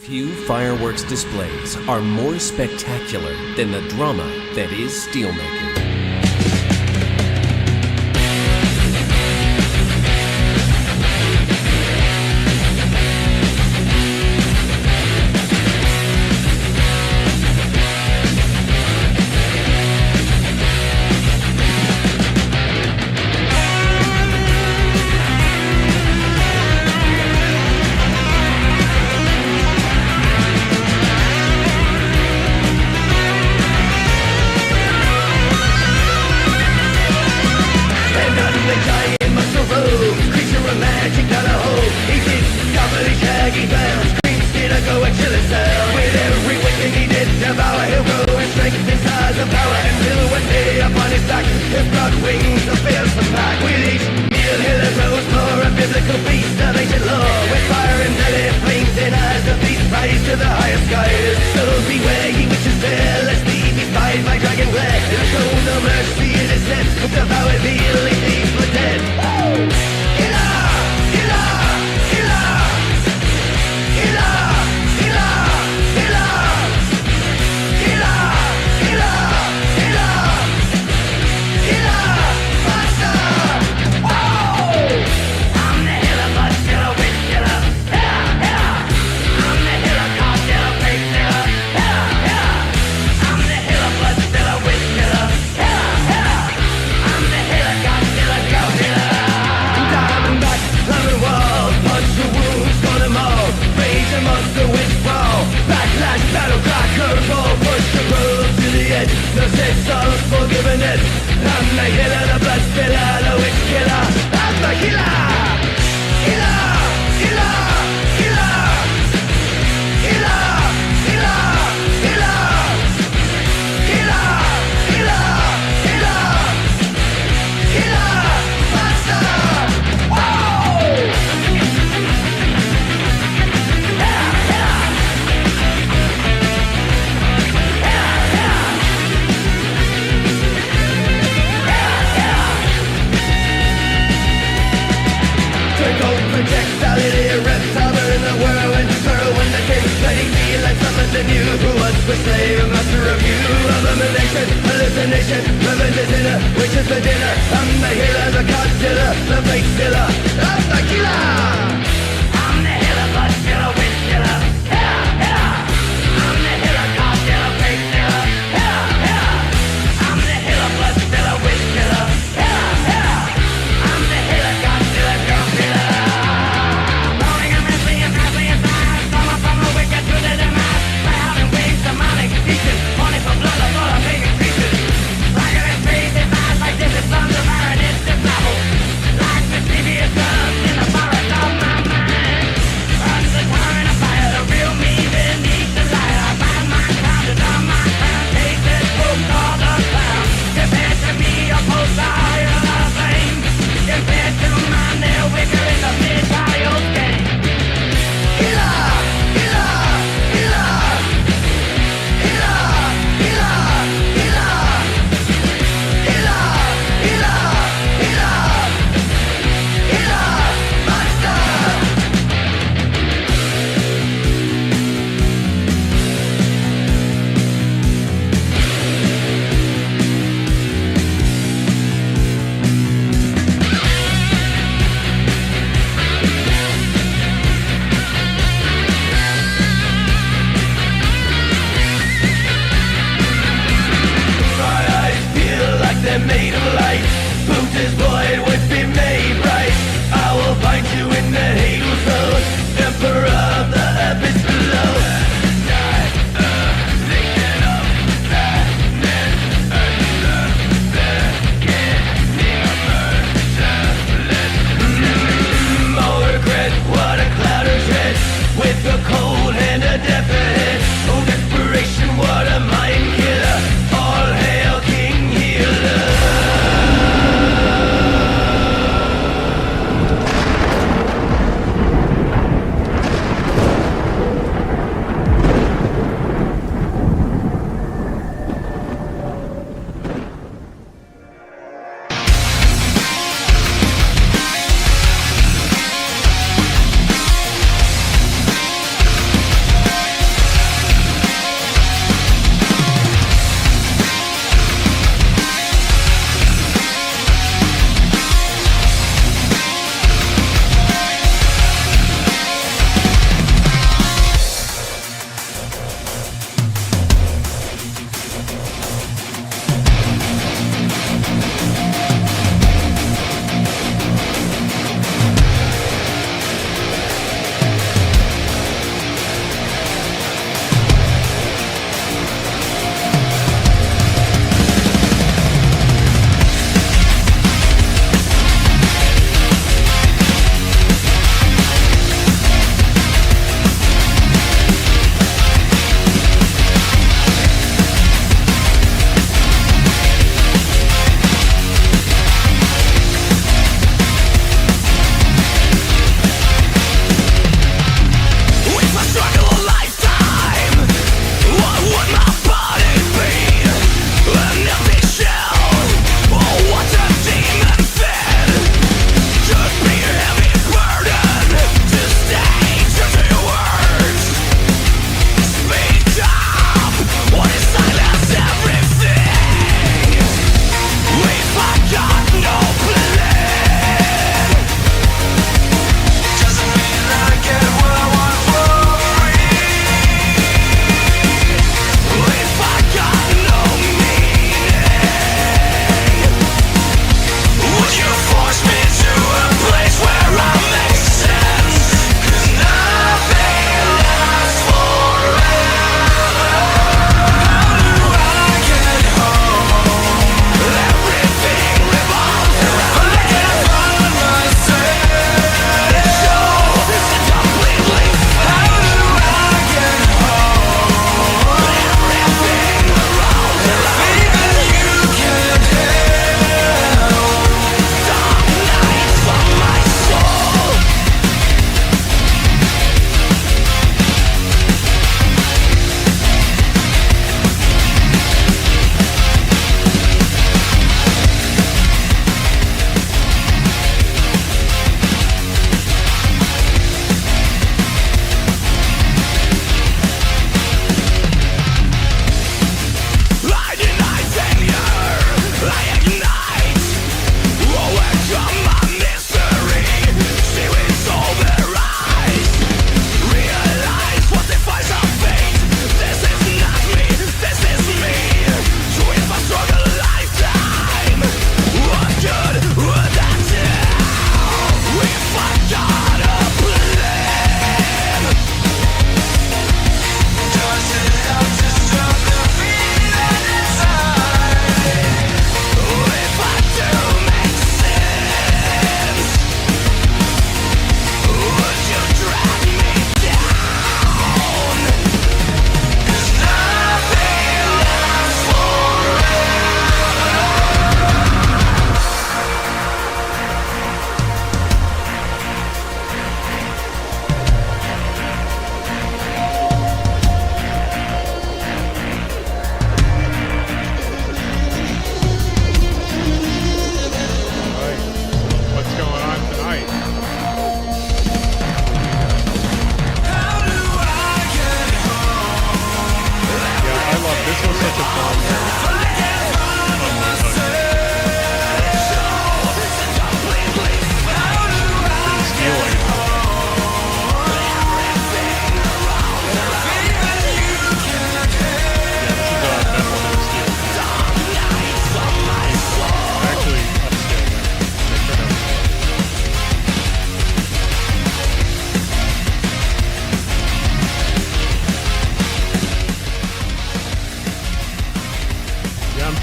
Few fireworks displays are more spectacular than the drama that is steelmaking.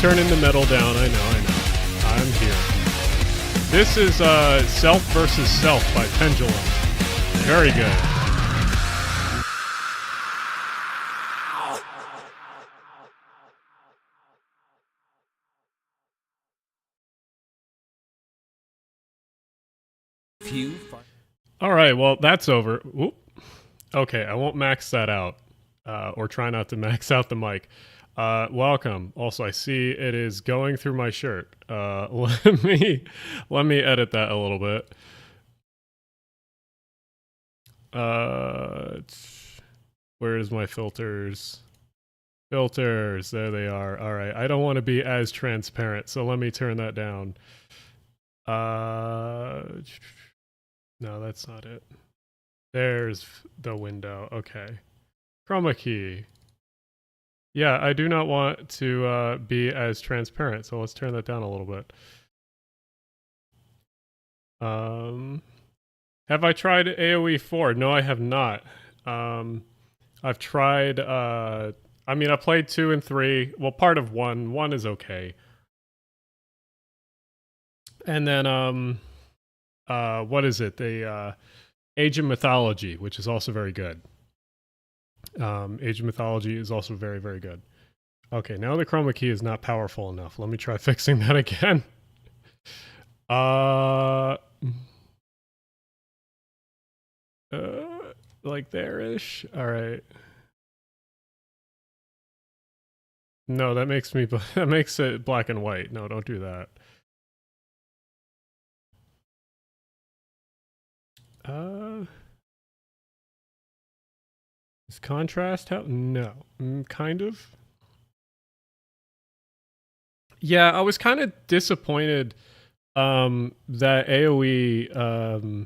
turning the metal down. I know. I'm here. This is Self versus Self by Pendulum. Very good. All right, well, that's over. Whoop. Okay, I won't max that out, or try not to max out the mic. Welcome. Also, I see it is going through my shirt. Let me edit that a little bit. Where's my filters? Filters, there they are. All right, I don't want to be as transparent, so let me turn that down. No, that's not it. There's the window. Okay. Chroma key. Yeah, I do not want to be as transparent, so let's turn that down a little bit. Have I tried AoE4? No, I have not. I've tried, I mean, I played 2 and 3. Well, part of 1. 1 is okay. And then, what is it? The Age of Mythology, which is also very good. Age of Mythology is also very, very good. Okay, now the chroma key is not powerful enough. Let me try fixing that again. Like there-ish? Alright. No, that makes me, that makes it black and white. No, don't do that. Is contrast help? No. Kind of. Yeah, I was kind of disappointed that AoE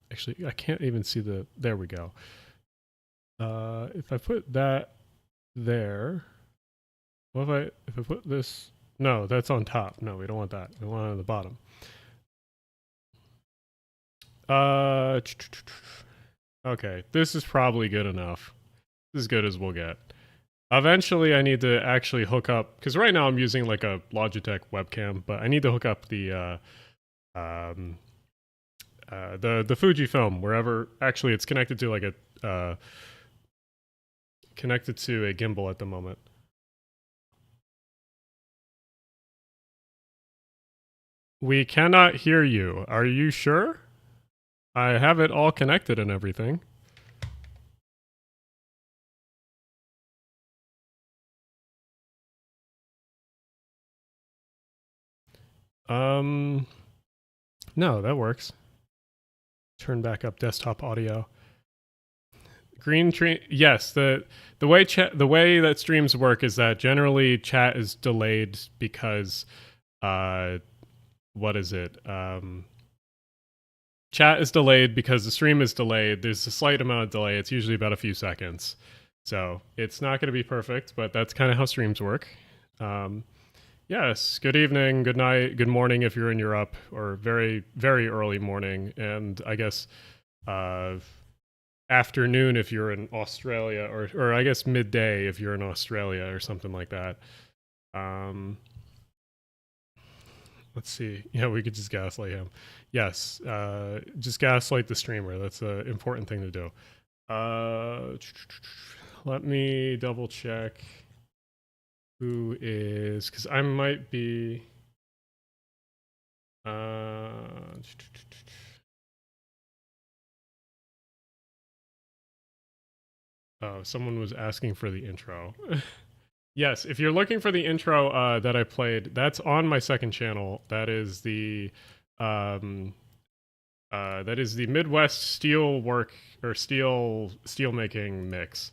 actually I can't even see the there we go. If I put that there, what if I put this, no, that's on top. No, we don't want that. We want it on the bottom. Okay, this is probably good enough. As good as we'll get. Eventually I need to actually hook up, because right now I'm using like a Logitech webcam, but I need to hook up the Fujifilm wherever. Actually, it's connected to like a connected to a gimbal at the moment. We cannot hear you. Are you sure? I have it all connected and everything. No, that works. Turn back up desktop audio. Green screen. Yes, the way that streams work is that generally chat is delayed because what is it? Chat is delayed because the stream is delayed. There's a slight amount of delay. It's usually about a few seconds. So it's not going to be perfect, but that's kind of how streams work. Yes, good evening, good night, good morning if you're in Europe, or very, very early morning, and I guess afternoon if you're in Australia, or I guess midday if you're in Australia or something like that. Let's see. Yeah, we could just gaslight him. Yes, just gaslight the streamer. That's an important thing to do. Let me double check. Who is, because I might be oh, someone was asking for the intro. Yes, if you're looking for the intro that I played, that's on my second channel. That is the Midwest steel work or steel making mix.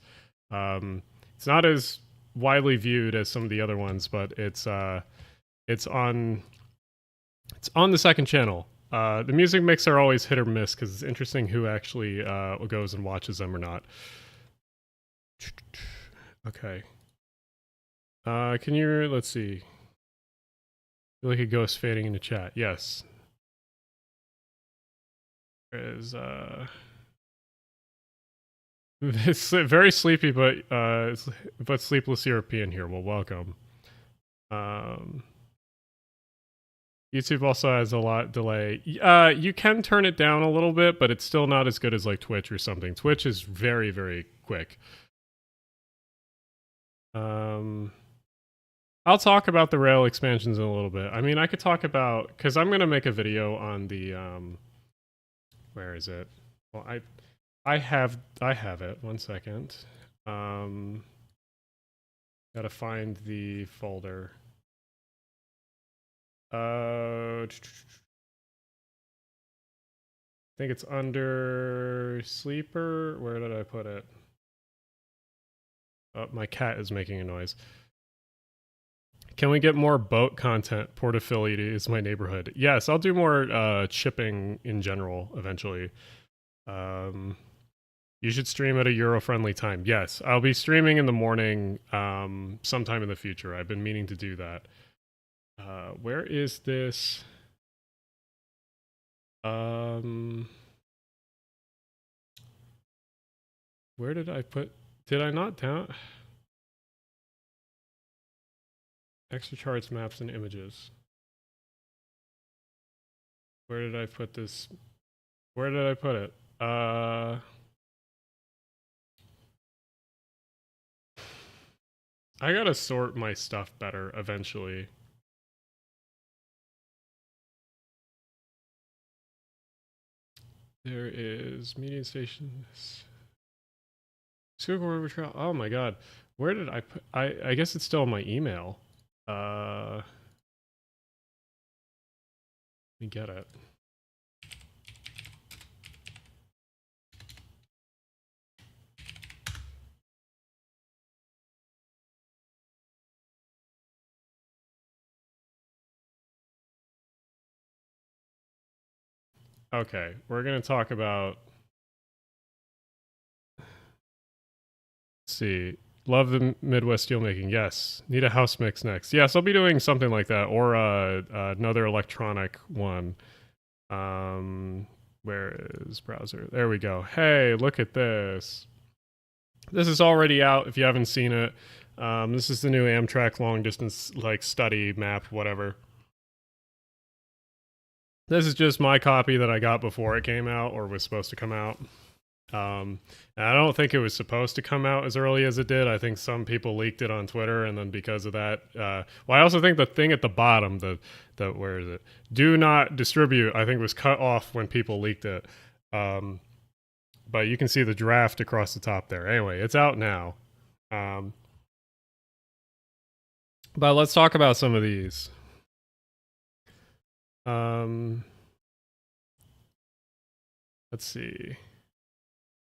It's not as widely viewed as some of the other ones, but it's on the second channel. The music mix are always hit or miss because it's interesting who actually goes and watches them or not. Okay. Can you, let's see. I feel like a ghost fading into chat. Yes. There is it's very sleepy, but sleepless European here. Well, welcome. YouTube also has a lot delay. You can turn it down a little bit, but it's still not as good as like Twitch or something. Twitch is very, very quick. I'll talk about the rail expansions in a little bit. I mean, I could talk about, because I'm gonna make a video on the where is it? Well, I have it. 1 second. Gotta find the folder. I think it's under sleeper. Where did I put it? Oh, my cat is making a noise. Can we get more boat content? Port Affiliate is my neighborhood. Yes, I'll do more shipping in general eventually. You should stream at a Euro-friendly time. Yes, I'll be streaming in the morning sometime in the future. I've been meaning to do that. Where is this? Where did I put? Did I not down? Extra charts, maps, and images. Where did I put this? Where did I put it? I gotta sort my stuff better eventually. There is median stations. Schuylkill River Trail. Oh my god. Where did I put? I guess it's still in my email. Let me get it. Okay, we're gonna talk about. Let's see. Love the Midwest steelmaking. Yes. Need a house mix next. Yes, I'll be doing something like that, or another electronic one. Where is browser? There we go. Hey, look at this. This is already out if you haven't seen it. This is the new Amtrak long distance like study map, whatever. This is just my copy that I got before it came out or was supposed to come out. And I don't think it was supposed to come out as early as it did. I think some people leaked it on Twitter, and then because of that, well, I also think the thing at the bottom, the where is it? Do not distribute, I think was cut off when people leaked it. But you can see the draft across the top there. Anyway, it's out now. But let's talk about some of these. Let's see.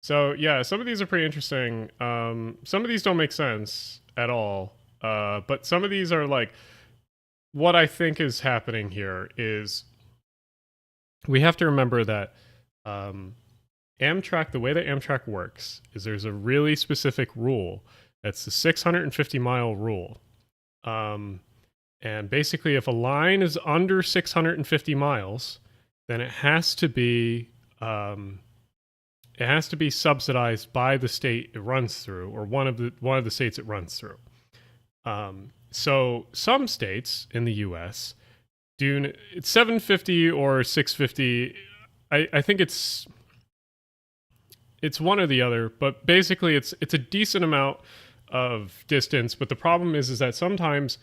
So yeah, some of these are pretty interesting. Some of these don't make sense at all. But some of these are like, what I think is happening here is we have to remember that Amtrak, the way that Amtrak works is there's a really specific rule. That's the 650-mile rule. And basically if a line is under 650 miles, then it has to be subsidized by the state it runs through, or one of the states it runs through. So some states in the U.S. do it's 750 or 650. I think it's one or the other, but basically it's a decent amount of distance. But the problem is that sometimes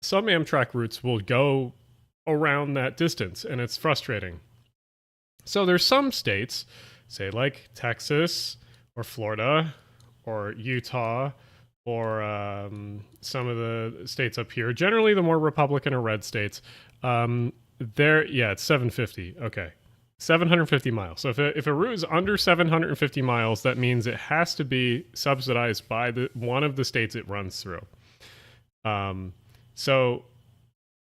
some Amtrak routes will go around that distance, and it's frustrating. So there's some states, say like Texas or Florida or Utah or some of the states up here, generally the more Republican or red states, it's 750. Okay. 750 miles. So if a route is under 750 miles, that means it has to be subsidized by one of the states it runs through. So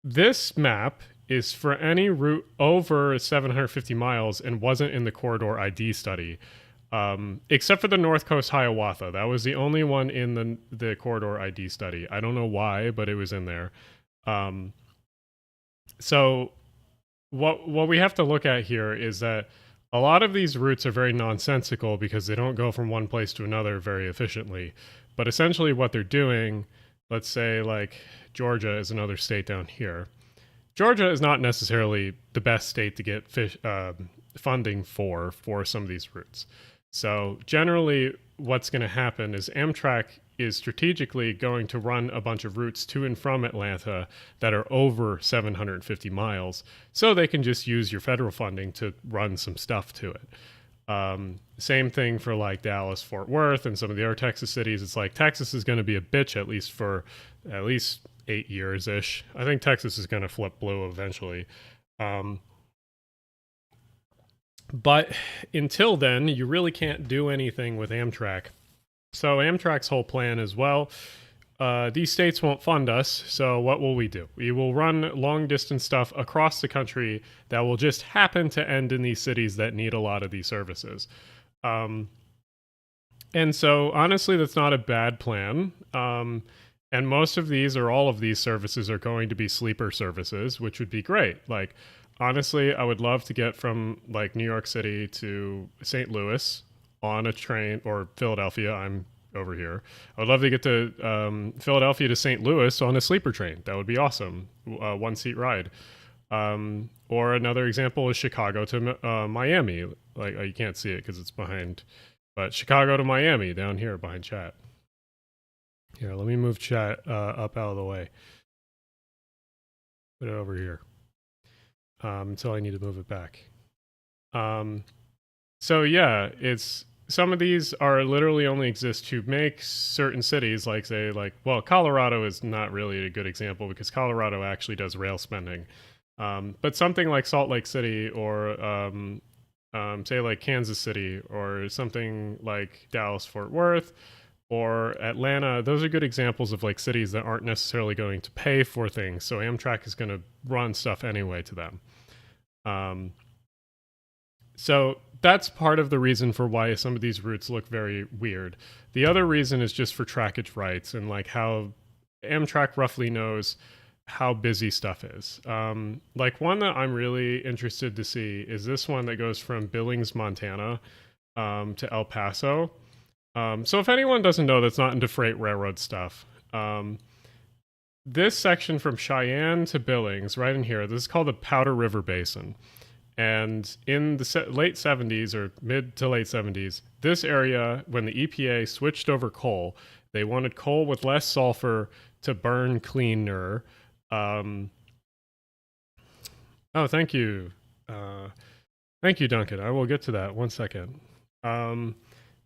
this map is for any route over 750 miles and wasn't in the corridor ID study, except for the North Coast Hiawatha. That was the only one in the corridor ID study. I don't know why, but it was in there. So what we have to look at here is that a lot of these routes are very nonsensical because they don't go from one place to another very efficiently. But essentially what they're doing let's say like Georgia is another state down here. Georgia is not necessarily the best state to get funding for some of these routes. So generally, what's going to happen is Amtrak is strategically going to run a bunch of routes to and from Atlanta that are over 750 miles, so they can just use your federal funding to run some stuff to it. Same thing for like Dallas, Fort Worth, and some of the other Texas cities. It's like Texas is going to be a bitch at least for at least 8 years ish. I think Texas is going to flip blue eventually. But until then, you really can't do anything with Amtrak. So Amtrak's whole plan is, well, these states won't fund us, so what will we do? We will run long distance stuff across the country that will just happen to end in these cities that need a lot of these services. And so honestly, that's not a bad plan. And most of these or all of these services are going to be sleeper services, which would be great. Like, honestly, I would love to get from like New York City to St. Louis on a train, or Philadelphia. I'm over here. I would love to get to Philadelphia to St. Louis on a sleeper train. That would be awesome. One seat ride. Or another example is Chicago to Miami. Like, you can't see it because it's behind, but Chicago to Miami down here behind chat. Here, let me move chat up out of the way. Put it over here. Until I need to move it back. So yeah, it's some of these are literally only exist to make certain cities, like say like, well, Colorado is not really a good example because Colorado actually does rail spending. But something like Salt Lake City or say like Kansas City or something like Dallas Fort Worth or Atlanta, those are good examples of like cities that aren't necessarily going to pay for things. So Amtrak is going to run stuff anyway to them. So that's part of the reason for why some of these routes look very weird. The other reason is just for trackage rights and like how Amtrak roughly knows how busy stuff is. Like one that I'm really interested to see is this one that goes from Billings, Montana to El Paso. So if anyone doesn't know that's not into freight railroad stuff, this section from Cheyenne to Billings, right in here, this is called the Powder River Basin. And in the late 70s or mid to late 70s, this area, when the EPA switched over coal, they wanted coal with less sulfur to burn cleaner. Oh, thank you. Thank you, Duncan. I will get to that. 1 second.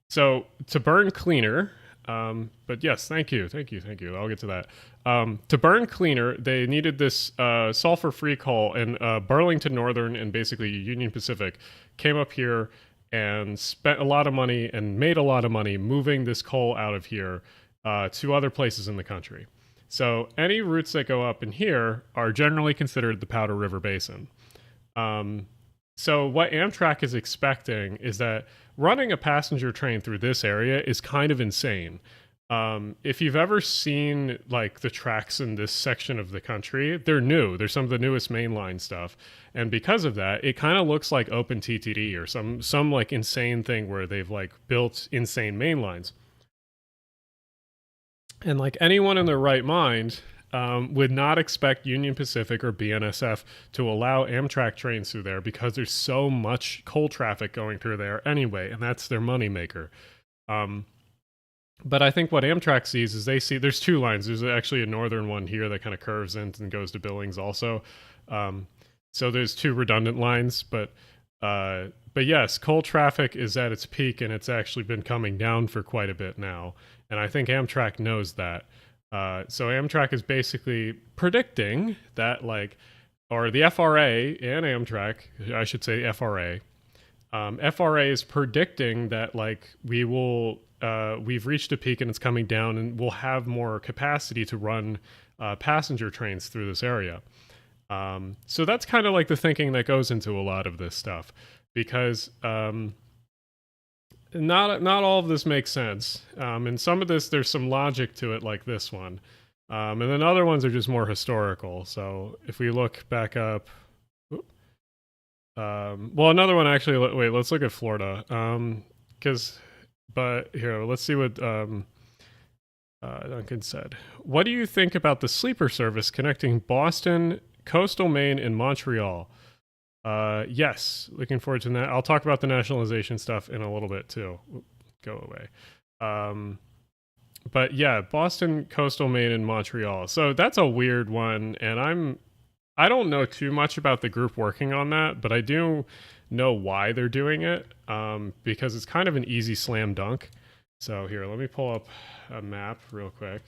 So to burn cleaner, but yes, thank you. I'll get to that. To burn cleaner, they needed this sulfur-free coal, and Burlington Northern and basically Union Pacific came up here and spent a lot of money and made a lot of money moving this coal out of here to other places in the country. So any routes that go up in here are generally considered the Powder River Basin. So what Amtrak is expecting is that running a passenger train through this area is kind of insane. If you've ever seen like the tracks in this section of the country, they're new. They're some of the newest mainline stuff. And because of that, it kind of looks like OpenTTD or some like insane thing where they've like built insane mainlines. And like anyone in their right mind would not expect Union Pacific or BNSF to allow Amtrak trains through there because there's so much coal traffic going through there anyway, and that's their moneymaker. But I think what Amtrak sees is they see there's two lines. There's actually a northern one here that kind of curves in and goes to Billings also. So there's two redundant lines, but yes, coal traffic is at its peak and it's actually been coming down for quite a bit now. And I think Amtrak knows that. So Amtrak is basically predicting that or the FRA and Amtrak, I should say FRA. FRA is predicting that we've reached a peak and it's coming down and we'll have more capacity to run passenger trains through this area. So that's kind of like the thinking that goes into a lot of this stuff because not all of this makes sense. And some of this, there's some logic to it like this one. And then other ones are just more historical. So if we look back up, well, another one actually, wait, let's look at Florida. But here, let's see what, Duncan said, "What do you think about the sleeper service connecting Boston, coastal Maine, and Montreal?" Yes, looking forward to that. I'll talk about the nationalization stuff in a little bit too. Go away. But yeah, Boston, coastal Maine, and Montreal. So that's a weird one, and I don't know too much about the group working on that, but I do know why they're doing it. Because it's kind of an easy slam dunk. So here, let me pull up a map real quick.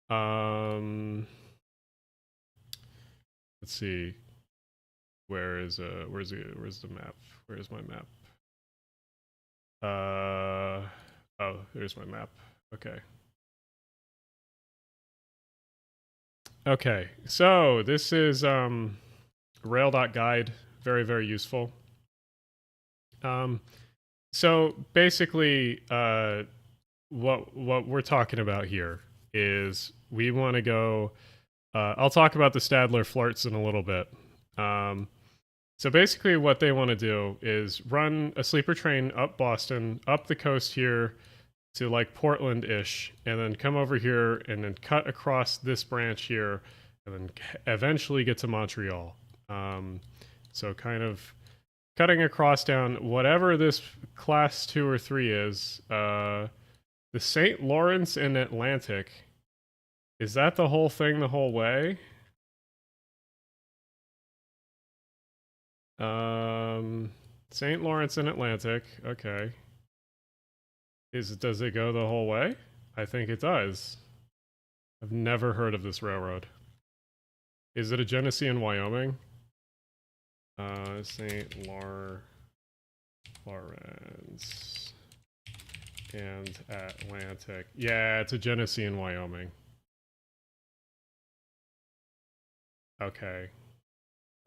Let's see. Where's the map? Where's my map? Oh, there's my map. Okay. Okay. So this is rail.guide. Very, very useful. So basically, what we're talking about here is we want to go. I'll talk about the Stadler flirts in a little bit. So basically, what they want to do is run a sleeper train up Boston, up the coast here to like Portland-ish, and then come over here and then cut across this branch here, and then eventually get to Montreal. So kind of cutting across down whatever this class 2 or 3 is. The St. Lawrence and Atlantic. Is that the whole thing the whole way? St. Lawrence and Atlantic. Okay. Does it go the whole way? I think it does. I've never heard of this railroad. Is it a Genesee in Wyoming? St. Lawrence and Atlantic. Yeah, it's a Genesee in Wyoming. Okay.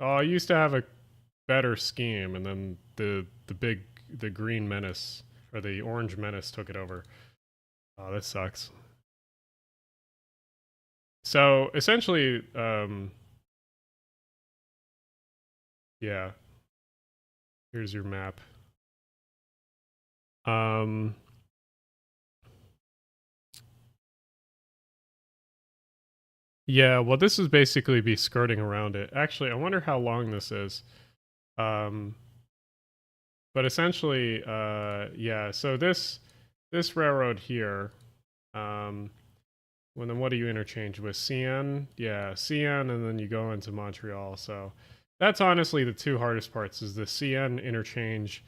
Oh, I used to have a better scheme, and then the green menace or the orange menace took it over. Oh, this sucks. So essentially, yeah. Here's your map. Yeah, well, this is basically be skirting around it. Actually, I wonder how long this is. But essentially, yeah. So this railroad here, well, then what do you interchange with? CN? Yeah, CN, and then you go into Montreal. So that's honestly the two hardest parts: is the CN interchange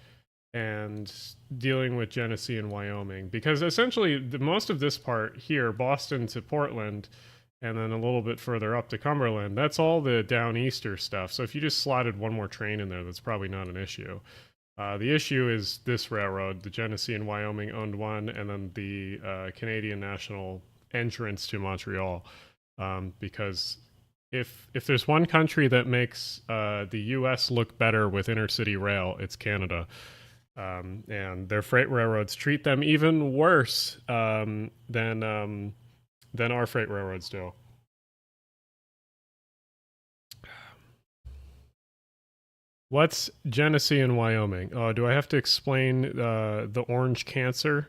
and dealing with Genesee and Wyoming, because essentially most of this part here, Boston to Portland, and then a little bit further up to Cumberland, that's all the downeaster stuff. So if you just slotted one more train in there, that's probably not an issue. The issue is this railroad, the Genesee and Wyoming owned one, and then the Canadian National entrance to Montreal. Because if there's one country that makes the U.S. look better with intercity rail, it's Canada. And their freight railroads treat them even worse than our freight railroads do. What's Genesee and Wyoming? Oh, do I have to explain the orange cancer?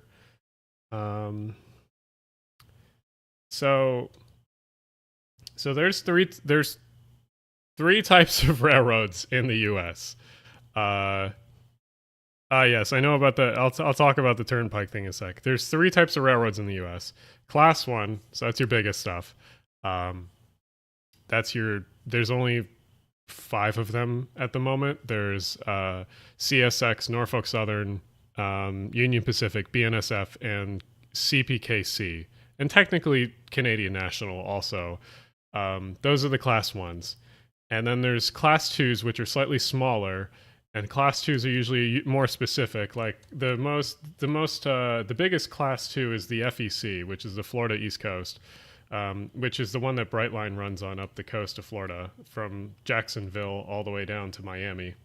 So there's three types of railroads in the U.S. Yes, I know about the. I'll talk about the turnpike thing in a sec. There's three types of railroads in the U.S. Class 1, so that's your biggest stuff. That's your. There's only 5 of them at the moment. There's CSX, Norfolk Southern, Union Pacific, BNSF, and CPKC, and technically Canadian National also. Those are the Class 1s, and then there's Class 2s, which are slightly smaller. And class 2s are usually more specific. Like the biggest class 2 is the FEC, which is the Florida East Coast, which is the one that Brightline runs on up the coast of Florida from Jacksonville all the way down to Miami.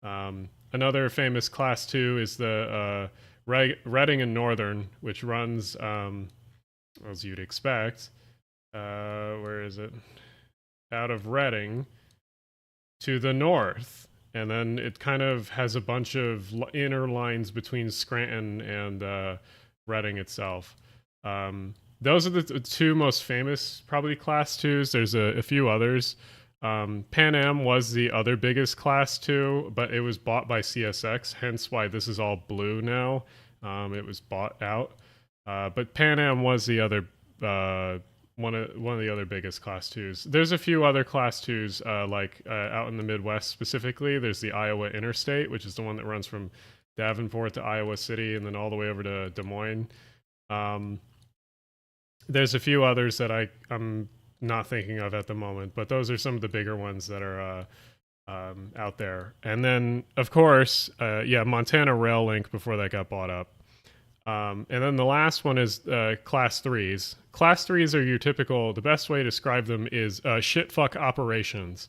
Another famous class 2 is the Reading and Northern, which runs, as you'd expect, where is it? Out of Reading to the north. And then it kind of has a bunch of inner lines between Scranton and Reading itself. Those are the two most famous, probably class twos. There's a few others. Pan Am was the other biggest class two, but it was bought by CSX, hence why this is all blue now. It was bought out. But Pan Am was the other one of the other biggest class twos. There's a few other class twos, out in the Midwest specifically. There's the Iowa Interstate, which is the one that runs from Davenport to Iowa City and then all the way over to Des Moines. There's a few others that I'm not thinking of at the moment, but those are some of the bigger ones that are out there. And then, of course, Montana Rail Link before that got bought up. And then the last one is class threes. Class threes are your typical, the best way to describe them is shitfuck operations.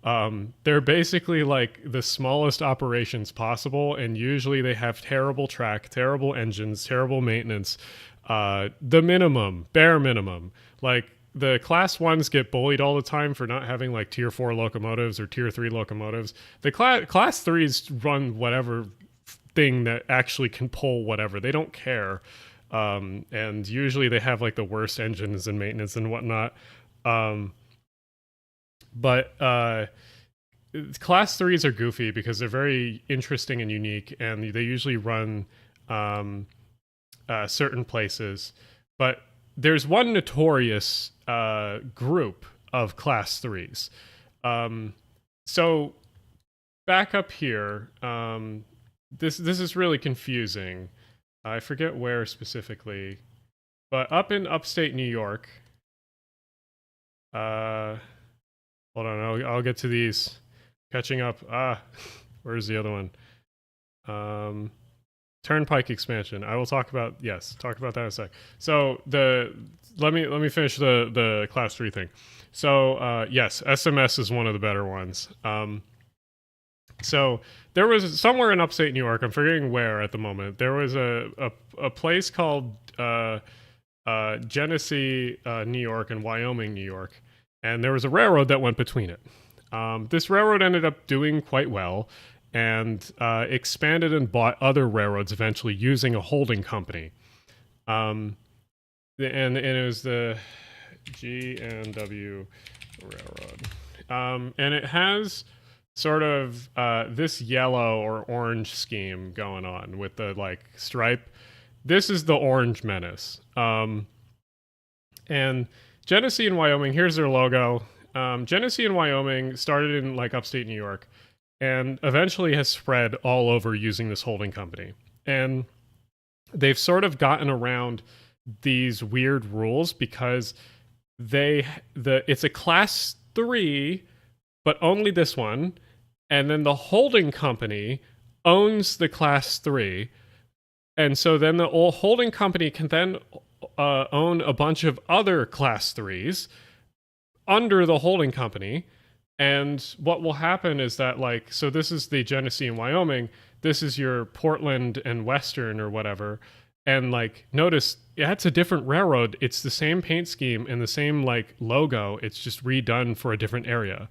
They're basically like the smallest operations possible, and usually they have terrible track, terrible engines, terrible maintenance, the minimum, bare minimum. Like the class ones get bullied all the time for not having like tier 4 locomotives or tier 3 locomotives. The class threes run whatever thing that actually can pull whatever. They don't care. And usually they have like the worst engines and maintenance and whatnot. But class threes are goofy because they're very interesting and unique, and they usually run certain places. But there's one notorious group of class threes. So back up here, this is really confusing. I forget where specifically, but up in upstate New York. Hold on, I'll get to these. Catching up. Where's the other one? Turnpike expansion. I will talk about that in a sec. So let me finish the class 3 thing. So yes, SMS is one of the better ones. So there was somewhere in upstate New York, I'm forgetting where at the moment, there was a place called Genesee, New York, and Wyoming, New York, and there was a railroad that went between it. This railroad ended up doing quite well and expanded and bought other railroads eventually using a holding company. And it was the G&W Railroad. And it has sort of this yellow or orange scheme going on with the like stripe. This is the Orange Menace. And Genesee and Wyoming, here's their logo. Genesee and Wyoming started in like upstate New York and eventually has spread all over using this holding company. And they've sort of gotten around these weird rules because it's a class 3, but only this one. And then the holding company owns the class 3. And so then the old holding company can then own a bunch of other class 3s under the holding company. And what will happen is that, like, so this is the Genesee and Wyoming, this is your Portland and Western or whatever. And like, notice that's a different railroad. It's the same paint scheme and the same like logo. It's just redone for a different area.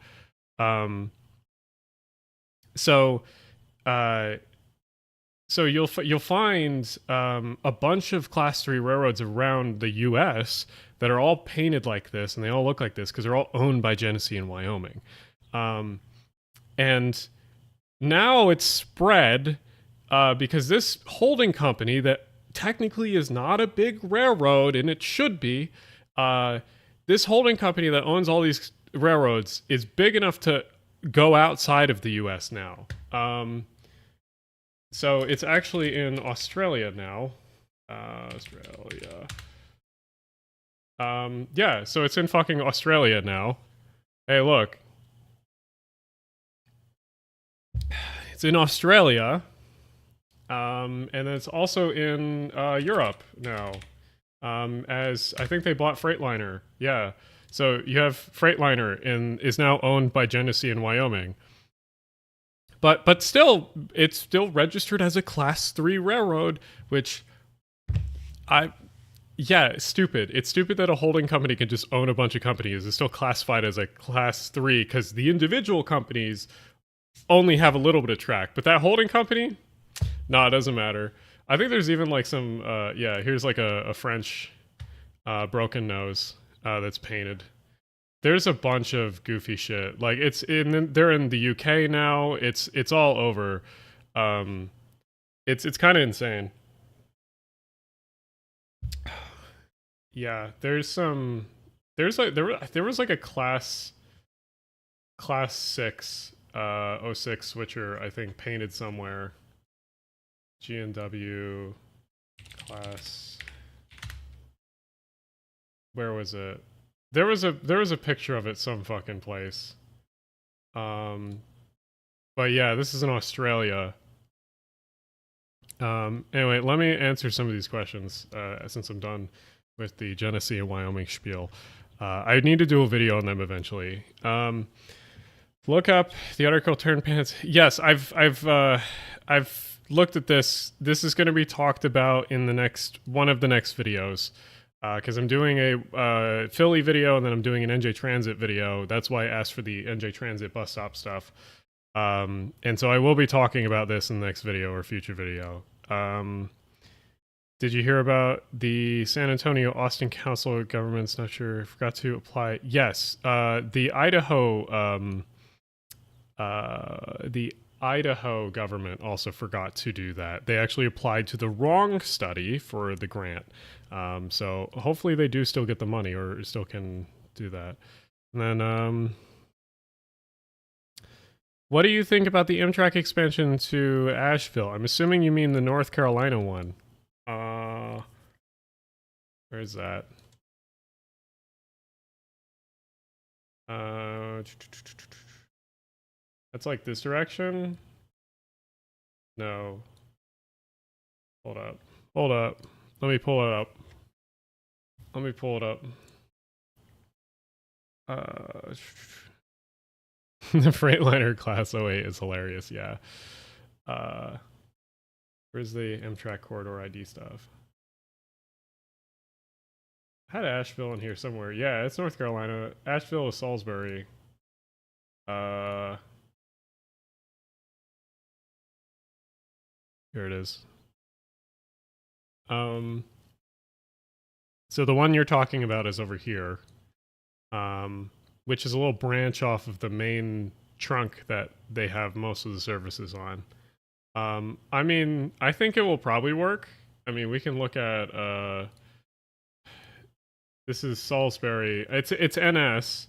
So you'll find a bunch of class 3 railroads around the U.S. that are all painted like this, and they all look like this because they're all owned by Genesee and Wyoming. And now it's spread because this holding company that technically is not a big railroad, and it should be, this holding company that owns all these railroads is big enough to go outside of the U.S. now. So it's actually in Australia now. Australia. So it's in fucking Australia now. Hey, look. It's in Australia. And it's also in Europe now. As I think they bought Freightliner. Yeah. So you have Freightliner is now owned by Genesee and Wyoming. But still, it's still registered as a class 3 railroad, which it's stupid. It's stupid that a holding company can just own a bunch of companies. It's still classified as a class 3 because the individual companies only have a little bit of track. But that holding company, it doesn't matter. I think there's even like some, here's like a French broken nose that's painted. There's a bunch of goofy shit. Like they're in the UK now. It's all over. It's kind of insane. Yeah, there was like a class 6 '06 switcher, I think, painted somewhere. GNW class, where was it? There was a picture of it some fucking place. But yeah, this is in Australia. Anyway, let me answer some of these questions since I'm done with the Genesee and Wyoming spiel. I need to do a video on them eventually. Look up the article turn pants. Yes, I've looked at this. This is going to be talked about in one of the next videos. Because I'm doing a Philly video and then I'm doing an NJ Transit video. That's why I asked for the NJ Transit bus stop stuff. And so I will be talking about this in the next video or future video. Did you hear about the San Antonio Austin Council of Governments? Not sure. Forgot to apply. Yes. The Idaho government also forgot to do that. They actually applied to the wrong study for the grant. So hopefully they do still get the money or still can do that. And then, what do you think about the Amtrak expansion to Asheville? I'm assuming you mean the North Carolina one. Where's that? That's like this direction? No. Hold up. Hold up. Let me pull it up. Let me pull it up. The Freightliner Class 08 is hilarious, yeah. Where's the Amtrak corridor ID stuff? I had Asheville in here somewhere. Yeah, it's North Carolina. Asheville is Salisbury. Here it is. So the one you're talking about is over here, which is a little branch off of the main trunk that they have most of the services on. I mean, I think it will probably work. I mean, we can look at this is Salisbury. It's NS.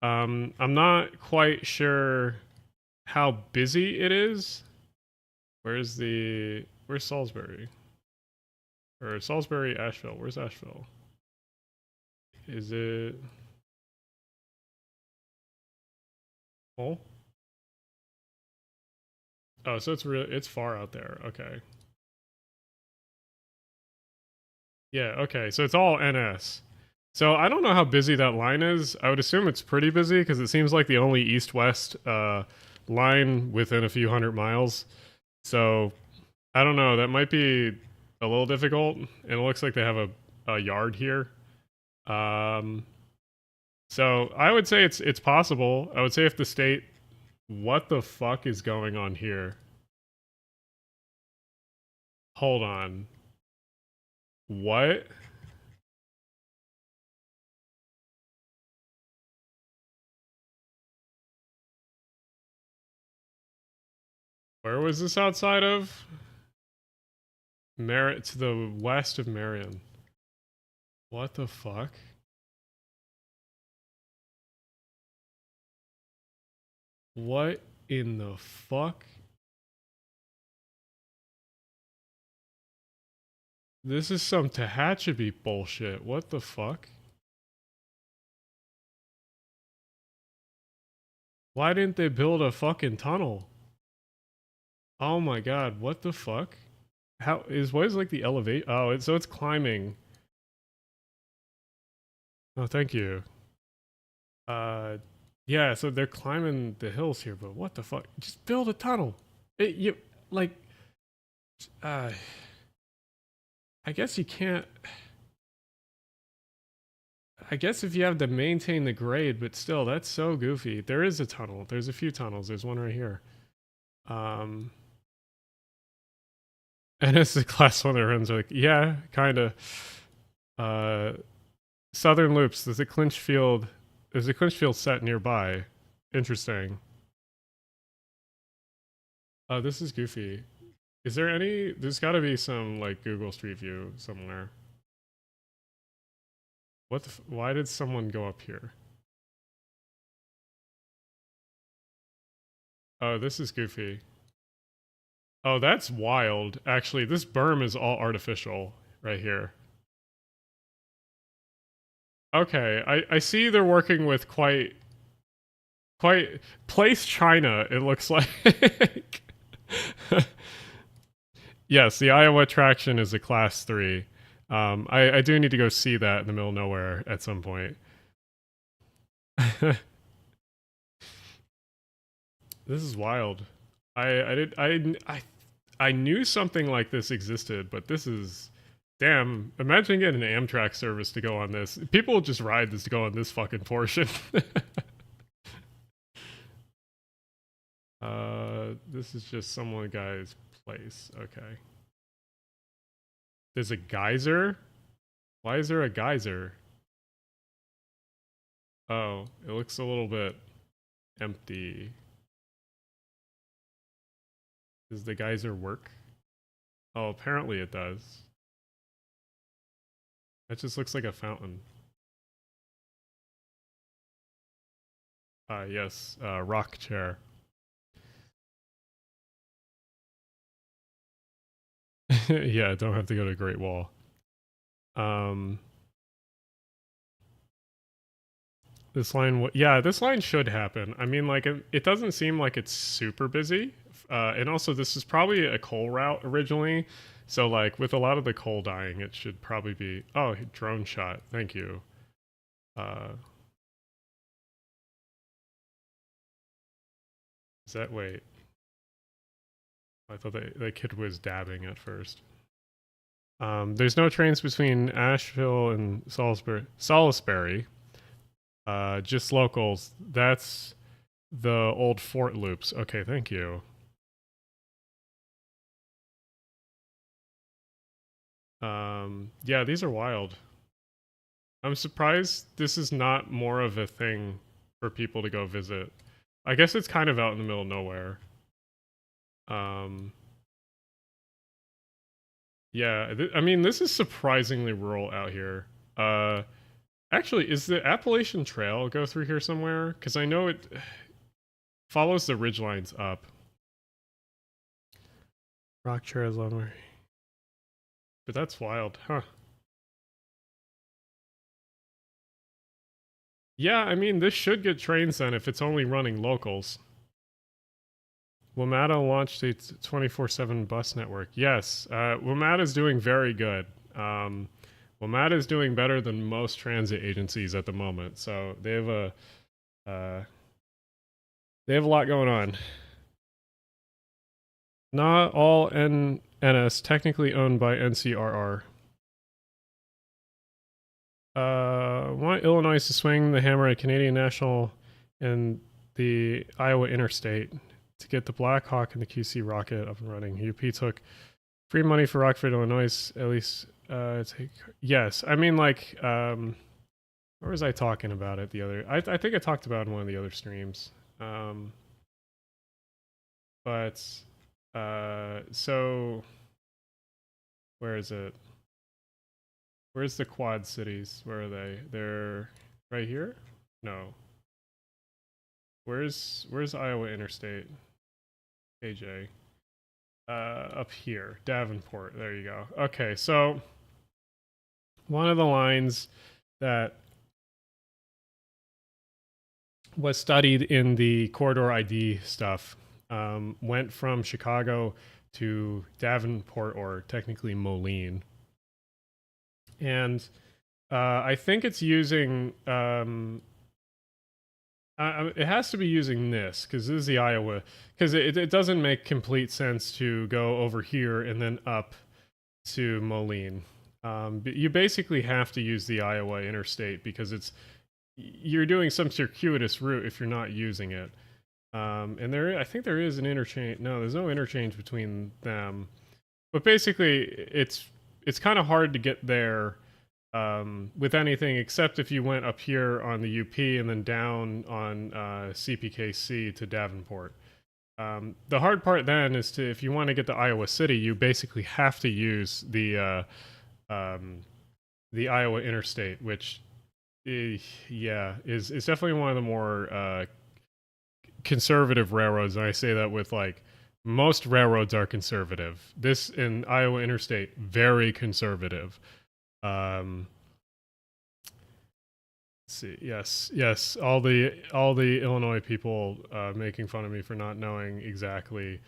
I'm not quite sure how busy it is. Where's Salisbury? Or Salisbury, Asheville. Where's Asheville? Is it? Oh. Oh, so it's far out there. Okay. Yeah, okay. So it's all NS. So I don't know how busy that line is. I would assume it's pretty busy because it seems like the only east-west line within a few hundred miles. So I don't know. That might be a little difficult. And it looks like they have a yard here. So I would say it's possible. I would say if the state... What the fuck is going on here? Hold on. What? Where was this outside of? Merritt, to the west of Marion. What the fuck? What in the fuck? This is some Tehachapi bullshit. What the fuck? Why didn't they build a fucking tunnel? Oh my god, what the fuck? What is like the elevate? Oh, so it's climbing. Oh, thank you. Yeah, so they're climbing the hills here, but what the fuck? Just build a tunnel. I guess you can't. I guess if you have to maintain the grade, but still, that's so goofy. There is a tunnel. There's a few tunnels. There's one right here. And it's the class 1 that runs like, yeah, kind of. Southern Loops. There's a clinch field. There's a clinch field set nearby. Interesting. Oh, this is goofy. Is there any? There's got to be some like Google Street View somewhere. What the? Why did someone go up here? Oh, this is goofy. Oh, that's wild. Actually, this berm is all artificial right here. Okay, I see they're working with quite place China, it looks like. Yes, the Iowa attraction is a class 3. I do need to go see that in the middle of nowhere at some point. This is wild. I knew something like this existed, but this is damn. Imagine getting an Amtrak service to go on this. People will just ride this to go on this fucking portion. This is just some guy's place. Okay. There's a geyser? Why is there a geyser? Oh, it looks a little bit empty. Does the geyser work? Oh, apparently it does. That just looks like a fountain. Yes, rock chair. Yeah, don't have to go to Great Wall. This line, yeah, this line should happen. I mean, like, it doesn't seem like it's super busy. And also, this is probably a coal route originally. So, like, with a lot of the coal dying, it should probably be... Oh, drone shot. Thank you. Is that... Wait. I thought that kid was dabbing at first. There's no trains between Asheville and Salisbury. Just locals. That's the old Fort loops. Okay, thank you. Yeah, these are wild. I'm surprised this is not more of a thing for people to go visit. I guess it's kind of out in the middle of nowhere. Yeah, I mean, this is surprisingly rural out here. Actually, is the Appalachian Trail go through here somewhere? Because I know it follows the ridgelines up. Rock trails on where... But that's wild, huh? Yeah, I mean, this should get trains then if it's only running locals. WMATA launched a 24/7 bus network. Yes, WMATA is doing very good. WMATA is doing better than most transit agencies at the moment. So they have a lot going on. Not all NS technically owned by NCRR. Want Illinois to swing the hammer at Canadian National and the Iowa Interstate to get the Black Hawk and the QC rocket up and running. UP took free money for Rockford, Illinois, at least yes. I mean, like, where was I talking about it the other... I think I talked about it in one of the other streams. But, so, where is it? Where's the Quad Cities? Where are they? They're right here? No. Where's Iowa Interstate? AJ. Up here. Davenport. There you go. Okay, so one of the lines that was studied in the corridor ID stuff went from Chicago to Davenport, or technically Moline. And I think it's using... it has to be using this, because this is the Iowa... Because it doesn't make complete sense to go over here and then up to Moline. You basically have to use the Iowa Interstate, because you're doing some circuitous route if you're not using it. And I think there is an interchange. No, there's no interchange between them. But basically, it's kind of hard to get there with anything except if you went up here on the UP and then down on CPKC to Davenport. The hard part then is to, if you want to get to Iowa City, you basically have to use the Iowa Interstate, which is definitely one of the more conservative railroads. And I say that with like, most railroads are conservative. This in Iowa Interstate, very conservative. Let's see, yes, all the Illinois people making fun of me for not knowing exactly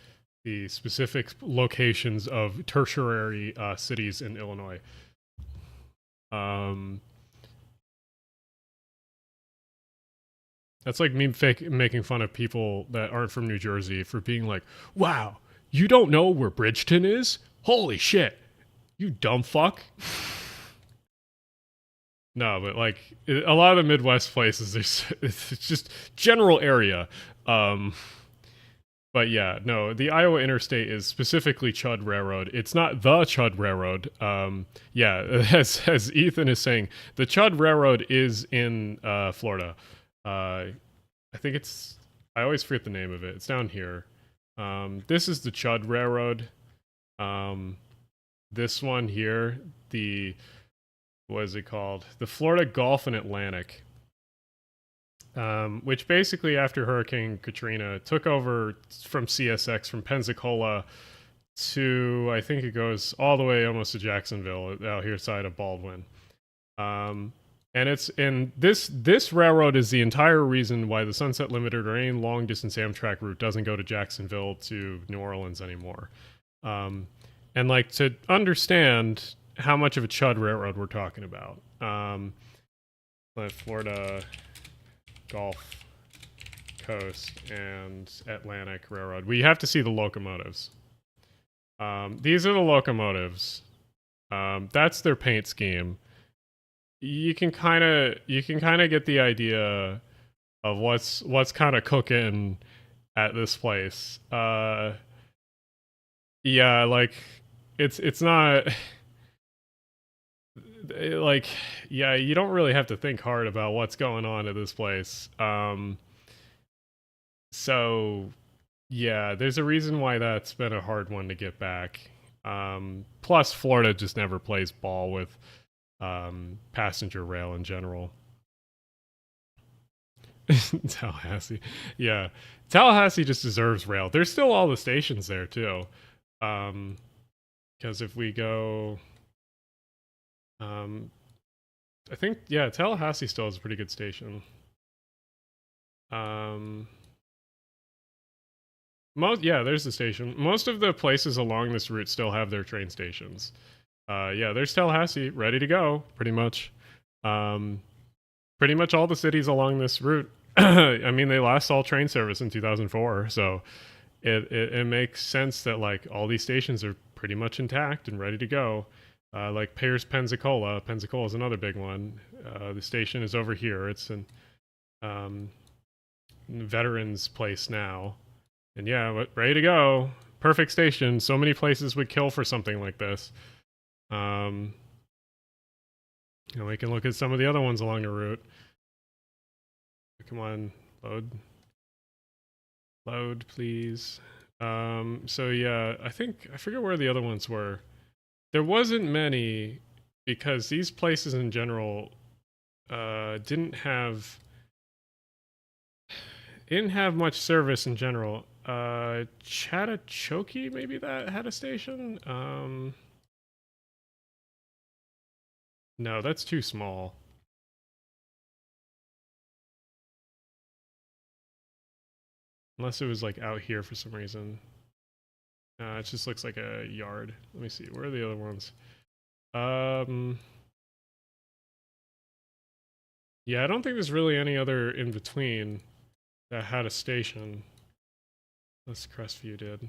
the specific locations of tertiary cities in Illinois. That's like me making fun of people that aren't from New Jersey for being like, wow, you don't know where Bridgeton is? Holy shit, you dumb fuck. No, but like a lot of the Midwest places, it's just general area. But yeah, no, the Iowa Interstate is specifically Chud Railroad. It's not the Chud Railroad. Yeah, as Ethan is saying, the Chud Railroad is in Florida. I think it's, I always forget the name of it. It's down here. This is the Chud Railroad. This one here, what is it called? The Florida Gulf and Atlantic. Which basically after Hurricane Katrina took over from CSX from Pensacola to, I think it goes all the way almost to Jacksonville out here side of Baldwin. And it's in this railroad is the entire reason why the Sunset Limited or any long distance Amtrak route doesn't go to Jacksonville to New Orleans anymore. And like to understand how much of a Chud railroad we're talking about. Florida Gulf Coast and Atlantic Railroad. We have to see the locomotives. These are the locomotives. That's their paint scheme. You can kind of get the idea of what's kind of cooking at this place. Yeah, like it's not like, yeah, you don't really have to think hard about what's going on at this place. So yeah, there's a reason why that's been a hard one to get back. Plus Florida just never plays ball with passenger rail in general. Tallahassee. Yeah. Tallahassee just deserves rail. There's still all the stations there too. Because if we go, I think, yeah, Tallahassee still has a pretty good station. Yeah, there's the station. Most of the places along this route still have their train stations. Yeah, there's Tallahassee, ready to go, pretty much. Pretty much all the cities along this route. I mean, they lost all train service in 2004, so it makes sense that like all these stations are pretty much intact and ready to go. Like Pierce, Pensacola. Pensacola is another big one. The station is over here. It's in Veterans Place now. And yeah, ready to go. Perfect station. So many places would kill for something like this. And we can look at some of the other ones along the route. Come on, load. Load, please. So yeah, I forget where the other ones were. There wasn't many because these places in general didn't have much service in general. Chattahoochee, maybe that had a station. No, that's too small. Unless it was like out here for some reason. It just looks like a yard. Let me see. Where are the other ones? Yeah, I don't think there's really any other in between that had a station. Unless Crestview did.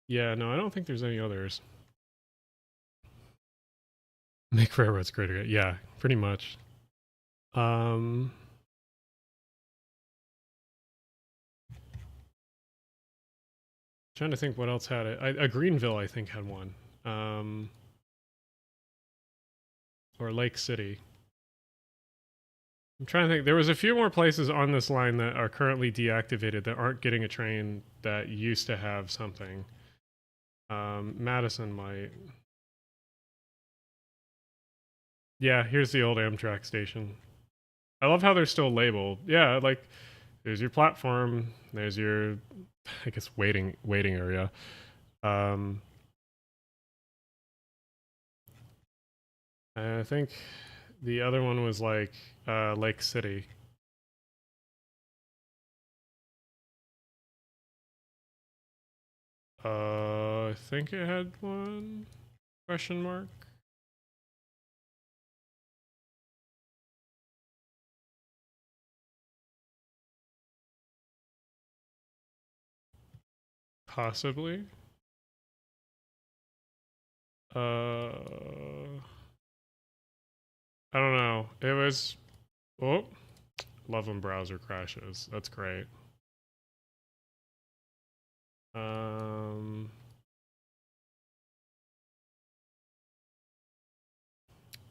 Yeah, no, I don't think there's any others. Make railroads greater. Yeah, pretty much. Trying to think what else had it. Greenville, I think, had one. Or Lake City. I'm trying to think. There was a few more places on this line that are currently deactivated that aren't getting a train that used to have something. Madison might. Yeah, here's the old Amtrak station. I love how they're still labeled. Yeah, like there's your platform. There's your, I guess, waiting area. I think the other one was like Lake City. I think it had one question mark. Possibly. I don't know. It was. Oh, love when browser crashes. That's great.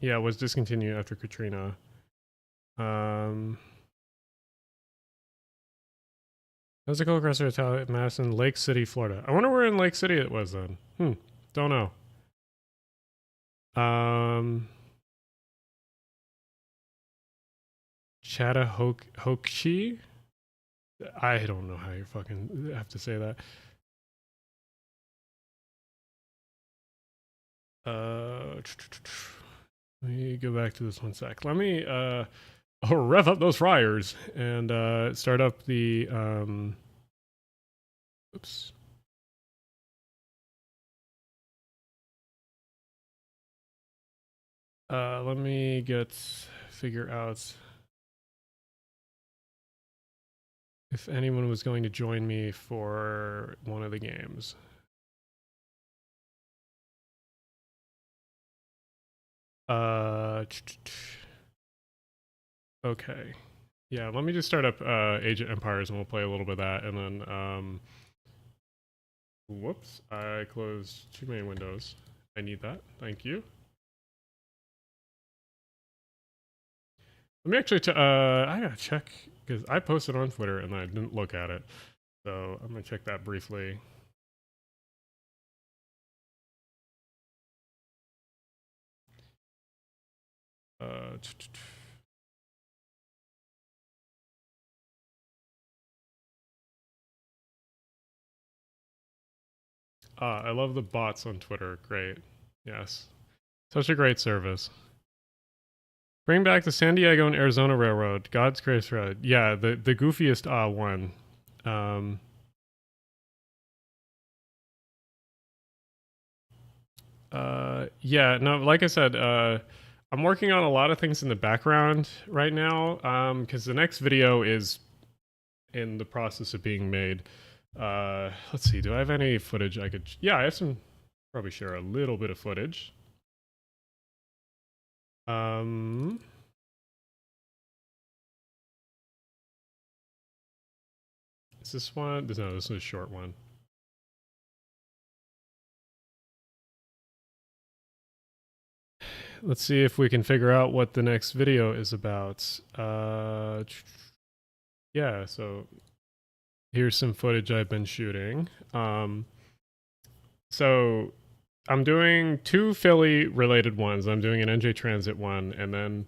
Yeah, it was discontinued after Katrina. Physical aggressor attack Madison, Lake City, Florida. I wonder where in Lake City it was then. Don't know. Chattahoochee? I don't know how you fucking have to say that. Let me go back to this one sec. Let me rev up those fryers and start up the oops. Let me figure out if anyone was going to join me for one of the games. Okay. Yeah, let me just start up Age of Empires and we'll play a little bit of that, and then whoops, I closed too many windows. I need that. Thank you. Let me actually I gotta check because I posted on Twitter and I didn't look at it. So I'm gonna check that briefly. I love the bots on Twitter. Great. Yes. Such a great service. Bring back the San Diego and Arizona Railroad. God's Grace Road. Yeah, the goofiest one. Yeah, no, like I said, I'm working on a lot of things in the background right now, because the next video is in the process of being made. Let's see, do I have any footage I could... Yeah, I have some... Probably share a little bit of footage. Is this one? No, this is a short one. Let's see if we can figure out what the next video is about. Yeah, so here's some footage I've been shooting. So I'm doing 2 Philly related ones. I'm doing an NJ Transit one, and then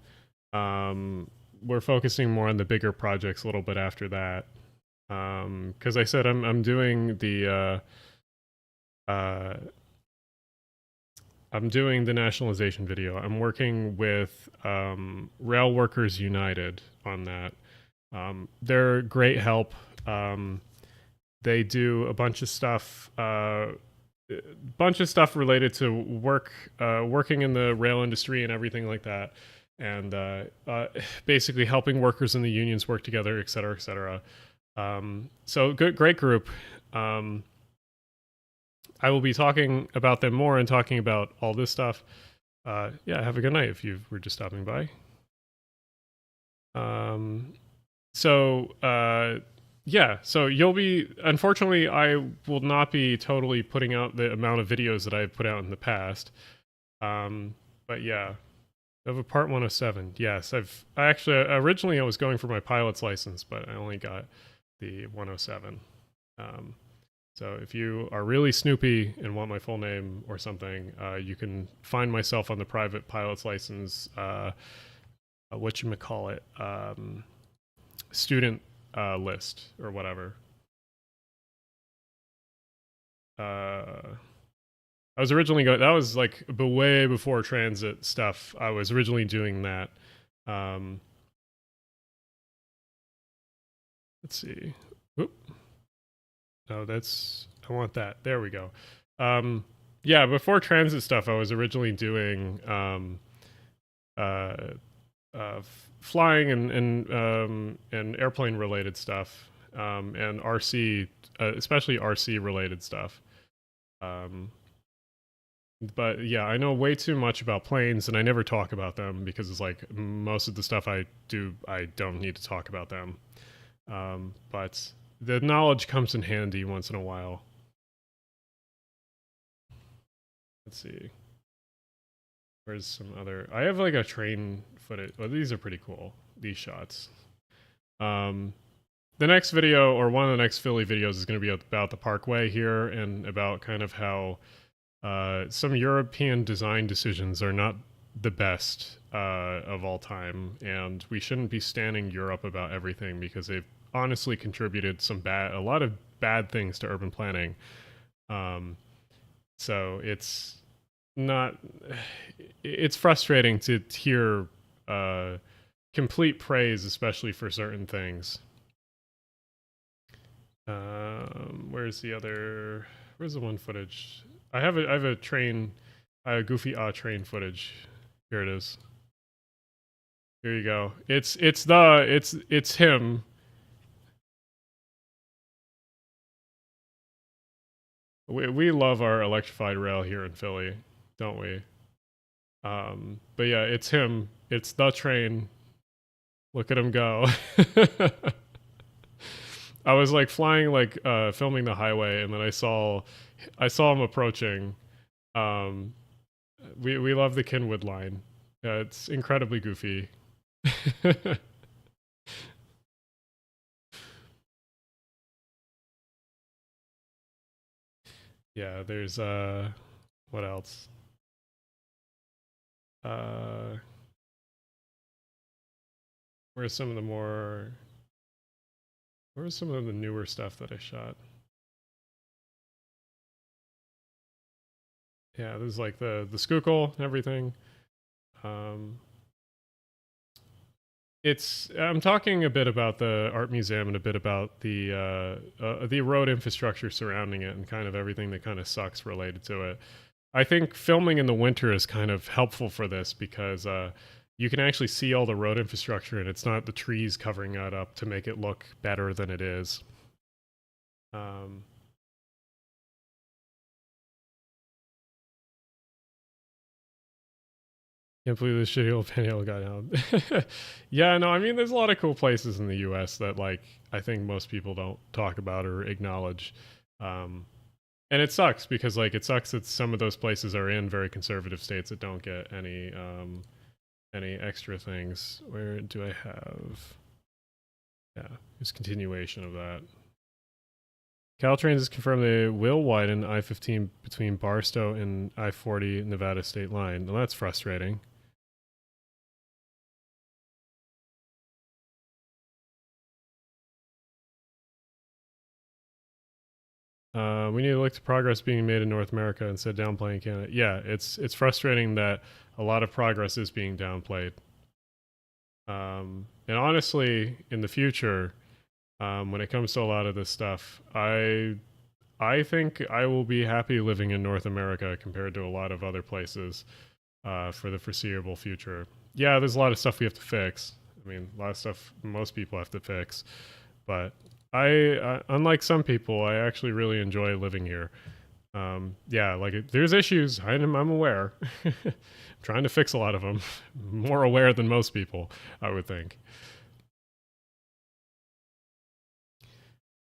we're focusing more on the bigger projects a little bit after that. Because I said I'm doing the nationalization video. I'm working with Rail Workers United on that. They're great help. They do a bunch of stuff related to working in the rail industry and everything like that, and basically helping workers in the unions work together, et cetera, et cetera. So great group. I will be talking about them more and talking about all this stuff. Yeah, have a good night if you were just stopping by. Yeah, so you'll be. Unfortunately, I will not be totally putting out the amount of videos that I've put out in the past. Um, but yeah, of a part 107. Yes, I actually originally I was going for my pilot's license, but I only got the 107. Um, so if you are really snoopy and want my full name or something, you can find myself on the private pilot's license. Whatchamacallit, student list or whatever. I was originally going. That was like way before transit stuff. I was originally doing that. Um, let's see. Oop. No, that's. I want that. There we go. Yeah, before transit stuff, I was originally doing uh, flying and airplane related stuff, and RC, especially RC related stuff. Um, but yeah, I know way too much about planes, and I never talk about them because it's like most of the stuff I do, I don't need to talk about them. But the knowledge comes in handy once in a while. Let's see. Where's some other? I have like a train footage. Well, these are pretty cool. These shots. Um, the next video, or one of the next Philly videos, is going to be about the Parkway here and about kind of how some European design decisions are not the best of all time, and we shouldn't be standing Europe about everything because they've honestly contributed a lot of bad things to urban planning. So not, it's frustrating to hear complete praise, especially for certain things. Where's the one footage? I have a train, goofy train footage. Here it is. Here you go. It's him. We love our electrified rail here in Philly, don't we? But yeah, it's him. It's the train. Look at him go. I was like flying, like filming the highway, and then I saw him approaching. We love the Kenwood line. It's incredibly goofy. Yeah, there's what else? Where's some of the more Where's some of the newer stuff that I shot? Yeah, there's like the Schuylkill and everything. I'm talking a bit about the art museum and a bit about the road infrastructure surrounding it and kind of everything that kind of sucks related to it. I think filming in the winter is kind of helpful for this because you can actually see all the road infrastructure and it's not the trees covering it up to make it look better than it is. Can't believe this shitty old panhandle got out. Yeah, no, I mean, there's a lot of cool places in the U.S. that, like, I think most people don't talk about or acknowledge. And it sucks because, like, it sucks that some of those places are in very conservative states that don't get any extra things. Where do I have? Yeah, there's continuation of that. Caltrans has confirmed they will widen I-15 between Barstow and I-40 Nevada state line. Well, that's frustrating. We need to look to progress being made in North America instead of downplaying Canada. Yeah, it's frustrating that a lot of progress is being downplayed. And honestly, in the future, when it comes to a lot of this stuff, I think I will be happy living in North America compared to a lot of other places for the foreseeable future. Yeah, there's a lot of stuff we have to fix. I mean, a lot of stuff most people have to fix, but unlike some people, I actually really enjoy living here. Yeah, like there's issues. I'm aware. I'm trying to fix a lot of them. More aware than most people, I would think.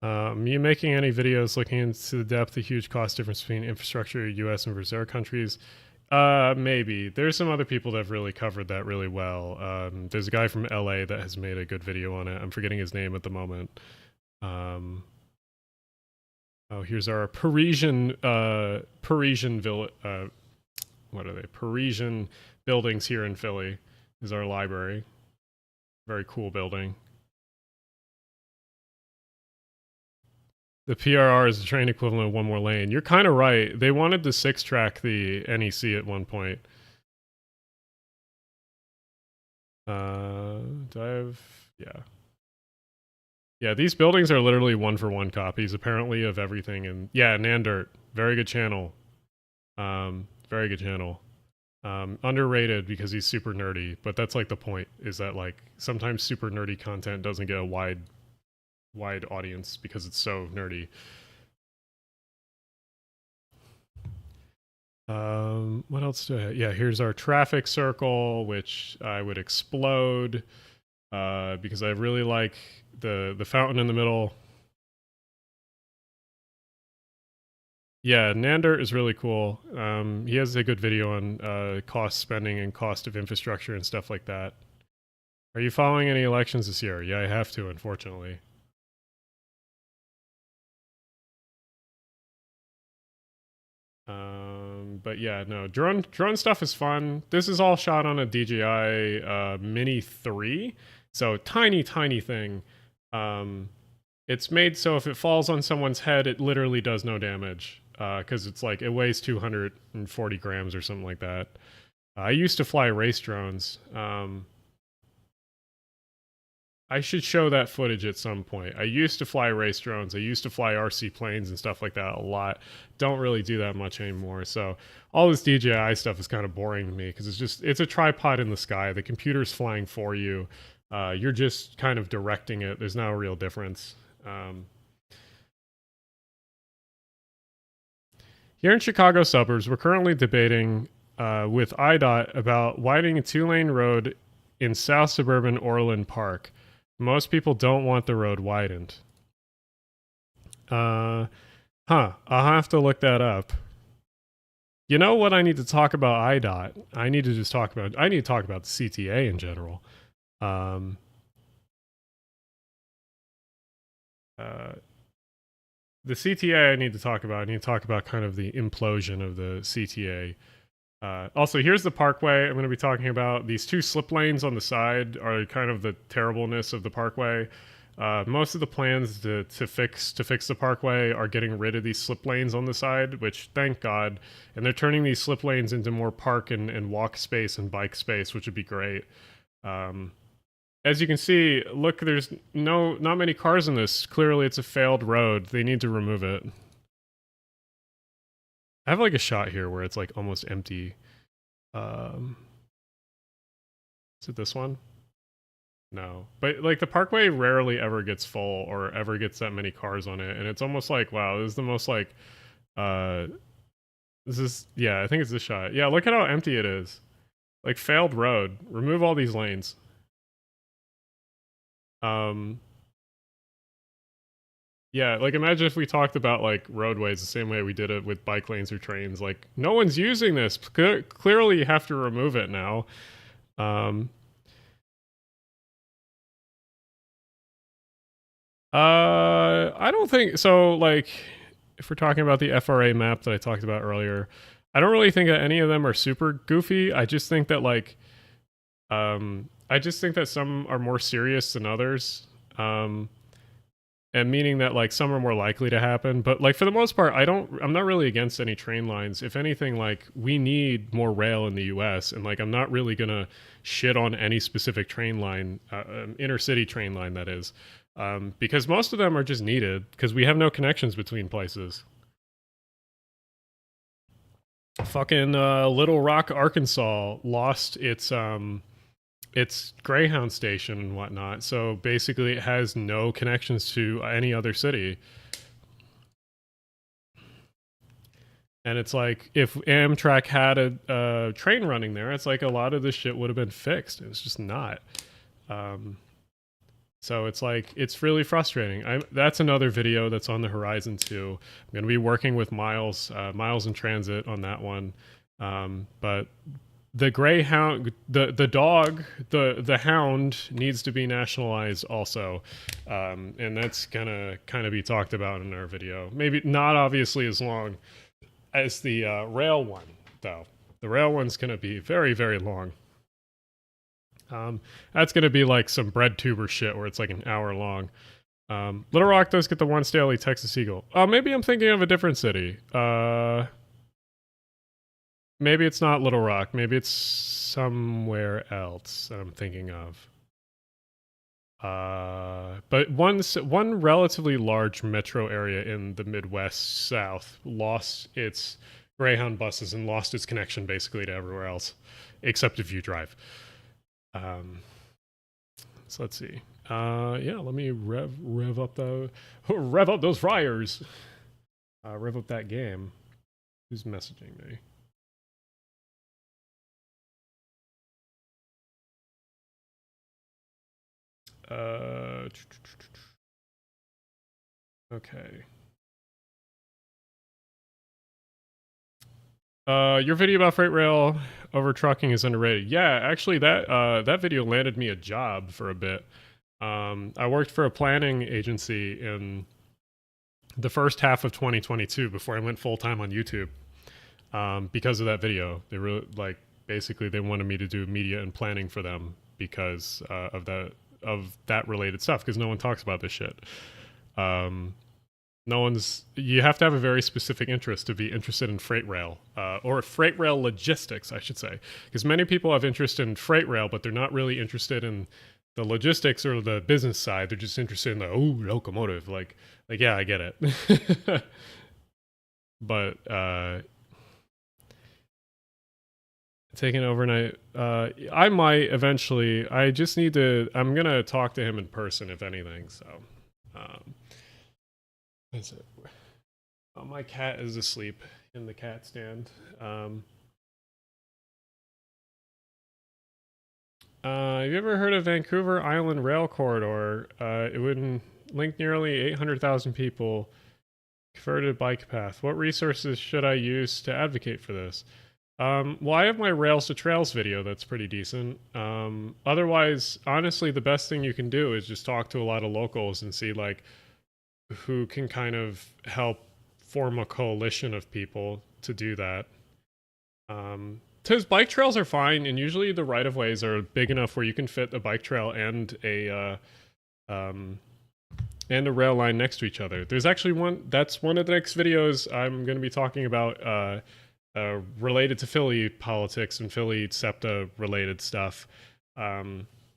Me making any videos looking into the depth, the huge cost difference between infrastructure, U.S. and Brazil countries. Maybe. There's some other people that have really covered that really well. There's a guy from LA that has made a good video on it. I'm forgetting his name at the moment. Oh, here's our Parisian what are they? Parisian buildings here in Philly is our library. Very cool building. The PRR is the train equivalent of one more lane. You're kind of right. They wanted to 6-track the NEC at one point. Do I have... Yeah. Yeah, these buildings are literally 1-for-1 copies, apparently, of everything. And yeah, Nandert, very good channel. Very good channel. Underrated because he's super nerdy, but that's like the point, is that like sometimes super nerdy content doesn't get a wide audience because it's so nerdy. What else do I have? Yeah, here's our traffic circle, which I would explode because I really like the fountain in the middle. Yeah, Nander is really cool. He has a good video on cost spending and cost of infrastructure and stuff like that. Are you following any elections this year? Yeah, I have to, unfortunately. But yeah, no, drone stuff is fun. This is all shot on a DJI Mini 3, so tiny thing. It's made so if it falls on someone's head, it literally does no damage because it's like it weighs 240 grams or something like that. I used to fly race drones. I should show that footage at some point. I used to fly race drones. I used to fly RC planes and stuff like that a lot. Don't really do that much anymore. So all this DJI stuff is kind of boring to me because it's a tripod in the sky. The computer's flying for you. You're just kind of directing it. There's no real difference. Here in Chicago suburbs, we're currently debating with IDOT about widening a 2-lane road in South Suburban Orland Park. Most people don't want the road widened. I'll have to look that up. You know what I need to talk about IDOT? I need to talk about the CTA in general. The CTA I need to talk about. I need to talk about kind of the implosion of the CTA. Also, here's the parkway I'm going to be talking about. These 2 slip lanes on the side are kind of the terribleness of the parkway. Most of the plans to fix the parkway are getting rid of these slip lanes on the side, which thank God. And they're turning these slip lanes into more park and walk space and bike space, which would be great. As you can see, look, there's not many cars in this. Clearly, it's a failed road. They need to remove it. I have like a shot here where it's like almost empty. Is it this one? No. But like the parkway rarely ever gets full or ever gets that many cars on it. And it's almost like, wow, this is the most like, yeah, I think it's this shot. Yeah, look at how empty it is. Like failed road. Remove all these lanes. Yeah, like imagine if we talked about like roadways the same way we did it with bike lanes or trains. Like no one's using this. Clearly, you have to remove it now. I don't think so. Like, if we're talking about the FRA map that I talked about earlier, I don't really think that any of them are super goofy. I just think that like, I just think that some are more serious than others. And meaning that like some are more likely to happen, but like for the most part, I'm not really against any train lines. If anything, like we need more rail in the US, and like I'm not really gonna shit on any specific train line, intercity train line that is, because most of them are just needed because we have no connections between places. Fucking Little Rock, Arkansas lost its Greyhound station and whatnot. So basically, it has no connections to any other city. And it's like if Amtrak had a train running there, it's like a lot of this shit would have been fixed. It's just not. So it's like, it's really frustrating. That's another video that's on the horizon too. I'm going to be working with Miles, Miles in Transit on that one. But the greyhound, the dog, the hound needs to be nationalized also. And that's gonna kind of be talked about in our video. Maybe not obviously as long as the rail one, though. The rail one's gonna be very, very long. That's gonna be like some bread tuber shit where it's like an hour long. Little Rock does get the once daily Texas Eagle. Maybe I'm thinking of a different city. Maybe it's not Little Rock. Maybe it's somewhere else that I'm thinking of. But one relatively large metro area in the Midwest South lost its Greyhound buses and lost its connection basically to everywhere else, except if you drive. So let's see. Yeah, let me rev up those fryers. Rev up that game. Who's messaging me? Okay. Your video about freight rail over trucking is underrated. Yeah, actually, that video landed me a job for a bit. I worked for a planning agency in the first half of 2022 before I went full time on YouTube. Because of that video, they really basically they wanted me to do media and planning for them because of that related stuff. Because no one talks about this shit. You have to have a very specific interest to be interested in freight rail, or freight rail logistics, I should say. Because many people have interest in freight rail, but they're not really interested in the logistics or the business side. They're just interested in the locomotive. Like yeah, I get it. But taking overnight, I might eventually. I just need to. I'm gonna talk to him in person, if anything. So. Is it? Oh, my cat is asleep in the cat stand. Have you ever heard of Vancouver Island Rail Corridor? It would link nearly 800,000 people, converted bike path. What resources should I use to advocate for this? Well, I have my Rails to Trails video that's pretty decent. Otherwise, honestly, the best thing you can do is just talk to a lot of locals and see like who can kind of help form a coalition of people to do that. Because bike trails are fine, and usually the right-of-ways are big enough where you can fit a bike trail and a rail line next to each other. There's actually that's one of the next videos I'm going to be talking about related to Philly politics and Philly SEPTA related stuff.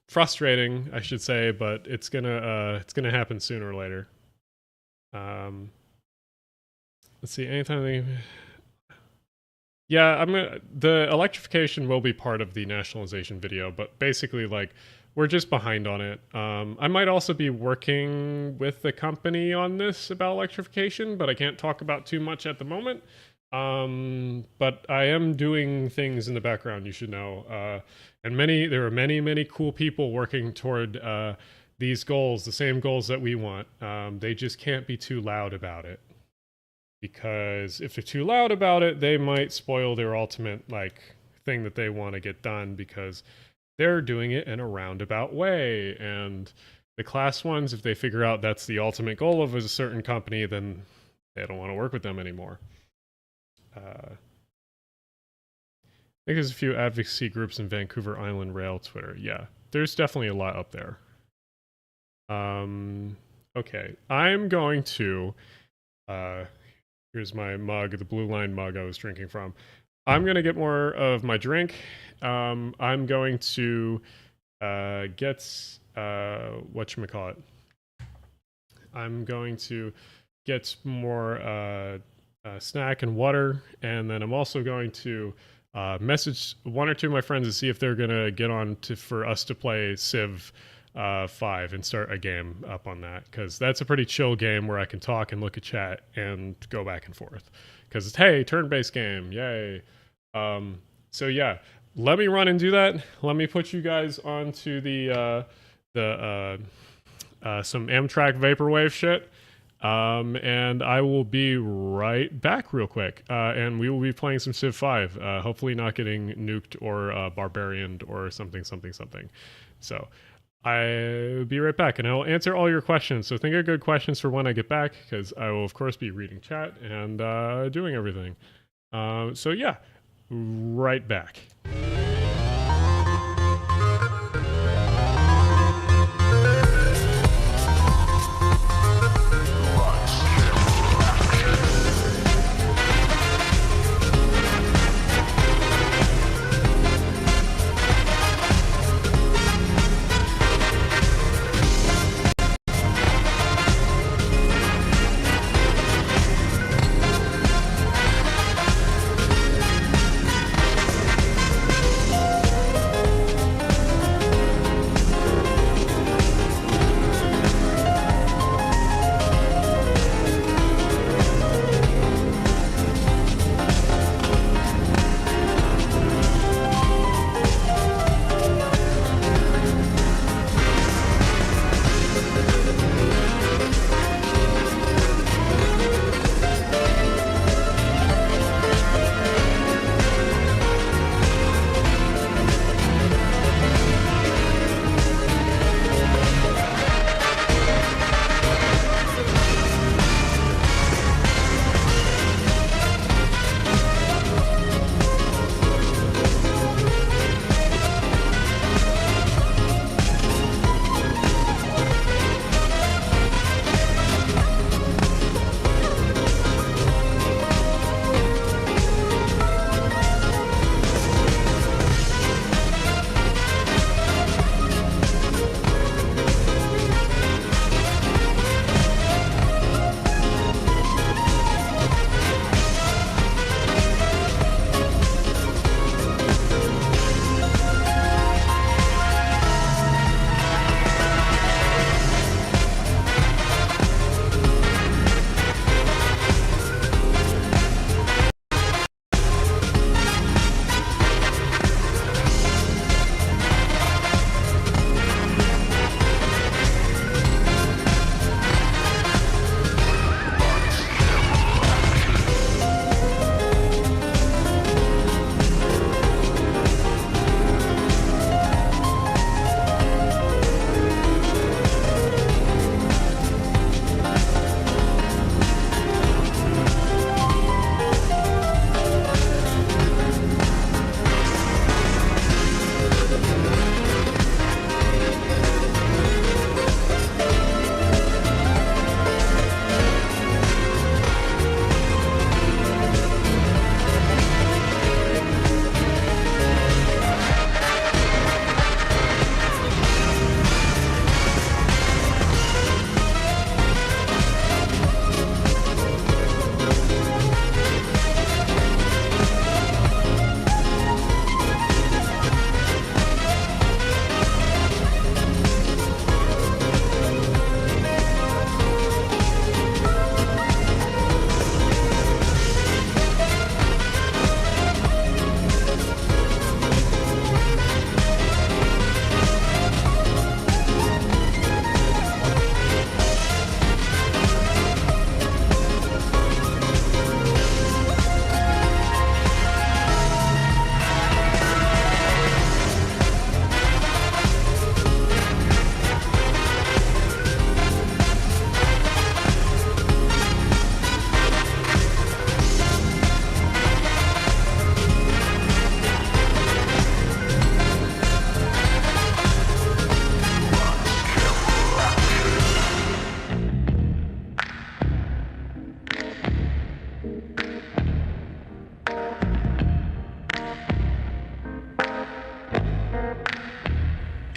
Frustrating, I should say, but it's gonna happen sooner or later. Let's see, anytime yeah, the electrification will be part of the nationalization video, but basically like we're just behind on it. I might also be working with the company on this about electrification, but I can't talk about too much at the moment. But I am doing things in the background, you should know. And there are many cool people working toward these goals, the same goals that we want. They just can't be too loud about it. Because if they're too loud about it, they might spoil their ultimate thing that they want to get done because they're doing it in a roundabout way. And the class ones, if they figure out that's the ultimate goal of a certain company, then they don't want to work with them anymore. I think there's a few advocacy groups in Vancouver Island Rail Twitter. Yeah, there's definitely a lot up there. Okay, I'm going to here's my mug, the Blue Line mug I was drinking from. I'm going to get more of my drink. I'm going to get whatchamacallit. I'm going to get more snack and water, and then I'm also going to message one or two of my friends to see if they're going to get on for us to play Civ 5 and start a game up on that, because that's a pretty chill game where I can talk and look at chat and go back and forth, because it's hey, turn-based game, yay. So yeah, let me run and do that. Let me put you guys onto the some Amtrak vaporwave shit. And I will be right back real quick. And we will be playing some Civ5. Hopefully not getting nuked or barbarianed or something. So I'll be right back, and I'll answer all your questions. So think of good questions for when I get back, because I will, of course, be reading chat and doing everything. So yeah, right back.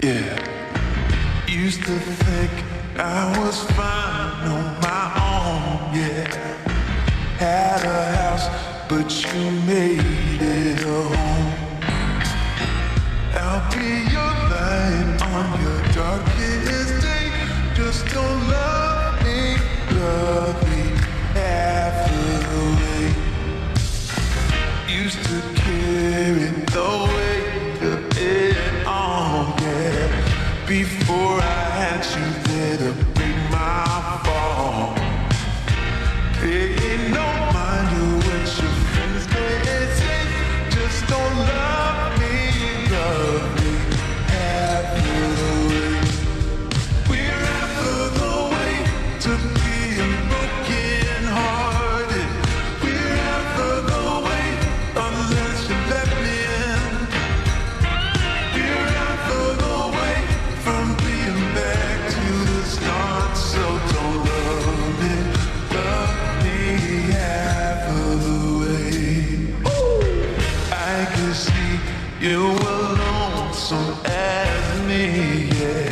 Yeah, used to think I was fine on my own, yeah. Had a house, but you made it a home. I'll be your light on your darkest day. Just don't love me half of the way. Used to carry the weight of it all, yeah. Before I had you there to You were lonesome as me, yeah.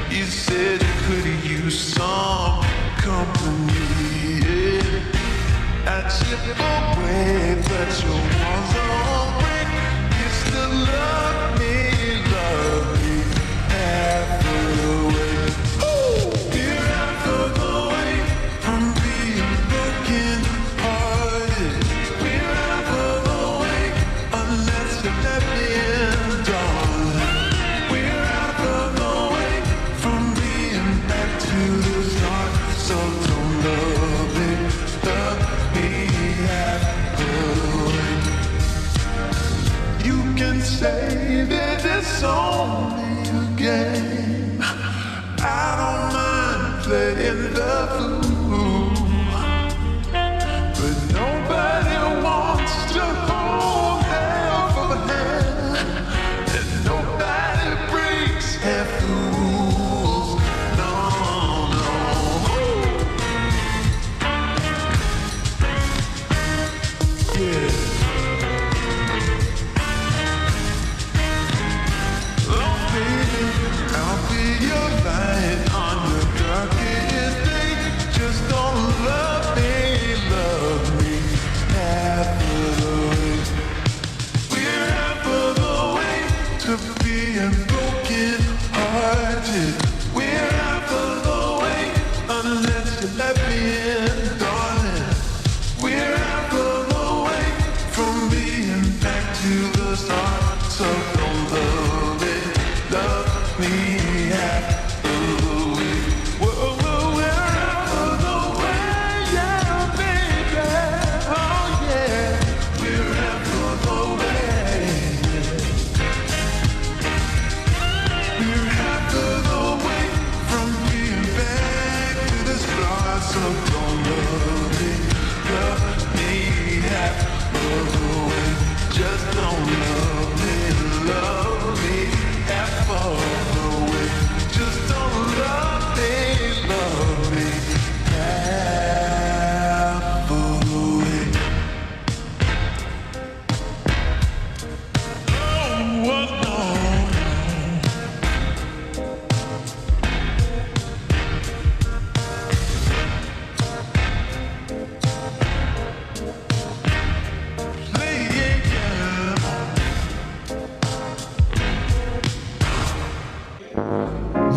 You said you could use some company, yeah. I chip away, but your walls are break. You still love me half of the way. You're half of the way from being broken hearted. We're half of the way unless you let me in, darling. We're half of the way from being back to the start. So don't love me half of the way. You can say that it's only a game. I don't mind playing the fool, but nobody wants to hold half of a hand, and nobody breaks half the rules. No, no. Yeah. Oh baby, I'll be your light on your darkest day. Just don't love me half of the way. We're half of the way to being broken hearted. We're half of the way unless you let me in, darling. We're half of the way from being back to the start. So don't love me half of the way. Whoa, whoa, we're half of the way, yeah, baby. Oh yeah, we're half of the way. We're half of the way from being back to the start. So don't love me half of the way. Just don't love me half of the way. Just don't love me half of the way. Oh, no.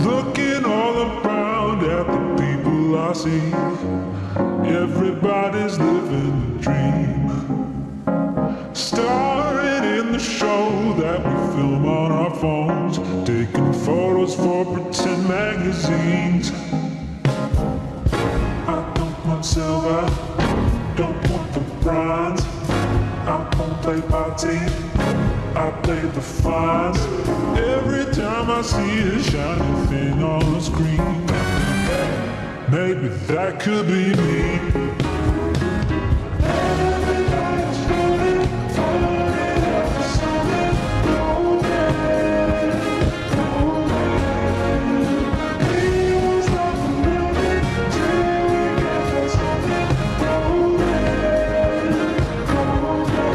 Looking all around at the people I see, everybody's living the dream. Starring in the show that we film on our phones, taking photos for pretend magazines. I don't want silver, don't want the bronze. I won't play party, I play the fines. Every time I see a shiny thing on the screen, maybe that could be me. Everybody's running, falling out of something golden, golden. He was like a building till we get to something golden, golden.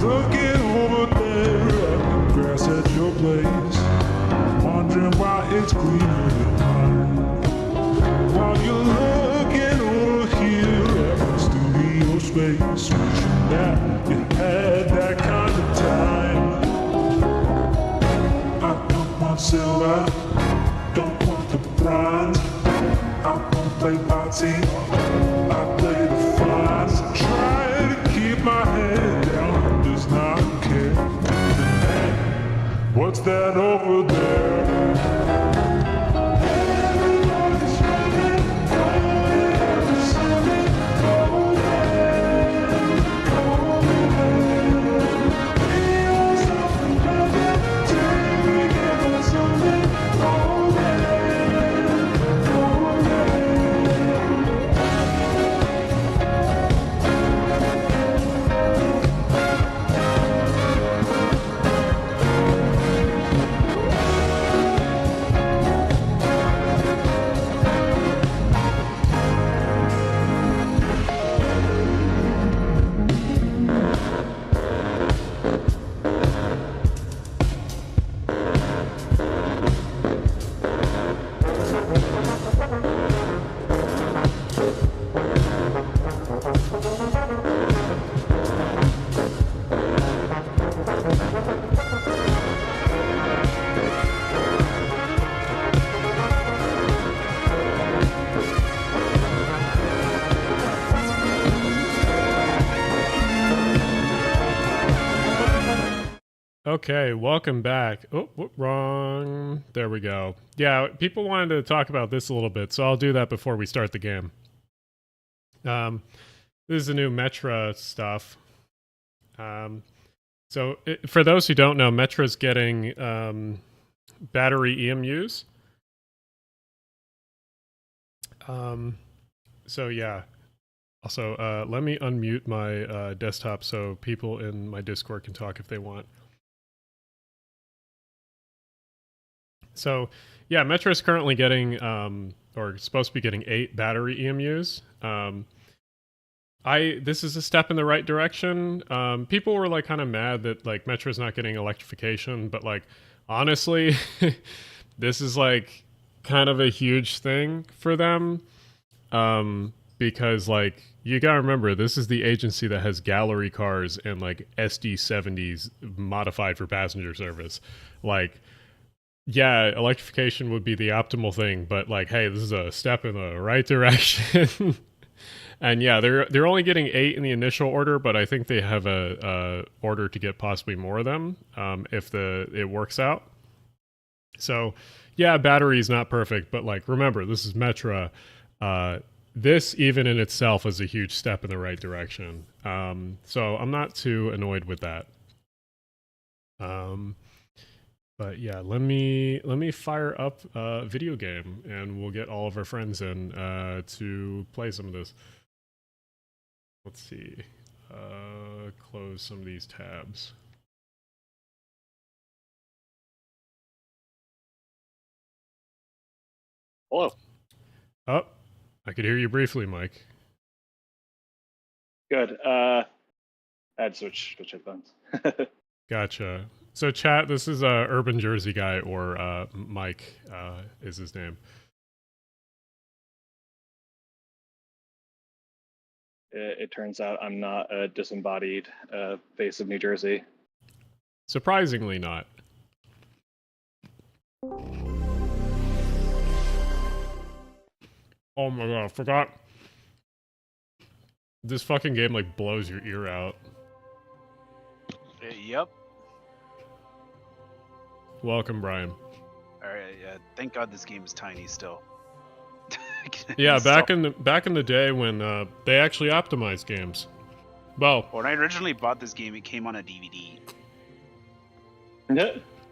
Looking over there at the grass at your place, wondering why it's greener than mine. While you're looking over here at the studio space, wishing that you had that kind of time. I don't want silver, don't want the bronze. I won't play party, I play the fines. Try to keep my head down, does not care. Hey, what's that over there? Everybody's running, falling out of something golden, golden. We all stop and love it till we get to something golden, golden. Okay, welcome back. Oh, wrong. There we go. Yeah, people wanted to talk about this a little bit, so I'll do that before we start the game. This is the new Metra stuff. For those who don't know, Metra's getting battery EMUs. So yeah. Also, let me unmute my desktop so people in my Discord can talk if they want. So, yeah, Metro is currently getting, or supposed to be getting 8 battery EMUs. This is a step in the right direction. People were like kind of mad that like Metro's not getting electrification, but like honestly, this is like kind of a huge thing for them. Because like you gotta remember, this is the agency that has gallery cars and like SD70s modified for passenger service. Like, yeah, electrification would be the optimal thing, but like, hey, this is a step in the right direction. And yeah, they're only getting 8 in the initial order, but I think they have a order to get possibly more of them if it works out. So yeah, battery is not perfect, but like remember, this is Metra. This even in itself is a huge step in the right direction. So I'm not too annoyed with that. But yeah, let me fire up a video game and we'll get all of our friends in to play some of this. Let's see. Close some of these tabs. Hello. Oh, I could hear you briefly, Mike. Good. I had to switch headphones. Gotcha. So chat, this is Urban Jersey guy, or Mike is his name. It turns out I'm not a disembodied face of New Jersey. Surprisingly not. Oh my god, I forgot. This fucking game like blows your ear out. Yep. Welcome, Brian. Alright, yeah. Thank God this game is tiny still. Yeah, back in the day when they actually optimized games. Well, when I originally bought this game, it came on a DVD.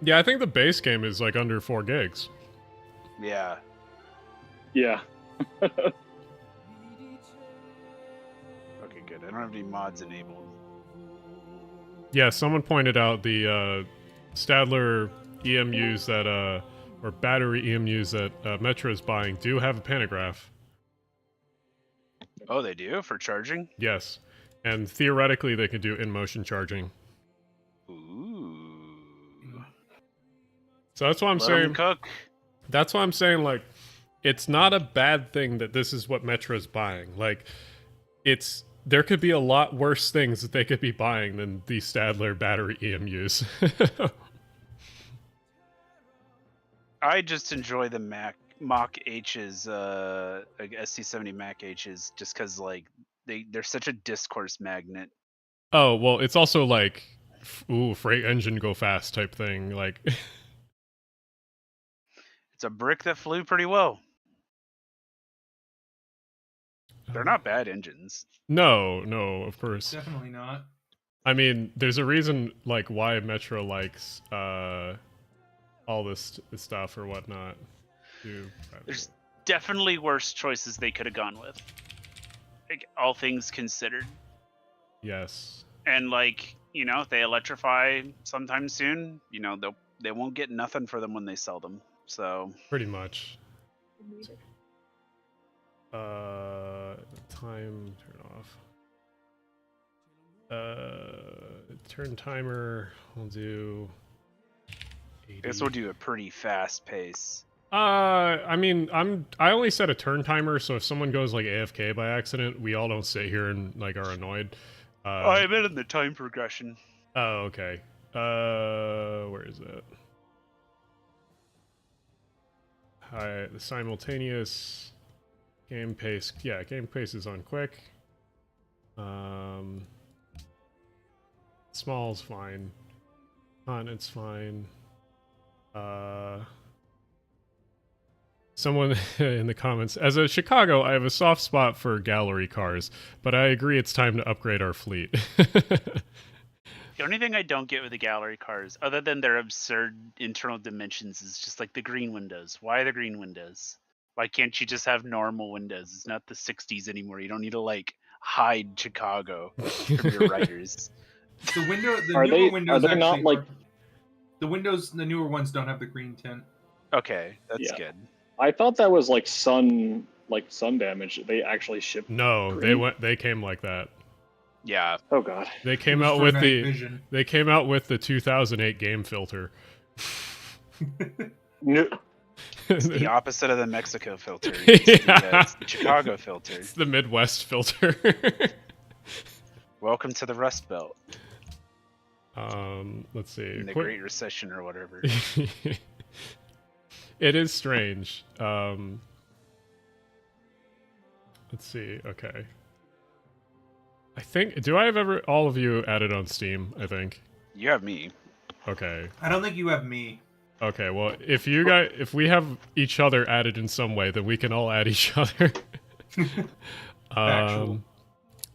Yeah, I think the base game is like under 4 gigs. Yeah. Yeah. Okay, good. I don't have any mods enabled. Yeah, someone pointed out the Stadler EMUs that or battery EMUs that Metro is buying do have a pantograph. Oh, they do? For charging? Yes. And theoretically they could do in-motion charging. Ooh. So that's why I'm saying Cook. That's why I'm saying like it's not a bad thing that this is what Metro's buying. Like there could be a lot worse things that they could be buying than the Stadler battery EMUs. I just enjoy the Mach H's, like SC70 Mach H's, just because like they're such a discourse magnet. Oh well, it's also like, ooh, freight engine go fast type thing. Like, it's a brick that flew pretty well. They're not bad engines. No, of course. Definitely not. I mean, there's a reason like why Metro likes all this stuff or whatnot. There's definitely worse choices they could have gone with. Like, all things considered. Yes. And like, you know, if they electrify sometime soon, you know, they won't get nothing for them when they sell them. So pretty much. Time turn off. Turn timer. We'll do 80. this will do a pretty fast pace. I mean, I only set a turn timer, so if someone goes like AFK by accident, we all don't sit here and like are annoyed. I meant in the time progression. Oh, okay. Where is it? Hi, the simultaneous game pace. Yeah, game pace is on quick. Small's fine. Continent's fine. Someone in the comments, as a Chicago, I have a soft spot for gallery cars, but I agree it's time to upgrade our fleet. The only thing I don't get with the gallery cars, other than their absurd internal dimensions, is just like the green windows. Why the green windows? Why can't you just have normal windows? It's not the 60s anymore. You don't need to like hide Chicago from your writers. The Are newer they windows actually not like? the newer ones don't have the green tint. Okay, that's Yeah. good. I thought that was like sun damage. They actually shipped. No, green? they came like that. Yeah, Oh god. They It came was out for with night the vision. they came out with the 2008 game filter. No, it's the opposite of the Mexico filter. Yeah. It's the Chicago filter. It's the Midwest filter. Welcome to the Rust Belt Let's see. in the Great Recession or whatever. It is strange. Let's see. Okay. I think. Do I have ever all of you added on Steam? I think. You have me. Okay. I don't think you have me. Okay. Well, if we have each other added in some way, then we can all add each other. Factual.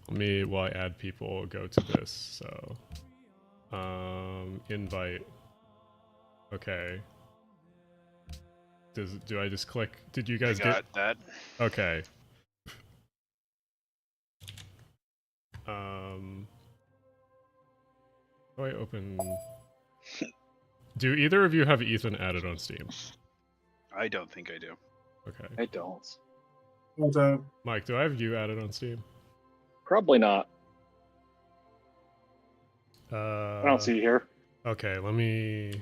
Let me, while I add people, go to this. So, invite. Okay. Do I just click? Did you guys I got that. Okay. Do I open? Do either of you have Ethan added on Steam? I don't think I do. Okay. I don't. Mike, do I have you added on Steam? Probably not. I I don't see you here. Okay, let me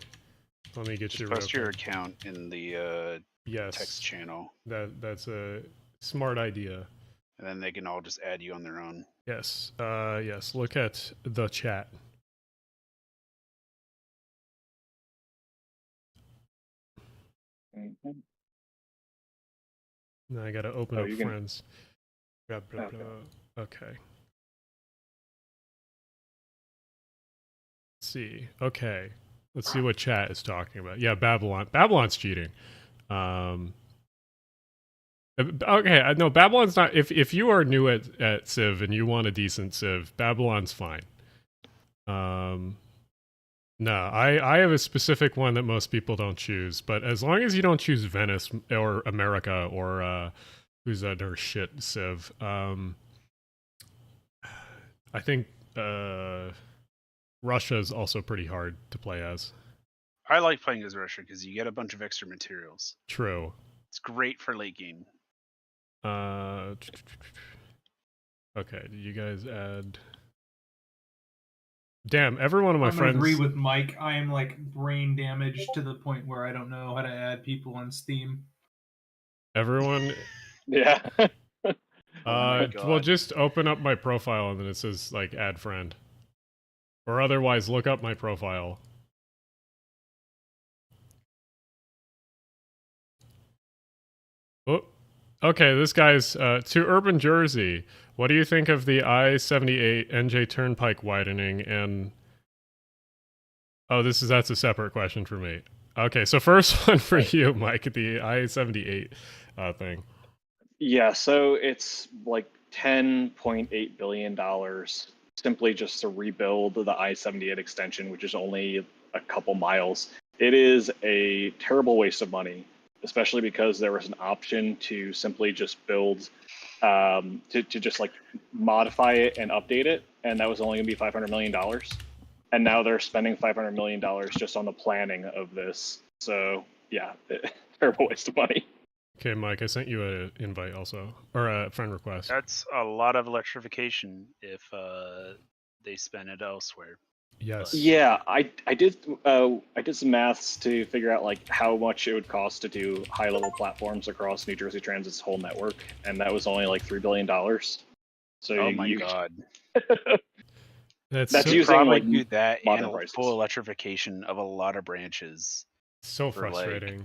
get Just you. post real your quick. account in the Yes. text channel, That's a smart idea. and then they can all just add you on their own. Yes. Yes. Look at the chat. Mhm. Now I gotta open Oh, up you can- friends. Blah, blah, Okay. blah. Okay. Let's see. Okay. Let's see what chat is talking about. Yeah, Babylon. Babylon's cheating. Okay, no, Babylon's not. If you are new at Civ and you want a decent Civ, Babylon's fine. No, I have a specific one that most people don't choose, but as long as you don't choose Venice or America or who's that other shit Civ, I think Russia is also pretty hard to play as. I like playing as Russia because you get a bunch of extra materials. True. It's great for late game. Okay, did you guys add? Damn, every one of my I'm gonna friends. agree with Mike. I am like brain damaged to the point where I don't know how to add people on Steam. Everyone. Yeah. my Well, God. just open up my profile and then it says like add friend, or otherwise look up my profile. Oh, okay. This guy's to Urban Jersey. What do you think of the I-78 NJ Turnpike widening? And oh, that's a separate question for me. Okay, so first one for you, Mike, the I-78 thing. Yeah, so it's like $10.8 billion simply just to rebuild the I-78 extension, which is only a couple miles. It is a terrible waste of money, especially because there was an option to simply just build, to just like modify it and update it, and that was only going to be $500 million. And now they're spending $500 million just on the planning of this. So yeah, terrible waste of money. Okay, Mike, I sent you an invite also, or a friend request. That's a lot of electrification if they spend it elsewhere. Yes. Yeah, I did some maths to figure out like how much it would cost to do high level platforms across New Jersey Transit's whole network, and that was only like $3 billion. So Oh my you god. That's that's so, using Probably like do that modern and prices. full electrification of a lot of branches. so for, like, frustrating.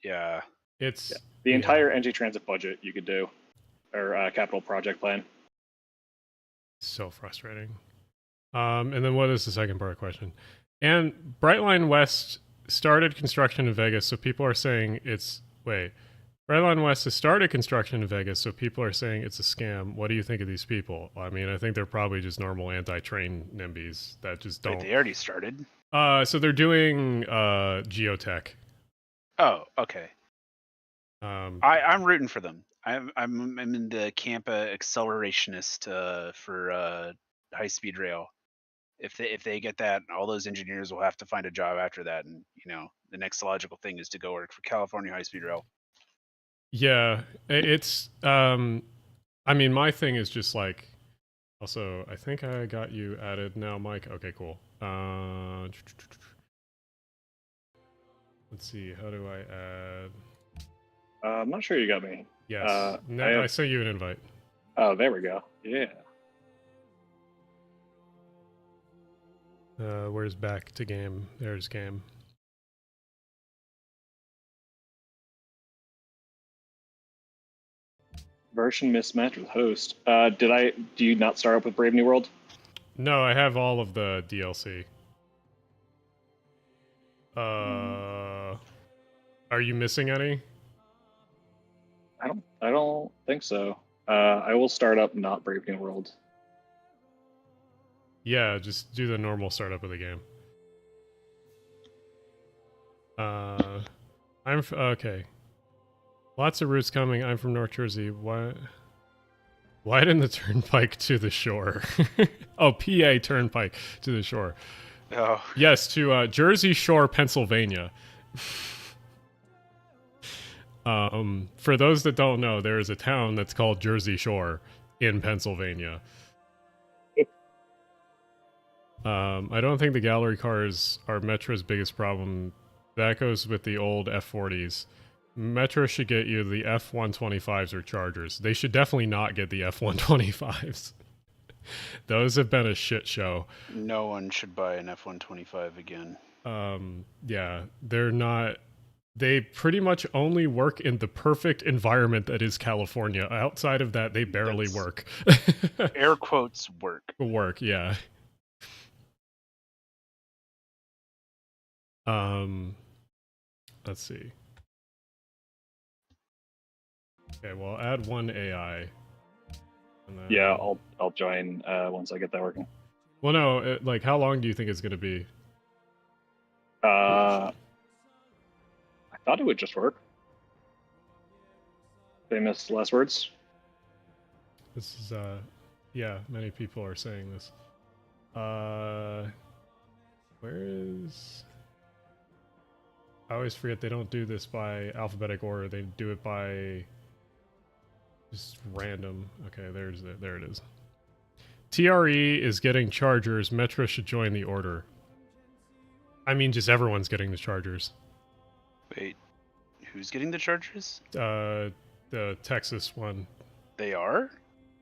Yeah. It's The yeah. entire NG Transit budget you could do, or capital project plan. So frustrating. And then what is the second part of the question? And Brightline West started construction in Vegas, so people are saying it's wait. Brightline West has started construction in Vegas, so people are saying it's a scam. What do you think of these people? I mean, I think they're probably just normal anti-train NIMBYs that just Wait, don't. they already started? So they're doing geotech. Oh, okay. Um, I'm rooting for them. I'm in the camp accelerationist for high speed rail. If they get that, all those engineers will have to find a job after that, and the next logical thing is to go work for California High Speed Rail. yeah, it's. I mean, my thing is just like. Also, I think I got you added now, Mike. Okay, cool. Let's see. How do I add? I'm not sure you got me. Yes. I I sent you an invite. Oh, there we go. Yeah. Where's back to game? There's game. Version mismatch with host. Do you not start up with Brave New World? No, I have all of the DLC. Are you missing any? I don't think so. I will start up not Brave New World. Yeah, just do the normal startup of the game. Okay. Lots of routes coming. I'm from North Jersey. Widen the turnpike to the shore. Oh, PA turnpike to the shore. Oh, Yes, to Jersey Shore, Pennsylvania. For those that don't know, there is a town that's called Jersey Shore in Pennsylvania. I don't think the gallery cars are Metro's biggest problem. That goes with the old F40s. Metro should get you the F125s or Chargers. They should definitely not get the F125s. Those have been a shit show. no one should buy an F-125 again. Yeah, they're not. They pretty much only work in the perfect environment that is California. Outside of that, they barely work. Air quotes work. Work, yeah. Let's see. Okay, well, add one AI. And then... Yeah, I'll join once I get that working. Well, no, like, how long do you think it's going to be? I thought it would just work. Famous last words. This is, yeah, many people are saying this. Where is... I always forget they don't do this by alphabetic order. They do it by just random. Okay, there it is. TRE is getting chargers. Metro should join the order. I mean, just everyone's getting the chargers. Wait, who's getting the Chargers? The Texas one. They are?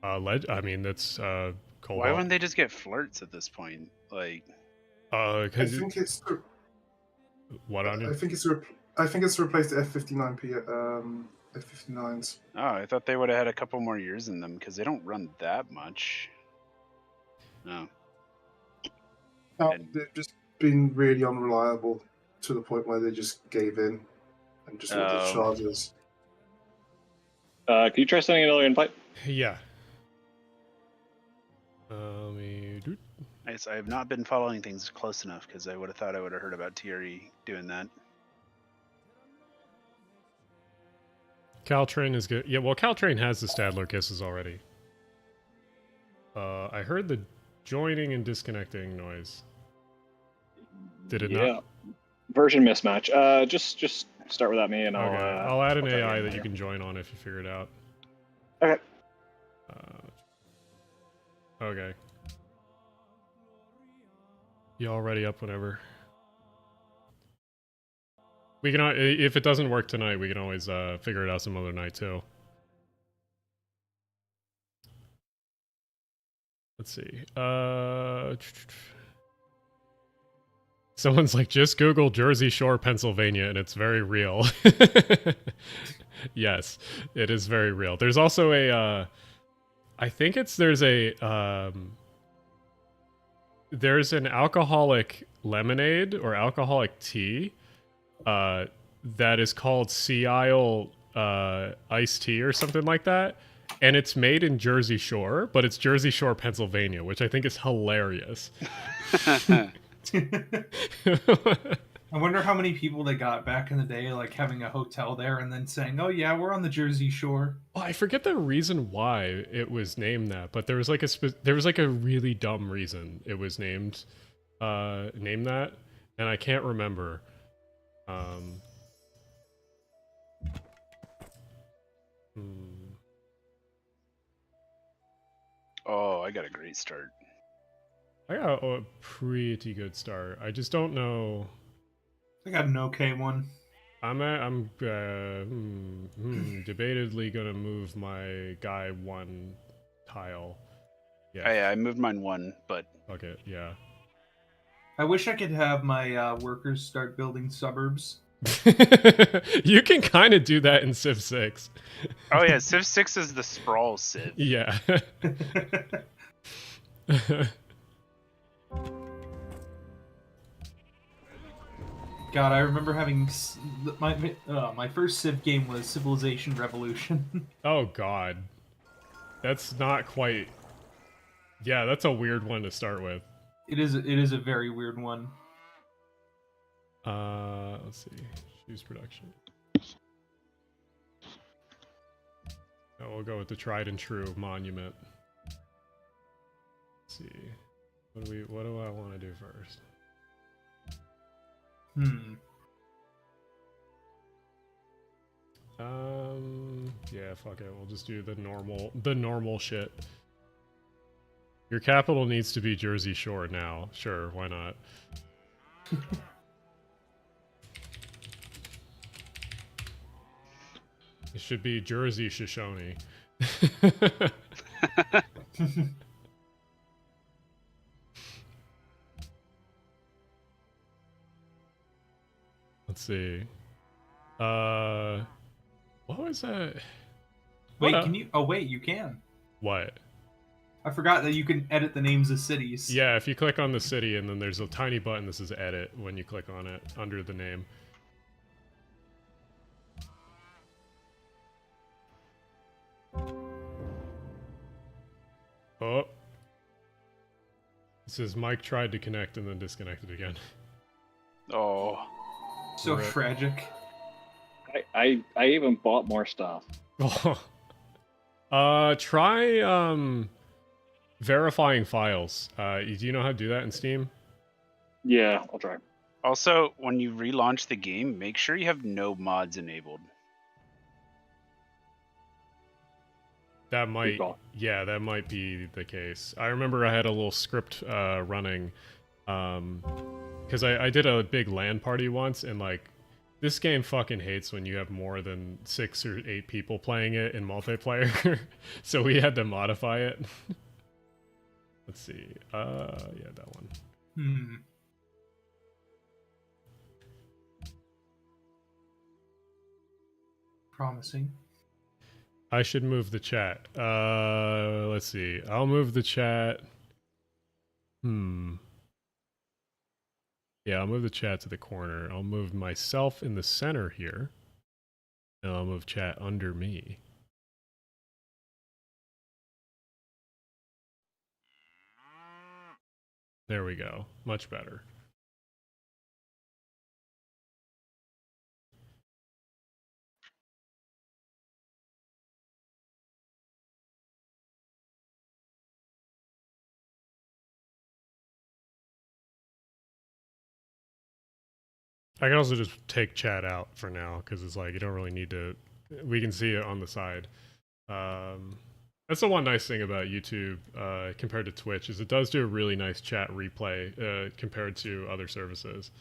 I mean, that's Cobalt. Why wouldn't they just get flirts at this point? Like, I think it's what on it? I think it's replaced the F59 F59s. oh, I thought they would have had a couple more years in them because they don't run that much. No. They've just been really unreliable to the point where they just gave in and just wanted chargers. Can you try sending another invite? Yeah. I have not been following things close enough because I would have thought I would have heard about TRE doing that. Caltrain is good. Yeah, well, Caltrain has the Stadler kisses already. I heard the joining and disconnecting noise. Did it not? Version mismatch. Just start without me, and Okay. I'll add an I'll AI that you can join on if you figure it out. Okay. Okay. Y'all ready up whenever. We can, if it doesn't work tonight, we can always figure it out some other night too. Let's see. Someone's like, just Google Jersey Shore, Pennsylvania, and it's very real. Yes, it is very real. There's also a, I think there's an alcoholic lemonade or alcoholic tea that is called Sea Isle iced tea or something like that. And it's made in Jersey Shore, but it's Jersey Shore, Pennsylvania, which I think is hilarious. I wonder how many people they got back in the day, like having a hotel there and then saying, "Oh yeah, we're on the Jersey Shore." Well, I forget the reason why it was named that, but there was like a really dumb reason it was named that, and I can't remember. Oh, I got a great start. I got a pretty good start. I just don't know. I got an okay one. I'm debatedly gonna move my guy one tile. Yeah, I moved mine one, but fuck it, yeah. I wish I could have my workers start building suburbs. You can kind of do that in Civ 6. Oh yeah, Civ 6 is the sprawl Civ. Yeah. God, I remember having my first Civ game was Civilization Revolution. Oh God, that's not quite. Yeah, that's a weird one to start with. It is a very weird one. Let's see. Choose production. Oh, we'll go with the tried and true monument. Let's see. What do I want to do first? Yeah, fuck it. We'll just do the normal shit. Your capital needs to be Jersey Shore now. Sure, why not? It should be Jersey Shoshone. Let's see. What was that? Wait, can you? Oh wait, you can. What? I forgot that you can edit the names of cities. Yeah, if you click on the city and then there's a tiny button that says edit when you click on it under the name. Oh. It says Mike tried to connect and then disconnected again. Oh. So Rip. tragic. I even bought more stuff. Try verifying files. Do you know how to do that in Steam? Yeah, I'll try. Also, when you relaunch the game, make sure you have no mods enabled. That might, yeah, that might be the case. I remember I had a little script running, because I did a big LAN party once, and like, this game fucking hates when you have more than 6 or 8 people playing it in multiplayer, so we had to modify it. Let's see, yeah, that one. Promising. I should move the chat. Let's see. I'll move the chat. Yeah, I'll move the chat to the corner. I'll move myself in the center here. And I'll move chat under me. There we go. Much better. I can also just take chat out for now, because it's like, you don't really need to... We can see it on the side. That's the one nice thing about YouTube compared to Twitch is it does do a really nice chat replay compared to other services.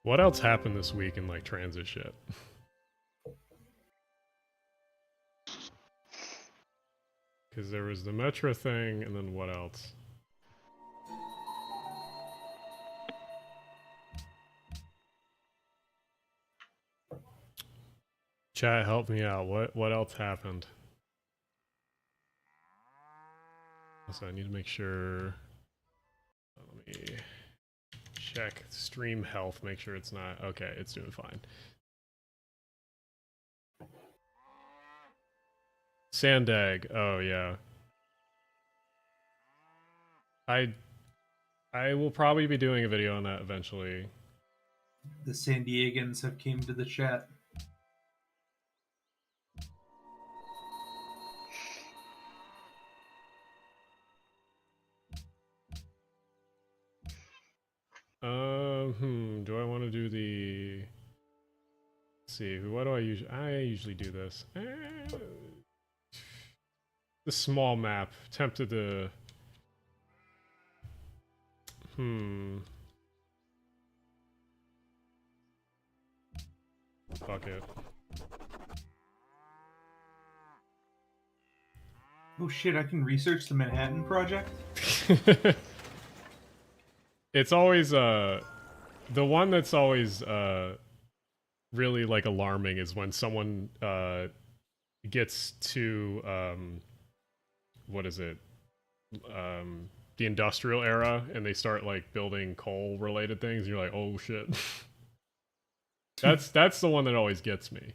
What else happened this week in like transit shit? Because there was the Metro thing, and then what else? Chat, help me out. What else happened? Also, I need to make sure. Let me check stream health. Make sure it's not okay. It's doing fine. Sandag. Oh yeah. I will probably be doing a video on that eventually. The San Diegans have came to the chat. Do I want to do the? Let's see. What do I usually? I usually do this. The small map. Tempted to. Fuck it. Oh shit! I can research the Manhattan Project. It's always the one that's always really like alarming is when someone gets to what is it, the industrial era, and they start like building coal related things, and you're like, oh shit. That's the one that always gets me.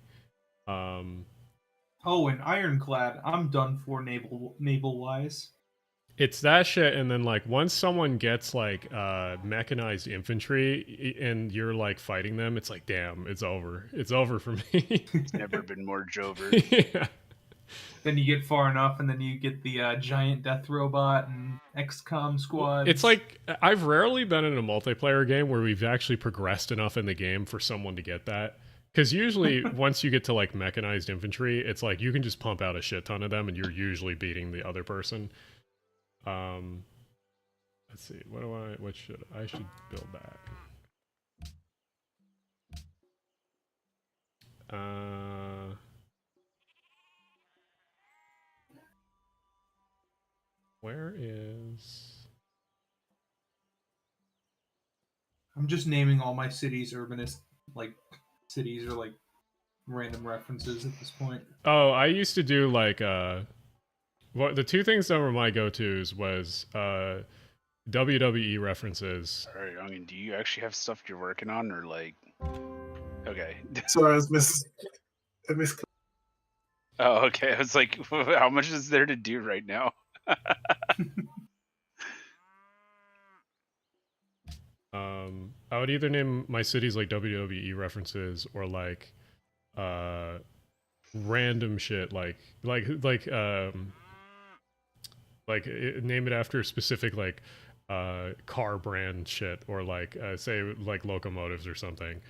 Oh, and Ironclad. I'm done for naval wise. It's that shit, and then like once someone gets like mechanized infantry and you're like fighting them, it's like damn, it's over. It's over for me. It's never been more Jover. Yeah. Then you get far enough, and then you get the giant death robot and XCOM squad. It's like I've rarely been in a multiplayer game where we've actually progressed enough in the game for someone to get that. Because usually once you get to like mechanized infantry, it's like you can just pump out a shit ton of them and you're usually beating the other person. Let's see. What should I should build that? Where is? I'm just naming all my cities urbanist, like cities or like random references at this point. Oh, I used to do like what the two things that were my go-tos was WWE references. All right, Youngin, do you actually have stuff you're working on, or like? Okay. Sorry, I missed. Oh, okay. I was like, how much is there to do right now? I would either name my cities like WWE references or like random shit like name it after specific like car brand shit, or like say like locomotives or something.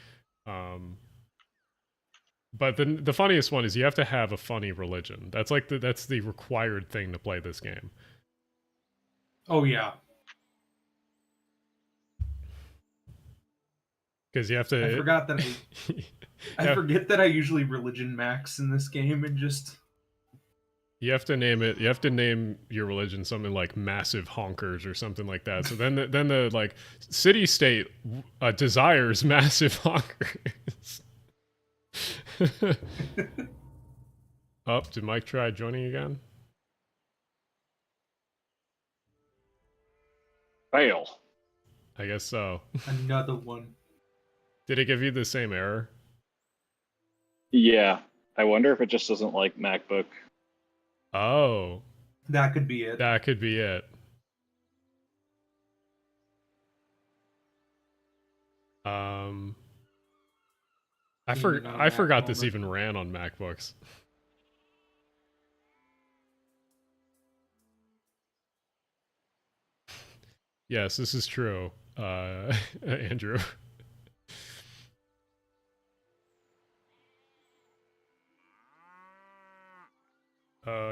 But the funniest one is you have to have a funny religion. That's like that's the required thing to play this game. Oh yeah. Because you have to. I forgot that I forget that I usually religion max in this game and just. You have to name it. You have to name your religion something like massive honkers or something like that. So then the like city state desires massive honkers. Oh, did Mike try joining again? Fail. I guess so. Another one. Did it give you the same error? Yeah. I wonder if it just doesn't like MacBook. Oh. That could be it. That could be it. I forgot this even ran on MacBooks. Yes, this is true, Andrew.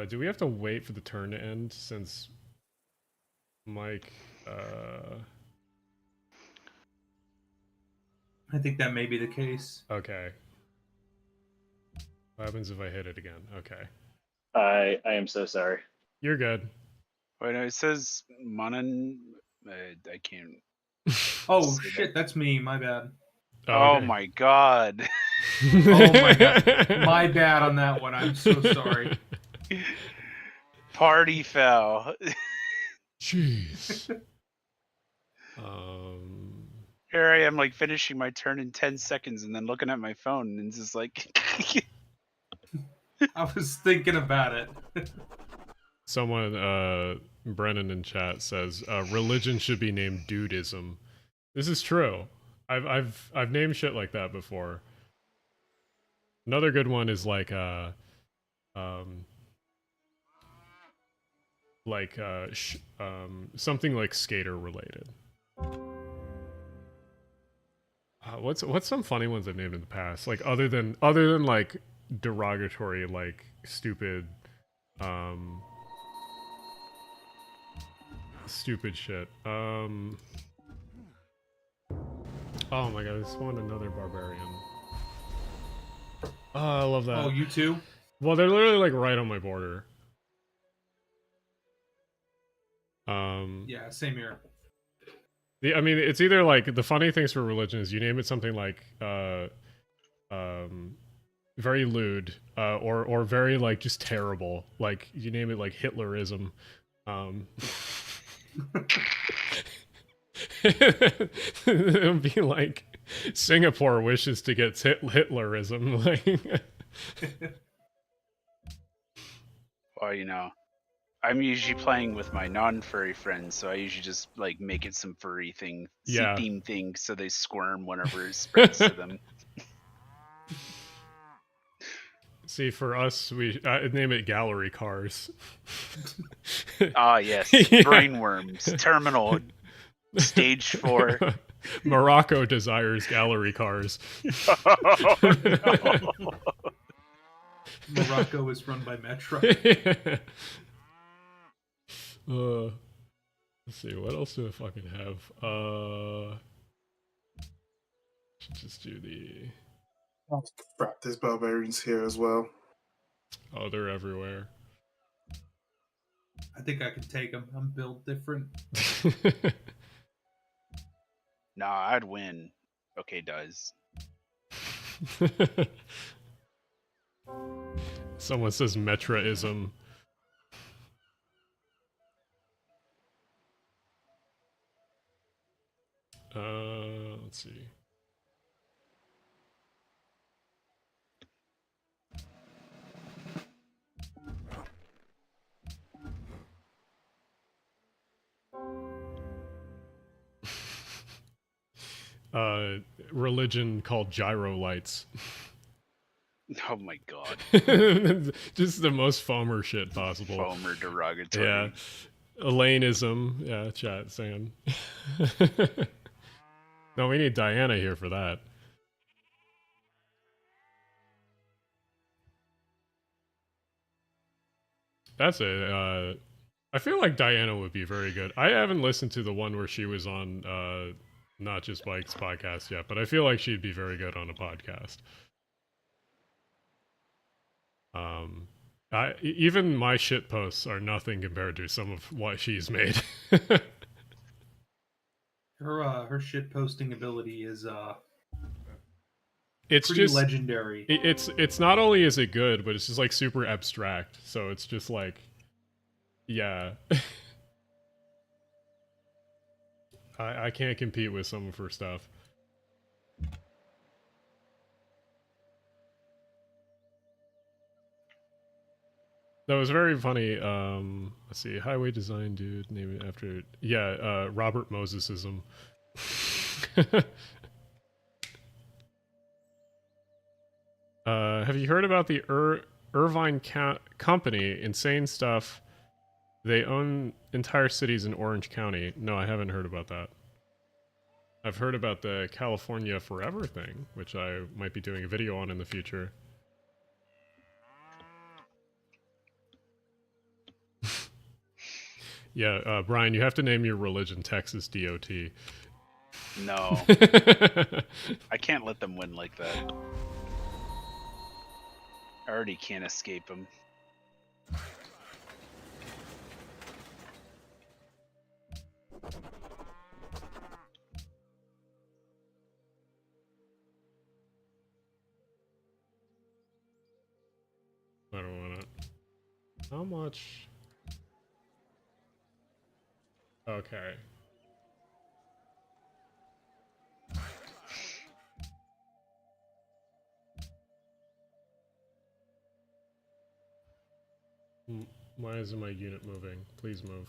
Do we have to wait for the turn to end since Mike? I think that may be the case. Okay. What happens if I hit it again? Okay. I am so sorry. You're good. Wait, no, it says Monon. I can't. Oh See shit, that's me. My bad. Oh okay. my god. Oh my god. My bad on that one. I'm so sorry. Party foul. Jeez. Here I am, like finishing my turn in 10 seconds, and then looking at my phone, and it's just like. I was thinking about it. Someone, Brennan in chat says, religion should be named dudism. This is true. I've named shit like that before. Another good one is like something like skater related. What's some funny ones I've named in the past? Like other than like derogatory, like stupid stupid shit. Oh my god, I spawned another barbarian. Oh, I love that. Oh, you too? Well, they're literally like right on my border. Yeah, same here. I mean, it's either like the funny things for religion is you name it something like very lewd, or very like just terrible. Like you name it like Hitlerism. It would be like Singapore wishes to get Hitlerism. Like, Well, you know, I'm usually playing with my non-furry friends, so I usually just like make it some furry thing, Yeah. theme thing, so they squirm whenever it spreads to them. see, for us, we name it gallery cars. Ah, yes, Yeah. brainworms, terminal, stage 4. Morocco desires gallery cars. Oh, no. Morocco is run by Metro. Let's see, what else do I fucking have? Should just do the. Oh, crap, there's barbarians here as well. Oh, they're everywhere. I think I can take them. I'm built different. Nah, I'd win. Okay, does. Someone says Metraism. Let's see. Religion called gyro lights. Oh my god. Just the most foamer shit possible. Foamer derogatory. Yeah. Elaineism. Yeah, chat saying. No, we need Diana here for that. That's it. I feel like Diana would be very good. I haven't listened to the one where she was on Not Just Bikes podcast yet, but I feel like she'd be very good on a podcast. Even my shit posts are nothing compared to some of what she's made. Her shit posting ability is It's pretty just legendary. It's not only is it good, but it's just like super abstract. So it's just like, yeah. I can't compete with some of her stuff. That was very funny. Let's see, highway design dude, name it after, yeah, Robert Mosesism. Have you heard about the Irvine Company? Insane stuff. They own entire cities in Orange County. No, I haven't heard about that. I've heard about the California Forever thing, which I might be doing a video on in the future. Yeah, Brian, you have to name your religion Texas DOT. No, I can't let them win like that. I already can't escape them. I don't want it. How much? Okay. Why isn't my unit moving? Please move.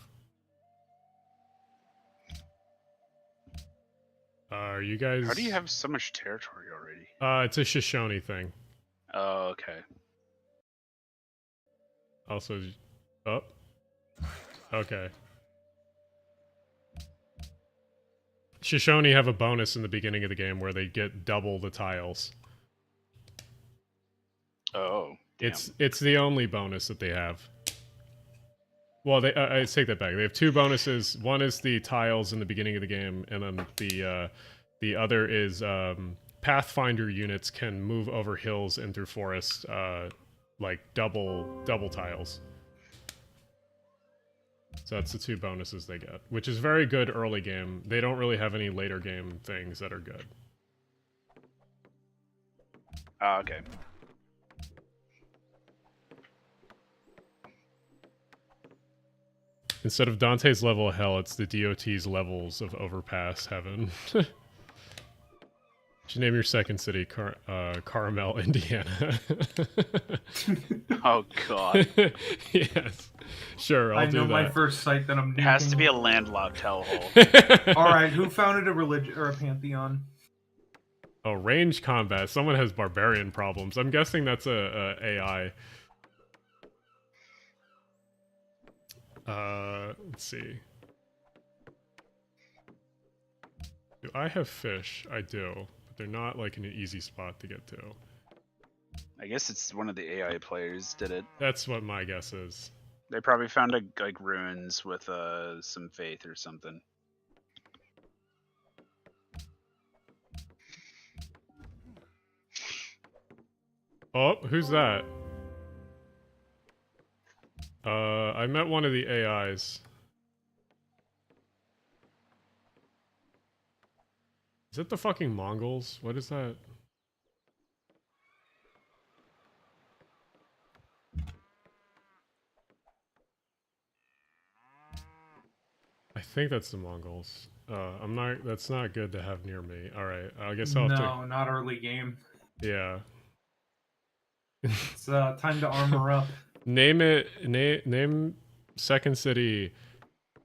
Are you guys... How do you have so much territory already? It's a Shoshone thing. Oh, okay. Also... Oh. Okay. Shoshone have a bonus in the beginning of the game where they get double the tiles. Oh, damn. It's the only bonus that they have. Well, I take that back. They have two bonuses. One is the tiles in the beginning of the game, and then the other is Pathfinder units can move over hills and through forests, like double tiles. So that's the two bonuses they get, which is very good early game. They don't really have any later game things that are good. Oh, okay. Instead of Dante's level of hell, it's the DOT's levels of overpass heaven. You should name your second city Carmel, Indiana. Oh god. Yes. Sure, I'll do that. I know my first site that I'm It has to be a nuking. landlocked hellhole. Alright, who founded a religion or a pantheon? Oh, range combat. Someone has barbarian problems. I'm guessing that's a AI. Let's see. Do I have fish? I do, but they're not like in an easy spot to get to. I guess it's one of the AI players did it. That's what my guess is. They probably found like ruins with some faith or something. Oh, who's that? I met one of the AIs. Is it the fucking Mongols? What is that? I think that's the Mongols. I'm not. That's not good to have near me. All right. I guess I'll have to. No, not early game. Yeah. It's time to armor up. Name it. Name second city.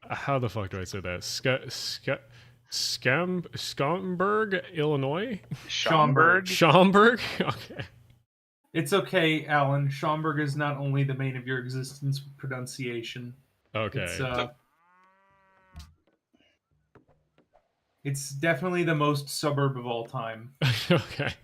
How the fuck do I say that? Schaumburg, Illinois. Schaumburg. Schaumburg. Okay. It's okay, Alan. Schaumburg is not only the main of your existence pronunciation. Okay. It's definitely the most suburb of all time. Okay.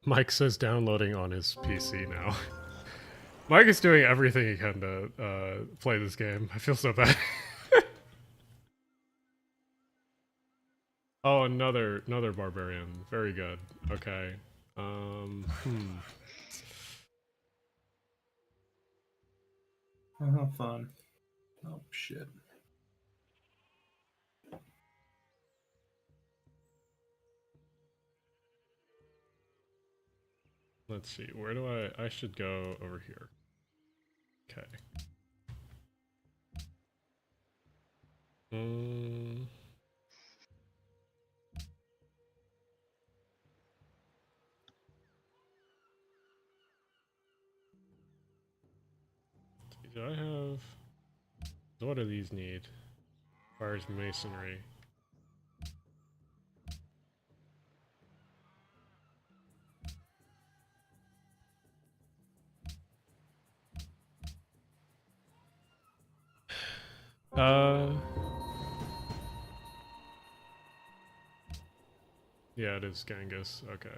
Mike says downloading on his PC now. Mike is doing everything he can to play this game. I feel so bad. Oh, another barbarian. Very good. Okay. Oh, fun. Oh, shit. Let's see. Where do I should go over here. Okay. Do I have... What do these need? Requires masonry. Yeah, it is Genghis. Okay.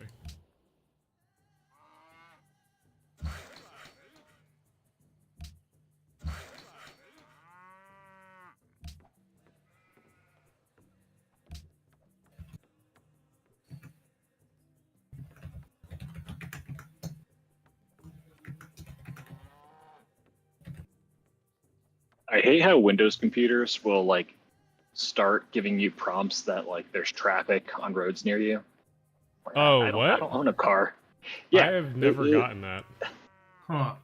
I hate how Windows computers will like start giving you prompts that like there's traffic on roads near you. Like, Oh, I what? don't own a car. I Yeah, have never gotten that. Huh.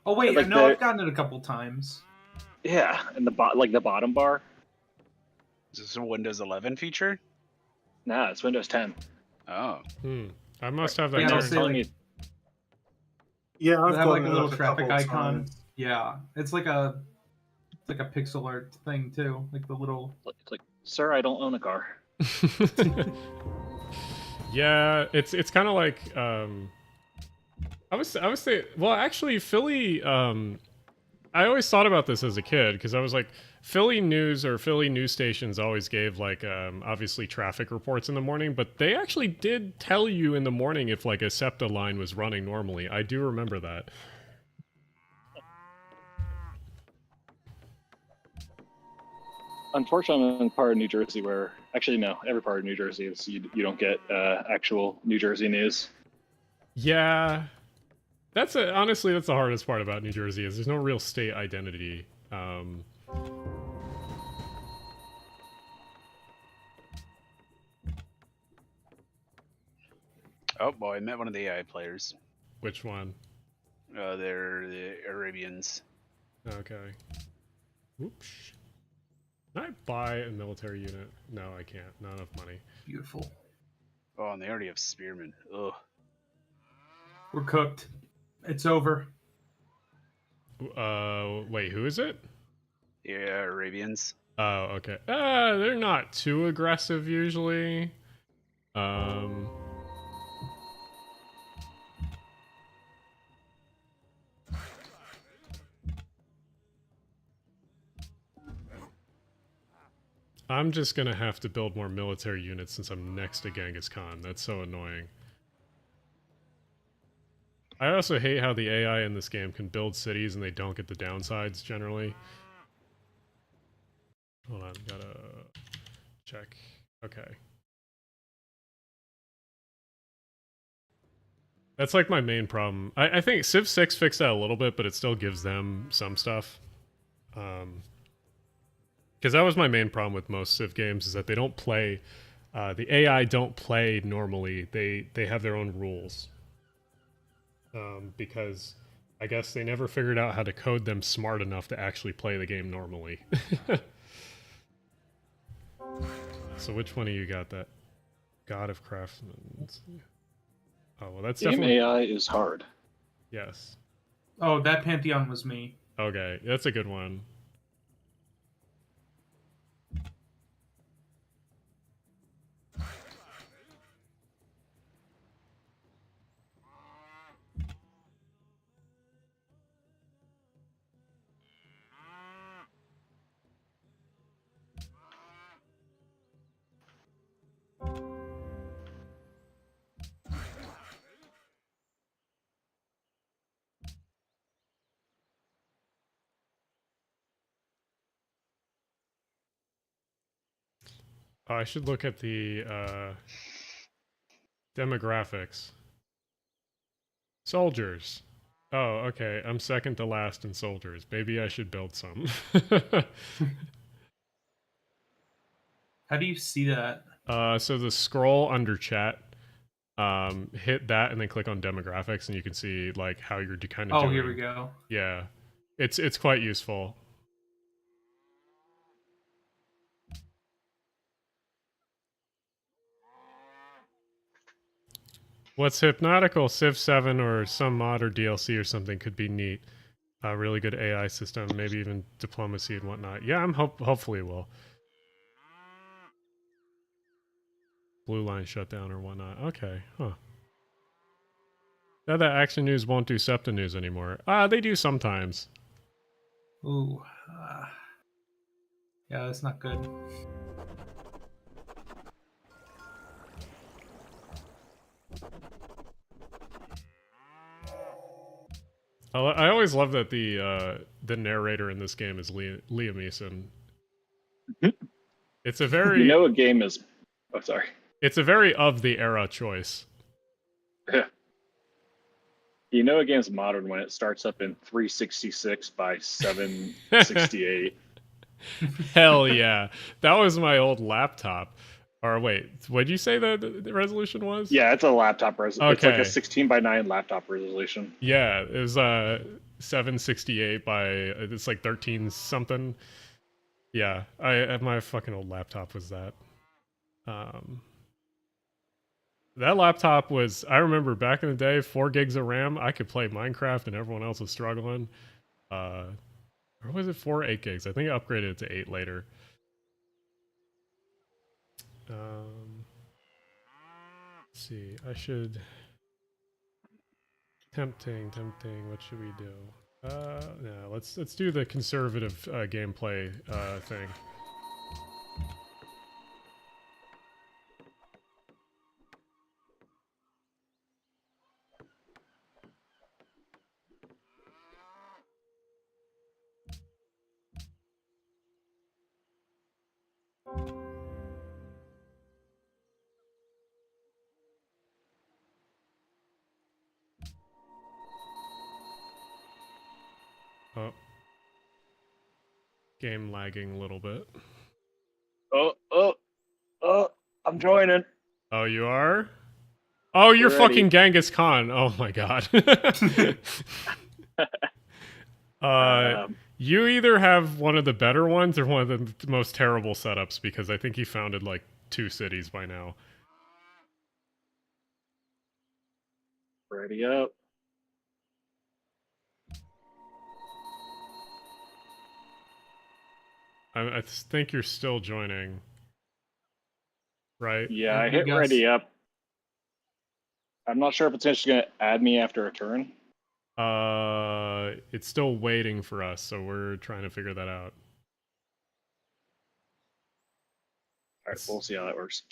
Oh wait, Like no, I've gotten it a couple times. Yeah, and the bottom bar. Is this a Windows 11 feature? Nah, it's Windows 10. Oh. I must have that Yeah, turned. it'll say like, Yeah, I've they have like a gotten little it traffic couple icon. times. Yeah, it's like a pixel art thing too, like the little. It's like, sir, I don't own a car. Yeah, it's kind of like I was saying, well, actually, Philly. I always thought about this as a kid because I was like, Philly news or Philly news stations always gave like obviously traffic reports in the morning, but they actually did tell you in the morning if like a SEPTA line was running normally. I do remember that. Unfortunately, I'm in part of New Jersey where, actually, no, every part of New Jersey is you don't get actual New Jersey news. Yeah, honestly that's the hardest part about New Jersey is there's no real state identity. Oh boy, I met one of the AI players. Which one? They're the Arabians. Okay. Oops. Can I buy a military unit? No, I can't. Not enough money. Beautiful. Oh, and they already have spearmen. Ugh. We're cooked. It's over. Wait, who is it? Yeah, Arabians. Oh, okay. They're not too aggressive usually. I'm just gonna have to build more military units since I'm next to Genghis Khan. That's so annoying. I also hate how the AI in this game can build cities and they don't get the downsides generally. Hold on, gotta check. Okay. That's like my main problem. I think Civ6 fixed that a little bit, but it still gives them some stuff. Because that was my main problem with most Civ games, is that they don't play, the AI don't play normally. They have their own rules. Because I guess they never figured out how to code them smart enough to actually play the game normally. So which one of you got that? God of Craftsmen. Oh, well, that's Game definitely... AI is hard. Yes. Oh, that Pantheon was me. Okay, that's a good one. Oh, I should look at the demographics. Soldiers. Oh, okay. I'm second to last in soldiers. Maybe I should build some. How do you see that? So the scroll under chat, hit that and then click on demographics, and you can see like how you're kind of Oh, doing. here we go. Yeah, it's quite useful. What's hypnotical? Civ7 or some mod or DLC or something could be neat. A really good AI system, maybe even diplomacy and whatnot. Yeah, I'm hopefully it will. Blue line shutdown or whatnot. Okay, huh. Now that Action News won't do SEPTA News anymore. They do sometimes. Ooh. Yeah, that's not good. I always love that the narrator in this game is Liam Neeson. It's a very... You know a game is... Oh, sorry. It's a very of the era choice. Yeah. You know a game's modern when it starts up in 366 by 768. Hell yeah. That was my old laptop. Or wait, what'd you say the resolution was? Yeah, it's a laptop It's like Okay. a 16 by 9 laptop resolution. Yeah, it was 768 by it's like 13 something. Yeah, my fucking old laptop was that. That laptop was, I remember back in the day, 4 gigs of RAM. I could play Minecraft and everyone else was struggling. Or was it 4 or 8 gigs? I think I upgraded it to 8 later. Let's see, I should... Tempting. What should we do? No, let's do the conservative gameplay thing. Oh. Game lagging a little bit. Oh, I'm joining. Oh, you are? Oh, you're Ready. fucking Genghis Khan. Oh my god. You either have one of the better ones or one of the most terrible setups, because I think he founded like 2 cities by now. Ready up. I think you're still joining. Right? Yeah, I hit ready up. I'm not sure if it's just going to add me after a turn. It's still waiting for us, so we're trying to figure that out. Alright, we'll see how that works.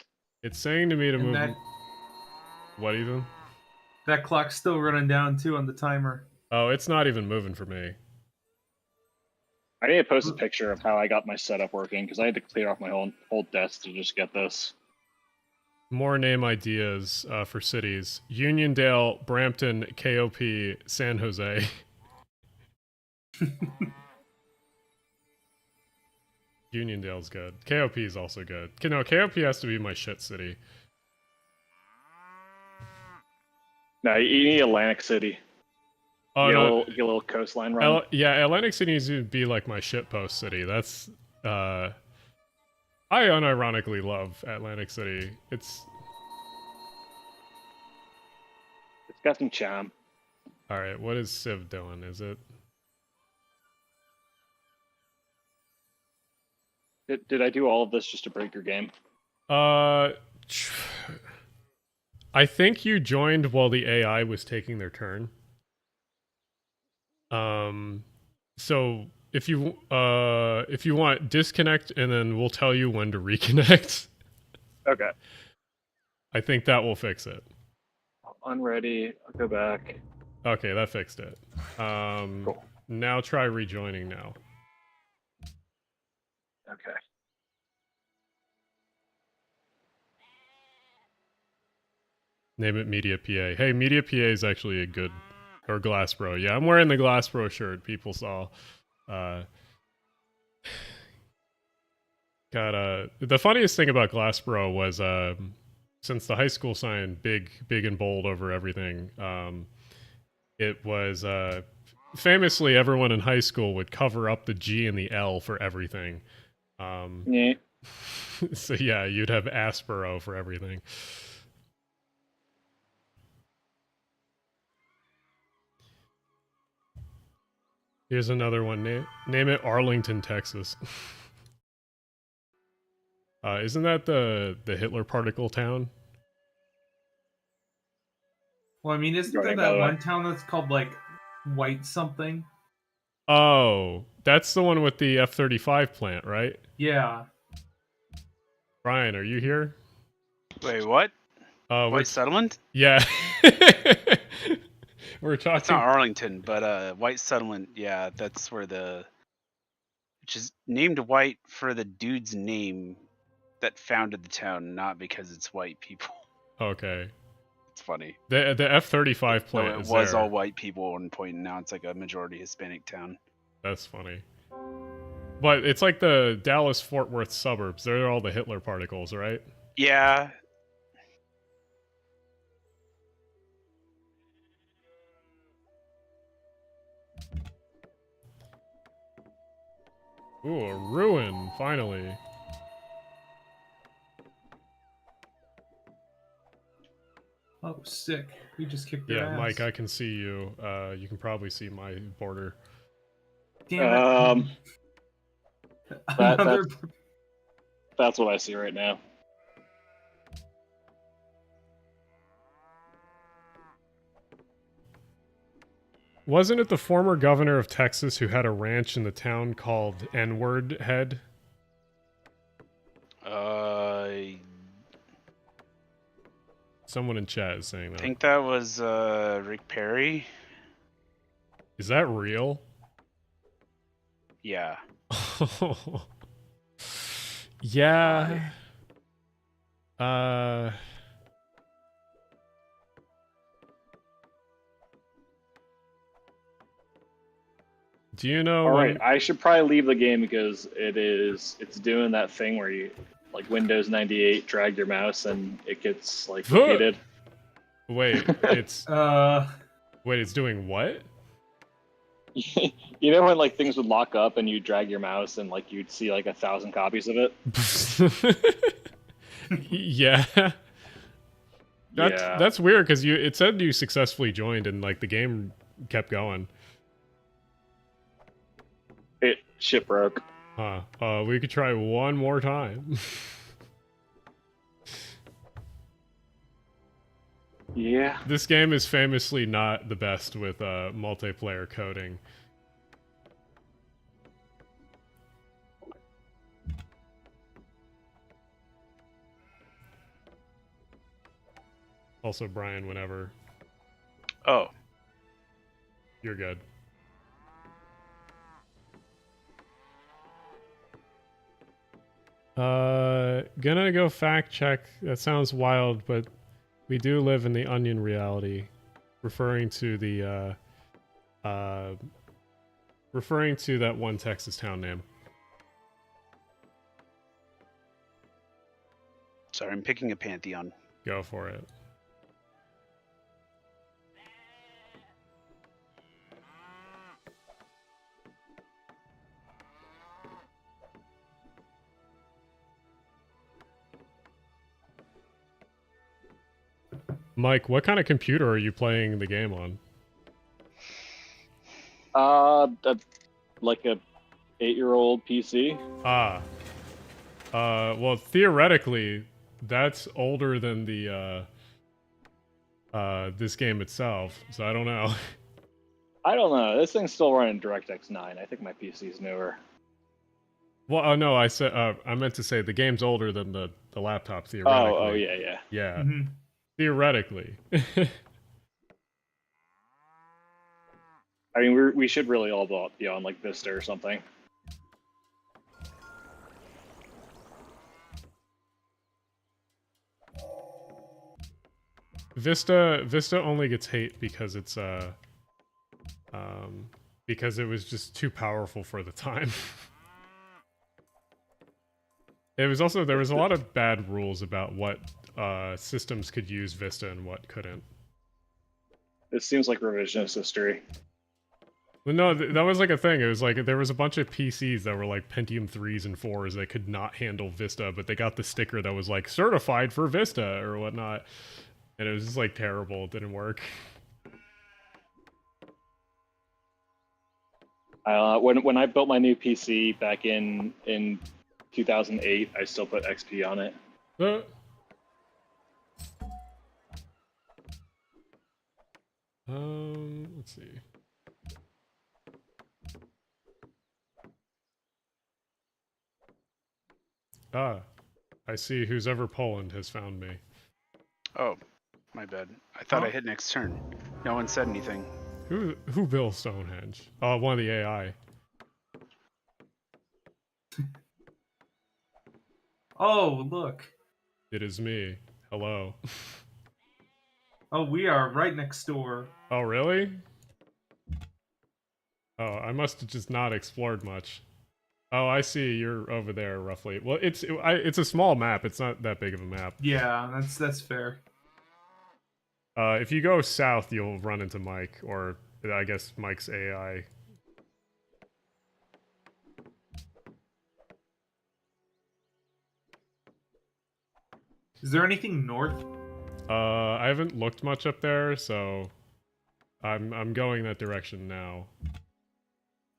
It's saying to me to move... That, what even? that clock's still running down, too, on the timer. Oh, it's not even moving for me. I need to post a picture of how I got my setup working, because I had to clear off my whole desk to just get this. More name ideas for cities. Uniondale, Brampton, KOP, San Jose. Uniondale's good. KOP is also good. No, KOP has to be my shit city. No, you need Atlantic City. Oh, get, no. get a little coastline run. Yeah, Atlantic City needs to be like my shitpost city. That's... I unironically love Atlantic City. It's got some charm. Alright, what is Civ doing? Is it... Did I do all of this just to break your game? I think you joined while the AI was taking their turn. So if you want, disconnect and then we'll tell you when to reconnect. Okay. I think that will fix it. Unready. I'll go back. Okay, that fixed it. Cool. Now try rejoining now. Okay. Name it Media PA. Hey, Media PA is actually a good... Or Glassbro. Yeah, I'm wearing the Glassbro shirt. People saw. The funniest thing about Glassbro was since the high school sign big and bold over everything, it was famously everyone in high school would cover up the G and the L for everything. Yeah. So yeah, you'd have Aspero for everything. Here's another one. Name it Arlington, Texas. Isn't that the Hitler particle town? Well, I mean, isn't there that one town that's called, like, White something? Oh, that's the one with the F-35 plant, right? Yeah. Brian, are you here? Wait, what? White settlement? Yeah. We're talking... It's not Arlington, but White Settlement, yeah, that's where which is named White for the dude's name that founded the town, not because it's white people. Okay. It's funny. The F-35 So plant it is was there. all white people at one point, and now it's like a majority Hispanic town. That's funny. But it's like the Dallas-Fort Worth suburbs. They're all the Hitler particles, right? Yeah. Ooh, a ruin, finally. Oh, sick. We just kicked their Yeah, ass. Mike, I can see you. You can probably see my border. Damn it. Another... That's what I see right now. Wasn't it the former governor of Texas who had a ranch in the town called N-Word Head? Someone in chat is saying I that. think that was Rick Perry. Is that real? Yeah. Yeah. Do you know? All right, I should probably leave the game because it's doing that thing where you like Windows 98 drag your mouse and it gets like repeated. Wait, it's wait, it's doing what? You know when like things would lock up and you drag your mouse and like you'd see like 1,000 copies of it? Yeah. That's weird because it said you successfully joined and like the game kept going. It shit broke. Huh. We could try one more time. Yeah. This game is famously not the best with multiplayer coding. Also, Brian, whenever. Oh. You're good. Gonna go fact check. That sounds wild, but we do live in the onion reality, referring to the referring to that one Texas town name. Sorry, I'm picking a Pantheon. Go for it. Mike, what kind of computer are you playing the game on? Like a 8-year-old PC. Well, theoretically, that's older than the this game itself, so I don't know. I don't know. This thing's still running DirectX 9. I think my PC's newer. Well, no, I said I meant to say the game's older than the laptop theoretically. Oh, yeah. Yeah. Mm-hmm. Theoretically. I mean, we should really all be on like Vista or something. Vista only gets hate because it's because it was just too powerful for the time. It was also there was a lot of bad rules about what systems could use Vista and what couldn't. It seems like revisionist history. Well, no, that was like a thing. It was like there was a bunch of PCs that were like Pentium 3s and 4s that could not handle Vista, but they got the sticker that was like certified for Vista or whatnot. And it was just like terrible. It didn't work. When I built my new PC back in 2008, I still put XP on it. Let's see. I see who's ever Poland has found me. Oh, my bad. I thought I hit next turn. No one said anything. Who built Stonehenge? Oh, one of the AI. Oh, look. It is me. Hello. Oh, we are right next door. Oh, really? Oh, I must have just not explored much. Oh, I see. You're over there, roughly. Well, it's a small map. It's not that big of a map. Yeah, that's fair. If you go south, you'll run into Mike, or I guess Mike's AI. Is there anything north? I haven't looked much up there, so I'm going that direction now.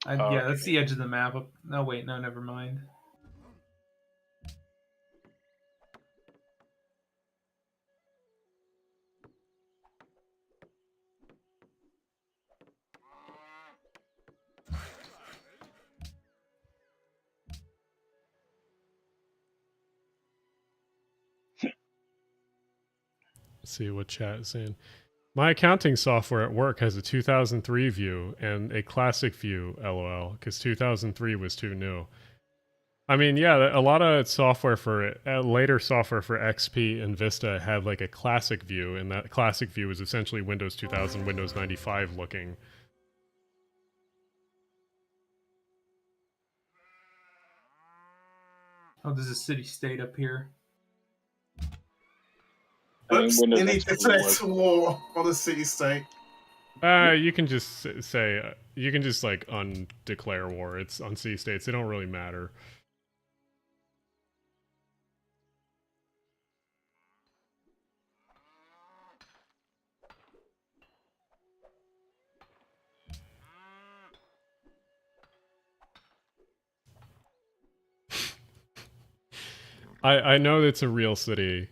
Yeah, that's the edge of the map. No, wait, no, never mind. Let's see what chat is saying. My accounting software at work has a 2003 view and a classic view, lol, because 2003 was too new. I mean, yeah, a lot of software for later software for XP and Vista had like a classic view, and that classic view was essentially Windows 2000, Windows 95 looking. Oh, there's a city-state up here. Oops, Windows you need XP to was- declare war on the city-state. You can just say, you can just like undeclare war. It's on city states. They don't really matter. I know it's a real city.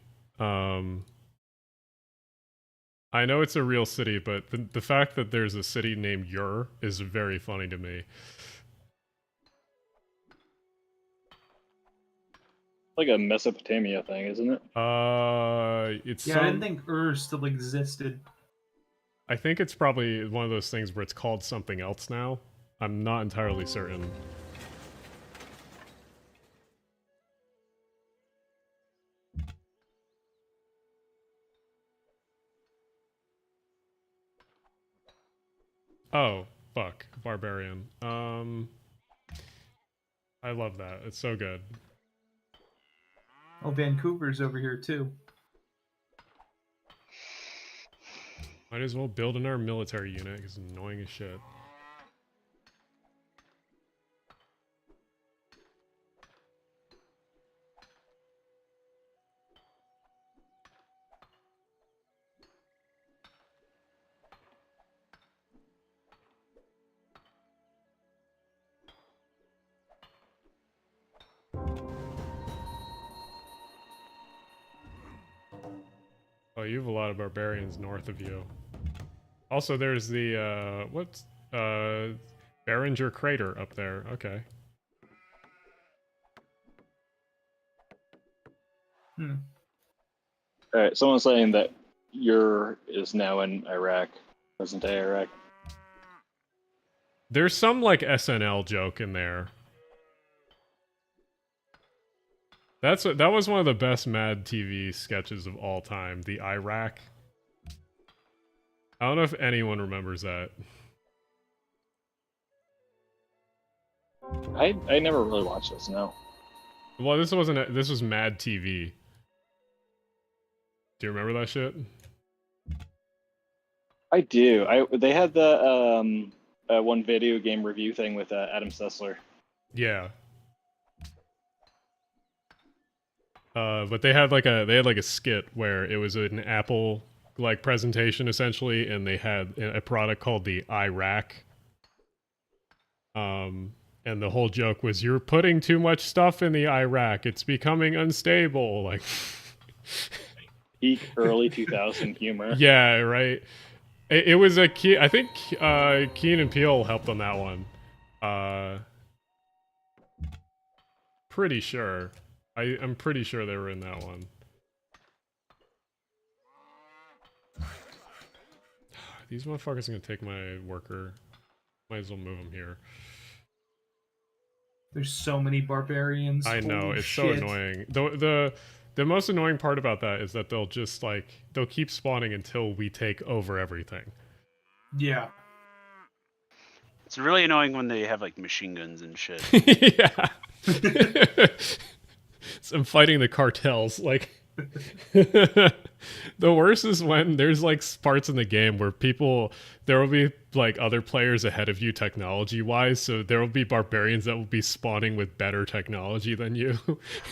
I know it's a real city, but the fact that there's a city named Ur is very funny to me. Like a Mesopotamia thing, isn't it? It's Yeah, I didn't think Ur still existed. I think it's probably one of those things where it's called something else now. I'm not entirely certain. Oh, fuck. Barbarian. I love that. It's so good. Oh, Vancouver's over here too. Might as well build in our military unit, because it's annoying as shit. Oh, you have a lot of barbarians north of you. Also, there's the, what's, Behringer Crater up there. Okay. Alright, someone's saying that Ur is now in Iraq, present day Iraq. There's some, like, SNL joke in there. That was one of the best Mad TV sketches of all time, the Iraq. I don't know if anyone remembers that. I never really watched this, no. Well, this was Mad TV. Do you remember that shit? I do. They had the one video game review thing with Adam Sessler. Yeah. But they had like a skit where it was an Apple like presentation essentially, and they had a product called the Iraq. And the whole joke was, you're putting too much stuff in the Iraq. It's becoming unstable. Like, Peak early 2000 humor. yeah, right. It was a key. I think Keen and Peele helped on that one. Pretty sure. I'm pretty sure they were in that one. These motherfuckers are gonna take my worker. Might as well move them here. There's so many barbarians. I know, Holy it's shit. so annoying. The The most annoying part about that is that they'll just they'll keep spawning until we take over everything. Yeah. It's really annoying when they have like machine guns and shit. Yeah. So I'm fighting the cartels. Like, the worst is when there's like parts in the game where there will be like other players ahead of you technology wise. So there will be barbarians that will be spawning with better technology than you.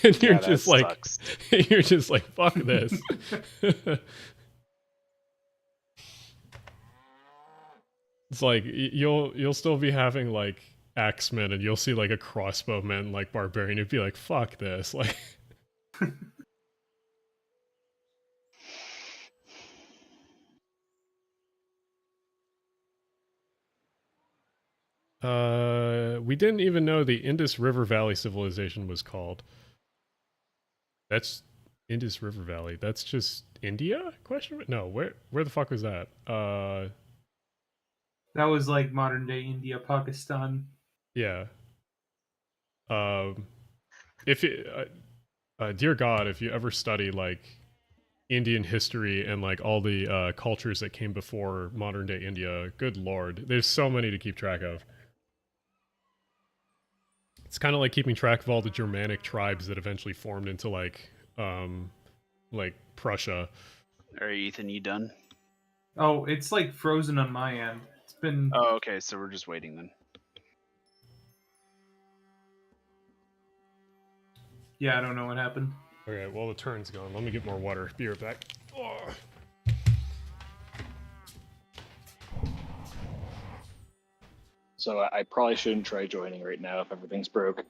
And you're just like, sucks. you're just like, fuck this. It's like you'll still be having like axemen, and you'll see like a crossbowman like barbarian. You'd be like, fuck this. Like, we didn't even know the Indus River Valley civilization was called. That's Indus River Valley. That's just India? Question? No, where the fuck was that? That was like modern day India, Pakistan. Yeah. If it, dear God, if you ever study like Indian history and like all the cultures that came before modern day India, good Lord, there's so many to keep track of. It's kind of like keeping track of all the Germanic tribes that eventually formed into like Prussia. All right, Ethan, you done? Oh, it's like frozen on my end. It's been. Oh, okay. So we're just waiting then. Yeah, I don't know what happened. Okay, well the turn's gone. Let me get more water. Be right back. Oh. So I probably shouldn't try joining right now if everything's broke.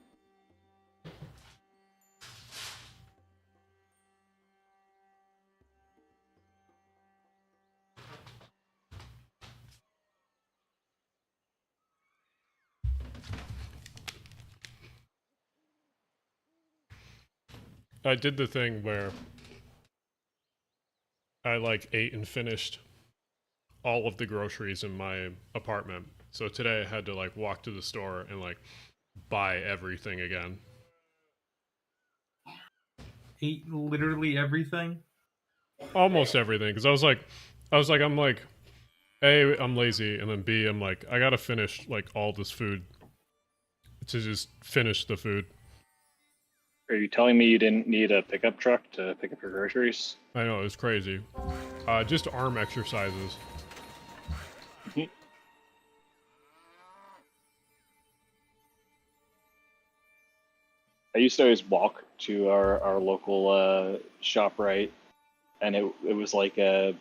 I did the thing where I like ate and finished all of the groceries in my apartment. So today I had to like walk to the store and like buy everything again. Ate literally everything. Almost everything, because I was like, I'm like, A, I'm lazy, and then B, I'm like, I gotta finish like all this food to just finish the food. Are you telling me you didn't need a pickup truck to pick up your groceries? I know, it's crazy. Just arm exercises. I used to always walk to our local shop, right? And it was like 10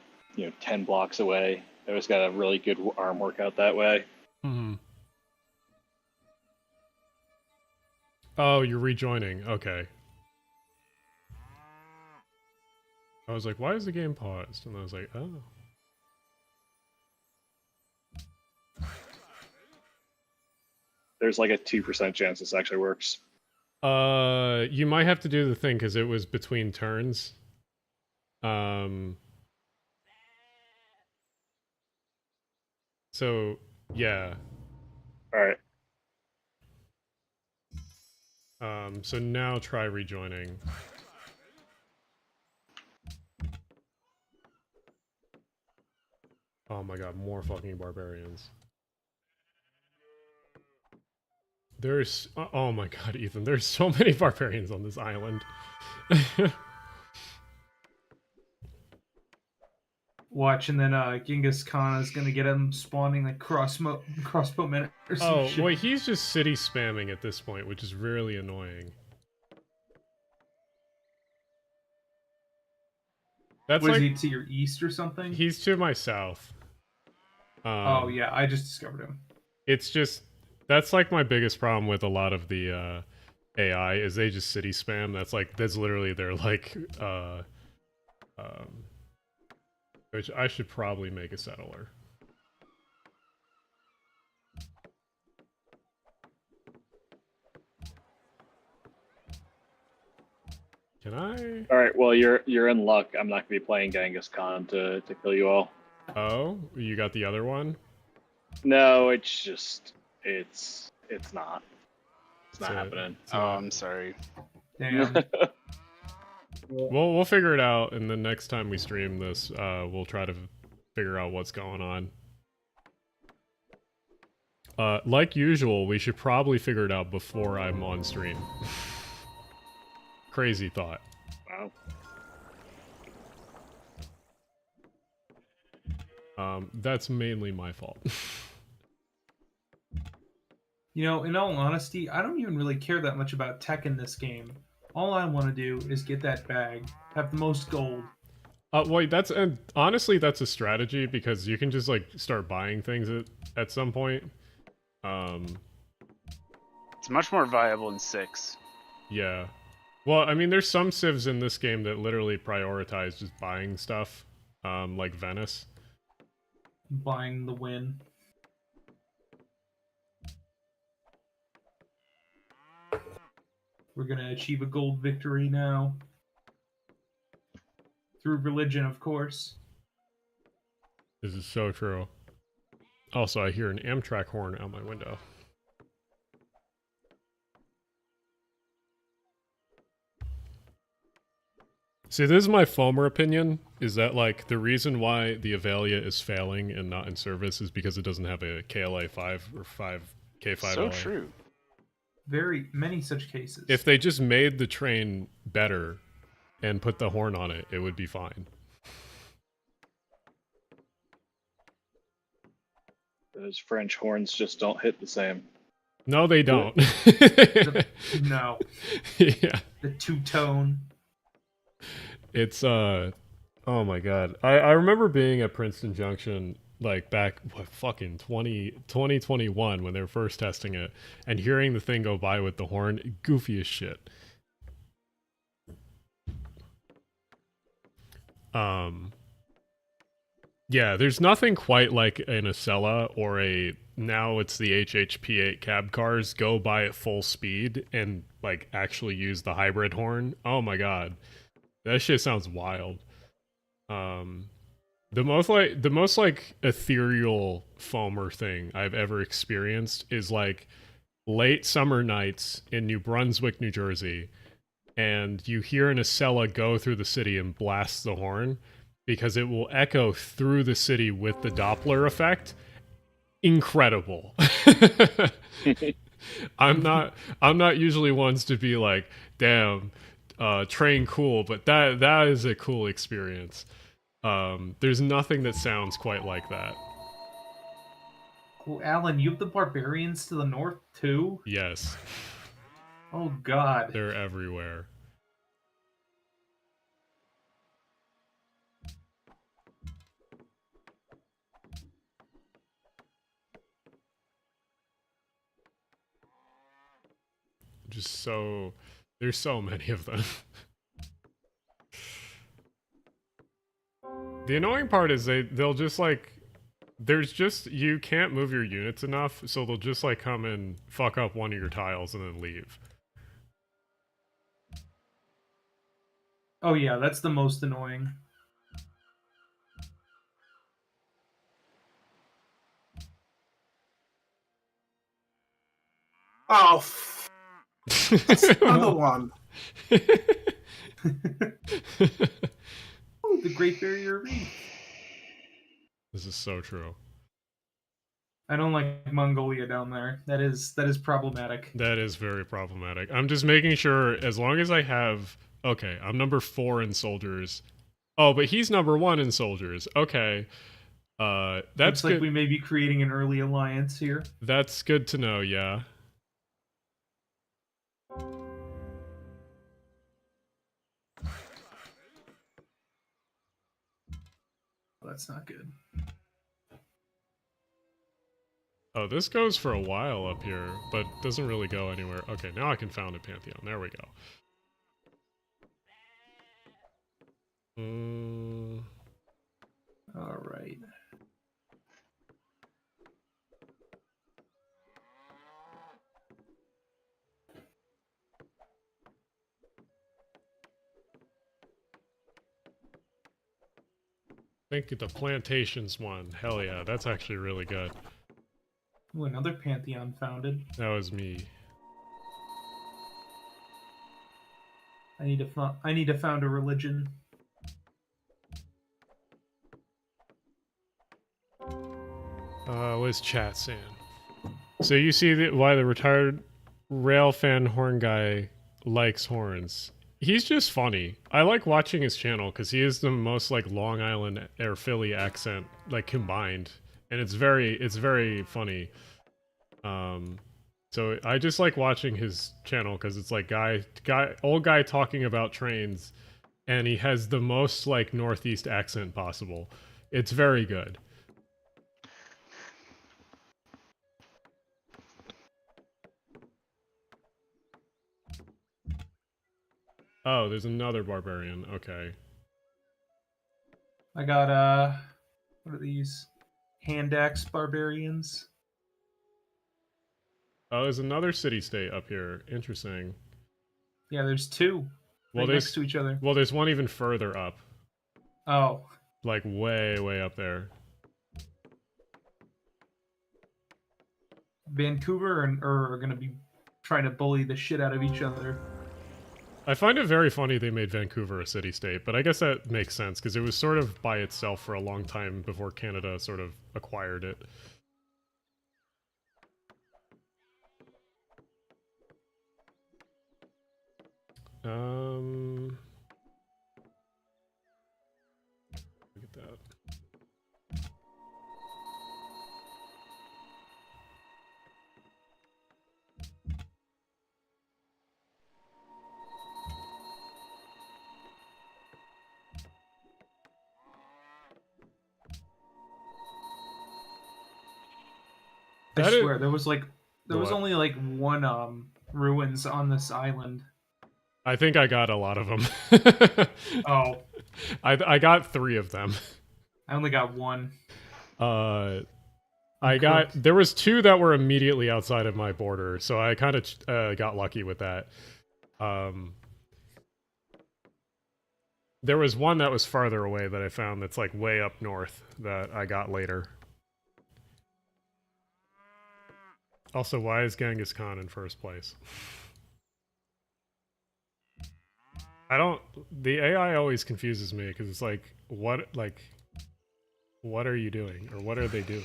blocks away. I always got a really good arm workout that way. Mm-hmm. Oh, you're rejoining. Okay. I was like, why is the game paused? And I was like, oh. There's like a 2% chance this actually works. You might have to do the thing because it was between turns. So yeah. All right. So now try rejoining. Oh my god, more fucking barbarians. There's oh my god, Ethan, there's so many barbarians on this island. Watch, and then Genghis Khan is gonna get him spawning like crossbowmen or some Oh, shit. wait, he's just city spamming at this point, which is really annoying. That's Was like, he to your east or something? he's to my south. Oh yeah, I just discovered him. It's just, that's like my biggest problem with a lot of the AI is they just city spam. That's literally their like, which I should probably make a settler. Can I? All right. Well, you're in luck. I'm not gonna be playing Genghis Khan to kill you all. Oh, you got the other one? No, it's just it's not. It's not So- happening. so- Oh, I'm sorry. Damn. We'll figure it out, and then next time we stream this, we'll try to figure out what's going on. Like usual, we should probably figure it out before I'm on stream. Crazy thought. Wow. That's mainly my fault. You know, in all honesty, I don't even really care that much about tech in this game. All I want to do is get that bag, have the most gold. Wait, and honestly, that's a strategy because you can just like start buying things at some point. It's much more viable in 6. Yeah. Well, I mean, there's some civs in this game that literally prioritize just buying stuff, like Venice. Buying the win. We're gonna achieve a gold victory now. Through religion, of course. This is so true. Also, I hear an Amtrak horn out my window. See, this is my Fomer opinion, is that, like, the reason why the Avalia is failing and not in service is because it doesn't have a KLA 5 or 5 K5 So LA. true. Very many such cases. If they just made the train better and put the horn on it, it would be fine. Those French horns just don't hit the same. No, they don't. No. Yeah. The two-tone. It's, oh my god. I remember being at Princeton Junction, like, back, fucking 2021, when they were first testing it, and hearing the thing go by with the horn, goofy as shit. Yeah, there's nothing quite like an Acela or now it's the HHP8 cab cars go by at full speed and, like, actually use the hybrid horn. Oh my god. That shit sounds wild. The most ethereal foamer thing I've ever experienced is like late summer nights in New Brunswick, New Jersey, and you hear an Acela go through the city and blast the horn because it will echo through the city with the Doppler effect. Incredible. I'm not usually ones to be like, damn, train cool, but that is a cool experience. There's nothing that sounds quite like that. Well, Alan, you have the barbarians to the north too? Yes. Oh god. They're everywhere. There's so many of them. The annoying part is they'll just like, you can't move your units enough, so they'll just like come and fuck up one of your tiles and then leave. Oh yeah, that's the most annoying. Oh, that's another one. Oh, the Great Barrier Reef. This is so true. I don't like Mongolia down there. That is problematic. That is very problematic. I'm just making sure, as long as I have... Okay, I'm number 4 in soldiers. Oh, but he's number 1 in soldiers. Okay. That's Looks like good. we may be creating an early alliance here. That's good to know, yeah. That's not good. Oh, this goes for a while up here, but doesn't really go anywhere. Okay, now I can found a Pantheon. There we go. All right. I think the Plantations one. Hell yeah, that's actually really good. Ooh, another Pantheon founded. That was me. I need to found a religion. What's chat saying? So you see why the retired railfan horn guy likes horns. He's just funny. I like watching his channel because he is the most like Long Island or Philly accent like combined, and it's very funny. So I just like watching his channel because it's like old guy talking about trains, and he has the most like Northeast accent possible. It's very good. Oh, there's another barbarian. Okay. I got what are these? Hand axe barbarians. Oh, there's another city-state up here. Interesting. Yeah, there's two. Well, Right next to each other. Well, there's one even further up. Oh. Like way up there. Vancouver are going to be trying to bully the shit out of each other. I find it very funny they made Vancouver a city-state, but I guess that makes sense because it was sort of by itself for a long time before Canada sort of acquired it. Look at that. I swear, there was only like one ruins on this island. I think I got a lot of them. Oh. I got 3 of them. I only got 1. There was 2 that were immediately outside of my border, so I kind of got lucky with that. There was one that was farther away that I found that's like way up north that I got later. Also, why is Genghis Khan in first place? The AI always confuses me because it's like, what are you doing? Or what are they doing?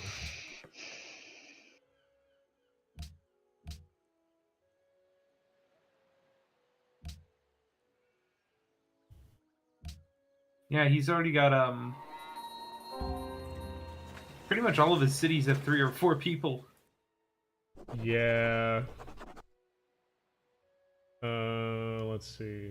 Yeah, he's already got pretty much all of his cities have 3 or 4 people. Yeah. Let's see.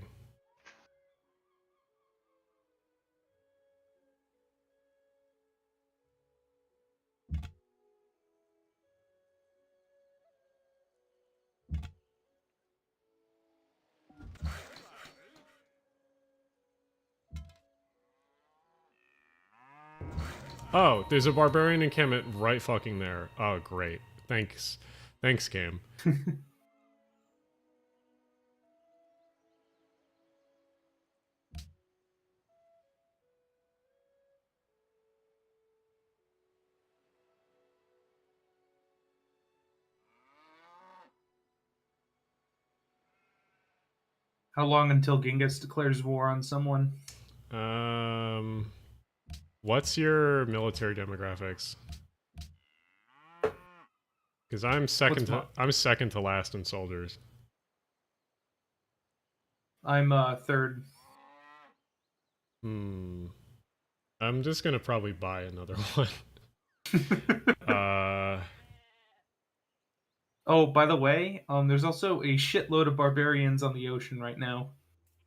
Oh, there's a barbarian encampment right fucking there. Oh, great. Thanks. Thanks, game. How long until Genghis declares war on someone? What's your military demographics? Because I'm second to last in soldiers. I'm third. I'm just gonna probably buy another one. Oh, by the way, there's also a shitload of barbarians on the ocean right now.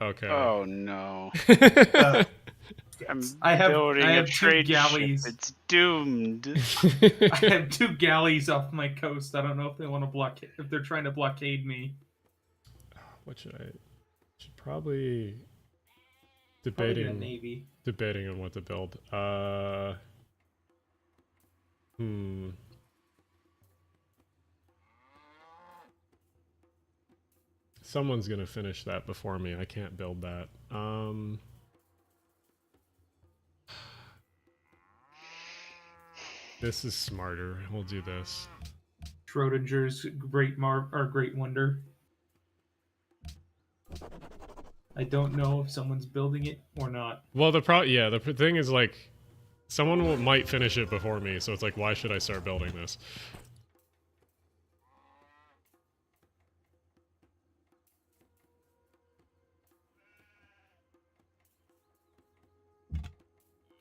Okay. Oh no. I have building a trade galleys. Ship. It's doomed. I have 2 galleys off my coast. I don't know if they want to blockade. If they're trying to blockade me. What should I? Should probably Probably a navy. Debating on what to build. Someone's gonna finish that before me. I can't build that. This is smarter. We'll do this. Schrodinger's great wonder. I don't know if someone's building it or not. Well, the thing is like, might finish it before me, so it's like, why should I start building this?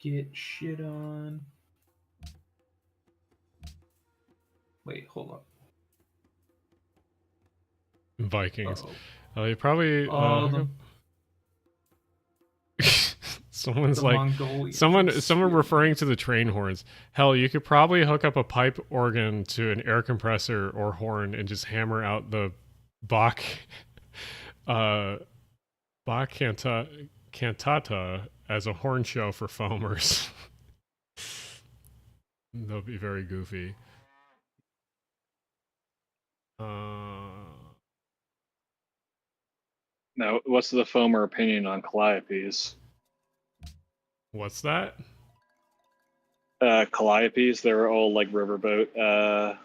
Get shit on. Wait, hold up. Vikings. Uh-oh. You probably. Oh, Someone's the like, Mongolians. someone referring to the train horns. Hell, you could probably hook up a pipe organ to an air compressor or horn and just hammer out the Bach, Bach cantata as a horn show for foamers. They'll be very goofy. Now, what's the foamer opinion on Calliopes? What's that? Calliopes, they're all like riverboat,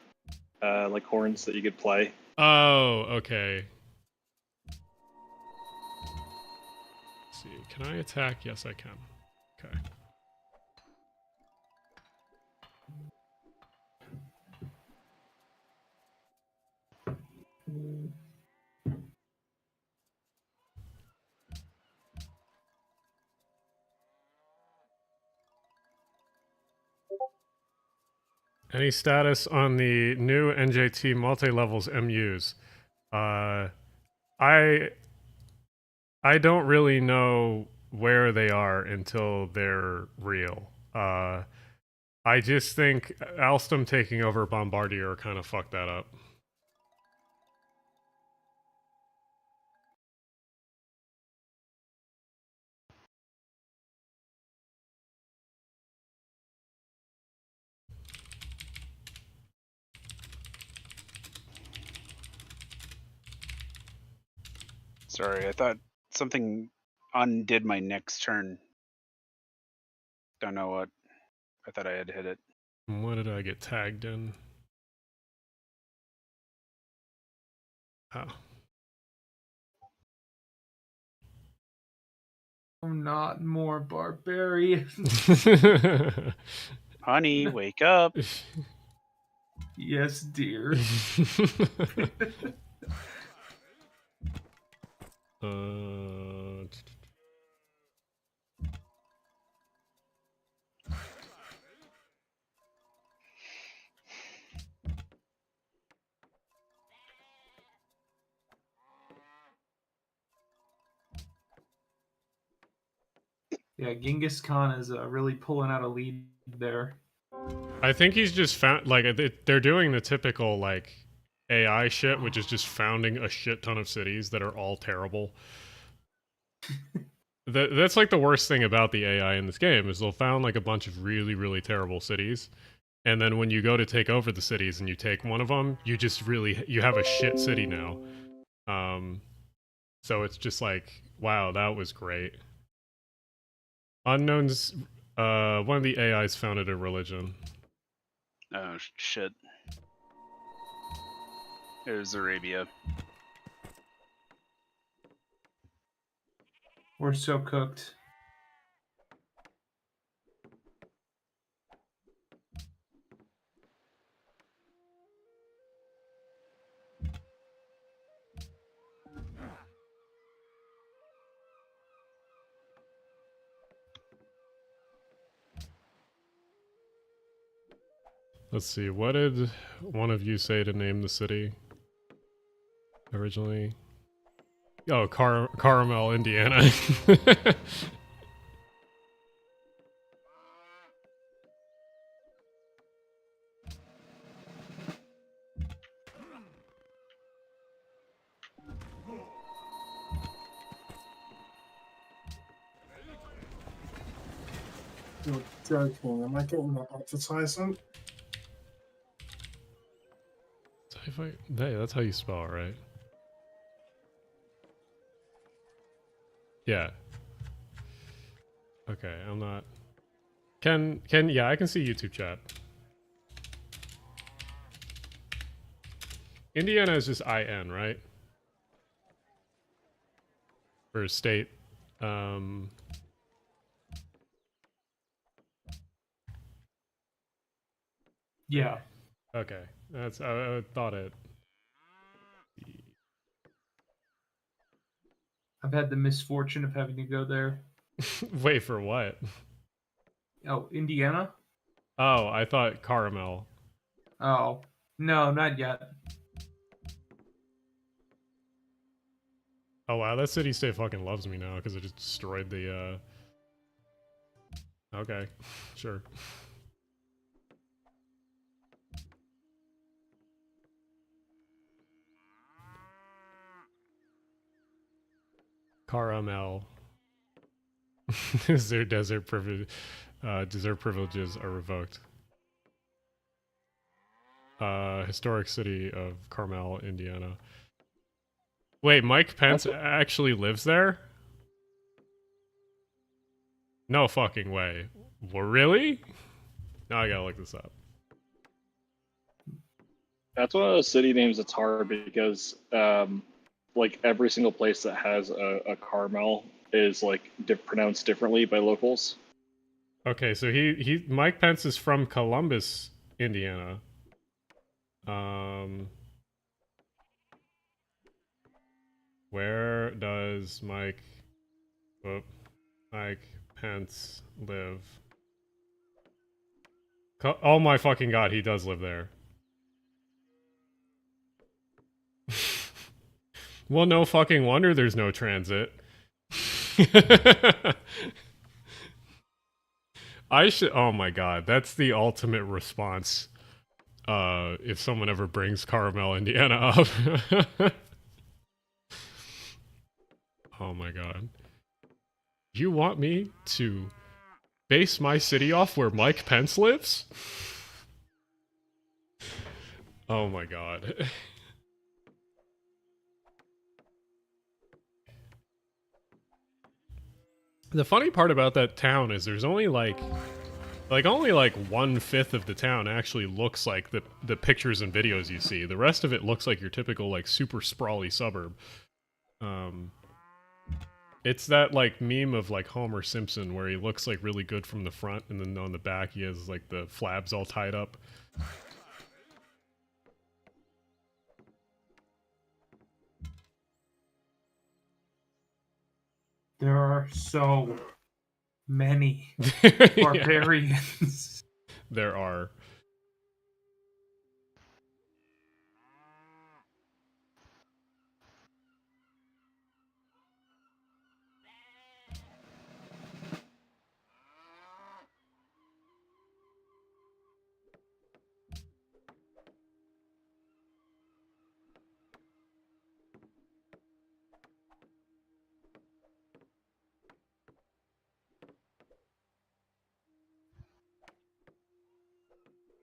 like horns that you could play. Oh, okay. Let's see, can I attack? Yes, I can. Okay. Any status on the new NJT multi-levels MUs? I don't really know where they are until they're real. I just think Alstom taking over Bombardier kind of fucked that up. Sorry, I thought something undid my next turn. Don't know what. I thought I had hit it. What did I get tagged in? Oh. I'm not more barbarian. Honey, wake up. Yes, dear. Yeah, Genghis Khan is really pulling out a lead there. I think he's just found, like, they're doing the typical, like, AI shit, which is just founding a shit ton of cities that are all terrible. That's like the worst thing about the AI in this game, is they'll found like a bunch of really, really terrible cities. And then when you go to take over the cities and you take one of them, you have a shit city now. So it's just like, wow, that was great. Unknowns, one of the AIs founded a religion. Oh, shit. It was Arabia. We're so cooked. Let's see, what did one of you say to name the city originally? Oh, Carmel, Indiana. You're joking. Am I getting that advertisement? Hey, that's how you spell it, right? Yeah. Okay, I'm not... yeah, I can see YouTube chat. Indiana is just IN, right? For state. Yeah. Okay, that's I thought it. I've had the misfortune of having to go there. Wait for what? Oh, Indiana? Oh, I thought caramel. Oh, no, not yet. Oh wow, that city state fucking loves me now because I just destroyed the. Okay, sure. Caramel. Their desert privileges are revoked. Historic city of Carmel, Indiana. Wait, Mike Pence actually lives there? No fucking way. Well, really? Now I gotta look this up. That's one of those city names that's hard because, like every single place that has a Carmel is like pronounced differently by locals. Okay, so Mike Pence is from Columbus, Indiana. Where does Mike Pence live? Oh my fucking god, he does live there. Well, no fucking wonder there's no transit. I should. Oh my god, that's the ultimate response. If someone ever brings Carmel, Indiana up. Oh my god. You want me to base my city off where Mike Pence lives? Oh my god. The funny part about that town is there's only only 1/5 of the town actually looks like the pictures and videos you see. The rest of it looks like your typical like super sprawly suburb. It's that like meme of like Homer Simpson where he looks like really good from the front and then on the back he has like the flabs all tied up. There are so many Yeah, barbarians. there are.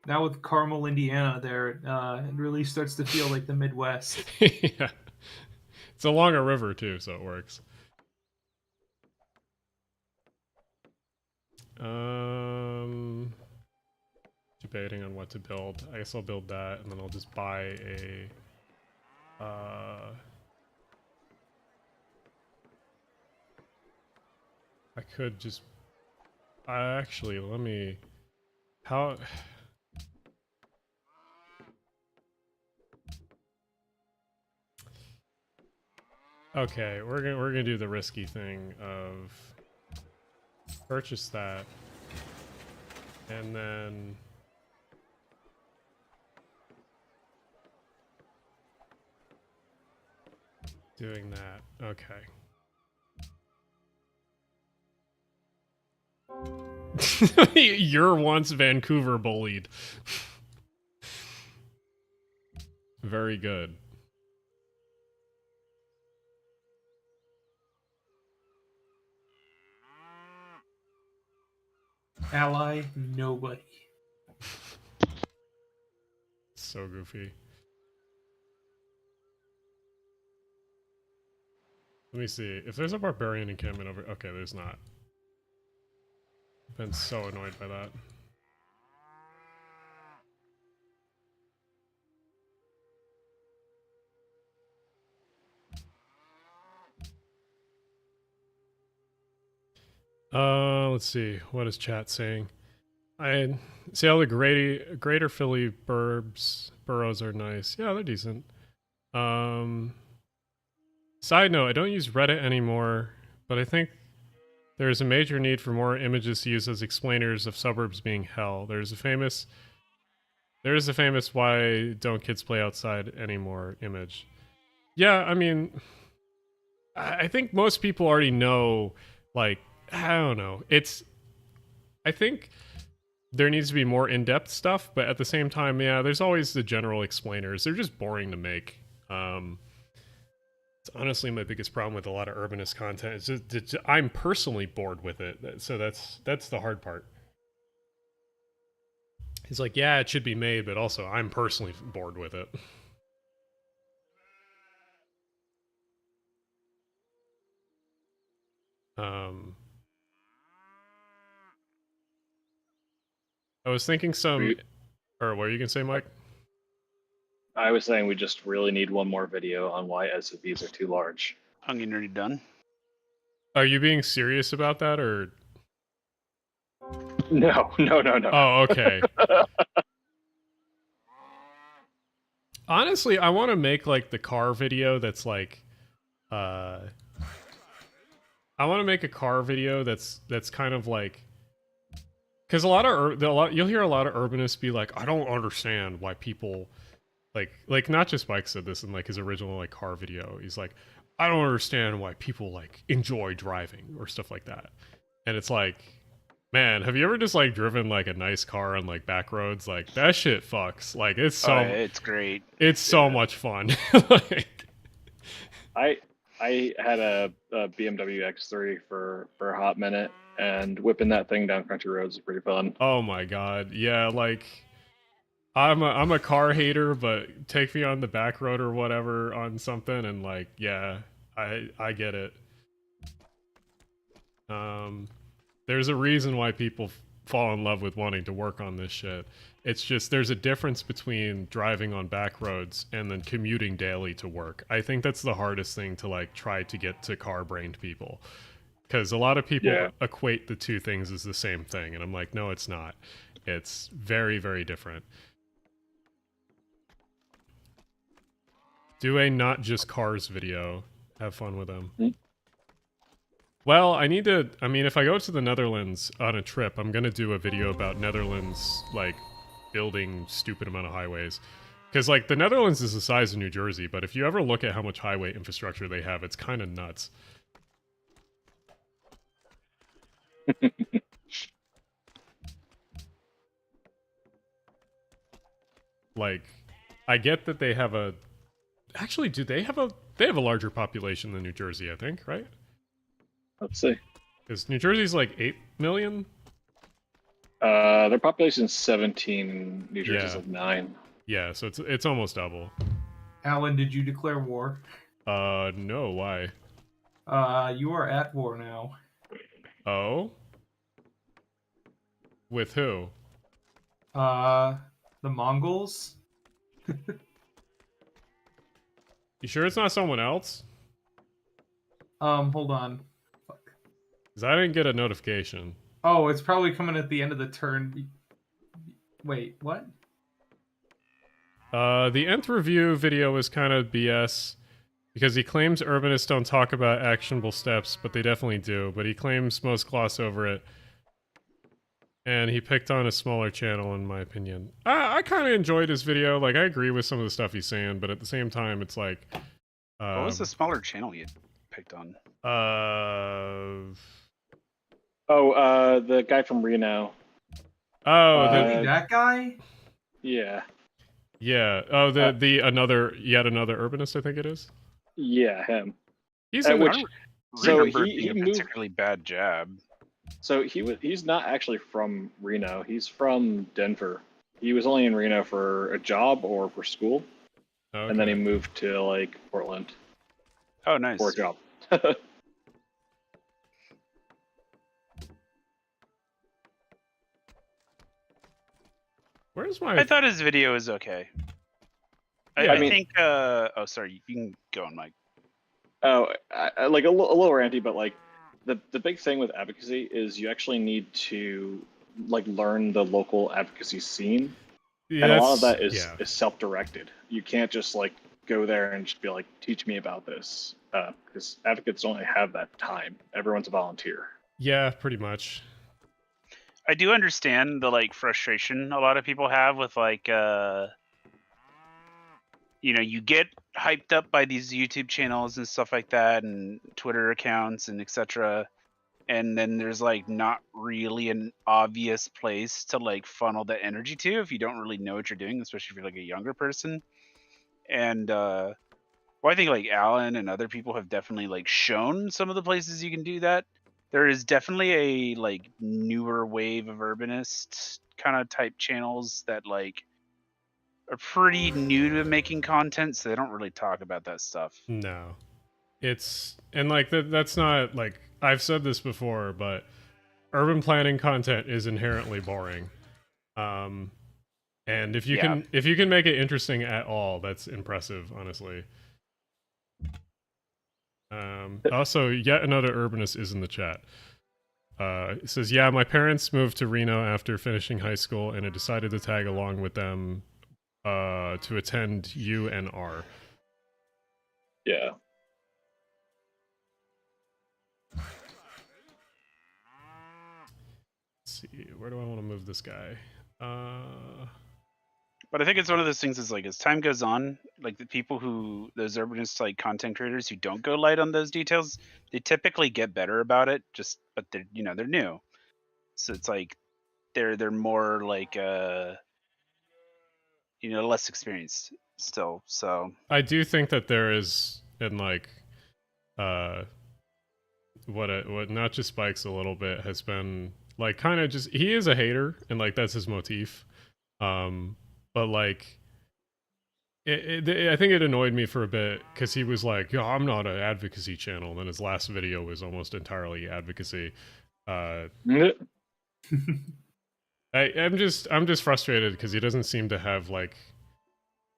Now with Carmel, Indiana, there, it really starts to feel like the Midwest. Yeah. It's along a river too, so it works. Debating on what to build. I guess I'll build that, and then I'll just buy a. I could just. Actually, let me. How. Okay, we're gonna do the risky thing of purchase that, and then doing that. Okay. You're once Vancouver bullied. Very good. Ally, nobody. So goofy. Let me see. If there's a barbarian encampment over... Okay, there's not. I've been so annoyed by that. Let's see. What is chat saying? I see all the greater Philly boroughs are nice. Yeah, they're decent. Side note, I don't use Reddit anymore, but I think there's a major need for more images to use as explainers of suburbs being hell. There's a famous why don't kids play outside anymore image. Yeah, I mean, I think most people already know, like, I don't know. I think there needs to be more in-depth stuff, but at the same time, yeah, there's always the general explainers. They're just boring to make. It's honestly my biggest problem with a lot of urbanist content. I'm personally bored with it, so that's the hard part. He's like, yeah, it should be made, but also I'm personally bored with it. I was thinking or what are you gonna say, Mike? I was saying we just really need one more video on why SUVs are too large. Onion already done. Are you being serious about that, or? No. Oh, okay. Honestly, I want to make like the car video that's like, I want to make a car video that's kind of like, because you'll hear a lot of urbanists be like, I don't understand why people like not just Mike said this in like his original like car video. He's like, I don't understand why people like enjoy driving or stuff like that. And it's like, man, have you ever just like driven like a nice car on like back roads? Like that shit fucks. Like it's so it's great. It's so much fun. Like, I had a BMW X3 for a hot minute, and whipping that thing down country roads is pretty fun. Oh my god, yeah. Like I'm a car hater, but take me on the back road or whatever on something, and like, yeah, I get it. There's a reason why people fall in love with wanting to work on this shit. It's just there's a difference between driving on back roads and then commuting daily to work. I think that's the hardest thing to like try to get to car-brained people, because a lot of people equate the two things as the same thing, and I'm like, no, it's not. It's very, very different. Do a not just cars video. Have fun with them. Well, I mean, if I go to the Netherlands on a trip, I'm gonna do a video about Netherlands, like, building stupid amount of highways. Because, like, the Netherlands is the size of New Jersey, but if you ever look at how much highway infrastructure they have, it's kind of nuts. Like, I get that they have a... Actually, they have a larger population than New Jersey, I think, right? Let's see. Because New Jersey's like 8 million? Their population's 17, New Jersey's like 9. Yeah, so it's almost double. Alan, did you declare war? No, why? You are at war now. Oh? With who? The Mongols? You sure it's not someone else? Hold on. Fuck. Because I didn't get a notification. Oh, it's probably coming at the end of the turn. Wait, what? The nth review video was kind of BS, because he claims urbanists don't talk about actionable steps, but they definitely do. But he claims most gloss over it. And he picked on a smaller channel, in my opinion. I kind of enjoyed his video. Like, I agree with some of the stuff he's saying, but at the same time, it's like... what was the smaller channel you picked on? The guy from Reno. Oh, that guy? Yeah. Yeah. Oh, yet another urbanist, I think it is. Yeah, him. He's he being a moved. particularly bad jab. So he's not actually from Reno. He's from Denver. He was only in Reno for a job or for school, and then he moved to like Portland. Oh, nice. For a job. Where's my? I thought his video was okay. I think. Oh, sorry. You can go on, Mike. Oh, like a little ranty, but like the big thing with advocacy is you actually need to like learn the local advocacy scene, Yeah, and a lot of that's- that is yeah. self-directed. You can't just like go there and just be like, teach me about this, because advocates don't have that time. Everyone's a volunteer. Yeah, pretty much. I do understand the like frustration a lot of people have with like you know, you get hyped up by these YouTube channels and stuff like that and Twitter accounts and etc. And then there's like not really an obvious place to like funnel that energy to if you don't really know what you're doing, especially if you're like a younger person. And well, I think like Alan and other people have definitely like shown some of the places you can do that. There is definitely a like newer wave of urbanist kind of type channels that like are pretty new to making content, so they don't really talk about that stuff. No. It's and like that's not like I've said this before, but urban planning content is inherently boring. And if you Yeah. can make it interesting at all, that's impressive, honestly. Also, yet another urbanist is in the chat. It says, "Yeah, my parents moved to Reno after finishing high school, and I decided to tag along with them to attend UNR." Yeah. Let's see, where do I want to move this guy? But I think it's one of those things is like as time goes on, like the people who those urbanist like content creators who don't go light on those details, they typically get better about it. Just but they're they're new, so it's like they're more like less experienced still. So I do think that there is in like what not just Spikes a little bit has been like kind of just he is a hater and like that's his motif. But like I think it annoyed me for a bit because he was like, "Yo, I'm not an advocacy channel." And then his last video was almost entirely advocacy. I'm just frustrated because he doesn't seem to have like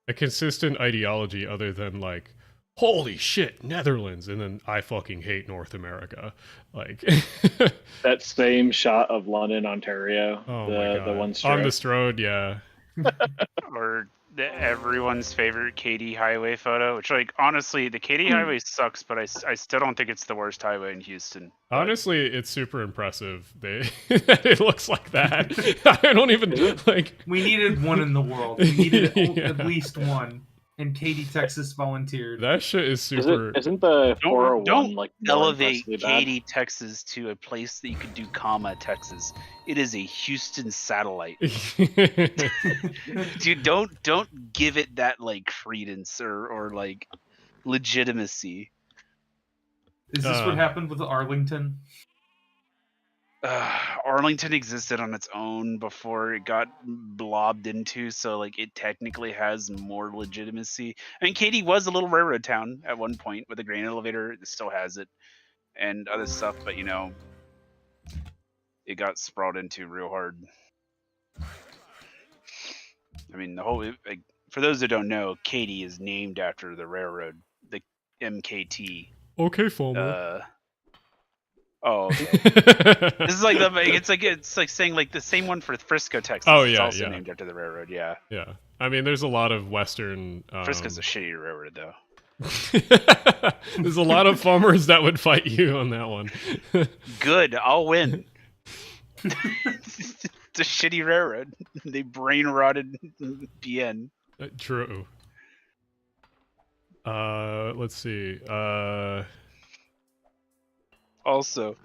a consistent ideology other than like, holy shit, Netherlands, and then I fucking hate North America. Like that same shot of London, Ontario, oh my God. the one on the Strode, yeah. or everyone's favorite Katy Highway photo, which like honestly, the Katy Highway sucks, but I still don't think it's the worst highway in Houston. But... honestly, it's super impressive. It looks like that. I don't even like. We needed one in the world. We needed at least one. And Katy, Texas volunteered. That shit is super. Isn't the 401 don't like more elevate impressively bad? Katy, Texas to a place that you could do Texas. It is a Houston satellite. Dude, don't give it that like credence or like legitimacy. Is this what happened with Arlington? Arlington existed on its own before it got blobbed into, so like it technically has more legitimacy. I mean, Katy was a little railroad town at one point with a grain elevator. It still has it, and other stuff, but it got sprawled into real hard. I mean, the whole like, for those that don't know, Katy is named after the railroad, the MKT. Okay, Fulmer. Oh, okay. This is like it's like saying like the same one for Frisco, Texas. Oh it's yeah, also yeah. named after the railroad. Yeah. Yeah. I mean, there's a lot of Western. Frisco's a shitty railroad, though. There's a lot of farmers that would fight you on that one. Good, I'll win. It's a shitty railroad. They brain rotted BN. True. Let's see. Also,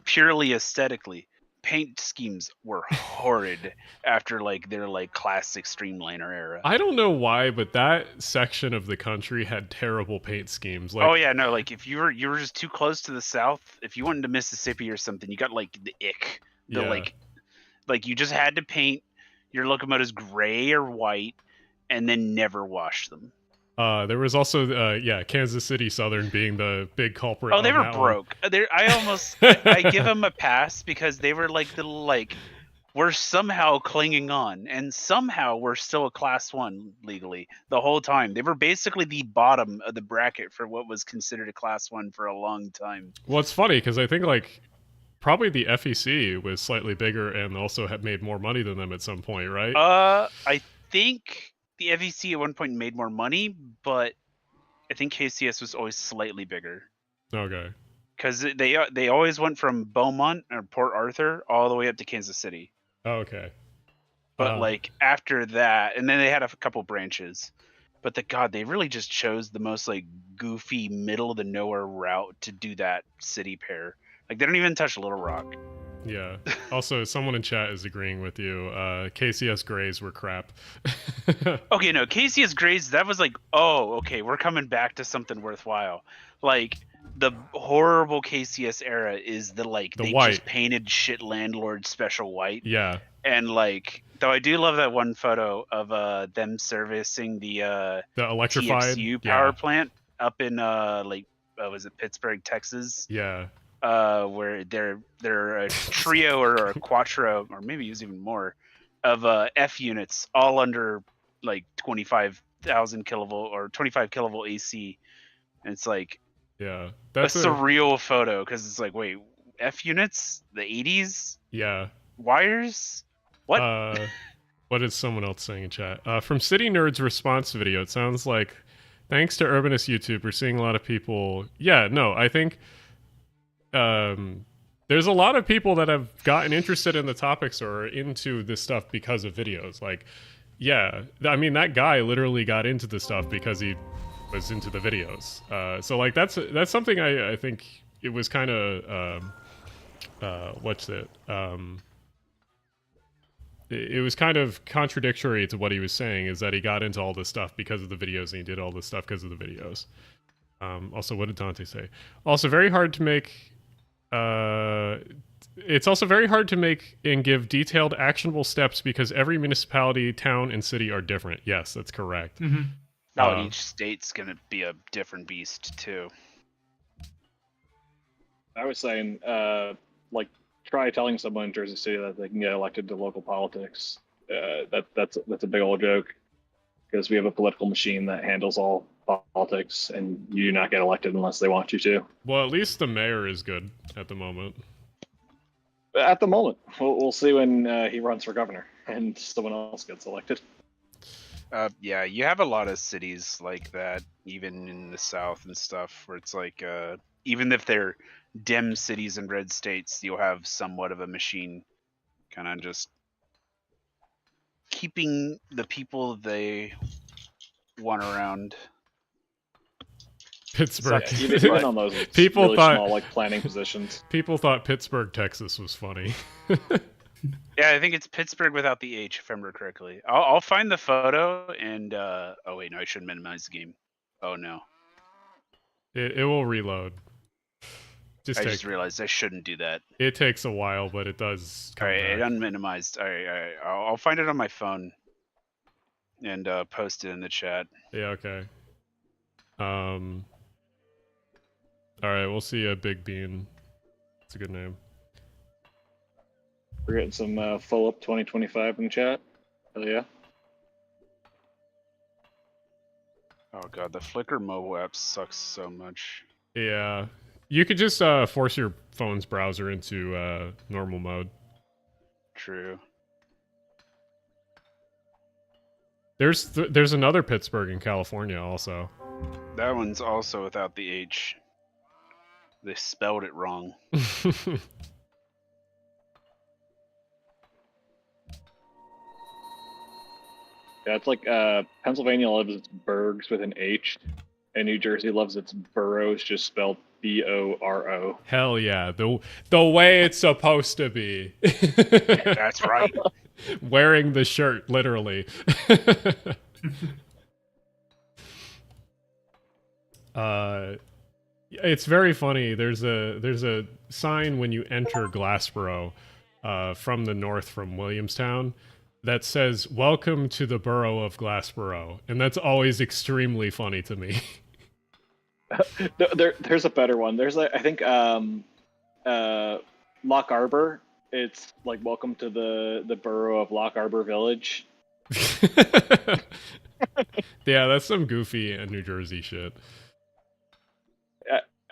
purely aesthetically, paint schemes were horrid after like their like classic streamliner era. I don't know why, but that section of the country had terrible paint schemes. Like, oh yeah, no, like if you were just too close to the south, if you went to Mississippi or something, you got like the ick. The like you just had to paint your locomotives gray or white and then never wash them. There was also Kansas City Southern being the big culprit. Oh, they were broke. I give them a pass because they were like the we're somehow clinging on, and somehow we're still a class 1 legally the whole time. They were basically the bottom of the bracket for what was considered a class 1 for a long time. Well, it's funny because I think like probably the FEC was slightly bigger and also had made more money than them at some point, right? I think the FEC at one point made more money, but I think KCS was always slightly bigger. Okay. Because they always went from Beaumont or Port Arthur all the way up to Kansas City. Oh, okay. But like after that, and then they had a couple branches. But they really just chose the most like goofy middle of the nowhere route to do that city pair. Like they don't even touch Little Rock. Yeah. Also, someone in chat is agreeing with you. KCS Grays were crap. Okay, no, KCS Grays, that was like, oh, okay, we're coming back to something worthwhile. Like the horrible KCS era is the like The they white. just painted shit landlord special white. Yeah. And like, though I do love that one photo of them servicing the electrified TXU power plant up in was it Pittsburgh, Texas? Yeah. Where they're a trio or a quattro, or maybe use even more, of F units all under like 25,000 kilovolt or 25 kilovolt AC, and it's like that's a surreal photo because it's like, wait, F units, the 80s, wires, what? What is someone else saying in chat? From City Nerd's response video, it sounds like thanks to Urbanist YouTube, we're seeing a lot of people. Yeah, no, I think. There's a lot of people that have gotten interested in the topics or into this stuff because of videos. Like, yeah, I mean, that guy literally got into the stuff because he was into the videos. So like, that's something I think it was kind of, what's it? It was kind of contradictory to what he was saying, is that he got into all this stuff because of the videos and he did all this stuff because of the videos. Also, what did Dante say? Also, very hard to make. It's also very hard to make and give detailed, actionable steps because every municipality, town, and city are different. Yes, that's correct. Mm-hmm. Each state's gonna be a different beast too. I was saying, like, try telling someone in Jersey City that they can get elected to local politics. That's a big old joke, because we have a political machine that handles all politics, and you do not get elected unless they want you to. Well, at least the mayor is good at the moment. At the moment, we'll see when he runs for governor and someone else gets elected. Yeah, you have a lot of cities like that, even in the South and stuff, where it's like, even if they're dim cities in red states, you'll have somewhat of a machine kind of just keeping the people they want around. Pittsburgh. So, yeah, even on those people really thought, small, like, planning positions. People thought Pittsburgh, Texas was funny. Yeah, I think it's Pittsburgh without the H, if I remember correctly. I'll find the photo and oh wait, no, I should minimize the game. Oh no. It will reload. I just realized I shouldn't do that. It takes a while, but it does come Alright, back. it unminimized. Alright. I'll find it on my phone and post it in the chat. Yeah, okay. Alright, we'll see a Big Bean. It's a good name. We're getting some full up 2025 in the chat. Hell yeah. Oh god, the Flickr mobile app sucks so much. Yeah. You could just force your phone's browser into normal mode. True. There's another Pittsburgh in California also. That one's also without the H. They spelled it wrong. Yeah, it's like Pennsylvania loves its burgs with an H, and New Jersey loves its boroughs just spelled B-O-R-O. Hell yeah, the way it's supposed to be. That's right. Wearing the shirt, literally. It's very funny. There's a sign when you enter Glassboro from the north from Williamstown that says "Welcome to the borough of Glassboro," and that's always extremely funny to me. There's a better one. There's I think Lock Arbor It's like welcome to the borough of Lock Arbor Village. Yeah, that's some goofy New Jersey shit.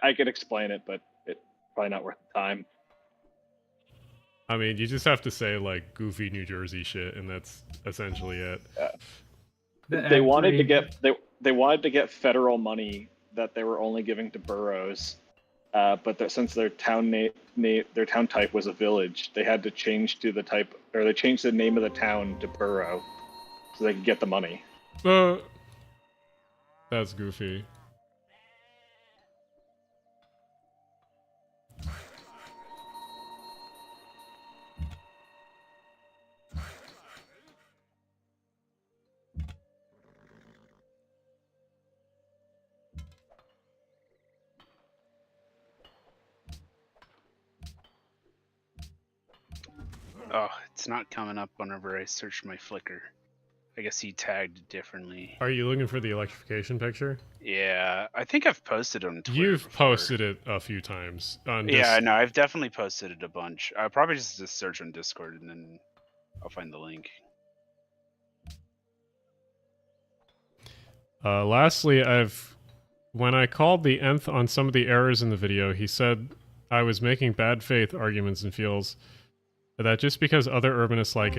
I could explain it, but it's probably not worth the time. I mean, you just have to say like goofy New Jersey shit, and that's essentially it. They wanted to get they wanted to get federal money that they were only giving to boroughs, but since their town their town type was a village, they had to change to the type, or they changed the name of the town to borough, so they could get the money. That's goofy. Oh, it's not coming up whenever I search my Flickr. I guess he tagged differently. Are you looking for the electrification picture? Yeah, I think I've posted on Twitter. You've before. posted it a few times. Yeah, no, I've definitely posted it a bunch. I'll probably just search on Discord and then I'll find the link. Lastly, when I called the nth on some of the errors in the video, he said I was making bad faith arguments and feels that just because other urbanists like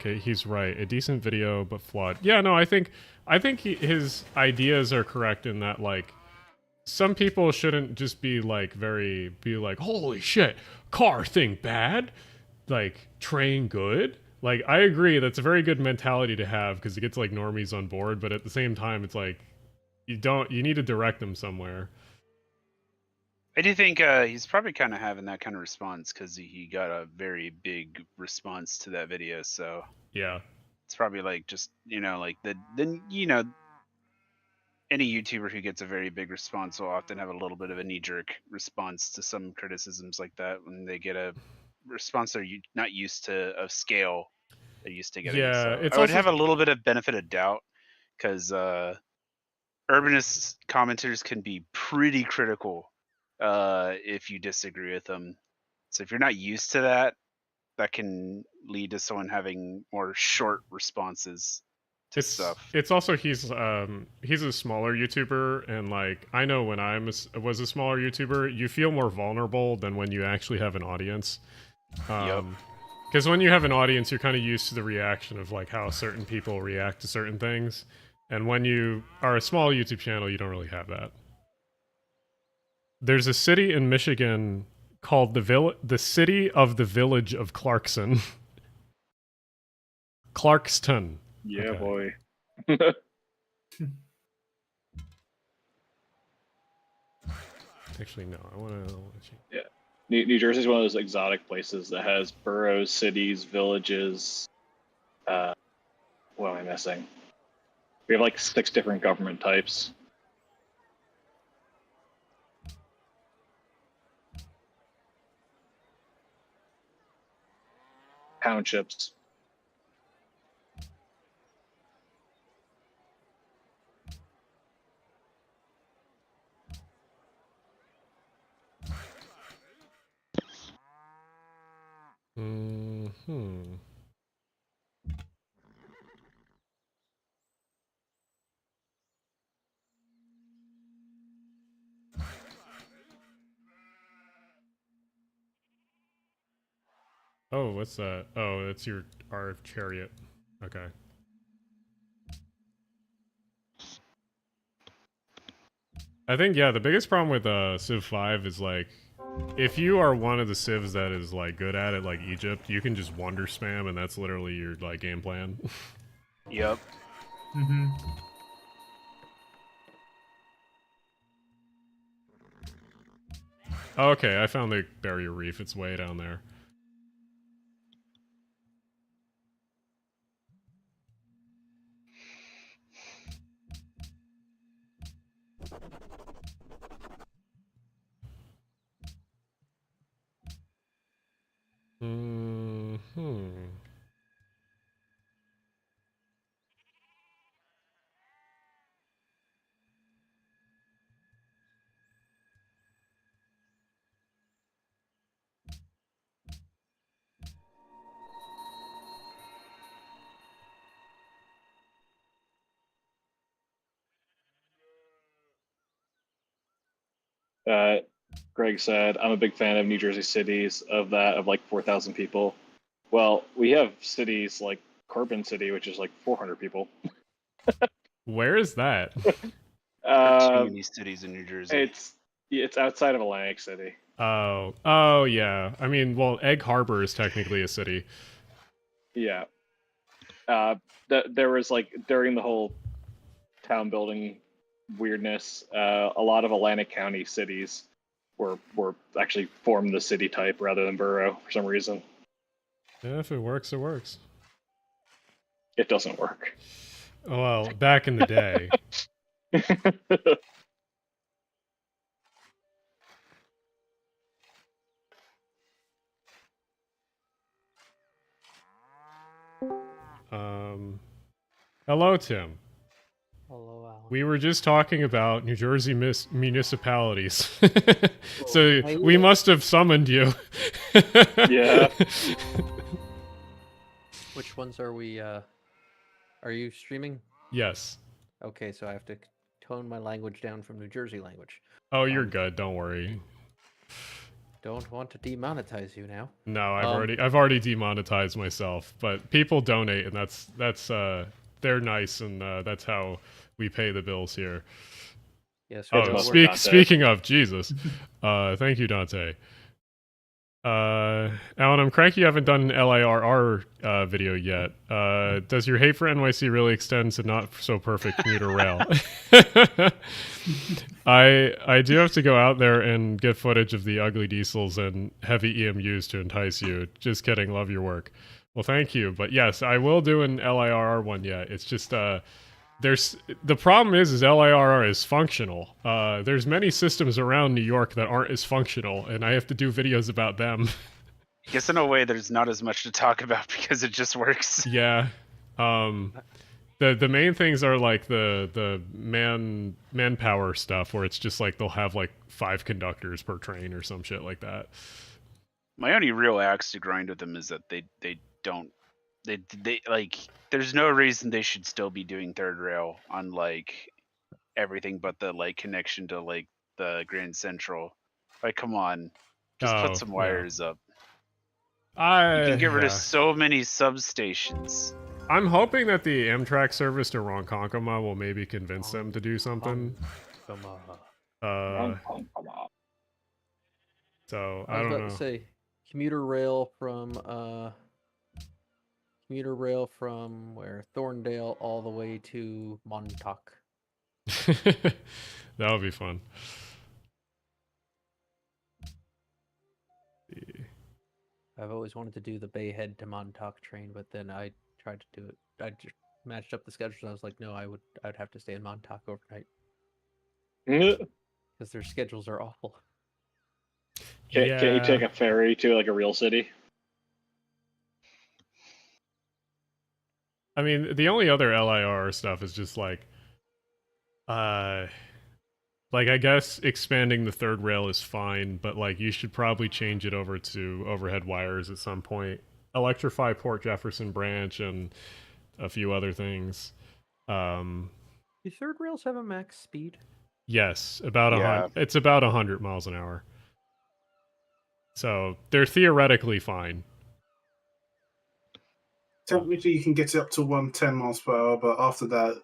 it, he's right. A decent video, but flawed. Yeah, no, I think his ideas are correct in that, like, some people shouldn't just be like holy shit, car thing bad, like train good. Like, I agree, that's a very good mentality to have because it gets like normies on board, but at the same time, it's like you need to direct them somewhere. I do think he's probably kind of having that kind of response because he got a very big response to that video. So yeah, it's probably like just like any YouTuber who gets a very big response will often have a little bit of a knee-jerk response to some criticisms like that when they get a response they're not used to of scale they're used to getting. Yeah, so I would have a little bit of benefit of doubt because urbanist commenters can be pretty critical if you disagree with them. So if you're not used to that, that can lead to someone having more short responses to stuff. It's also he's a smaller YouTuber, and like I know when was a smaller YouTuber, you feel more vulnerable than when you actually have an audience. Yep. Because when you have an audience, you're kind of used to the reaction of like how certain people react to certain things, and when you are a small YouTube channel, you don't really have that. There's a city in Michigan called the city of the village of Clarkson. Clarkston. Yeah, Okay. boy. Actually, no. I want to. Yeah, New Jersey is one of those exotic places that has boroughs, cities, villages. What am I missing? We have like 6 different government types. Townships. Hmm. Oh, what's that? Oh, that's our chariot. Okay. I think, yeah, the biggest problem with Civ5 is like, if you are one of the civs that is like good at it, like Egypt, you can just wonder spam, and that's literally your like game plan. Yep. Mm-hmm. Okay, I found the barrier reef. It's way down there. Hmm. Greg said, I'm a big fan of New Jersey cities of like 4,000 people. Well, we have cities like Corbin City, which is like 400 people. Where is that? Too many cities in New Jersey. It's outside of Atlantic City. Oh yeah. I mean, well, Egg Harbor is technically a city. Yeah. There was like during the whole town building weirdness, a lot of Atlantic County cities were actually formed the city type rather than borough for some reason. Yeah, if it works, it works. It doesn't work. Well, back in the day. Hello, Tim. Hello, Alan. We were just talking about New Jersey municipalities. So we must have summoned you. Yeah. Which ones are we, are you streaming? Yes. Okay, so I have to tone my language down from New Jersey language. Oh, you're good. Don't worry. Don't want to demonetize you now. No, I've already demonetized myself, but people donate, and that's they're nice, and that's how we pay the bills here. Yes. Oh, speaking of Jesus, thank you, Dante. Alan, I'm cranky you haven't done an LIRR video yet. Does your hate for NYC really extend to not so perfect commuter rail? I do have to go out there and get footage of the ugly diesels and heavy EMUs to entice you. Just kidding, love your work. Well, thank you, but yes, I will do an LIRR one yet. It's just there's the problem is LIRR is functional. There's many systems around New York that aren't as functional, and I have to do videos about them. I guess in a way, there's not as much to talk about because it just works. Yeah. The main things are like the manpower stuff, where it's just like they'll have like 5 conductors per train or some shit like that. My only real axe to grind with them is that they don't like there's no reason they should still be doing third rail on like everything but the like connection to like the Grand Central. Like, come on, just put some wires up. You can get rid of so many substations. I'm hoping that the Amtrak service to Ronkonkoma will maybe convince them to do something. So I don't know. I was about to say commuter rail from where Thorndale all the way to Montauk. That would be fun. I've always wanted to do the Bayhead to Montauk train, but then I tried to do it. I just matched up the schedules. And I was like, no, I'd have to stay in Montauk overnight because their schedules are awful. Can you take a ferry to like a real city? I mean, the only other LIR stuff is just like I guess expanding the third rail is fine, but like you should probably change it over to overhead wires at some point. Electrify Port Jefferson Branch and a few other things. Do third rails have a max speed? Yes, it's about 100 miles an hour. So they're theoretically fine. Technically, you can get it up to 110 miles per hour, but after that,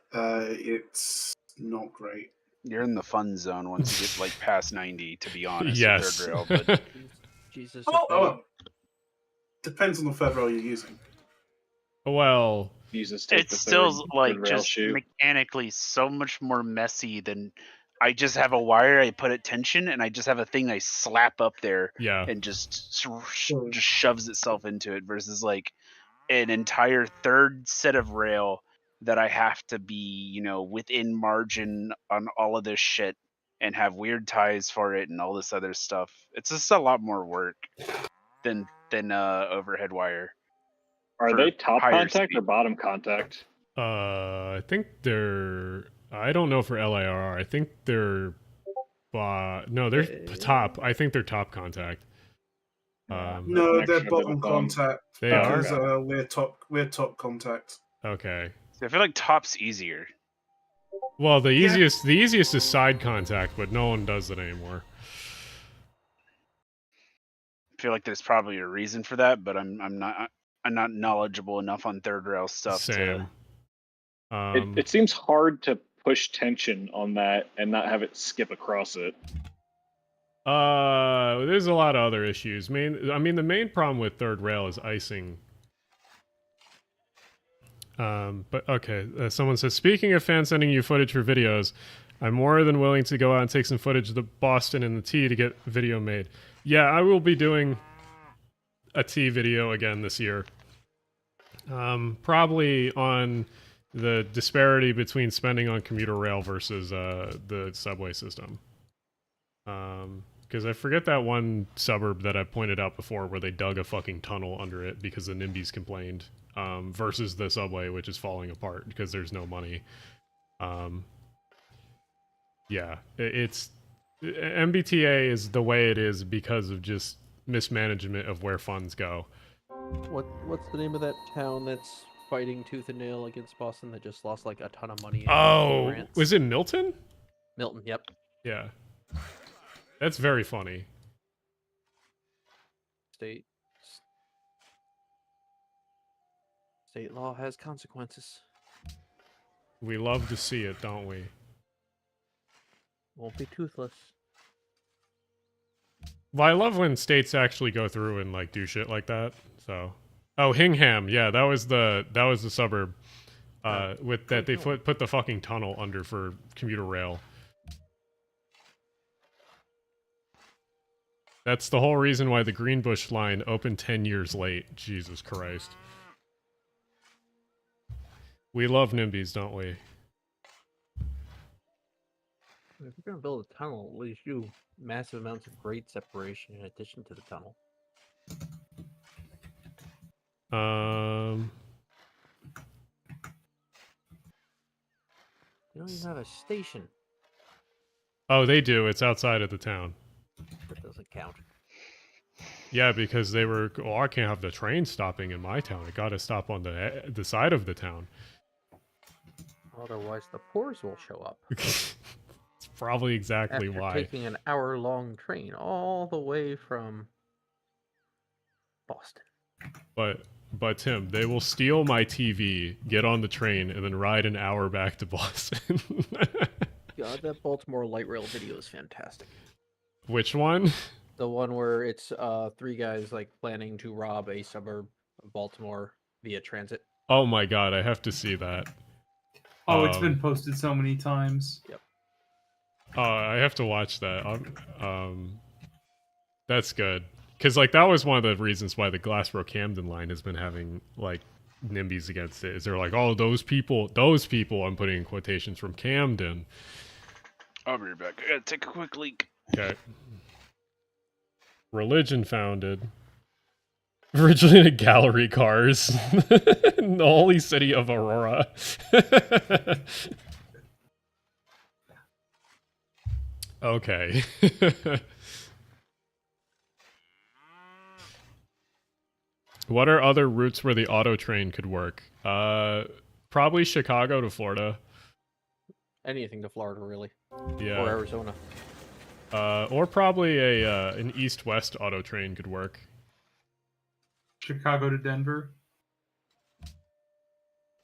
it's not great. You're in the fun zone once you get like past 90, to be honest. Yes. Third rail, but Jesus. Depends on the third rail you're using. Well, it's still like just mechanically so much more messy than I just have a wire, I put it tension, and I just have a thing I slap up there and just shoves itself into it versus like an entire third set of rail that I have to be, within margin on all of this shit and have weird ties for it and all this other stuff. It's just a lot more work than overhead wire. Are they top contact speed. or bottom contact? I think they're. I don't know for LIRR. I think they're. No, they're top. I think they're top contact. No, they're bottom contact. They are. Because we're top contact. Okay. I feel like top's easier. Well, the easiest is side contact, but no one does it anymore. feel like there's probably a reason for that, but I'm not knowledgeable enough on third rail stuff Same. It seems hard to push tension on that and not have it skip across it. There's a lot of other issues. I mean, the main problem with third rail is icing. But okay, someone says, speaking of fans sending you footage for videos, I'm more than willing to go out and take some footage of the Boston and the T to get video made. Yeah, I will be doing a T video again this year. Probably on the disparity between spending on commuter rail versus the subway system. Because I forget that one suburb that I pointed out before where they dug a fucking tunnel under it because the NIMBYs complained, versus the subway, which is falling apart because there's no money. Yeah, it's MBTA is the way it is because of just mismanagement of where funds go. What's the name of that town that's fighting tooth and nail against Boston that just lost like a ton of money? Oh, grants? was it Milton? Milton, yep. Yeah. That's very funny. State law has consequences. We love to see it, don't we? Won't be toothless. Well, I love when states actually go through and like do shit like that. So, oh, Hingham, yeah, that was the suburb, with that they put the fucking tunnel under for commuter rail. That's the whole reason why the Greenbush line opened 10 years late. Jesus Christ. We love NIMBYs, don't we? If you're gonna build a tunnel, at least do massive amounts of grade separation in addition to the tunnel. You don't even have a station. Oh, they do. It's outside of the town. That doesn't count. Yeah, because they were. Oh, I can't have the train stopping in my town. It got to stop on the side of the town. Otherwise, the poors will show up. It's probably exactly After why. taking an hour-long train all the way from Boston. But Tim, they will steal my TV, get on the train, and then ride an hour back to Boston. God, that Baltimore light rail video is fantastic. Which one? The one where it's 3 guys like planning to rob a suburb of Baltimore via transit. Oh my god, I have to see that. Oh, it's been posted so many times. Yep. I have to watch that. That's good. Because, like, that was one of the reasons why the Glassboro-Camden line has been having, like, NIMBYs against it. Is they're like, oh, those people, I'm putting in quotations from Camden. I'll be right back. I gotta take a quick leak. Okay. Religion founded. Originally gallery cars. In the holy city of Aurora. Okay. What are other routes where the auto train could work? Probably Chicago to Florida. Anything to Florida, really. Yeah. Or Arizona. Or probably an east-west auto train could work. Chicago to Denver.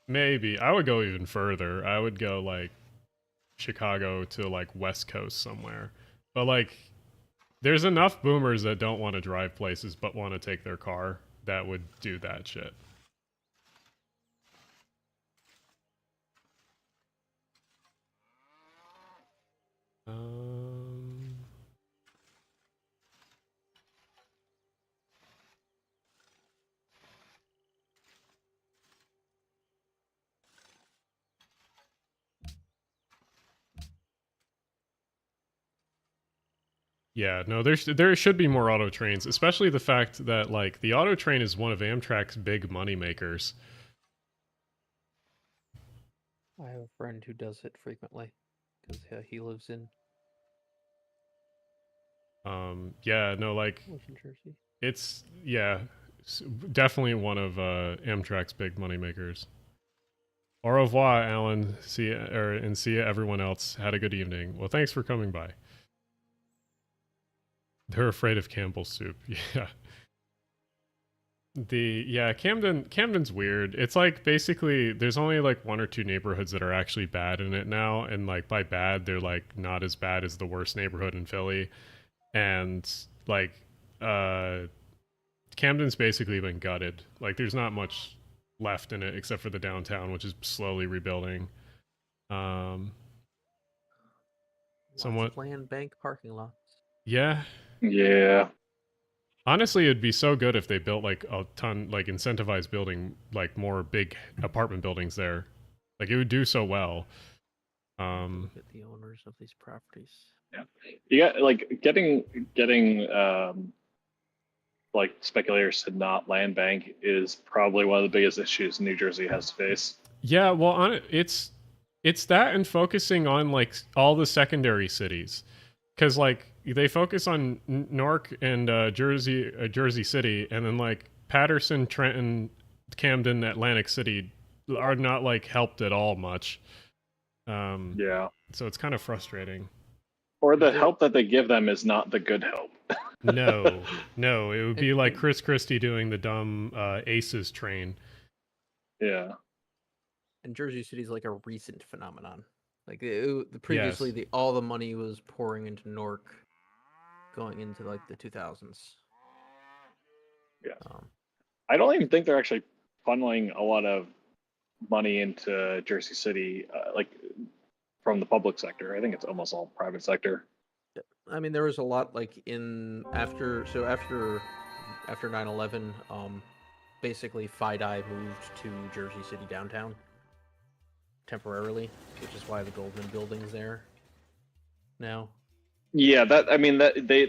Maybe. I would go even further. I would go, like, Chicago to, like, West Coast somewhere. But, like, there's enough boomers that don't want to drive places but want to take their car that would do that shit. Yeah, no, there should be more auto trains, especially the fact that, like, the auto train is one of Amtrak's big money makers. I have a friend who does it frequently because he lives in Yeah, no, like, Jersey. it's, yeah, definitely one of Amtrak's big money makers. Au revoir, Alan. See ya, everyone else. Had a good evening. Well, thanks for coming by. They're afraid of Campbell's soup. Yeah. Camden's weird. It's like basically there's only like one or two neighborhoods that are actually bad in it now, and like by bad they're like not as bad as the worst neighborhood in Philly, and like Camden's basically been gutted. Like there's not much left in it except for the downtown, which is slowly rebuilding. Lots Somewhat. of land bank parking lots. Yeah. Yeah. Honestly, it'd be so good if they built like a ton, like incentivized building, like more big apartment buildings there. Like it would do so well. Look at the owners of these properties. Yeah. You got like getting like speculators to not land bank is probably one of the biggest issues New Jersey has to face. Yeah, well, it's that and focusing on like all the secondary cities, because like they focus on Newark and Jersey City, and then like Patterson, Trenton, Camden, Atlantic City are not like helped at all much. Yeah. So it's kind of frustrating. Or the help that they give them is not the good help. No, it would be like Chris Christie doing the dumb Aces train. Yeah. And Jersey City is like a recent phenomenon. Like previously, all the money was pouring into Newark, going into like the 2000s. Yeah. I don't even think they're actually funneling a lot of money into Jersey City, like from the public sector. I think it's almost all private sector. I mean, there was a lot like after 9/11, basically FIDI moved to Jersey City downtown temporarily, which is why the Goldman Building's there now. Yeah, that I mean that they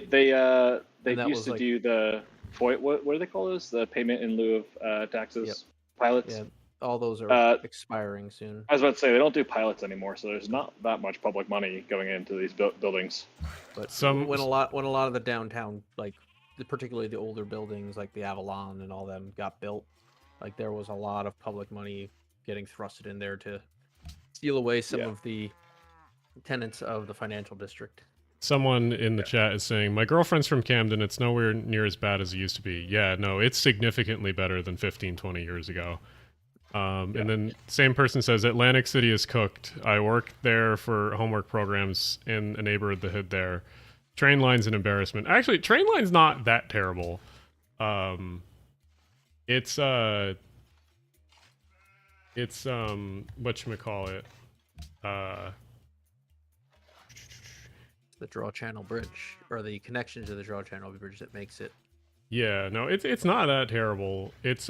used to like, do the what do they call those? The payment in lieu of taxes pilots. Yeah, all those are expiring soon. I was about to say they don't do pilots anymore, so there's not that much public money going into these buildings. But when a lot of the downtown, like particularly the older buildings like the Avalon and all them got built, like there was a lot of public money getting thrusted in there to steal away some of the tenants of the financial district. Someone in the chat is saying, my girlfriend's from Camden. It's nowhere near as bad as it used to be. Yeah, no, it's significantly better than 15, 20 years ago. And then same person says, Atlantic City is cooked. I worked there for homework programs in a neighborhood there. Train line's an embarrassment. Actually, train line's not that terrible. It's whatchamacallit? The draw channel bridge, or the connection to the draw channel bridge that makes it. Yeah, no, it's not that terrible. It's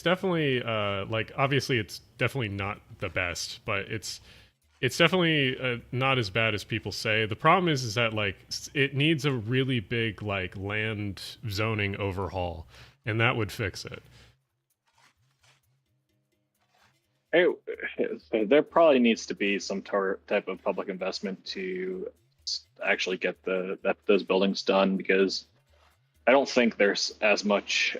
definitely like obviously it's definitely not the best, but it's definitely not as bad as people say. The problem is that like it needs a really big like land zoning overhaul, and that would fix it. There probably needs to be some type of public investment to actually get those buildings done, because I don't think there's as much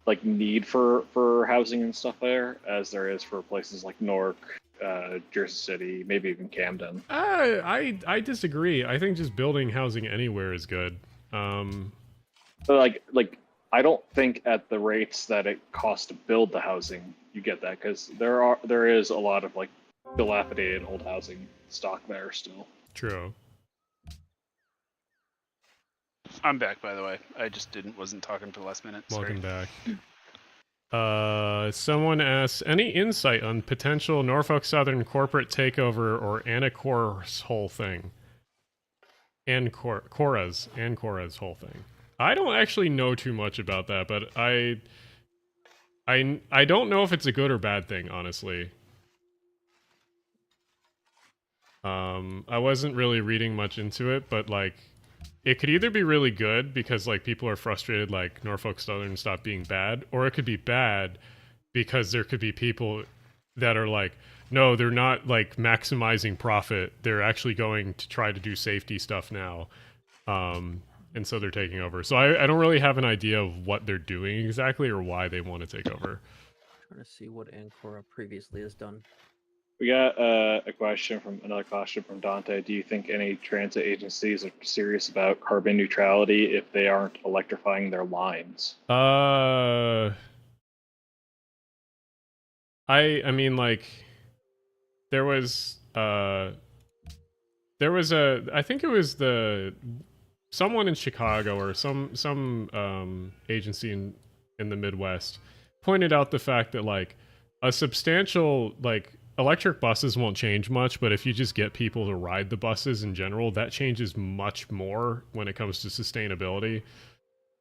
like need for housing and stuff there as there is for places like Newark, Jersey City, maybe even Camden. I disagree. I think just building housing anywhere is good. But like I don't think at the rates that it costs to build the housing you get that, because there is a lot of like dilapidated old housing stock there still. True. I'm back, by the way. I just wasn't talking for the last minute. Welcome back. Someone asks, any insight on potential Norfolk Southern corporate takeover or Anacor's whole thing? Cora's whole thing. I don't actually know too much about that, but I don't know if it's a good or bad thing, honestly. I wasn't really reading much into it, but like it could either be really good because like people are frustrated like Norfolk Southern stopped being bad, or it could be bad because there could be people that are like, no, they're not like maximizing profit. They're actually going to try to do safety stuff now. And so they're taking over. So I don't really have an idea of what they're doing exactly or why they want to take over. I'm trying to see what Ancora previously has done. We got a question from Dante. Do you think any transit agencies are serious about carbon neutrality if they aren't electrifying their lines? I mean, like, there was a I think it was someone in Chicago or some agency in the Midwest pointed out the fact that like a substantial like electric buses won't change much, but if you just get people to ride the buses in general, that changes much more when it comes to sustainability.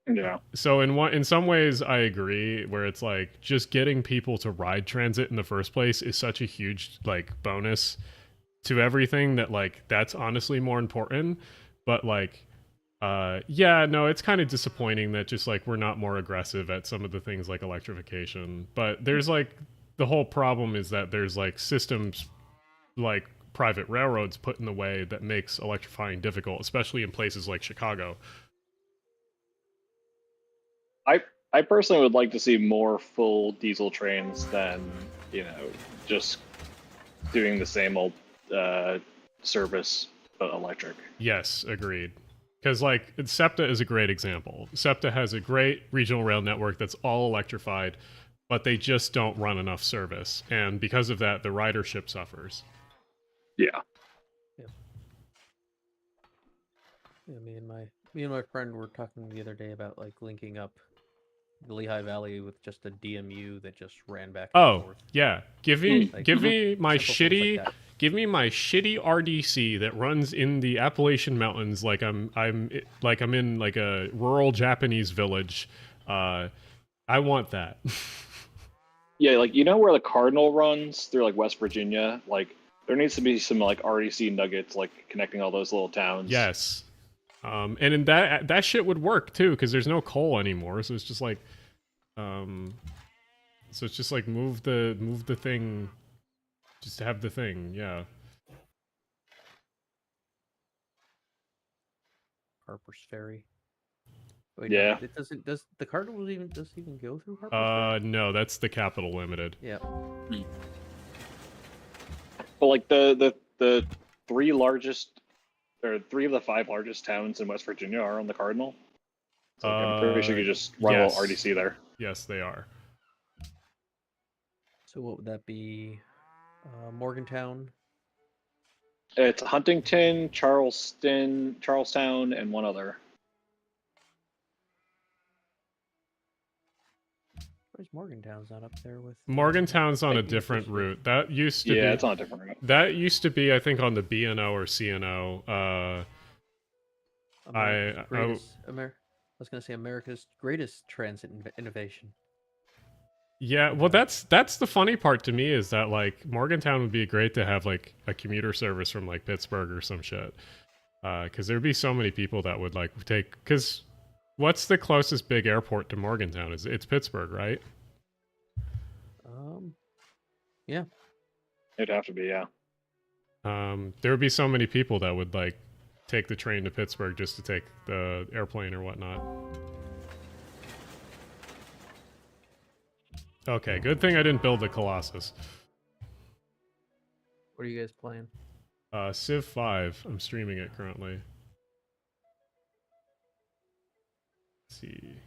Yeah. So in some ways I agree, where it's like just getting people to ride transit in the first place is such a huge like bonus to everything that like that's honestly more important. But like yeah, no, it's kind of disappointing that just like we're not more aggressive at some of the things like electrification. But there's like the whole problem is that there's like systems like private railroads put in the way that makes electrifying difficult, especially in places like Chicago. I personally would like to see more full diesel trains than, you know, just doing the same old service but electric. Yes, agreed. Because like SEPTA is a great example. SEPTA has a great regional rail network that's all electrified, but they just don't run enough service, and because of that, the ridership suffers. Yeah. Yeah, me and my friend were talking the other day about like linking up the Lehigh Valley with just a DMU that just ran back and forth. Yeah, give me Like, my simple things shitty like that. give me my shitty RDC that runs in the Appalachian Mountains like I'm in like a rural Japanese village. I want that. Yeah, like you know where the Cardinal runs through like West Virginia, like there needs to be some like REC nuggets like connecting all those little towns. Yes. And in that shit would work too, because there's no coal anymore, so it's just like move the thing, just to have the thing, yeah. Harper's Ferry. Wait, Yeah. no, it doesn't. Does the Cardinal even go through Harper's Ferry? No, that's the Capital Limited. Yeah. But like the three of the five largest towns in West Virginia are on the Cardinal. So like, I'm pretty sure you could just run a little RDC there. Yes, they are. So what would that be? Morgantown. It's Huntington, Charlestown, and one other. Where's Morgantown's not up there with? Morgantown's on a different route. That used to be. Yeah, it's on a different route. That used to be, I think, on the BNO or CNO. I was gonna say America's greatest transit innovation. Yeah, well, that's the funny part to me, is that like Morgantown would be great to have like a commuter service from like Pittsburgh or some shit, because there'd be so many people that would like take. Because what's the closest big airport to Morgantown? It's Pittsburgh, right? Yeah. It'd have to be, yeah. There would be so many people that would like take the train to Pittsburgh just to take the airplane or whatnot. Okay, good thing I didn't build the Colossus. What are you guys playing? Civ5. I'm streaming it currently. Let's see.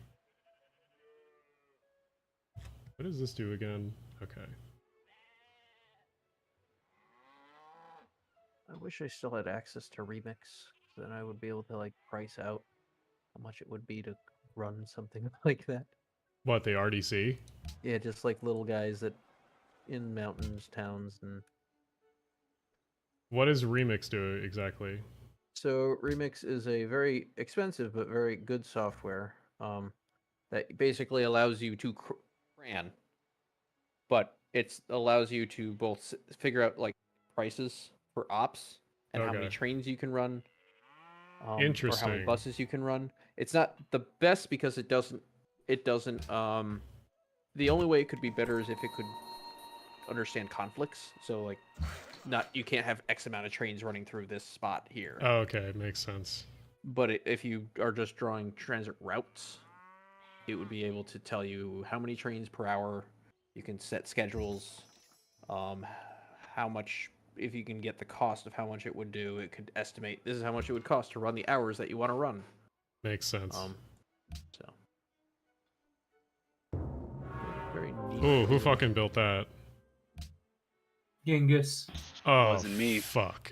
What does this do again? Okay. I wish I still had access to Remix, so then I would be able to like price out how much it would be to run something like that. What, the RDC? Yeah, just like little guys that in mountains, towns, and. What does Remix do exactly? So Remix is a very expensive but very good software that basically allows you to cran, but it allows you to both figure out like prices for ops and how many trains you can run, or how many buses you can run. It's not the best because it doesn't. The only way it could be better is if it could understand conflicts. So like, you can't have X amount of trains running through this spot here. Oh, okay, makes sense. But if you are just drawing transit routes, it would be able to tell you how many trains per hour. You can set schedules, how how much, if you can get the cost of how much it would do, it could estimate this is how much it would cost to run the hours that you want to run. Makes sense. So very neat. Ooh, who fucking built that? Genghis. Oh, Wasn't me. Fuck.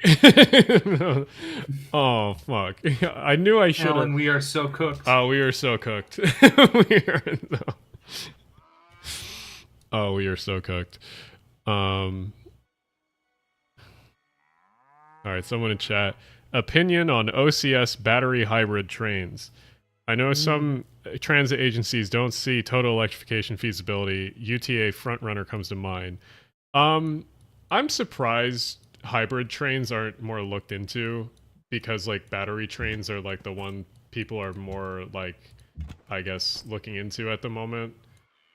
Oh, fuck. I knew I should have. Alan, we are so cooked. Oh, we are so cooked. Oh, we are so cooked. All right, someone in chat. Opinion on OCS battery hybrid trains. I know some transit agencies don't see total electrification feasibility. UTA frontrunner comes to mind. I'm surprised hybrid trains aren't more looked into, because like battery trains are like the one people are more like, I guess, looking into at the moment.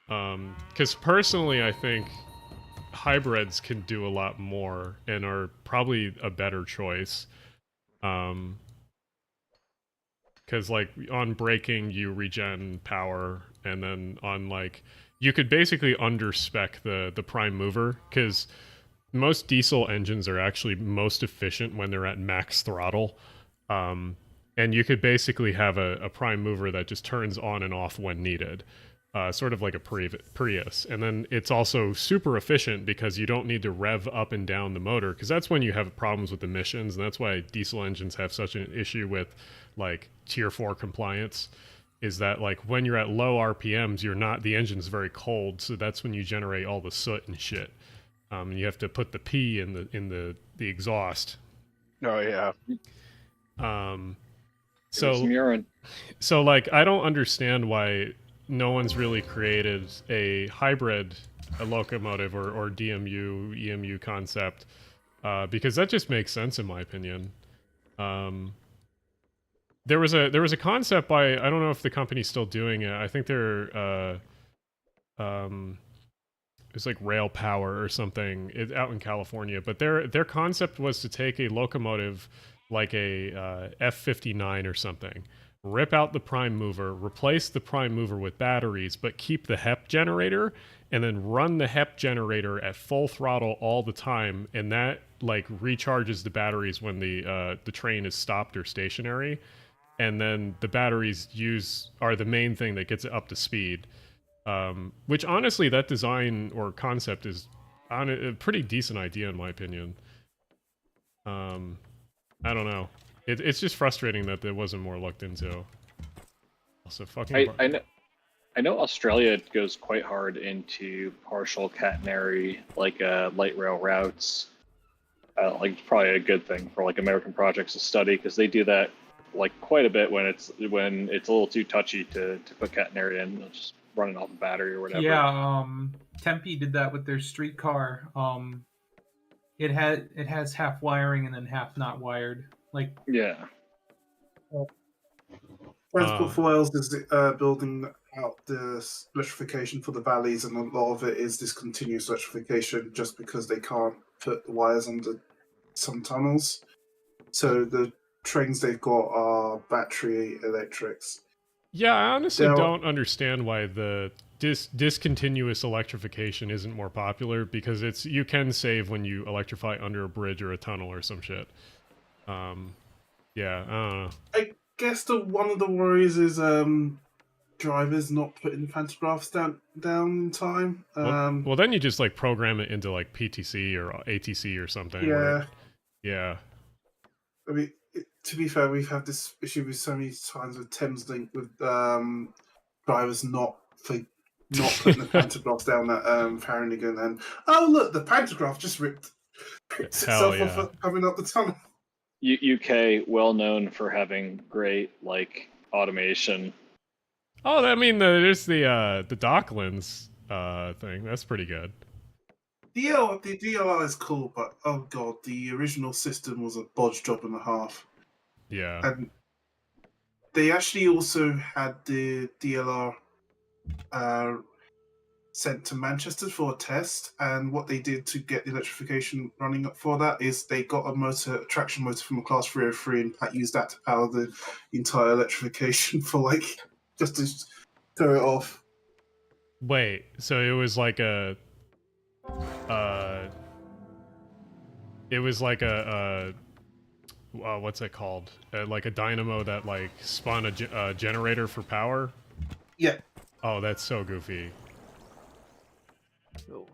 Because personally, I think hybrids can do a lot more and are probably a better choice. Because like on braking you regen power, and then on like you could basically underspec the prime mover, because most diesel engines are actually most efficient when they're at max throttle. And you could basically have a prime mover that just turns on and off when needed. Sort of like a Prius. And then it's also super efficient because you don't need to rev up and down the motor, because that's when you have problems with emissions, and that's why diesel engines have such an issue with like tier 4 compliance, is that like when you're at low RPMs, the engine's very cold, so that's when you generate all the soot and shit. You have to put the P in the exhaust. Oh yeah. So like I don't understand why no one's really created a hybrid locomotive or DMU EMU concept, because that just makes sense in my opinion. There was a concept by, I don't know if the company's still doing it. I think they're it's like Rail Power or something. It's out in California, but their concept was to take a locomotive like a F-59 or something, rip out the prime mover, replace the prime mover with batteries, but keep the HEP generator, and then run the HEP generator at full throttle all the time, and that like recharges the batteries when the train is stopped or stationary, and then the batteries are the main thing that gets it up to speed. Which honestly, that design or concept is a pretty decent idea in my opinion. I don't know. It's just frustrating that there wasn't more looked into. Also, fucking. I know Australia goes quite hard into partial catenary, like light rail routes. Like probably a good thing for like American projects to study, because they do that like quite a bit when it's a little too touchy to put catenary in. They'll just running off a battery or whatever. Yeah, Tempe did that with their streetcar. It has half wiring and then half not wired. Like yeah. Transport for Wales is building out the electrification for the valleys, and a lot of it is discontinuous electrification just because they can't put the wires under some tunnels. So the trains they've got are battery electrics. Yeah, I honestly don't understand why the discontinuous electrification isn't more popular, because you can save when you electrify under a bridge or a tunnel or some shit. Yeah, I don't know. I guess one of the worries is drivers not putting pantographs down in time. Well, then you just like program it into like PTC or ATC or something. Yeah. Yeah. I mean, to be fair, we've had this issue with so many times with Thameslink with drivers not putting the pantographs down at Farringdon, and oh look, the pantograph just ripped itself off coming up the tunnel. UK, well known for having great like automation. Oh, I mean, there's the Docklands thing. That's pretty good. The DLR is cool, but oh god, the original system was a bodge job and a half. Yeah. And they actually also had the DLR sent to Manchester for a test, and what they did to get the electrification running up for that is they got a traction motor from a Class 303 and used that to power the entire electrification for like just to throw it off. Wait, so it was like a It was like a what's it called? Like a dynamo that like spawned a generator for power. Yeah. Oh, that's so goofy. Oh.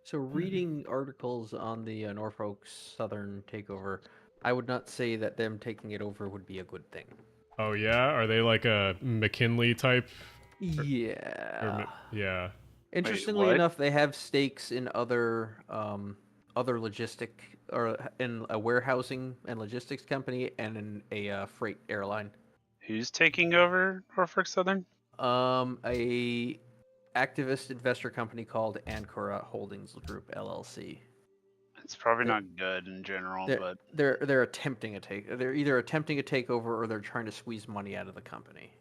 So reading articles on the Norfolk Southern takeover, I would not say that them taking it over would be a good thing. Oh yeah, are they like a McKinley type? Yeah. Yeah. Interestingly what? enough, they have stakes in other logistic or in a warehousing and logistics company and in a freight airline. Who's taking over Norfolk Southern? A activist investor company called Ancora Holdings Group LLC. It's probably They're- not good in general, They're, but they're attempting a take. They're either attempting a takeover or they're trying to squeeze money out of the company.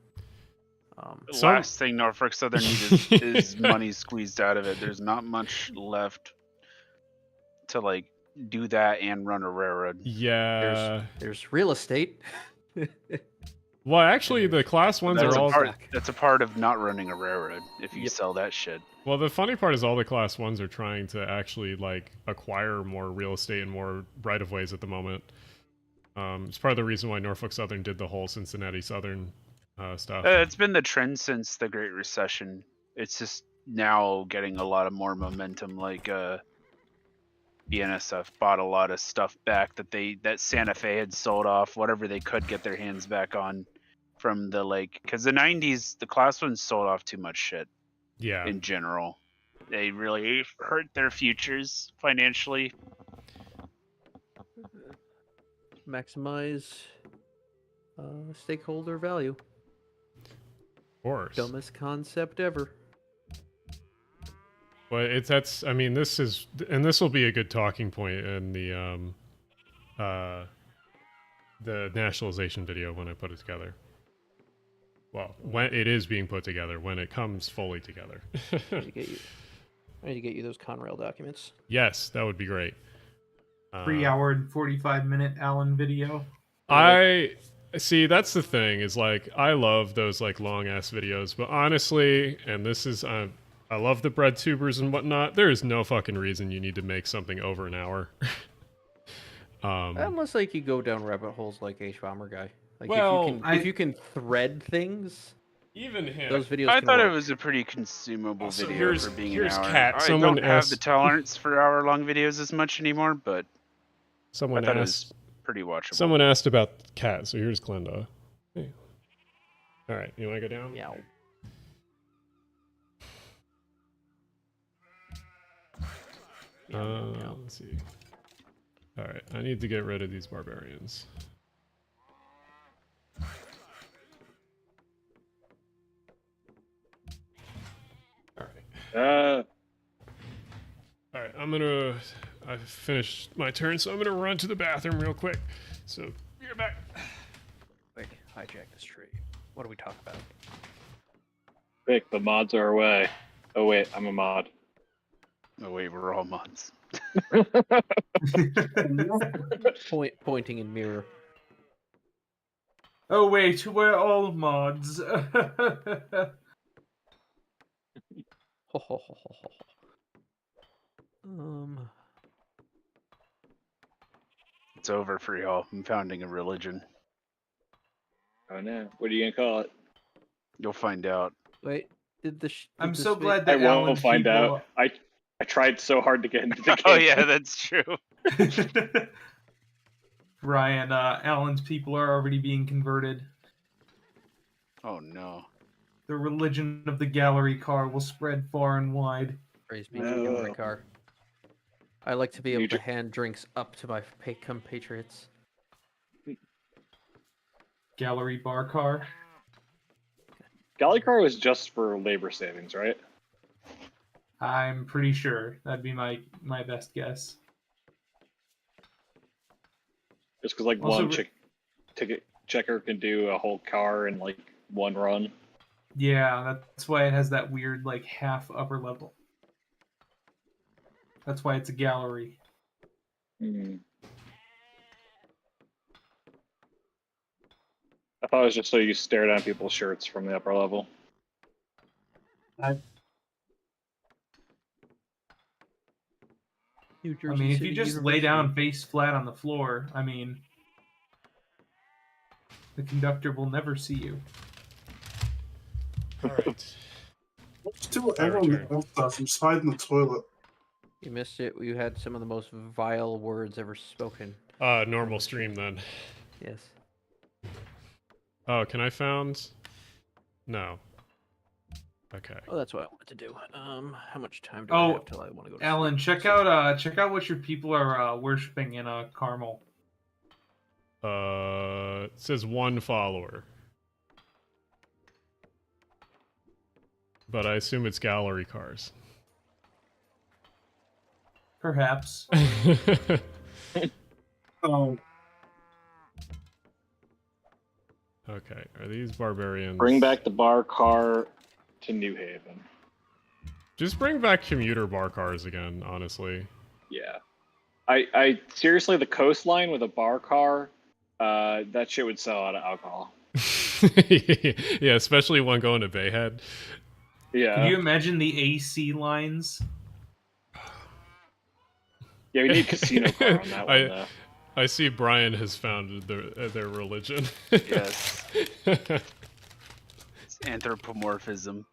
the Some- last thing Norfolk Southern needs is money squeezed out of it. There's not much left to like do that and run a railroad. Yeah. There's real estate. Well, actually, the class ones That's are a all. part. That's a part of not running a railroad. If you Yep. sell that shit. Well, the funny part is all the class ones are trying to actually like acquire more real estate and more right of ways at the moment. It's part of the reason why Norfolk Southern did the whole Cincinnati Southern stuff. It's been the trend since the Great Recession. It's just now getting a lot of more momentum. Like BNSF bought a lot of stuff back that Santa Fe had sold off, whatever they could get their hands back on from the because the 90s, the class ones sold off too much shit Yeah. in general. They really hurt their futures financially. Maximize stakeholder value. Of course. Dumbest concept ever. But that's. I mean, this will be a good talking point in the nationalization video when I put it together. Well, when it is being put together, when it comes fully together. I need to get you those Conrail documents. Yes, that would be great. 3 hour and 45-minute Alan video. I see. That's the thing. Is like I love those like long ass videos, but honestly, and this is I love the bread tubers and whatnot. There is no fucking reason you need to make something over an hour. Unless like you go down rabbit holes like H Bomber guy. Like Well, if you can thread things, even him. those videos. I can thought work. it was a pretty consumable Also, video here's- for being here's an hour. Kat. I Someone don't have asked- the tolerance for hour-long videos as much anymore, but Someone I thought asked. it was pretty watchable. Someone asked about cat. So here's Glenda. Hey. All right, you want to go down? Yeah. Let's see. All right, I need to get rid of these barbarians. All right. All right, I finished my turn, so I'm gonna run to the bathroom real quick. So you're back. Wait, hijack this tree. What do we talk about? Vic, the mods are away. Oh wait, I'm a mod. Oh wait, we're all mods. Pointing in mirror. Oh wait, we're all mods. Ho, ho, ho, ho, ho. It's over for y'all. I'm founding a religion. Oh no, what are you gonna call it? You'll find out. Wait, did I'm this so vid- glad I that won't Alan's find people... out. I tried so hard to get into the game. Oh yeah, that's true. Ryan, Alan's people are already being converted. Oh no. The religion of the gallery car will spread far and wide. Praise be to the gallery No. car. I like to be able You to ju- hand drinks up to my compatriots. Gallery bar car. Galley car was just for labor savings, right? I'm pretty sure that'd be my best guess. Just because like Also, one ticket checker can do a whole car in like one run. Yeah, that's why it has that weird like half upper level. That's why it's a gallery. Hmm. I thought it was just so you stare down people's shirts from the upper level. New I Jersey mean, if City you just University. lay down face flat on the floor, I mean, the conductor will never see you. All right. Still, I everyone return. else does. I'm just hiding in the toilet. You missed it. You had some of the most vile words ever spoken. Normal stream then. Yes. Oh, can I found? No. Okay. Oh, that's what I wanted to do. How much time do Oh, I have till I want to go to Alan, sleep? check out what your people are worshiping in Carmel. It says 1 follower. But I assume it's gallery cars. Perhaps. Oh, Okay, are these barbarians? Bring back the bar car to New Haven. Just bring back commuter bar cars again, honestly. Yeah. I seriously, the coastline with a bar car, that shit would sell out of alcohol. Yeah, especially one going to Bayhead. Yeah. Can you imagine the AC lines? Yeah, we need casino car on that one, though. I see Brian has founded their religion. Yes. It's anthropomorphism.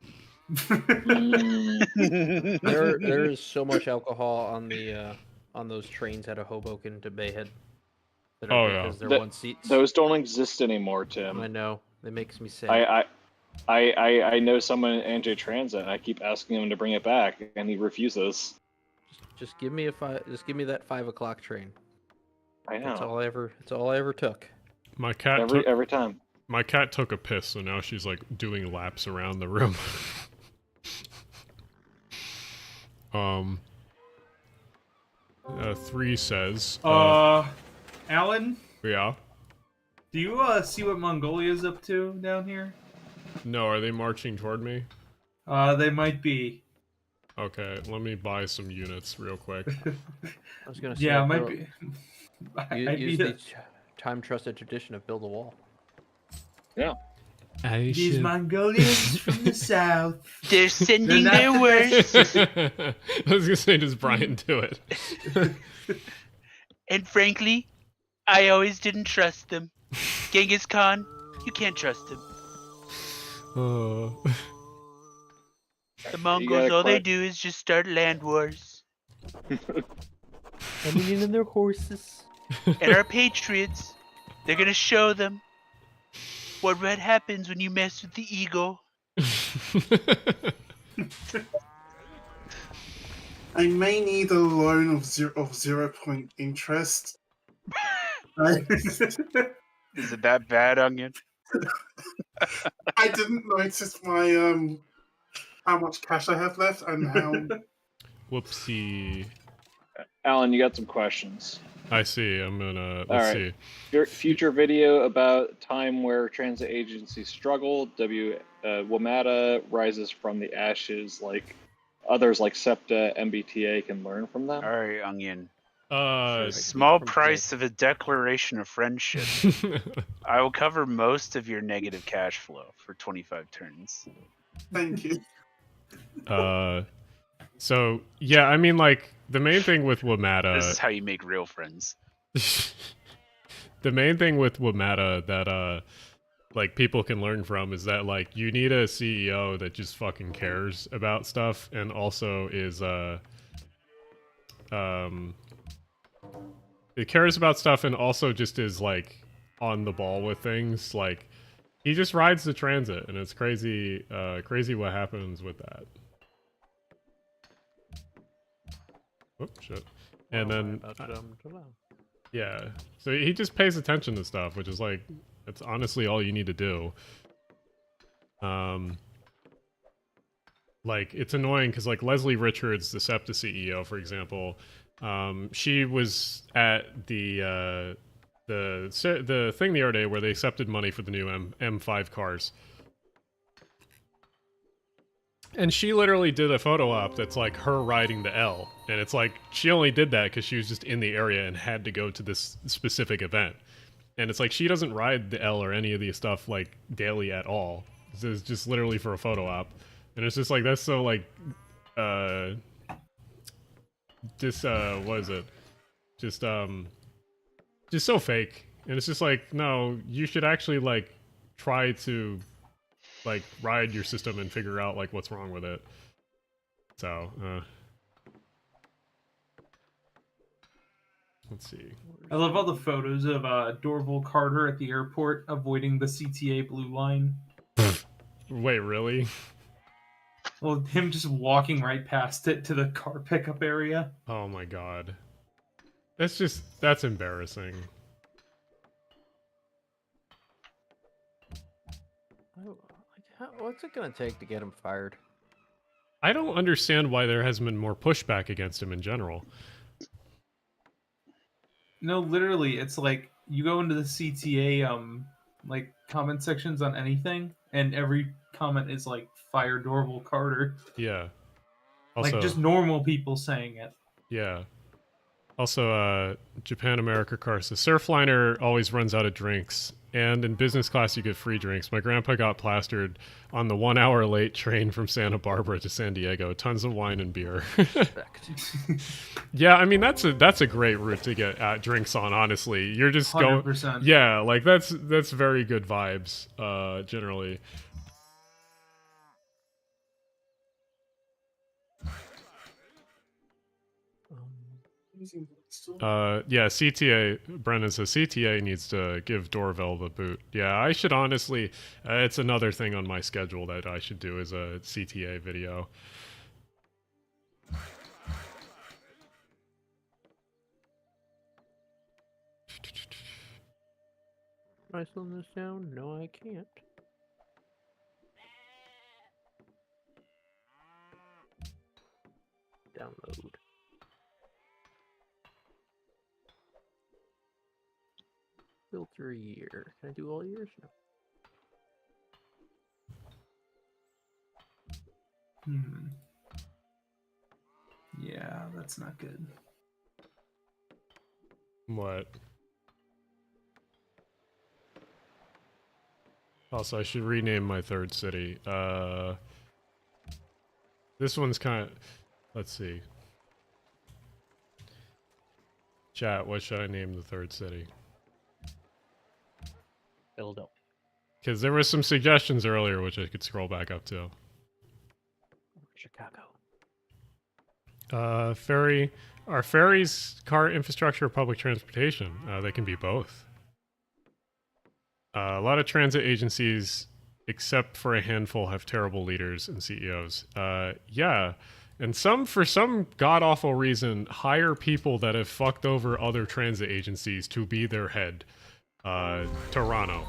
There is so much alcohol on the on those trains out of Hoboken to Bayhead. That Oh, are yeah. because they're Th- one seats. Those don't exist anymore, I Tim. know. It makes me sad. I know someone in NJ Transit, and I keep asking him to bring it back, and he refuses. Just give me Just give me that 5 o'clock train. I know. That's all I ever took. My cat Every time. My cat took a piss, so now she's like doing laps around the room. 3 says. Alan, Yeah. do you see what Mongolia's up to down here? No, are they marching toward me? They might be. Okay, let me buy some units real quick. I was gonna say. Yeah, it might bro, be. Use the time-trusted tradition of build a wall. Yeah. These Mongolians from the south. They're sending They're their not- worst. I was gonna say, does Brian do it? And frankly, I always didn't trust them. Genghis Khan, you can't trust him. The Mongols, all they do is just start land wars. Coming in on their horses. And our patriots, they're gonna show them what happens when you mess with the ego. I may need a loan of 0 interest. Is it that bad, Onion? I didn't notice my how much cash I have left and how. Whoopsie. Alan, you got some questions. I see. I'm gonna. Let's Alright. see. Your future video about time where transit agencies struggle. WMATA rises from the ashes. Like others, like SEPTA, MBTA, can learn from them. All right, Onion. Uh, Small from price of a declaration of friendship. I will cover most of your negative cash flow for 25 turns. Thank you. So yeah, I mean, like the main thing with This WMATA, is how you make real friends. the main thing with WMATA that like people can learn from is that like you need a CEO that just fucking cares about stuff and also is it cares about stuff and also just is like on the ball with things. Like he just rides the transit and it's crazy crazy what happens with that. Oh shit. And then yeah, so he just pays attention to stuff, which is like that's honestly all you need to do. Like it's annoying because like Leslie Richards, the SEPTA CEO, for example, she was at the thing the other day where they accepted money for the new M5 cars. And she literally did a photo op that's like her riding the L. And it's like she only did that because she was just in the area and had to go to this specific event. And it's like she doesn't ride the L or any of the stuff like daily at all. This is just literally for a photo op. And it's just like that's so like what is it? Just so fake. And it's just like, no, you should actually like try to like ride your system and figure out like what's wrong with it. So, let's see. I love all the photos of Dorval Carter at the airport avoiding the CTA blue line. Wait, really? Well, him just walking right past it to the car pickup area. Oh my god. That's embarrassing. What's it gonna take to get him fired? I don't understand why there hasn't been more pushback against him in general. No, literally, it's like you go into the CTA like comment sections on anything, and every comment is like fire Dorval Carter. Yeah. Also, Like just normal people saying it. yeah. Also, Japan America car says Surfliner always runs out of drinks, and in business class you get free drinks. My grandpa got plastered on the 1 hour late train from Santa Barbara to San Diego. Tons of wine and beer. Yeah, I mean that's a great route to get drinks on. Honestly, you're just 100%. going. Yeah, like that's very good vibes. Generally. Yeah, CTA, Brendan says CTA needs to give Dorville the boot. Yeah, I should honestly, it's another thing on my schedule that I should do is a CTA video. Can I slow this down? No, I can't. Download. Filter year. Can I do all years? No. Yeah, that's not good. What? Also, I should rename my third city. This one's kind of... Let's see. Chat, what should I name the third city? Philadelphia. Because there were some suggestions earlier, which I could scroll back up to. Chicago. Ferry. Are ferries car infrastructure or public transportation? They can be both. A lot of transit agencies, except for a handful, have terrible leaders and CEOs. Yeah. And some, for some god-awful reason, hire people that have fucked over other transit agencies to be their head. Toronto.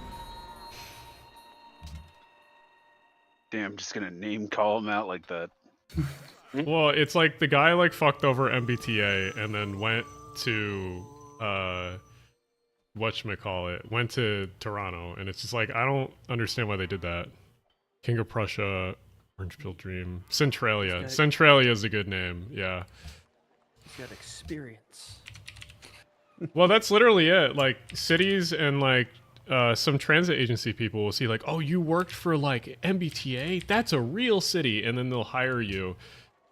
Damn, just gonna name call him out like that. Well, it's like the guy like fucked over MBTA and then went to whatchamacallit, went to Toronto, and it's just like I don't understand why they did that. King of Prussia, Orange Peel Dream, Centralia. Centralia is a good name, yeah. He's got experience. Well, that's literally it. Like cities and like some transit agency people will see like, oh, you worked for like MBTA? That's a real city, and then they'll hire you,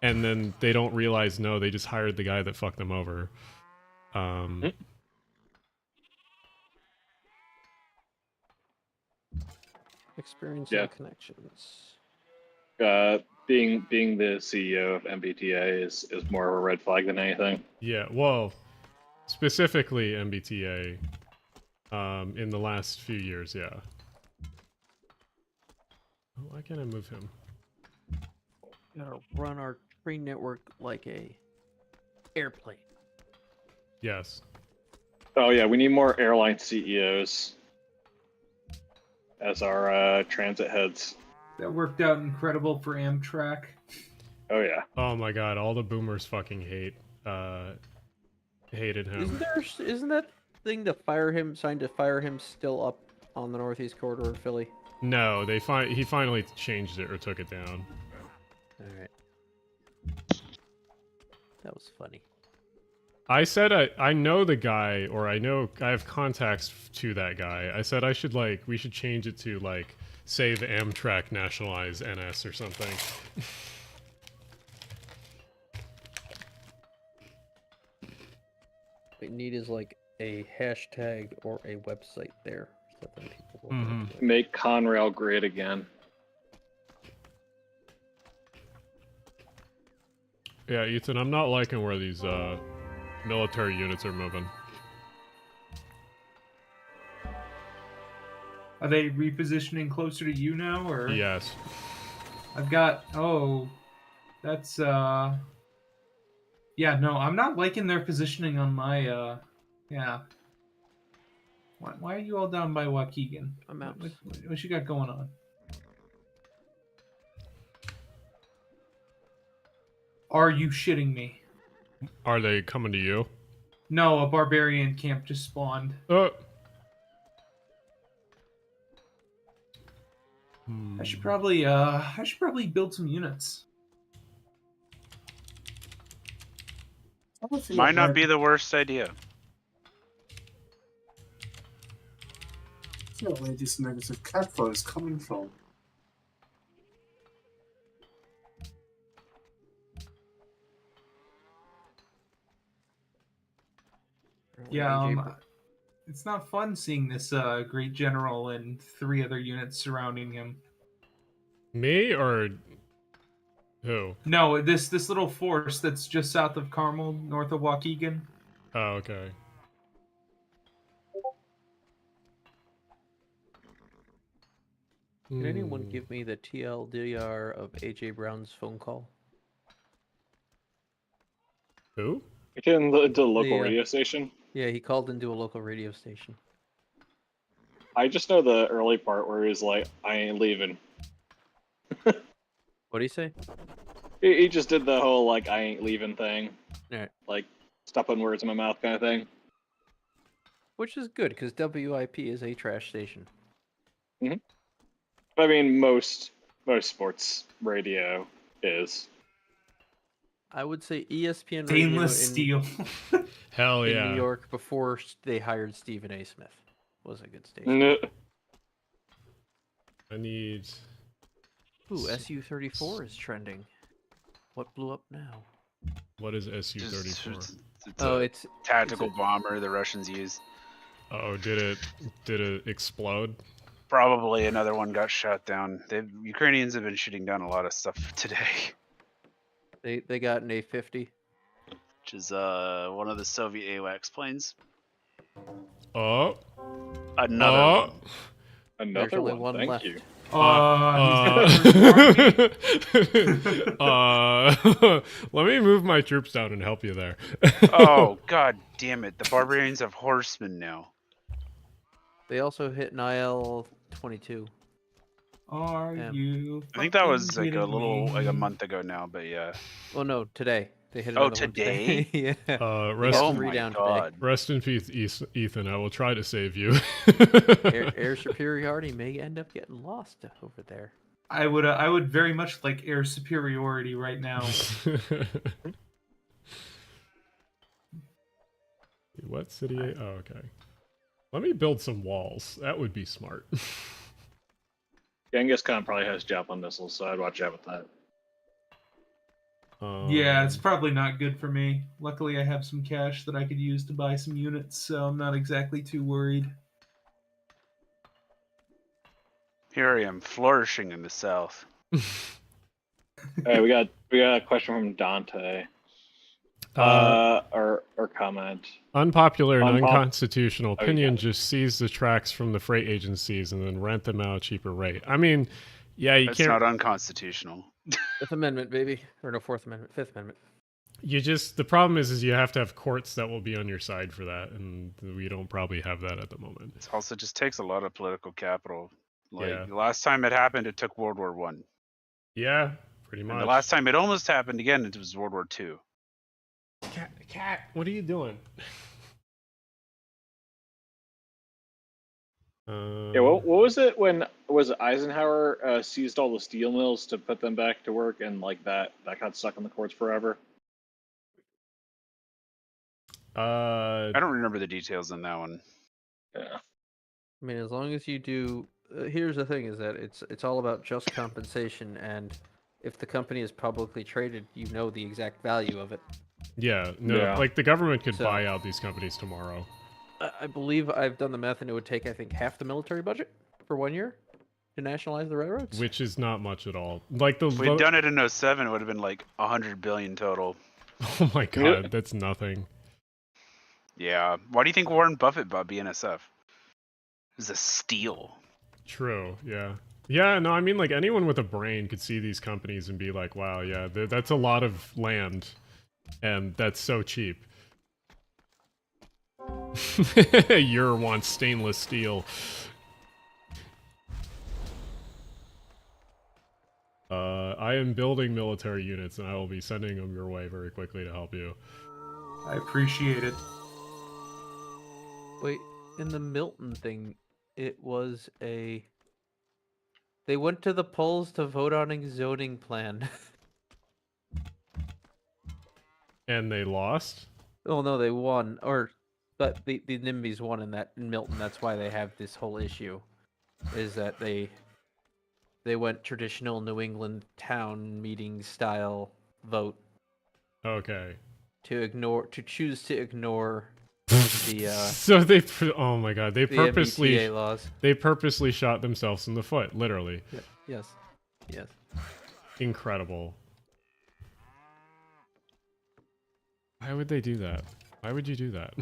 and then they don't realize no, they just hired the guy that fucked them over. Experience Yeah. and connections. Being the CEO of MBTA is more of a red flag than anything. Yeah, well, specifically MBTA in the last few years, yeah. Oh, why can't I move him? Gotta run our train network like a airplane. Yes. Oh yeah, we need more airline CEOs as our transit heads. That worked out incredible for Amtrak. Oh yeah. Oh my god, all the boomers fucking hated him. Isn't that thing to fire him, signed to fire him, still up on the Northeast Corridor in Philly? No, he finally changed it or took it down. Alright. That was funny. I said I know the guy, or I have contacts to that guy. I said we should change it to like save Amtrak, nationalize NS or something. What we need is like a hashtag or a website there, so then people will go Mhm. to it. Make Conrail great again. Yeah, Ethan, I'm not liking where these military units are moving. Are they repositioning closer to you now, or? Yes. I've got. Oh, that's Yeah, no, I'm not liking their positioning on my. Yeah. Why are you all down by Waukegan? A mouse. What you got going on? Are you shitting me? Are they coming to you? No, a barbarian camp just spawned. Oh. I should probably build some units. Might not be the worst idea. I feel where this negative cat flow is coming from. Yeah, it's not fun seeing this great general and 3 other units surrounding him. Me or who? No, this little force that's just south of Carmel, north of Waukegan. Oh, okay. Can anyone give me the TLDR of AJ Brown's phone call? Who? Into the local radio station. Yeah, he called into a local radio station. I just know the early part where he was like, "I ain't leaving." What'd he say? He just did the whole like, "I ain't leaving" thing. Alright. Like, stop putting words in my mouth kind of thing. Which is good, because WIP is a trash station. I mean, most sports radio is. I would say ESPN Stainless radio steel. Hell in yeah. New York before they hired Stephen A. Smith was a good station. No, I need. Ooh, SU-34 is trending. What blew up now? What is SU-34? It's Oh, a it's tactical it's a- bomber the Russians use. Oh, did it explode? Probably another one got shot down. The Ukrainians have been shooting down a lot of stuff today, they got an A-50. Which is one of the Soviet AWACS planes. Oh. Another Oh. one. There's another only one. one Thank left. you. Let me move my troops down and help you there. Oh god damn it! The barbarians have horsemen now. They also hit an IL-22. Are Yeah. you? I think that was like fucking a little kidding like a me? month ago now, but yeah. Oh no, today. They hit Oh, another one today? yeah. Rest, Oh three my down today. god! rest in peace, Ethan. I will try to save you. Air superiority may end up getting lost over there. I would very much like air superiority right now. What city? Oh, okay. Let me build some walls. That would be smart. Genghis Khan probably has javelin missiles, so I'd watch out with that. Yeah, it's probably not good for me. Luckily, I have some cash that I could use to buy some units, so I'm not exactly too worried. Here I am flourishing in the south. Hey, we got a question from Dante. Or comment. Unpopular and Unpop- unconstitutional Oh, opinion yeah. just seize the tracks from the freight agencies and then rent them out at a cheaper rate. I mean, yeah, you That's can't. not unconstitutional. Fifth Amendment, baby. Or no, Fourth Amendment. Fifth Amendment. The problem is you have to have courts that will be on your side for that, and we don't probably have that at the moment. It also just takes a lot of political capital. Like Yeah. the last time it happened, it took World War One. Yeah, pretty much. And the last time it almost happened again, it was World War Two. Cat, what are you doing? Yeah, what was it when Eisenhower seized all the steel mills to put them back to work, and like that got stuck in the courts forever? I don't remember the details on that one. Yeah. I mean, as long as you do. Here's the thing: is that it's all about just compensation, and if the company is publicly traded, you know the exact value of it. Yeah, no, Yeah. like the government could So- buy out these companies tomorrow. I believe I've done the math, and it would take, I think, half the military budget for 1 year to nationalize the railroads. Which is not much at all. Like the If we'd done it in 07, it would have been like 100 billion total. Oh my god, that's nothing. Yeah. Why do you think Warren Buffett bought BNSF? It was a steal. True, yeah. Yeah, no, I mean, like, anyone with a brain could see these companies and be like, wow, yeah, that's a lot of land, and that's so cheap. Ur wants stainless steel. I am building military units, and I will be sending them your way very quickly to help you. I appreciate it. Wait, in the Milton thing, it was a. They went to the polls to vote on a zoning plan. And they lost? Oh no, they won, but the NIMBYs won in Milton. That's why they have this whole issue, is that they went traditional New England town meeting style vote Okay. to choose to ignore the So they, oh my god, they the purposely, MBTA laws. they purposely shot themselves in the foot, literally. Yes, yes. Incredible. Why would they do that? Why would you do that?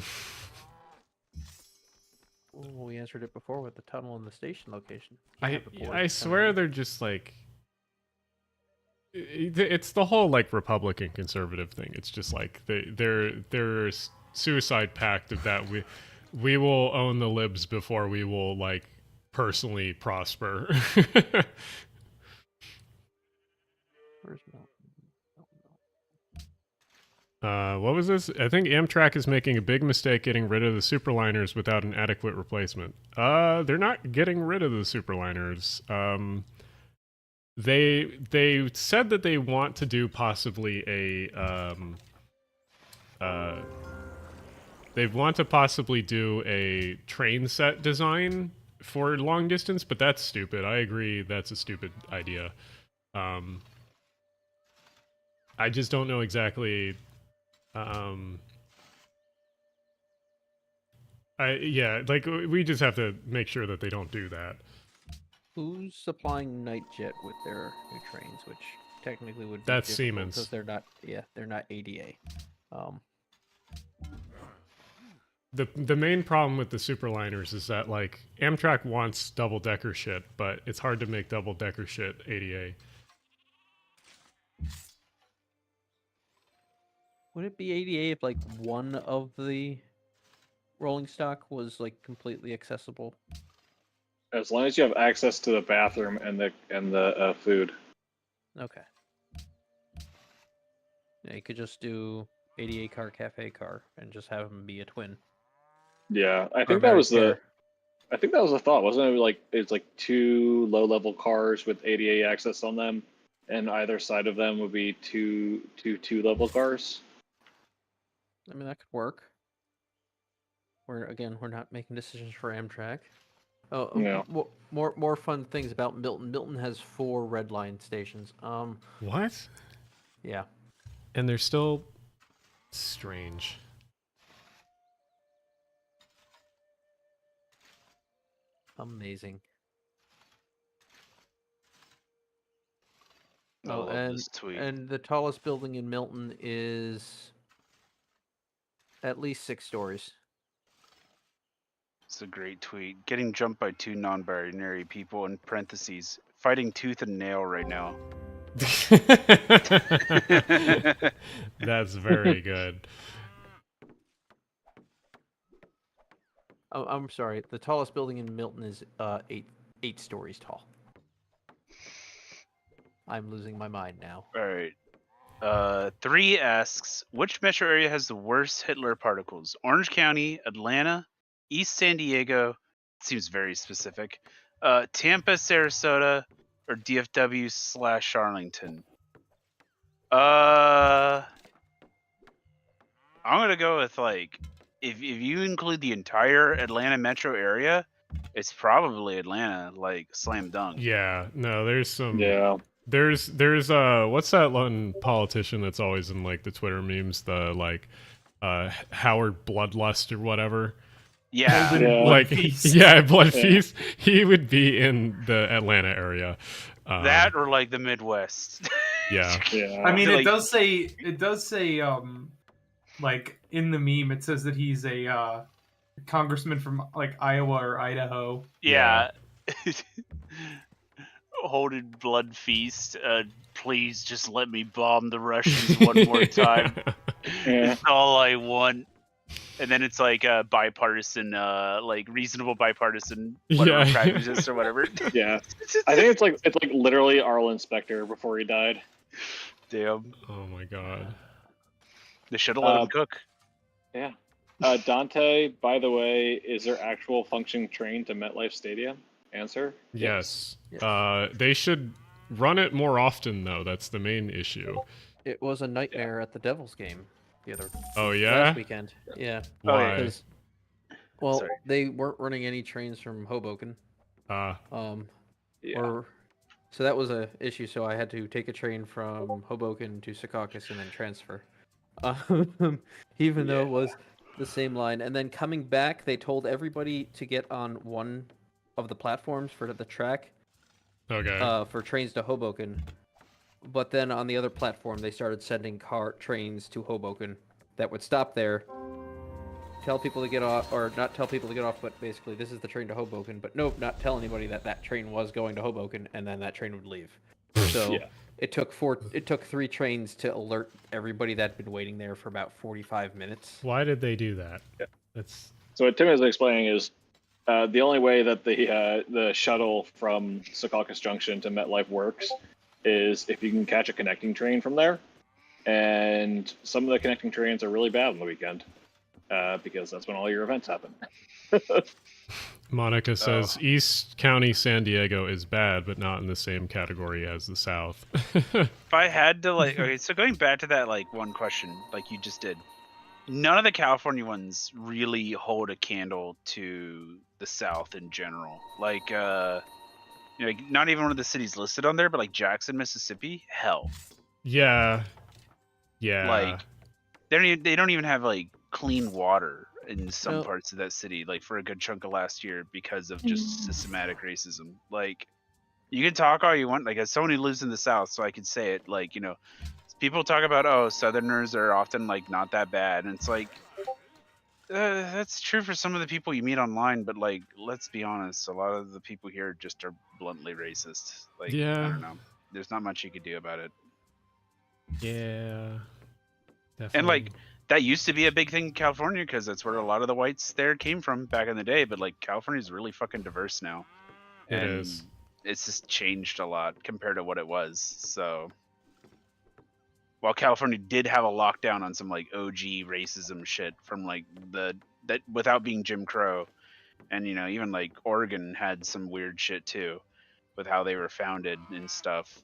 Well, we answered it before with the tunnel and the station location. I swear they're just like, it's the whole like Republican conservative thing. It's just like they're suicide pact of that we will own the libs before we will like personally prosper. Where's Milton? What was this? I think Amtrak is making a big mistake getting rid of the superliners without an adequate replacement. They're not getting rid of the superliners. They said that they want to do possibly they want to possibly do a train set design for long distance, but that's stupid. I agree, that's a stupid idea. I just don't know exactly. Yeah, like we just have to make sure that they don't do that. Who's supplying Nightjet with their new trains, which technically would be That's difficult Siemens. because they're not ADA. The main problem with the superliners is that like Amtrak wants double decker shit, but it's hard to make double decker shit ADA. Would it be ADA if like one of the rolling stock was like completely accessible? As long as you have access to the bathroom and the food. Okay. Yeah, you could just do ADA car, cafe car, and just have them be a twin. Yeah, I think that was the thought, wasn't it? Like it's like 2 low-level cars with ADA access on them, and either side of them would be two level cars. I mean, that could work. We're not making decisions for Amtrak. Oh, No. more fun things about Milton. Milton has 4 red line stations. What? Yeah. And they're still strange. Amazing. I Oh, love this tweet. and the tallest building in Milton is at least 6 stories. It's a great tweet. Getting jumped by 2 non-binary people in parentheses. Fighting tooth and nail right now. That's very good. Oh, I'm sorry. The tallest building in Milton is 8 stories tall. I'm losing my mind now. Alright. 3 asks, which metro area has the worst Hitler particles? Orange County, Atlanta, East San Diego, seems very specific, Tampa, Sarasota, or DFW/Arlington? I'm gonna go with like, if you include the entire Atlanta metro area, it's probably Atlanta, like slam dunk. Yeah, no, there's some. Yeah. There's what's that one politician that's always in like the Twitter memes, the like Howard Bloodlust or whatever. Yeah. Yeah. Like Feast. yeah, Blood Yeah. Feast. He would be in the Atlanta area. That or like the Midwest. Yeah. Yeah. I mean, Like- it does say, like in the meme, it says that he's a congressman from like Iowa or Idaho. Yeah. Holding blood feast. Please just let me bomb the Russians one more time. Yeah. That's all I want. And then it's like a bipartisan, like reasonable bipartisan, whatever Yeah. practices or whatever. Yeah. I think it's like literally Arlen Specter before he died. Damn. Oh my god. They should have let him cook. Yeah. Dante, by the way, is there actual functioning train to MetLife Stadium? Answer: Yes. Yes. They should run it more often though. That's the main issue. It was a nightmare at the Devils game the other Oh yeah. last weekend. Yeah. Why? Because, well, Sorry. they weren't running any trains from Hoboken. Uh, Yeah. Or so that was a issue. So I had to take a train from Hoboken to Secaucus and then transfer. Even though it was the same line, and then coming back, they told everybody to get on one of the platforms for the track okay. for trains to Hoboken. But then on the other platform, they started sending trains to Hoboken that would stop there, tell people to get off, or not tell people to get off, but basically this is the train to Hoboken. But nope, not tell anybody that that train was going to Hoboken, and then that train would leave. So Yeah. it took 3 trains to alert everybody that had been waiting there for about 45 minutes. Why did they do that? Yeah. That's So what Tim is explaining is the only way that the shuttle from Secaucus Junction to MetLife works is if you can catch a connecting train from there, and some of the connecting trains are really bad on the weekend because that's when all your events happen. Monica says East County San Diego is bad, but not in the same category as the South. If I had to like, okay, so going back to that like one question, like you just did, none of the California ones really hold a candle to the South in general. Like, like not even one of the cities listed on there, but like Jackson, Mississippi, hell, Yeah. Yeah. like they don't even have like clean water in some No. parts of that city, like for a good chunk of last year because of just systematic racism. Like, you can talk all you want, like as someone who lives in the South, so I can say it. Like, you know, people talk about, oh, Southerners are often like not that bad, and it's like that's true for some of the people you meet online, but like let's be honest, a lot of the people here just are bluntly racist. Like, Yeah. I don't know, there's not much you could do about it. Yeah. Definitely. And like that used to be a big thing in California because that's where a lot of the whites there came from back in the day. But like California is really fucking diverse now. It and is. It's just changed a lot compared to what it was. So while California did have a lockdown on some like OG racism shit from like that without being Jim Crow, and you know even like Oregon had some weird shit too with how they were founded and stuff.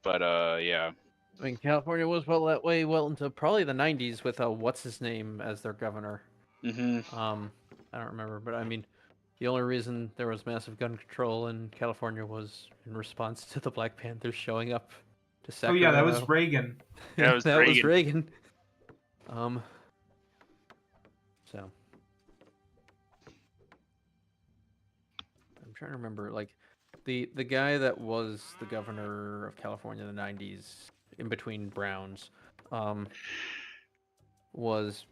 But yeah. I mean, California was that way into probably the 90s with what's his name as their governor. Mm-hmm. I don't remember, but I mean, the only reason there was massive gun control in California was in response to the Black Panthers showing up to Oh Sacramento. yeah, that was Reagan. Yeah, it was that was Reagan. Reagan. So I'm trying to remember, like the guy that was the governor of California in the 90s, in between Browns, was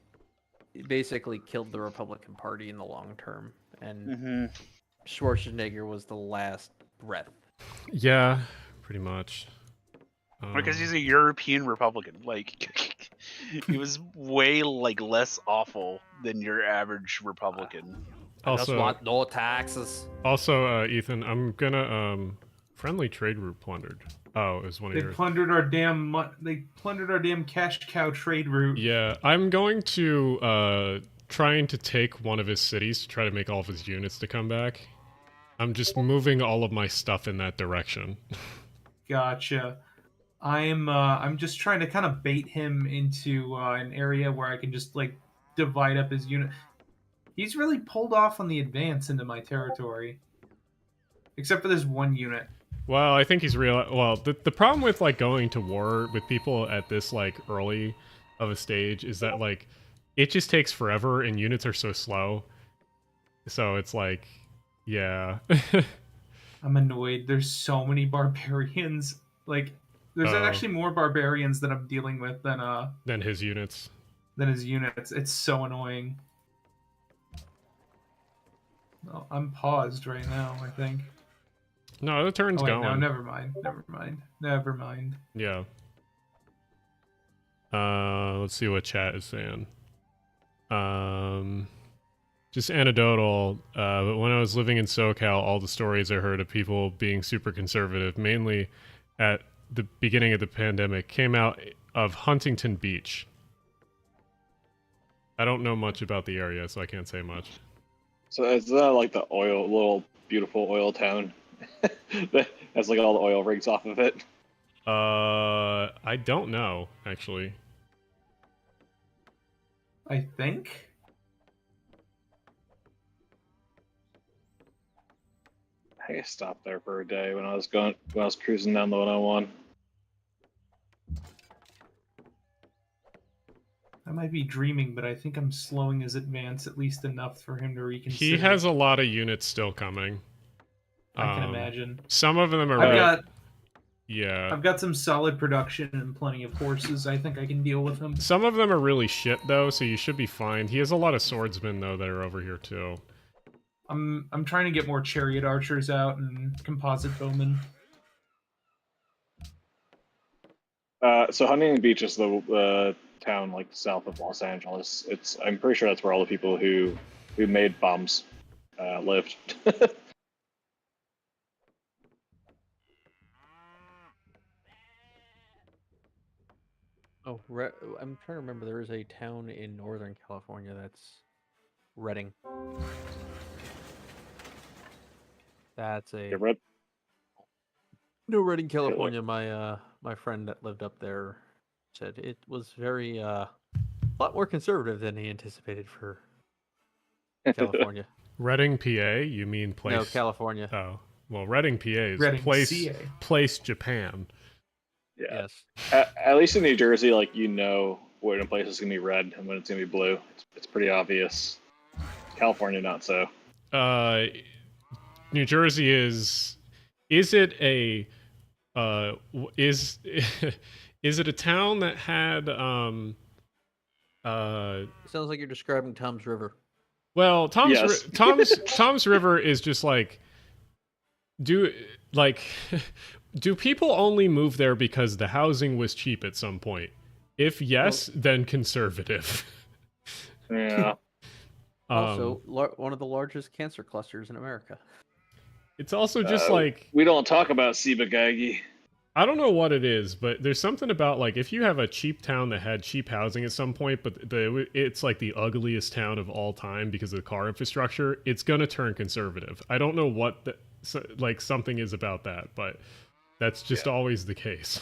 basically killed the Republican Party in the long term, and Mm-hmm. Schwarzenegger was the last breath. Yeah, pretty much. Because he's a European Republican. Like, he was way like less awful than your average Republican. I just Also, want no taxes. Ethan, I'm gonna friendly trade route plundered. Oh, it was one of They yours. plundered our damn cash cow trade route. Yeah, I'm going to trying to take one of his cities to try to make all of his units to come back. I'm just moving all of my stuff in that direction. Gotcha. I'm just trying to kind of bait him into an area where I can just like divide up his unit. He's really pulled off on the advance into my territory, except for this one unit. Well, I think he's real. Well, the problem with like going to war with people at this like early of a stage is that like it just takes forever and units are so slow. So it's like, yeah. I'm annoyed. There's so many barbarians. Like, there's Oh. actually more barbarians that I'm dealing with Than his units. than his units. It's so annoying. Well, I'm paused right now, I think. No, the turn's Oh, wait, going. no, never mind. Never mind. Never mind. Yeah. Let's see what chat is saying. Just anecdotal, but when I was living in SoCal, all the stories I heard of people being super conservative, mainly at the beginning of the pandemic, came out of Huntington Beach. I don't know much about the area, so I can't say much. So is that like the little beautiful oil town that has like all the oil rigs off of it? I don't know, actually. I think. I stopped there for a day when I was cruising down the 101. I might be dreaming, but I think I'm slowing his advance at least enough for him to reconsider. He has a lot of units still coming. I can imagine. Some of them are I've got some solid production and plenty of horses. I think I can deal with him. Some of them are really shit though, so you should be fine. He has a lot of swordsmen though that are over here too. I'm trying to get more chariot archers out and composite bowmen. So Huntington Beach is the town like south of Los Angeles. I'm pretty sure that's where all the people who made bombs lived. Oh, I'm trying to remember. There is a town in Northern California that's Redding. That's a Get rid. no Redding, California. My friend that lived up there said it was very a lot more conservative than he anticipated for California. Reading, PA? You mean place? No, California. Oh, well, Reading, PA is Reading, place CA. place Japan. Yeah. Yes. At least in New Jersey, like when a place is gonna be red and when it's gonna be blue. It's pretty obvious. California, not so. New Jersey is it a is is it a town that had Sounds like you're describing Tom's River. well, Yes. Tom's River is just like do people only move there because the housing was cheap at some point? If yes, then conservative. Yeah. Also, one of the largest cancer clusters in America. It's also just like we don't talk about Sibagagi. I don't know what it is, but there's something about like if you have a cheap town that had cheap housing at some point, but it's like the ugliest town of all time because of the car infrastructure, it's gonna turn conservative. I don't know what like something is about that, but that's just always the case.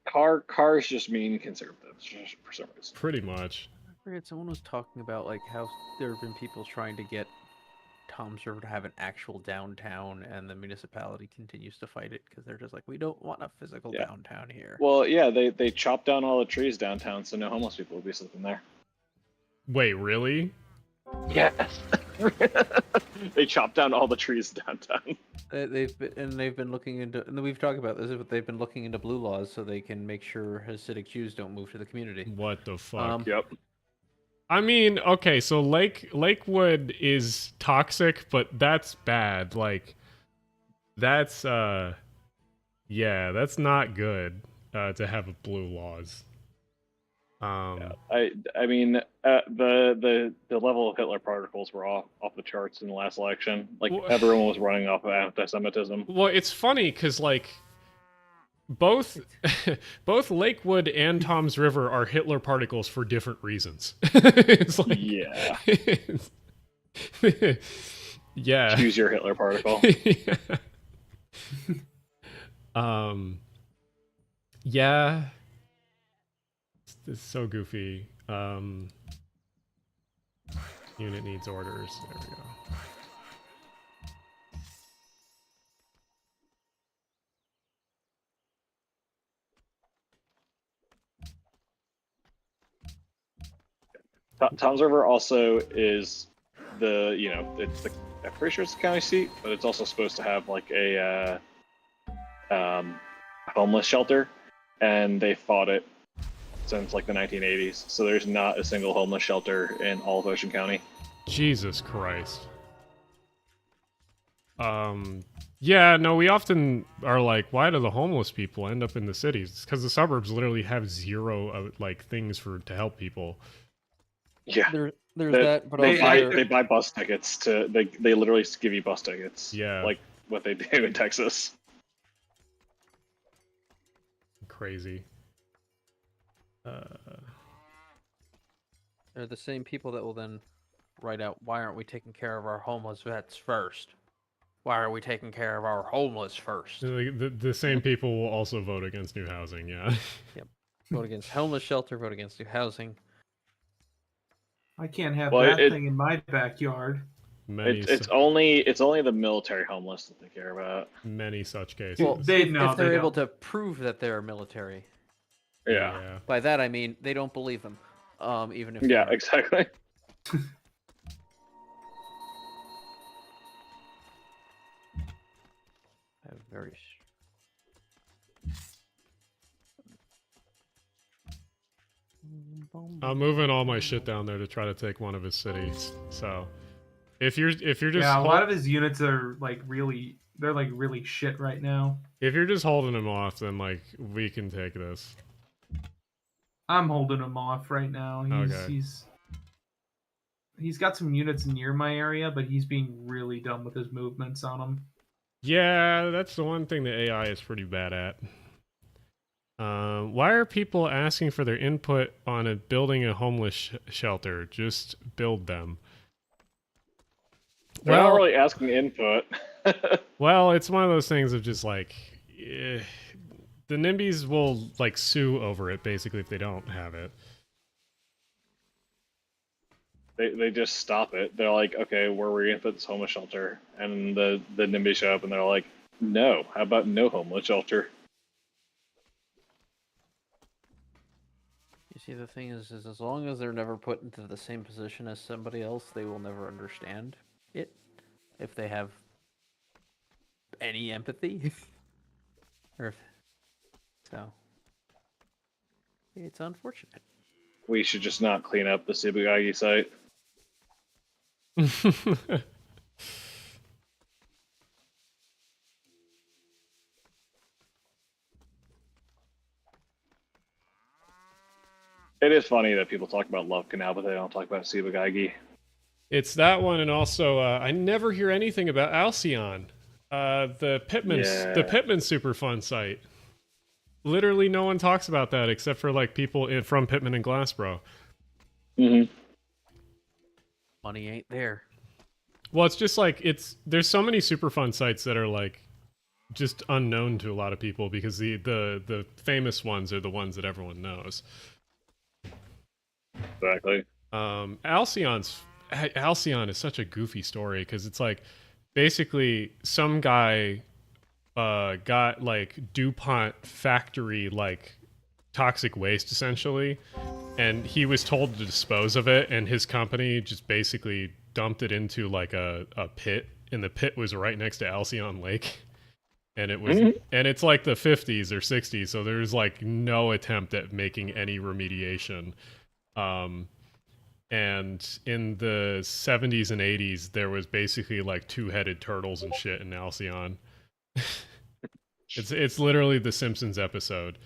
Cars just mean conservatives for some reason. Pretty much. I forget, someone was talking about like how there have been people trying to get Tom's River to have an actual downtown, and the municipality continues to fight it because they're just like, we don't want a physical downtown here. Well, yeah, they chopped down all the trees downtown, so no homeless people will be sleeping there. Wait, really? Yes. They chopped down all the trees downtown. They've been looking into, and we've talked about this, but they've been looking into blue laws so they can make sure Hasidic Jews don't move to the community. What the fuck? Yep. I mean, okay, so Lakewood is toxic, but that's bad. Like, that's yeah, that's not good to have blue laws. I mean, the level of Hitler particles were off the charts in the last election. Like everyone was running off of anti-Semitism. Well, it's funny because like both Lakewood and Tom's River are Hitler particles for different reasons. It's like Yeah. Yeah. Choose your Hitler particle. Yeah. It's so goofy. Unit needs orders. There we go. Tom's River also is it's the I'm pretty sure it's the county seat, but it's also supposed to have like a homeless shelter, and they fought it since like the 1980s. So there's not a single homeless shelter in all of Ocean County. Jesus Christ. Yeah, no, we often are like, why do the homeless people end up in the cities? It's because the suburbs literally have zero like things to help people. Yeah, There's They- that, but they also buy they buy bus tickets to they literally just give you bus tickets. Yeah. like what they do in Texas. Crazy. they're the same people that will then write out, why aren't we taking care of our homeless vets first? Why are we taking care of our homeless first? The same people will also vote against new housing, yeah. Vote against homeless shelter, vote against new housing. I can't have Well, that it- thing in my backyard. Many, It's only the military homeless that they care about. many such cases. Well, They if, no, if they're they able don't. to prove that they're military. Yeah, By that I mean they don't believe them. Even if they yeah, are. exactly. I have very I'm moving all my shit down there to try to take one of his cities. So, if you're just Yeah, a lot of his units are like really shit right now. if you're just holding him off, then like we can take this. I'm holding him off right now. Okay. He's got some units near my area, but he's being really dumb with his movements on them. Yeah, that's the one thing the AI is pretty bad at. Why are people asking for their input on building a homeless shelter? Just build them. They're not really asking input. Well, it's one of those things of just like, the NIMBYs will like sue over it basically if they don't have it. They just stop it. They're like, okay, where are we gonna put this homeless shelter? And the NIMBY show up and they're like, no, how about no homeless shelter? You see, the thing is as long as they're never put into the same position as somebody else, they will never understand it. If they have any empathy. So, it's unfortunate. We should just not clean up the Sibugagi site. It is funny that people talk about Love Canal, but they don't talk about Sibugagi. It's that one, and also I never hear anything about Alcyon, the Pittman super fun site. Literally, no one talks about that except for like people from Pittman and Glassboro. Mm-hmm. Money ain't there. Well, it's just like there's so many super fun sites that are like just unknown to a lot of people because the famous ones are the ones that everyone knows. Exactly. Alcyon is such a goofy story because it's like basically some guy got like DuPont factory like toxic waste essentially, and he was told to dispose of it, and his company just basically dumped it into like a pit, and the pit was right next to Alcyon Lake. And it was, and it's like the 50s or 60s, so there's like no attempt at making any remediation. And in the 70s and 80s, there was basically like two-headed turtles and shit in Alcyon. It's literally the Simpsons episode.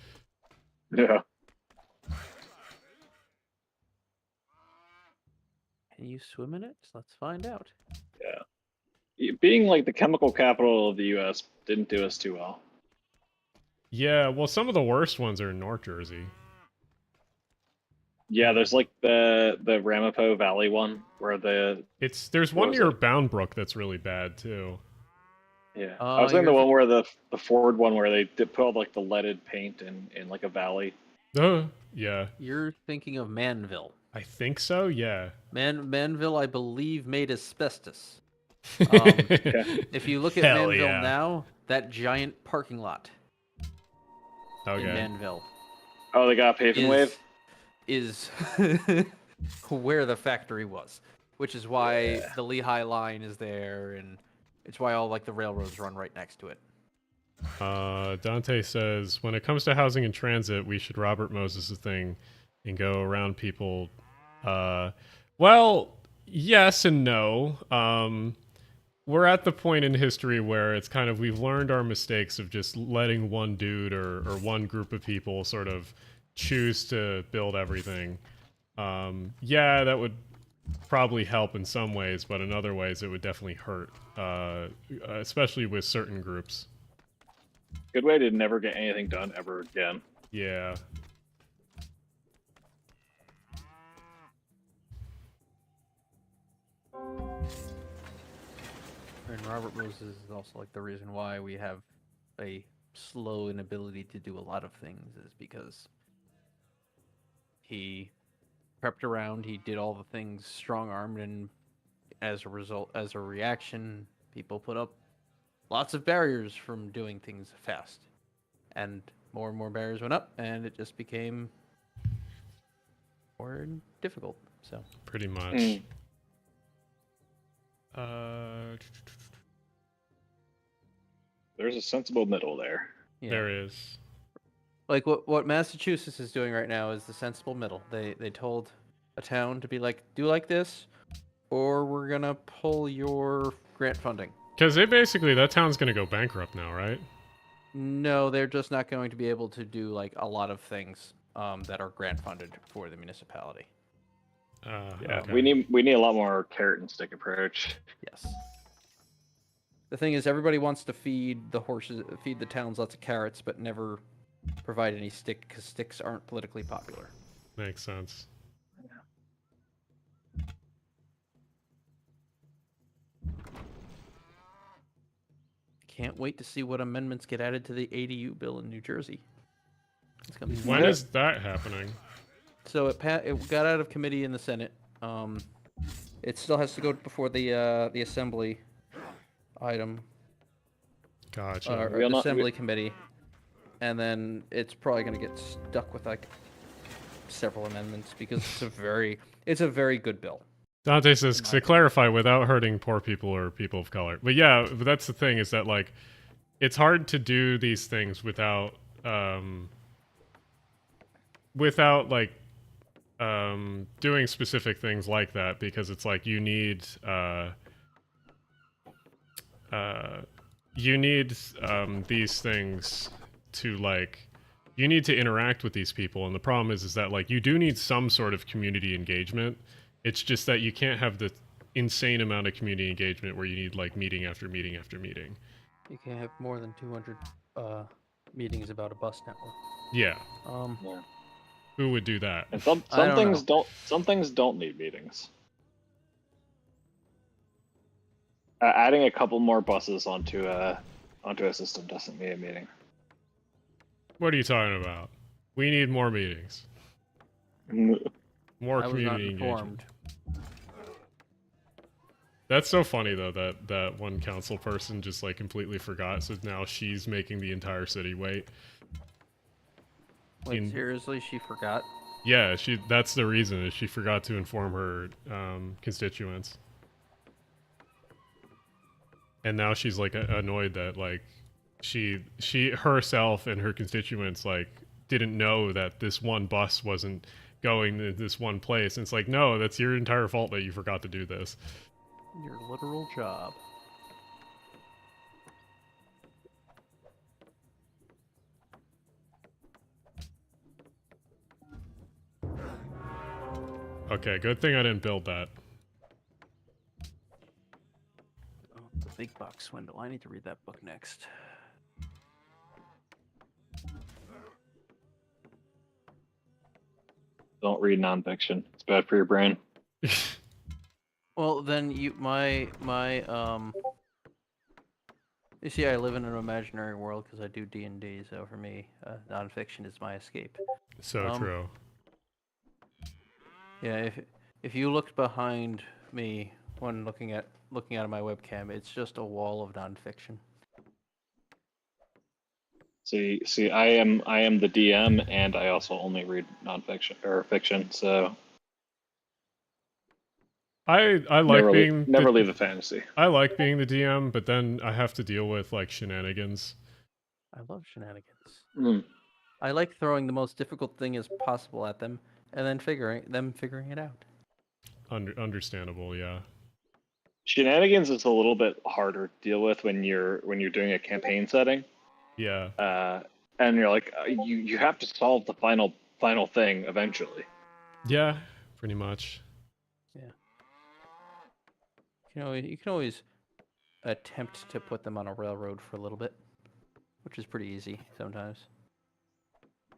Yeah. Can you swim in it? Let's find out. Yeah. Being like the chemical capital of the U.S. didn't do us too well. Yeah, well, some of the worst ones are in North Jersey. Yeah, there's like the Ramapo Valley one where There's one near Bound Brook that's really bad too. Yeah, I was in the one where the Ford one where they did put all like the leaded paint in like a valley. Yeah. You're thinking of Manville. I think so. Yeah. Manville, I believe, made asbestos. If you look at Hell Manville yeah. now, that giant parking lot in Okay. Manville Oh, they got a paving wave. is where the factory was, which is why the Lehigh line is there, and it's why all like the railroads run right next to it. Dante says, when it comes to housing and transit, we should Robert Moses' thing and go around people. Well, yes and no. We're at the point in history where it's kind of, we've learned our mistakes of just letting one dude or one group of people sort of choose to build everything. Yeah, that would probably help in some ways, but in other ways it would definitely hurt, especially with certain groups. Good way to never get anything done ever again. Yeah. And Robert Moses is also like the reason why we have a slow inability to do a lot of things, is because he prepped around, he did all the things strong-armed, and as a result, as a reaction, people put up lots of barriers from doing things fast. And more barriers went up, and it just became more difficult. So Pretty much. There's a sensible middle there. yeah. There is. Like what Massachusetts is doing right now is the sensible middle. They told a town to be like, do like this, or we're gonna pull your grant funding. Because that town's going to go bankrupt now, right? No, they're just not going to be able to do like a lot of things that are grant funded for the municipality. Yeah, okay. we need a lot more carrot and stick approach. Yes. The thing is, everybody wants to feed the towns lots of carrots, but never provide any stick, because sticks aren't politically popular. Makes sense. Can't wait to see what amendments get added to the ADU bill in New Jersey. It's gonna be When is that happening? So it got out of committee in the Senate. It still has to go before the Assembly item, Gotcha. or the Assembly committee, and then it's probably going to get stuck with like several amendments because it's a very good bill. Dante says, to clarify, without hurting poor people or people of color. But yeah, but that's the thing, is that like, it's hard to do these things without doing specific things like that, because it's like you need these things to like, you need to interact with these people, and the problem is that like you do need some sort of community engagement. It's just that you can't have the insane amount of community engagement where you need like meeting after meeting after meeting. You can't have more than 200 meetings about a bus network. Yeah. Yeah. Who would do that? And some don't things know. some things don't need meetings. Adding a couple more buses onto a system doesn't need a meeting. What are you talking about? We need more meetings. More I was not community informed. engagement. That's so funny though, that one council person just like completely forgot, so now she's making the entire city wait. Like seriously, she forgot. Yeah, that's the reason, is she forgot to inform her constituents. And now she's like annoyed that like she herself and her constituents like didn't know that this one bus wasn't going to this one place. And it's like, no, that's your entire fault that you forgot to do this. Your literal job. Okay, good thing I didn't build that. Oh, the big box swindle. I need to read that book next. Don't read nonfiction. It's bad for your brain. Well, then you see, I live in an imaginary world because I do D&D, so for me, nonfiction is my escape. So true. Yeah, if you looked behind me when looking out of my webcam, it's just a wall of nonfiction. See, I am the DM, and I also only read nonfiction or fiction. So I like being never leave the fantasy. I like being the DM, but then I have to deal with like shenanigans. I love shenanigans. Mm. I like throwing the most difficult thing as possible at them, and then figuring it out. Understandable, yeah. Shenanigans is a little bit harder to deal with when you're doing a campaign setting. Yeah. And you're like, you have to solve the final thing eventually. Yeah, pretty much. Yeah. You can always attempt to put them on a railroad for a little bit, which is pretty easy sometimes.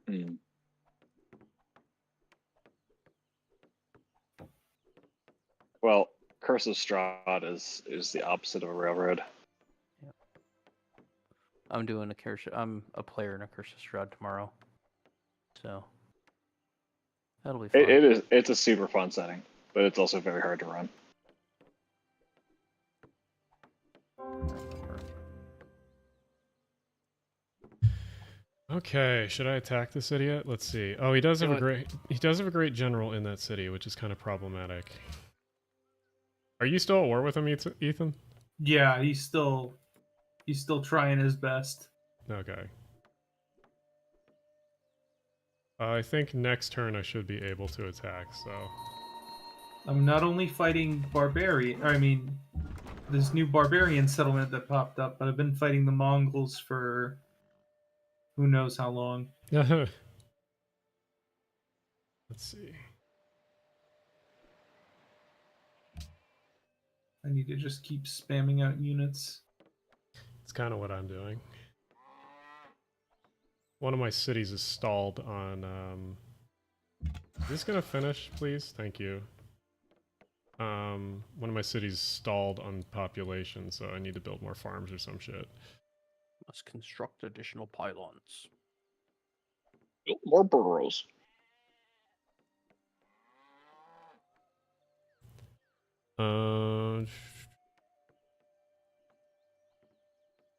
Mm. Well, Curse of Strahd is the opposite of a railroad. Yeah. I'm a player in a Curse of Strahd tomorrow, so that'll be fun. It's a super fun setting, but it's also very hard to run. Okay, should I attack the city yet? Let's see. Oh, he does have a great general in that city, which is kind of problematic. Are you still at war with him, Ethan? Yeah, he's still trying his best. Okay. I think next turn I should be able to attack, so... I'm not only fighting this new barbarian settlement that popped up, but I've been fighting the Mongols for who knows how long. Let's see. I need to just keep spamming out units. It's kind of what I'm doing. One of my cities is stalled on... Is this gonna finish, please? Thank you. One of my cities stalled on population, so I need to build more farms or some shit. Must construct additional pylons. More burrows. Let's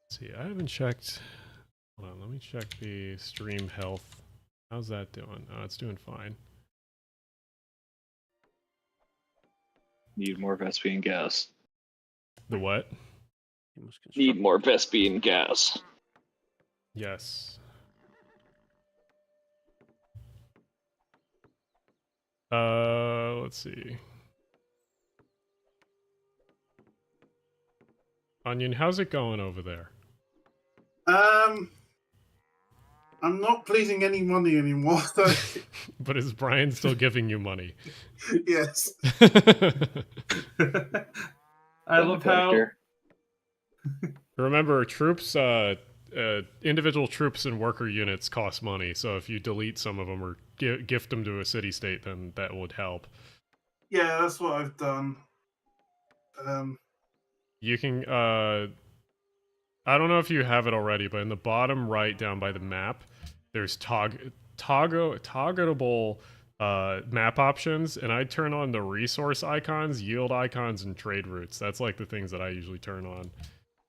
see, I haven't checked. Hold on, let me check the stream health. How's that doing? Oh, it's doing fine. Need more Vespian gas. The what? Need more Vespian gas. Yes. Let's see. Onion, how's it going over there? I'm not pleasing any money anymore. So... But is Brian still giving you money? Yes. I love how... Remember, troops, individual troops and worker units cost money, so if you delete some of them or gift them to a city-state, then that would help. Yeah, that's what I've done. You can, I don't know if you have it already, but in the bottom right down by the map, there's toggleable map options, and I turn on the resource icons, yield icons, and trade routes. That's like the things that I usually turn on,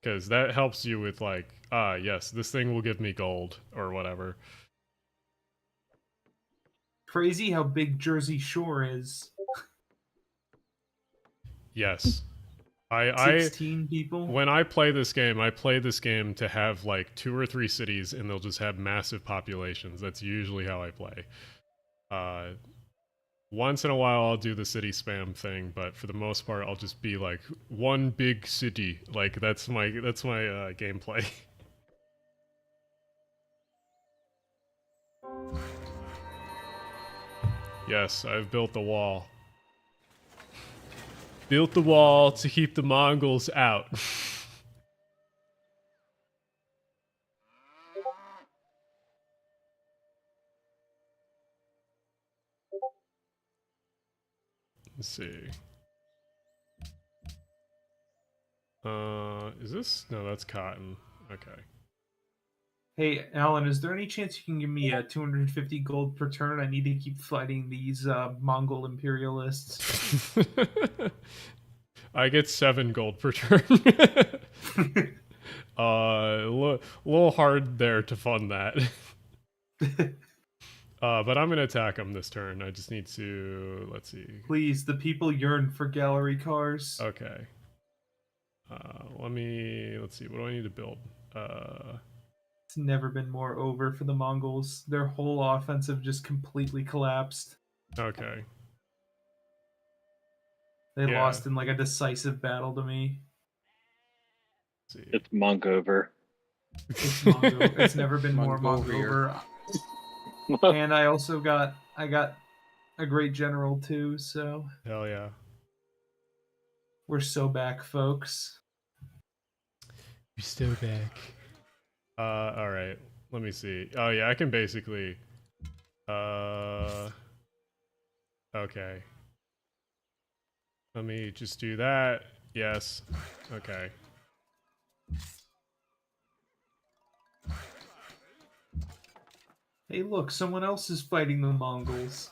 because that helps you with like, yes, this thing will give me gold or whatever. Crazy how big Jersey Shore is. Yes. 16 people? When I play this game to have like 2 or 3 cities, and they'll just have massive populations. That's usually how I play. Once in a while I'll do the city spam thing, but for the most part I'll just be like one big city. Like that's my gameplay. Yes, I've built the wall. Built the wall to keep the Mongols out. Let's see. Is this? No, that's cotton. Okay. Hey, Alan, is there any chance you can give me 250 gold per turn? I need to keep fighting these Mongol imperialists. I get 7 gold per turn. A little hard there to fund that. But I'm gonna attack him this turn. I just need to. Let's see. Please, the people yearn for gallery cars. Okay. Let's see. What do I need to build? It's never been more over for the Mongols. Their whole offensive just completely collapsed. Okay. They Yeah. lost in like a decisive battle to me. Let's see. It's monk over. It's Mongo. It's never been more Mongover. Mongover. And I also got a great general too, so Hell yeah. we're so back, folks. You're still back. All right. Let me see. Oh yeah, I can basically. Okay. Let me just do that. Yes. Okay. Hey, look, someone else is fighting the Mongols.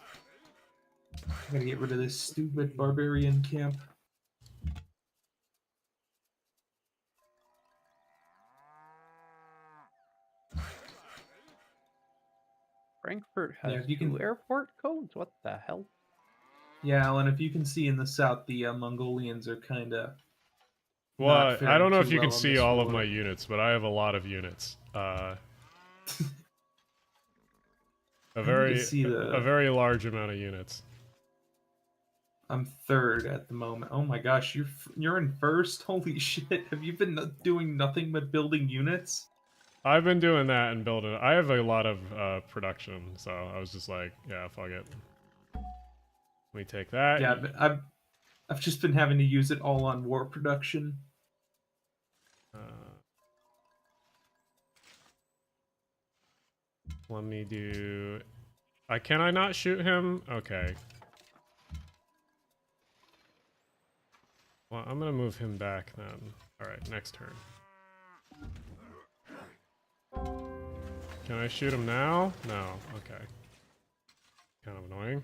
I gotta get rid of this stupid barbarian camp. Frankfurt Yeah, has if you can- 2 airport codes. What the hell? Yeah, Alan, if you can see in the south, the Mongolians are kind of. Well, I don't know if you can well in see this all of war. my units, but I have a lot of units. A need to very, see the- a very large amount of units. I'm third at the moment. Oh my gosh, you're in first. Holy shit! Have you been doing nothing but building units? I've been doing that and building. I have a lot of production, so I was just like, yeah, fuck it. Let me take that. Yeah, but I've just been having to use it all on war production. Let me do. Can I not shoot him? Okay. Well, I'm gonna move him back then. All right, next turn. Can I shoot him now? No. Okay. Kind of annoying.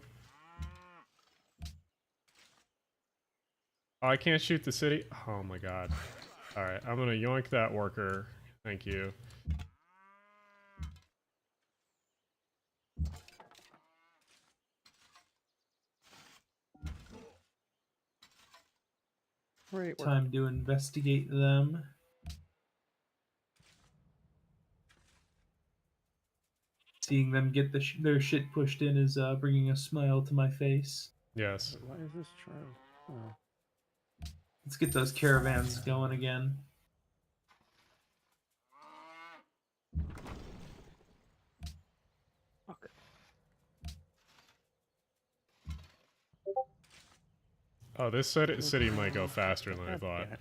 Oh, I can't shoot the city? Oh my god. Alright, I'm gonna yoink that worker. Thank you. Right. Time to investigate them. Seeing them get their shit pushed in is bringing a smile to my face. Yes. Why is this true? Oh. Let's get those caravans going again. Fuck. Oh, this city might go faster than I God thought. damn it.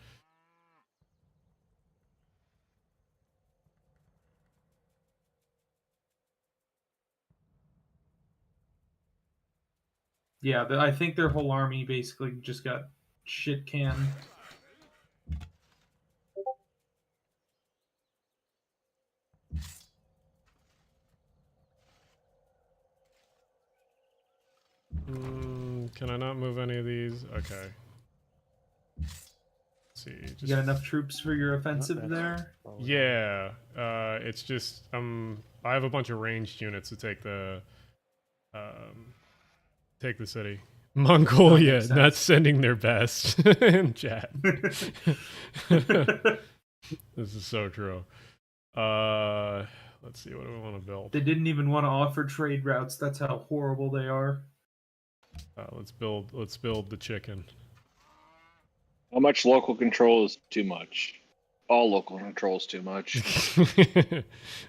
Yeah, I think their whole army basically just got shit canned. Can I not move any of these? Okay. Let's see. Just... You got enough troops for your offensive that's- there? Yeah. It's just I have a bunch of ranged units to take the city. Mongolia, makes not sense. sending their best in chat. This is so true. Let's see. What do we want to build? They didn't even want to offer trade routes. That's how horrible they are. Let's build the chicken. How much local control is too much? All local control is too much.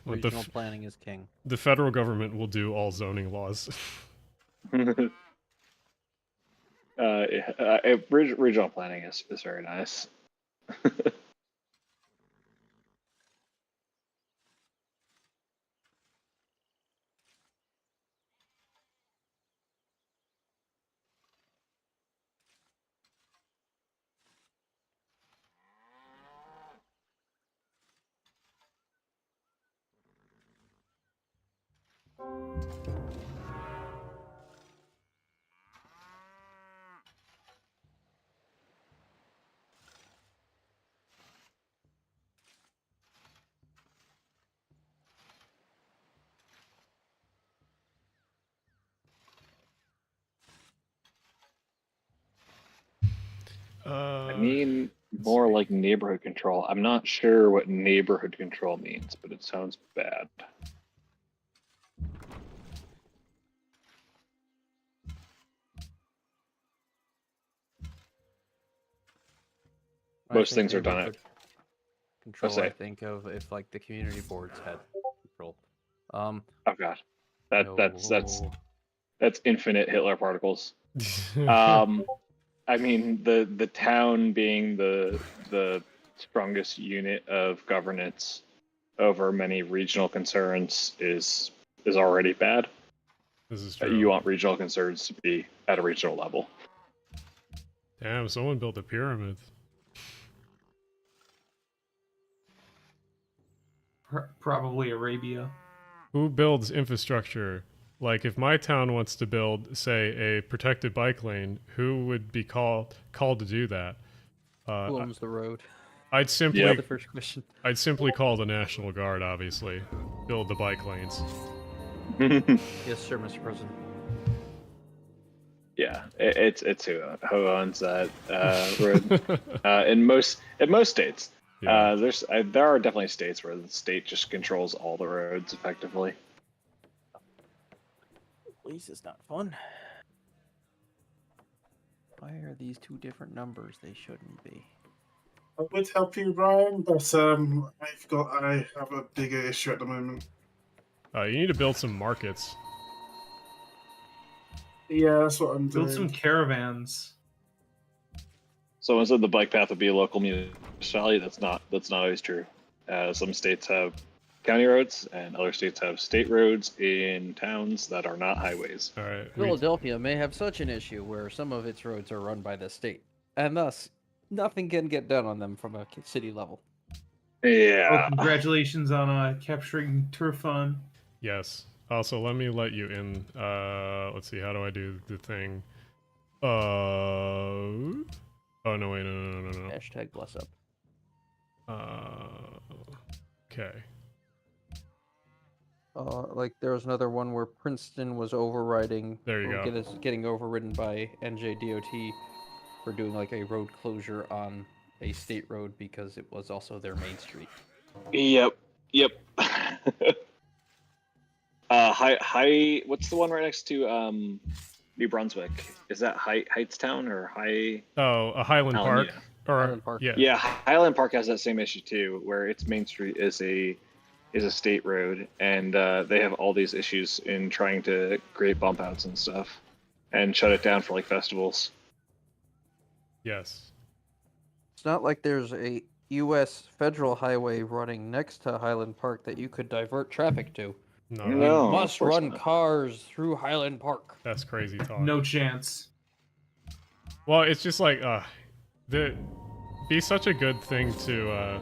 What Regional planning is king. the federal government will do all zoning laws. Regional planning is very nice. mean more see. like neighborhood control. I'm not sure what neighborhood control means, but it sounds bad. When I Most think things are done at. neighborhood control, say. I think of if like the community boards had control. Oh god, that's No. infinite Hitler particles. I mean the town being the strongest unit of governance over many regional concerns is already bad. This is true. You want regional concerns to be at a regional level. Damn, someone built a pyramid. Probably Arabia. Who builds infrastructure? Like, if my town wants to build, say, a protected bike lane, who would be called to do that? Who owns the road? I'd simply Yep. The first question. I'd simply call the National Guard, obviously. Build the bike lanes. Yes, sir, Mr. President. Yeah, it's who owns that road. In most states, Yeah. there are definitely states where the state just controls all the roads effectively. Police is not fun. Why are these two different numbers? They shouldn't be. I would help you, Brian, but I have a bigger issue at the moment. You need to build some markets. Yeah, that's what I'm doing. Build some caravans. Someone said the bike path would be a local municipality. That's not always true. Some states have county roads, and other states have state roads in towns that are not highways. All right. Philadelphia may have such an issue where some of its roads are run by the state, and thus nothing can get done on them from a city level. Yeah. Oh, congratulations on capturing Turfon. Yes. Also, let me let you in. Let's see. How do I do the thing? Oh no! Wait, no. Hashtag bless up. Okay. Like there was another one where Princeton was overriding. There you go. Getting overridden by NJDOT for doing like a road closure on a state road because it was also their main street. Yep. High. What's the one right next to New Brunswick? Is that Heightstown or High? Oh, a Highland Alameda. Park. Or Highland Park. Yeah. Yeah, Highland Park has that same issue too, where its main street is a state road, and they have all these issues in trying to create bump outs and stuff, and shut it down for like festivals. Yes. It's not like there's a U.S. federal highway running next to Highland Park that you could divert traffic to. No. No. You must of course run not. cars through Highland Park. That's crazy talk. No chance. Well, it's just like be such a good thing to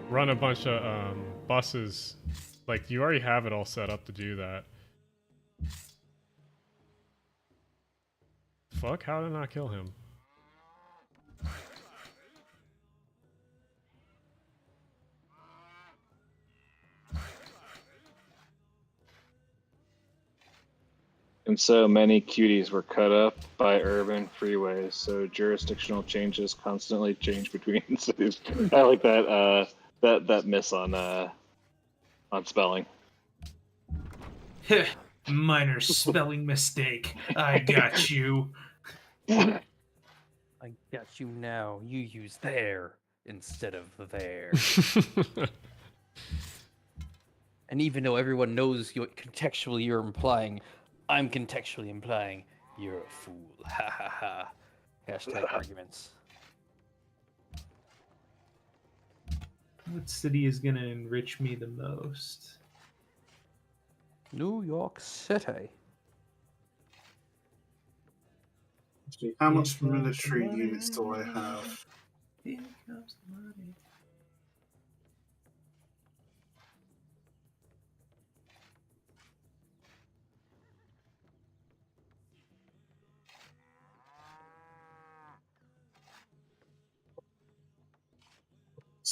run a bunch of buses. Like you already have it all set up to do that. Fuck! How did I not kill him? And so many cuties were cut up by urban freeways, so jurisdictional changes constantly change between cities. I like that miss on spelling. Minor spelling mistake. I got you. I got you now. You use there instead of there. And even though everyone knows what contextually you're implying, I'm contextually implying you're a fool. Ha ha ha. Hashtag arguments. What city is gonna enrich me the most? New York City. How much military units do I have? Here comes the money.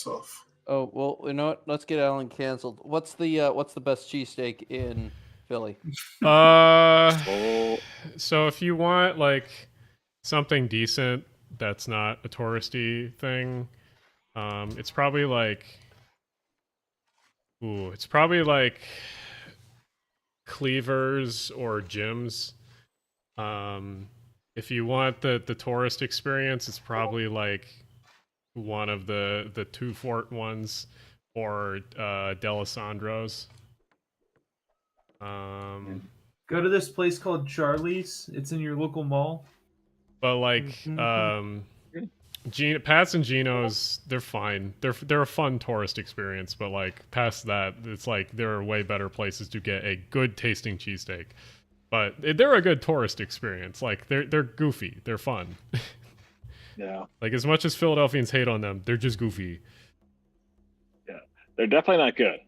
Tough. Oh well, you know what? Let's get Alan canceled. What's the best cheesesteak in Philly? Oh, So if you want like something decent that's not a touristy thing. It's probably like, it's probably like cleavers or gyms. If you want the tourist experience, it's probably like one of the two fort ones or Delisandro's. Go to this place called Charlie's. It's in your local mall. But like Pat's and Geno's, they're fine. They're a fun tourist experience, but like past that, it's like there are way better places to get a good tasting cheesesteak. But they're a good tourist experience. Like they're goofy. They're fun. Yeah. Like as much as Philadelphians hate on them, they're just goofy. Yeah. They're definitely not good.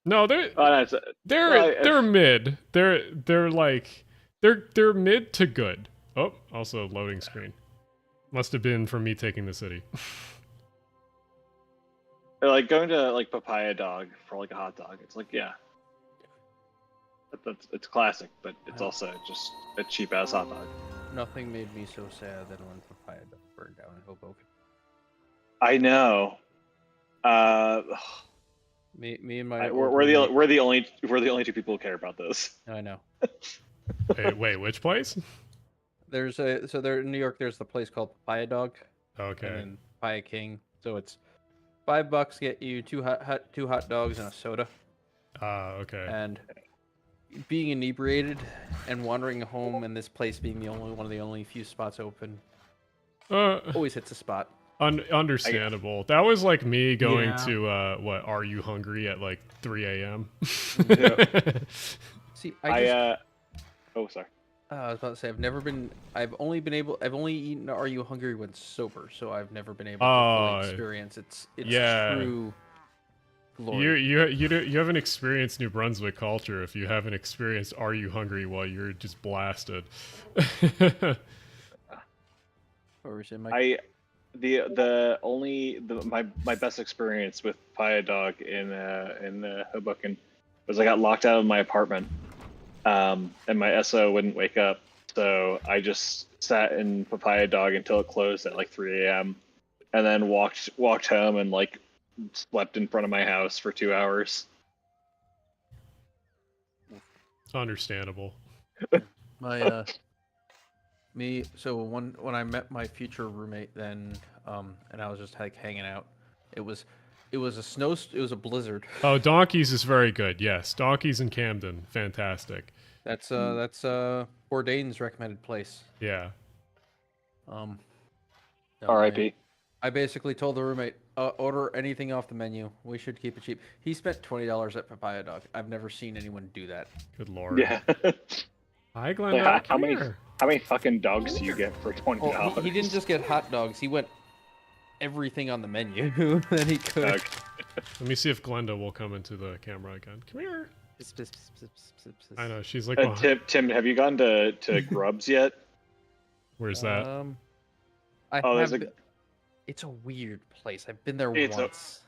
No, they're mid. They're like they're mid to good. Oh, also loading screen. Must have been from me taking the city. They're like going to like Papaya Dog for like a hot dog. It's like, yeah. It's classic, but it's also just a cheap ass hot dog. Nothing made me so sad than when Papaya Dog burned down in Hoboken. I know. Me and my we're the only two people who care about this. I know. Hey, wait, which place? There's there in New York. There's the place called Papaya Dog. Okay. And Papaya King. So it's $5 get you two hot dogs and a soda. Okay. And being inebriated and wandering home, and this place being one of the only few spots open, always hits a spot. Understandable. That was like me going to Are You Hungry at like 3 a.m. See, oh, sorry. I was about to say I've only eaten Are You Hungry when sober, so I've never been able to fully experience its true glory. You haven't experienced New Brunswick culture if you haven't experienced Are You Hungry while you're just blasted. My best experience with Papaya Dog in Hoboken was I got locked out of my apartment, and my SO wouldn't wake up, so I just sat in Papaya Dog until it closed at like 3 a.m. and then walked home and like slept in front of my house for 2 hours. Understandable. So when I met my future roommate then, and I was just like hanging out, it was a blizzard. Oh, Donkeys is very good. Yes, Donkeys in Camden, fantastic. That's Bourdain's recommended place. Yeah. R.I.P. I basically told the roommate, order anything off the menu. We should keep it cheap. He spent $20 at Papaya Dog. I've never seen anyone do that. Good lord. Yeah. Hi, Glenda. How many fucking dogs do you get for $20? Oh, he didn't just get hot dogs. He went everything on the menu that he could. Okay. Let me see if Glenda will come into the camera again. Come here. I know she's like. Tim, have you gone to Grubs yet? Where's that? It's a weird place. I've been there once.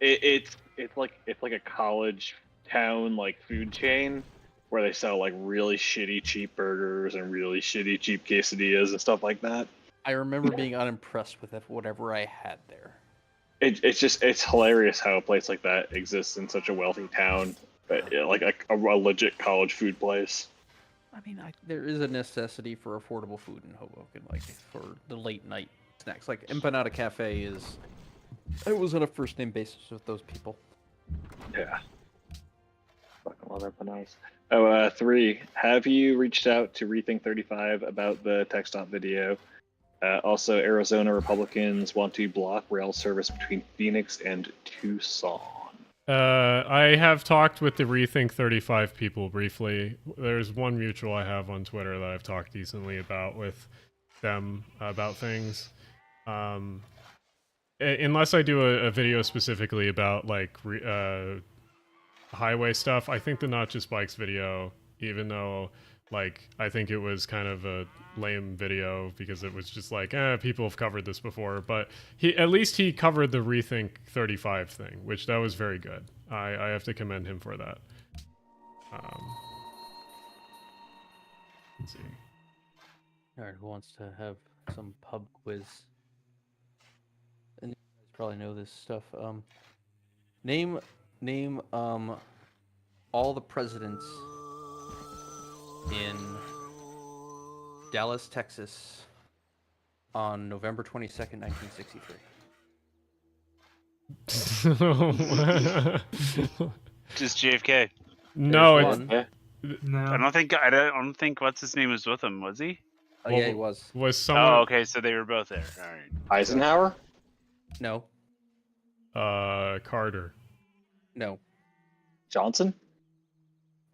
It's like a college town like food chain where they sell like really shitty cheap burgers and really shitty cheap quesadillas and stuff like that. I remember being unimpressed with whatever I had there. It's hilarious how a place like that exists in such a wealthy town, but like a legit college food place. I mean, there is a necessity for affordable food in Hoboken, like for the late night snacks. Like Empanada Cafe I was on a first name basis with those people. Yeah. Fucking love empanadas. Oh, 3. Have you reached out to Rethink 35 about the tech stop video? Also, Arizona Republicans want to block rail service between Phoenix and Tucson. I have talked with the Rethink 35 people briefly. There's one mutual I have on Twitter that I've talked decently about with them about things. Unless I do a video specifically about like highway stuff, I think the Not Just Bikes video, even though like I think it was kind of a lame video because it was just like people have covered this before, but at least he covered the Rethink 35 thing, which that was very good. I have to commend him for that. Let's see. All right, who wants to have some pub quiz? And you guys probably know this stuff. Name all the presidents in Dallas, Texas on November 22nd, 1963. Just JFK. No, There's it's one. No. I don't think what's his name was with him, was he? Oh yeah, he was. was someone. Oh, okay, so they were both there. All right. Eisenhower? No, Carter. no. Johnson?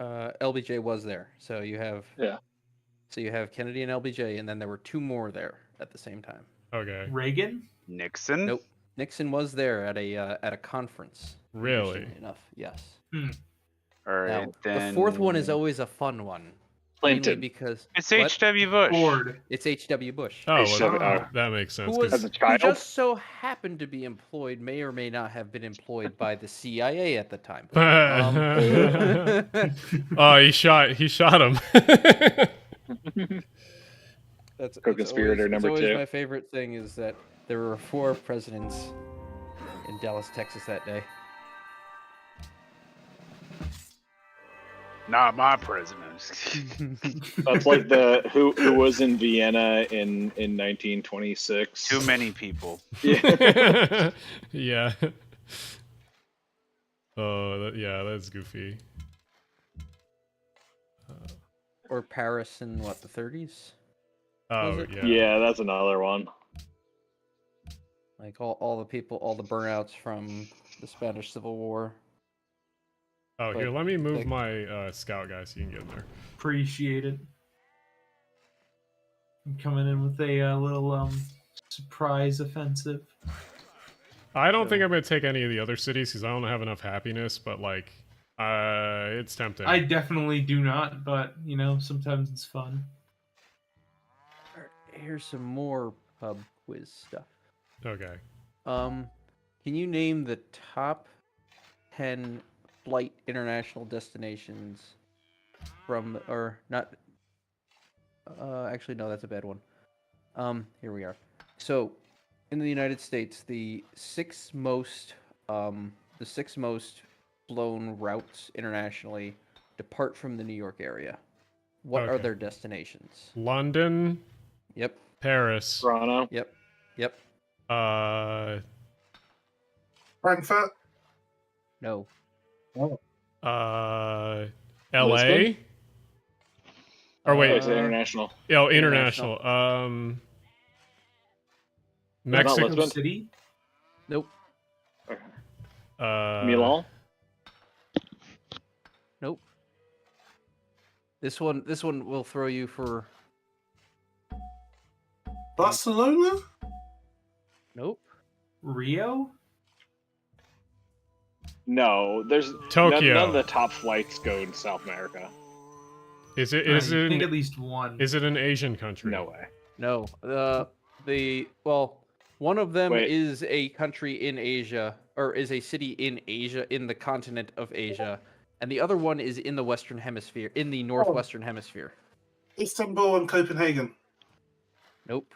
LBJ was there. So you have Yeah. So you have Kennedy and LBJ, and then there were two more there at the same time. Okay. Reagan? Nixon. Nope. Nixon was there at a conference. Really? Interestingly enough, yes. All right, Now, then the fourth one is always a fun one. Mainly Clinton. because it's what? H.W. Bush. Ford. It's H.W. Bush. Oh, H.W. well, that makes sense. Who was 'cause- As a child? who just so happened to be employed, may or may not have been employed by the CIA at the time. Oh, he shot him. That's Co-conspirator always, number it's always 2. my favorite thing is that there were 4 presidents in Dallas, Texas that day. Not my president. That's like the who was in Vienna in 1926. Too many people. Yeah. Yeah. Oh, yeah, that's goofy. Or Paris in what, the 30s? Oh, it? yeah. Yeah, that's another one. Like all the people, all the burnouts from the Spanish Civil War. Oh, here, But, let me move like- my scout guy so you can get in there. Appreciate it. I'm coming in with a little surprise offensive. I don't think I'm gonna take any of the other cities because I don't have enough happiness, but like, it's tempting. I definitely do not, but you know, sometimes it's fun. Here's some more pub quiz stuff. Okay. Can you name the top 10 flight international destinations from, or not? Actually, no, that's a bad one. Here we are. So, in the United States, the six most flown routes internationally depart from the New York area. What are Okay. their destinations? London, Yep. Paris, Toronto. Yep. Yep. Frankfurt. No. LA. Lisbon? Or Oh, wait, it's international. oh, international. Not Mexico. Lisbon? City? Nope. Milan. Nope. This one will throw you for. Barcelona? Nope. Rio? No, there's Tokyo. None of the top flights go to South America. Is it? I Is it? think at least one. Is it an Asian country? No way. No. One of them Wait. is a country in Asia, or is a city in Asia, in the continent of Asia, and the other one is in the Western Hemisphere, in the Northwestern Hemisphere. Istanbul and Copenhagen. Nope.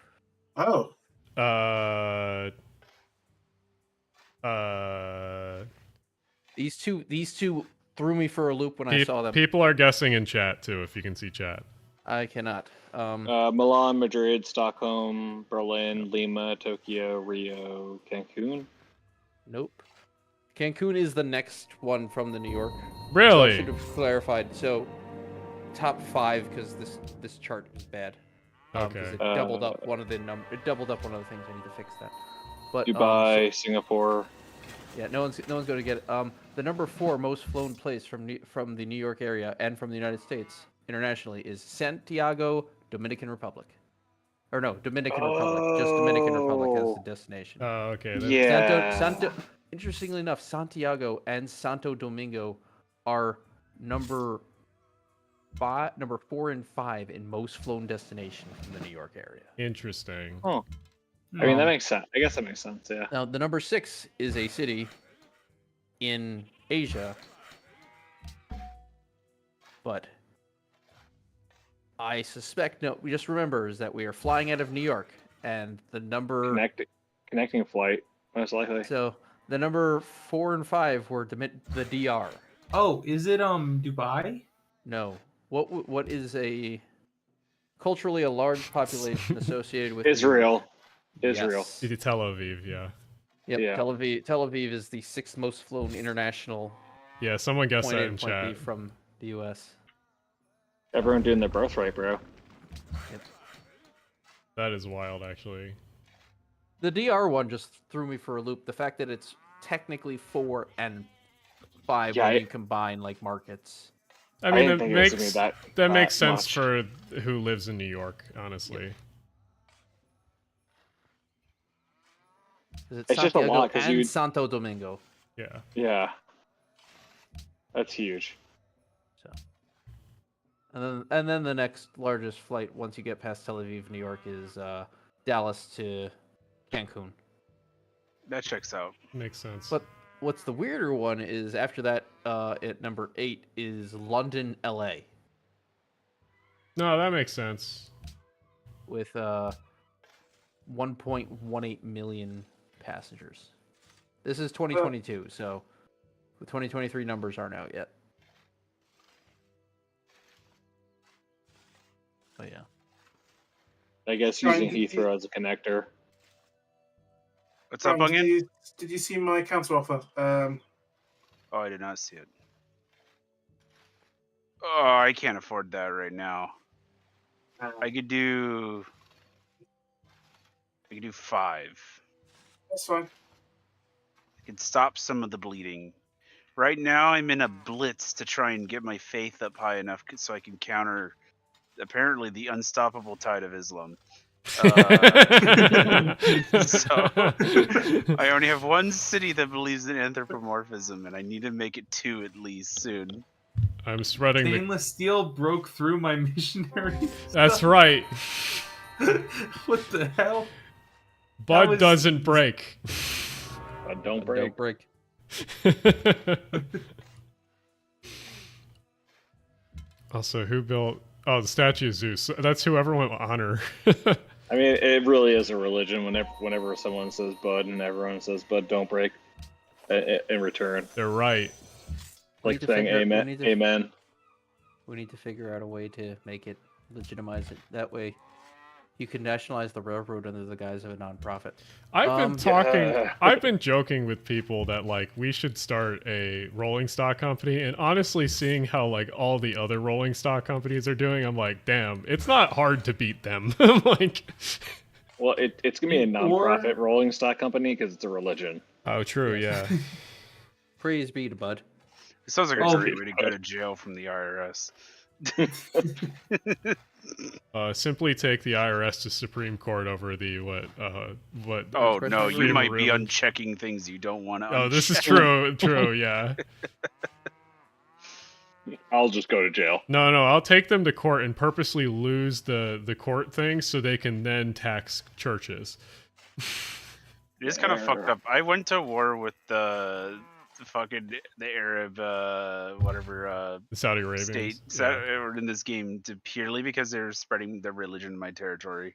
Oh. These two threw me for a loop when I saw them. People are guessing in chat too, if you can see chat. I cannot. Milan, Madrid, Stockholm, Berlin, Lima, Tokyo, Rio, Cancun. Nope. Cancun is the next one from the New York. So I Really? should have clarified. So, top 5 because this chart is bad. 'Cause Okay. It doubled up one of the It doubled up one of the things. I need to fix that. But Dubai, Singapore. yeah, no one's going to get it. The number 4 most flown place from the New York area and from the United States internationally is Santiago, Dominican Republic. Or no, Dominican Republic. Just Dominican Republic as the destination. Oh, okay. Yeah. Interestingly enough, Santiago and Santo Domingo are number 4 and 5 in most flown destinations from the New York area. Interesting. Oh. I mean, that makes sense. I guess that makes sense, yeah. Now, the number 6 is a city in Asia, but I suspect no. We just remember is that we are flying out of New York, and the number Connecting flight, most likely. so the number 4 and 5 were the DR. Oh, is it Dubai? No, what is a culturally a large population associated with New York? Israel. Israel. Yes. It's Tel Aviv, yeah. Yep. Yeah. Tel Aviv is the 6th most flown international Yeah, someone guessed point that A in to point B chat. from the U.S. Everyone doing their birthright, bro. That is wild, actually. The DR one just threw me for a loop. The fact that it's technically 4 and 5 Yeah, when you combine like markets. I mean, didn't think it was gonna be that makes sense much. for who lives in New York, honestly. It's It's just a Santiago lot, 'cause and you- Santo Domingo. Yeah. Yeah. That's huge. So, and then the next largest flight once you get past Tel Aviv, New York, is Dallas to Cancun. That checks out. Makes sense. But what's the weirder one is after that, at number 8 is London, LA, No, that makes sense. with 1.18 million passengers. This is 2022, so the 2023 numbers aren't out yet. But yeah. I guess Brian, using did you- Heathrow as a connector. What's up, Brian, Onion? did you see my counter offer? Oh, I did not see it. Oh, I can't afford that right now. I could do 5. That's fine. I could stop some of the bleeding. Right now, I'm in a blitz to try and get my faith up high enough so I can counter, apparently, the unstoppable tide of Islam. So I only have one city that believes in anthropomorphism, and I need to make it 2 at least soon. I'm spreading the... Stainless steel broke through my missionary. That's stuff. right. What the hell? Bud was- doesn't break. But don't Don't break. break. Also, who built... Oh, the statue of Zeus. That's who everyone will honor. I mean, it really is a religion. Whenever someone says "bud" and everyone says "bud, don't break," in return, They're right. We like need to saying figure- we "amen," need to- amen. We need to figure out a way to make it legitimize it. That way, you can nationalize the railroad under the guise of a nonprofit. I've been Um, talking... yeah. I've been joking with people that, like, we should start a rolling stock company, and honestly, seeing how, like, all the other rolling stock companies are doing, I'm like, damn, it's not hard to beat them. I'm like... Well, it's gonna be a Or- non-profit rolling stock company because it's a religion. Oh, true, yeah. Praise be to Bud. It sounds like a Oh, great way to go to jail from the IRS. Simply take the IRS to Supreme Court over the what? Oh no, you freedom of might be religion. unchecking things you don't want to. Oh, this is true. True, yeah. I'll just go to jail. No, I'll take them to court and purposely lose the court thing so they can then tax churches. It is kind of fucked up. I went to war with the Arab whatever The Saudi Arabians. state yeah. or in this game purely because they were spreading their religion in my territory.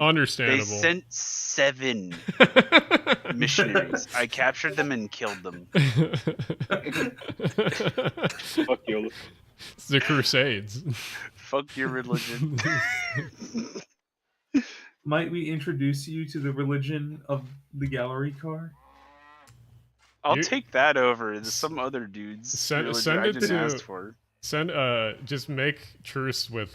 Understandable. They sent 7 missionaries. I captured them and killed them. Fuck you. It's the Crusades. Fuck your religion. Might we introduce you to the religion of the gallery car? I'll You- take that over some other dude's Send religion I it didn't to- ask for. Send just make truce with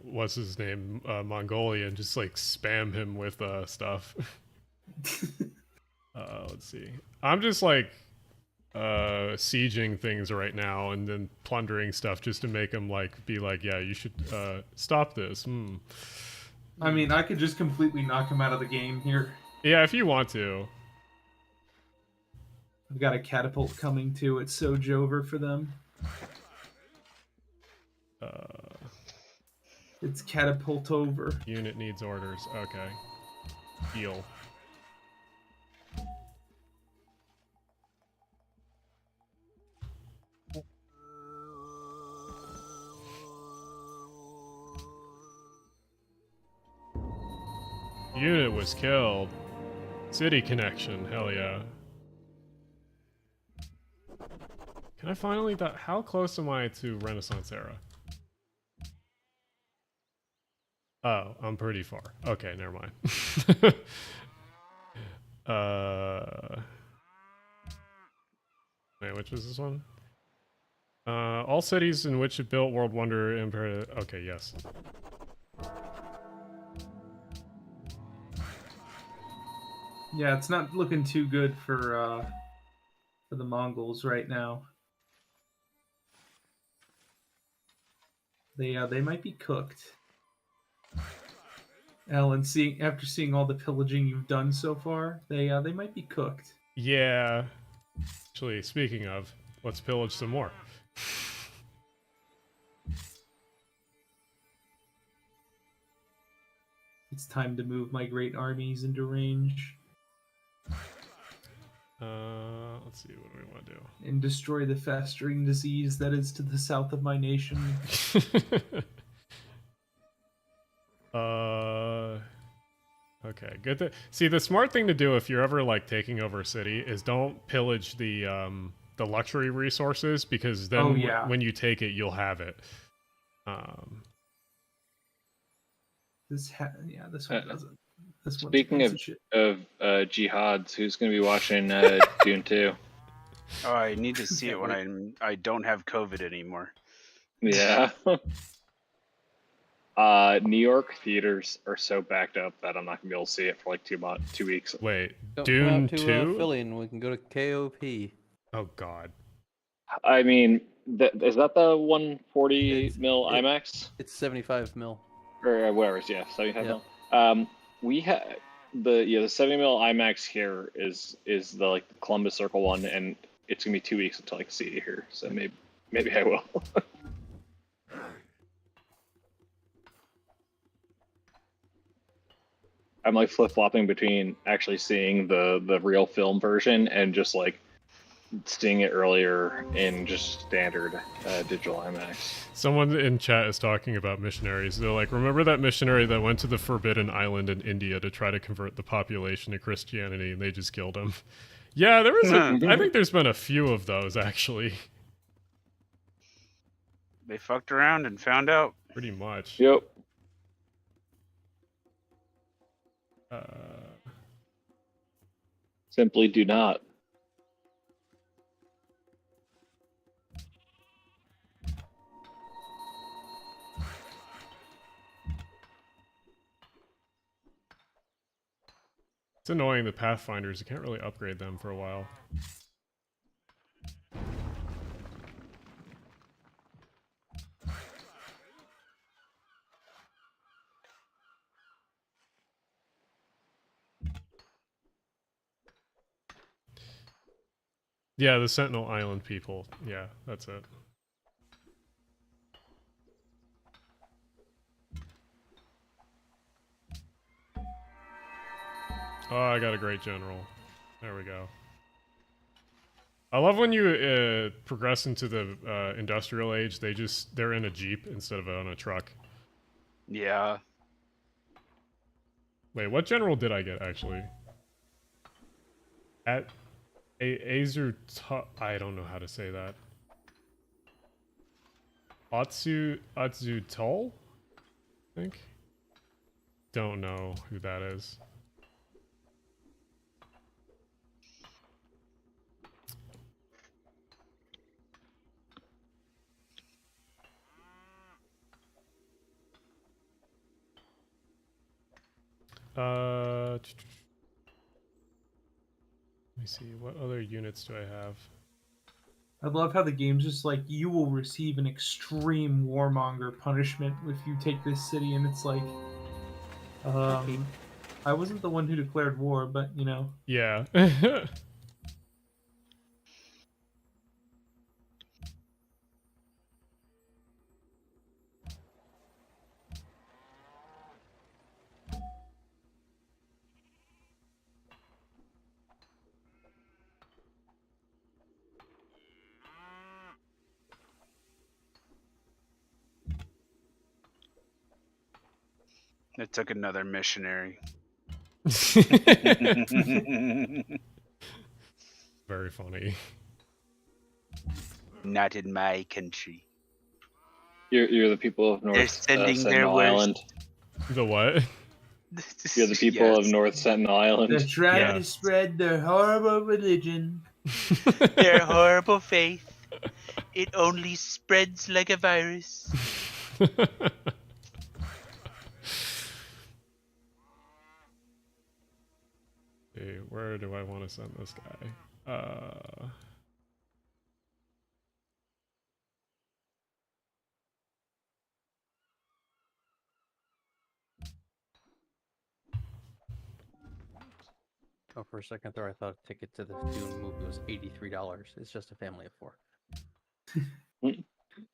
what's his name, Mongolia, and just like spam him with stuff. Let's see. I'm just like sieging things right now and then plundering stuff just to make him like be like, yeah, you should stop this. I mean, I could just completely knock him out of the game here. Yeah, if you want to. I've got a catapult coming too. It's so Jover for them. It's catapult over. Unit needs orders. Okay. Heal. Unit was killed. City connection, hell yeah. Can I finally... How close am I to Renaissance era? Oh, I'm pretty far. Okay, never mind. Wait, which was this one? All cities in which it built World Wonder Empire. Okay, yes. Yeah, it's not looking too good for the Mongols right now. They might be cooked. Alan, after seeing all the pillaging you've done so far, they might be cooked. Yeah. Actually, speaking of, let's pillage some more. It's time to move my great armies into range. Let's see, what do we want to do? And destroy the festering disease that is to the south of my nation. Okay, good. See, the smart thing to do if you're ever like taking over a city is don't pillage the luxury resources, because then when you take it, you'll have it. This one doesn't. This one's Speaking of jihads, who's going to be watching Dune 2? Oh, I need to see it when I don't have COVID anymore. Yeah. New York theaters are so backed up that I'm not gonna be able to see it for like 2 weeks. Wait, Come Dune out to 2? Philly and we can go to KOP. Oh God. I mean, is that the 140 mil IMAX? It's 75 mil. Or whatever, yeah, 75 Yep. mil. We have the 70 mil IMAX here is the like the Columbus Circle one, and it's gonna be 2 weeks until I can see it here. So maybe I will. I'm like flip-flopping between actually seeing the real film version and just like seeing it earlier in just standard digital IMAX. Someone in chat is talking about missionaries. They're like, remember that missionary that went to the Forbidden Island in India to try to convert the population to Christianity, and they just killed him? Yeah, there was I think there's been a few of those, actually. They fucked around and found out. Pretty much. Yep. Simply do not. It's annoying, the Pathfinders. You can't really upgrade them for a while. Yeah, the Sentinel Island people. Yeah, that's it. Oh, I got a great general. There we go. I love when you progress into the industrial age, they're in a Jeep instead of on a truck. Yeah. Wait, what general did I get, actually? At Azu... I don't know how to say that. Atsu Tol? I think? Don't know who that is. Let me see, what other units do I have? I love how the game's just like, you will receive an extreme warmonger punishment if you take this city, and it's like, I wasn't the one who declared war, but you know. Yeah. It took another missionary. Very funny. Not in my country. You're the people of They're North sending their Sentinel worst. Island. The what? You're the people of Yes. North Sentinel Island. They're trying Yeah. to spread their horrible religion. Their horrible faith. It only spreads like a virus. Okay, where do I want to send this guy? Oh, for a second there, I thought a ticket to the Dune movie was $83. It's just a family of 4.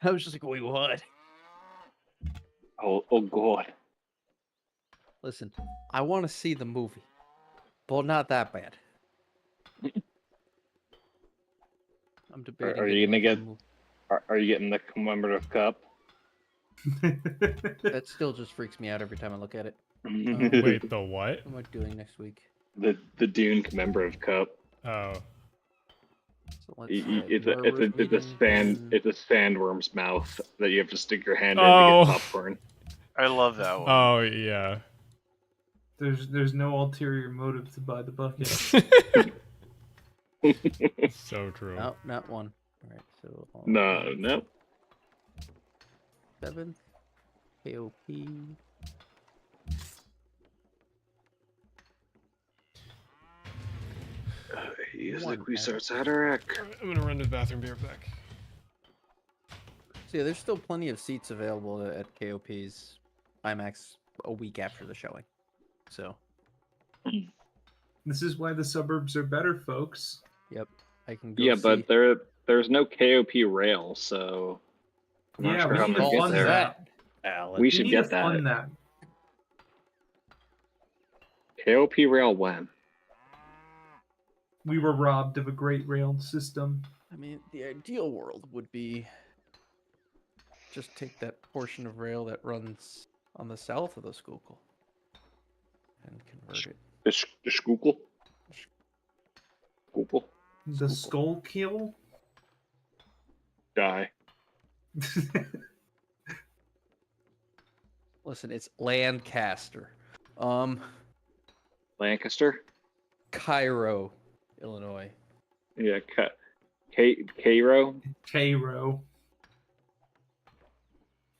I was just like, wait, what? Oh god. Listen, I want to see the movie, but not that bad. I'm debating. Are you gonna getting get? the movie. Are you getting the commemorative cup? That still just freaks me out every time I look at it. Wait, the what? What am I doing next week? the Dune commemorative cup. Oh. So let's see, It's whoever's a meeting sand Dune- it's a sandworm's mouth that you have to stick your hand in Oh. to get popcorn. I love that one. Oh yeah. There's no ulterior motive to buy the bucket. So true. No, not one. All right, so No. 7th KOP. He's One like we adult. start Saturday. I'm gonna run to the bathroom. Be right back. So yeah, there's still plenty of seats available at KOP's IMAX a week after the showing. So, This is why the suburbs are better, folks. yep, I can go Yeah, see. but there's no KOP rail, so I'm not Yeah, sure we how I'm need to gonna get fund there. that. Alan. We should need get to that. fund that. KOP rail when? We were robbed of a great rail system. I mean, the ideal world would be just take that portion of rail that runs on the south of the Schuylkill and convert it. The Schuylkill? Schuylkill? The skull kill. Die. Listen, it's Lancaster. Lancaster? Cairo, Illinois. Yeah, Cairo? Cairo.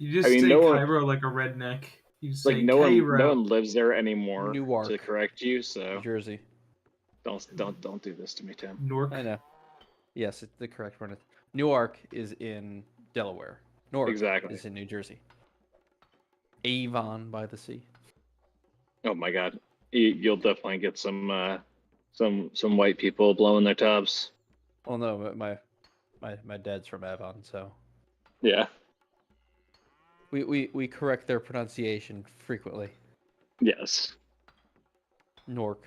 You just I mean, say no one- Cairo like a redneck. You just Like say no Cairo. one lives there anymore Newark. to correct you, New so Jersey. don't do this to me, Tim. Newark. I know. Yes, it's the correct one. Newark is in Delaware. Newark Exactly. is in New Jersey. Avon by the sea. Oh my god. You'll definitely get some white people blowing their tubs. Well, no, but my dad's from Avon, so Yeah. we correct their pronunciation frequently. Yes. Nork.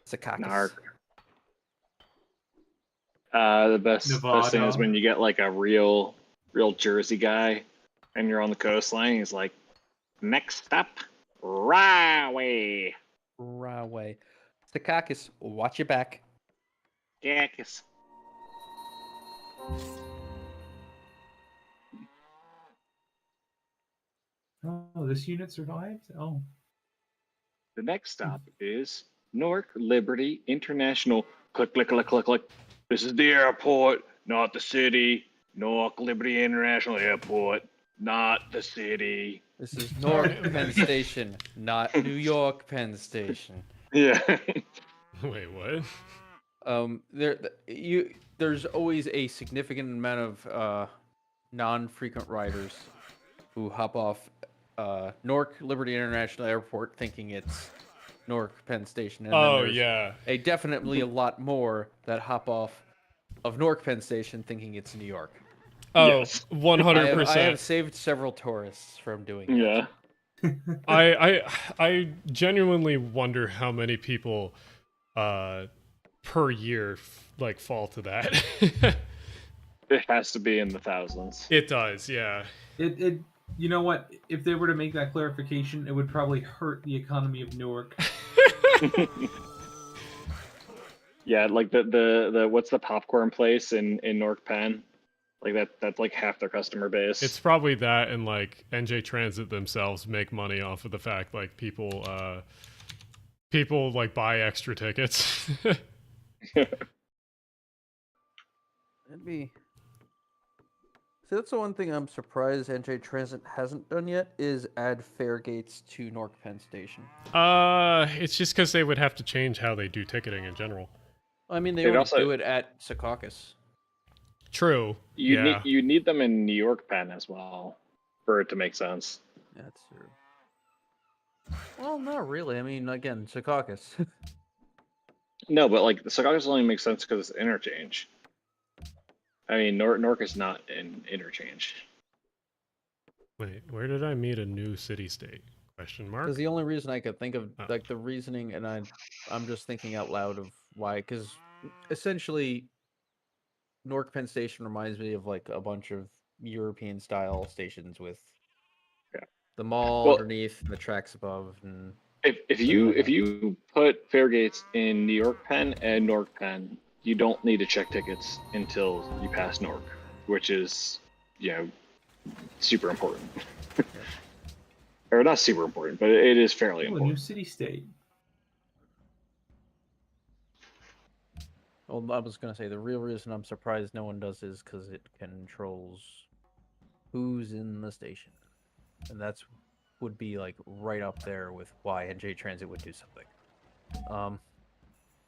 Secaucus. Narc. The best thing is Nevada. when you get like a real Jersey guy and you're on the coastline, he's like, next stop, Rahway. Rahway. Secaucus, watch your back. Jackus. Oh, this unit survived? Oh. The next stop is Newark Liberty International. Click, click, click, click, click. This is the airport, not the city. Newark Liberty International Airport, not the city. This is Newark Penn Station, not New York Penn Station. Yeah. Wait, what? There's always a significant amount of non-frequent riders who hop off Newark Liberty International Airport thinking it's Newark Penn Station. And then Oh there's yeah. definitely a lot more that hop off of Newark Penn Station thinking it's New York. Oh, Yes. 100%. I have saved several tourists from doing Yeah. I genuinely wonder how many people per year like fall to that. It has to be in the thousands. It does, yeah. It You know what? If they were to make that clarification, it would probably hurt the economy of Newark. Yeah, like the what's the popcorn place in North Penn? Like that's like half their customer base. It's probably that, and like NJ Transit themselves make money off of the fact like people like buy extra tickets. That'd be. So that's the one thing I'm surprised NJ Transit hasn't done yet is add fare gates to Newark Penn Station. It's just because they would have to change how they do ticketing in general. I mean, they They'd already also- do it at Secaucus. True. You need them in New York Penn as well for it to make sense. That's true. Well, not really. I mean, again, Secaucus. No, but like the Secaucus only makes sense because it's interchange. I mean, Newark is not in interchange. Wait, where did I meet a new city-state? Question mark. Because the only reason I could think of, Oh. like, the reasoning, and I'm just thinking out loud of why, because essentially, Newark Penn Station reminds me of, like, a bunch of European-style stations with the mall underneath and the tracks above. And If you put fare gates in New York Penn and Newark Penn, you don't need to check tickets until you pass Newark, which is, super important. Or not super important, but it is fairly Ooh, a important. new city-state. Well, I was going to say, the real reason I'm surprised no one does is because it controls who's in the station. And that's would be, like, right up there with why NJ Transit would do something.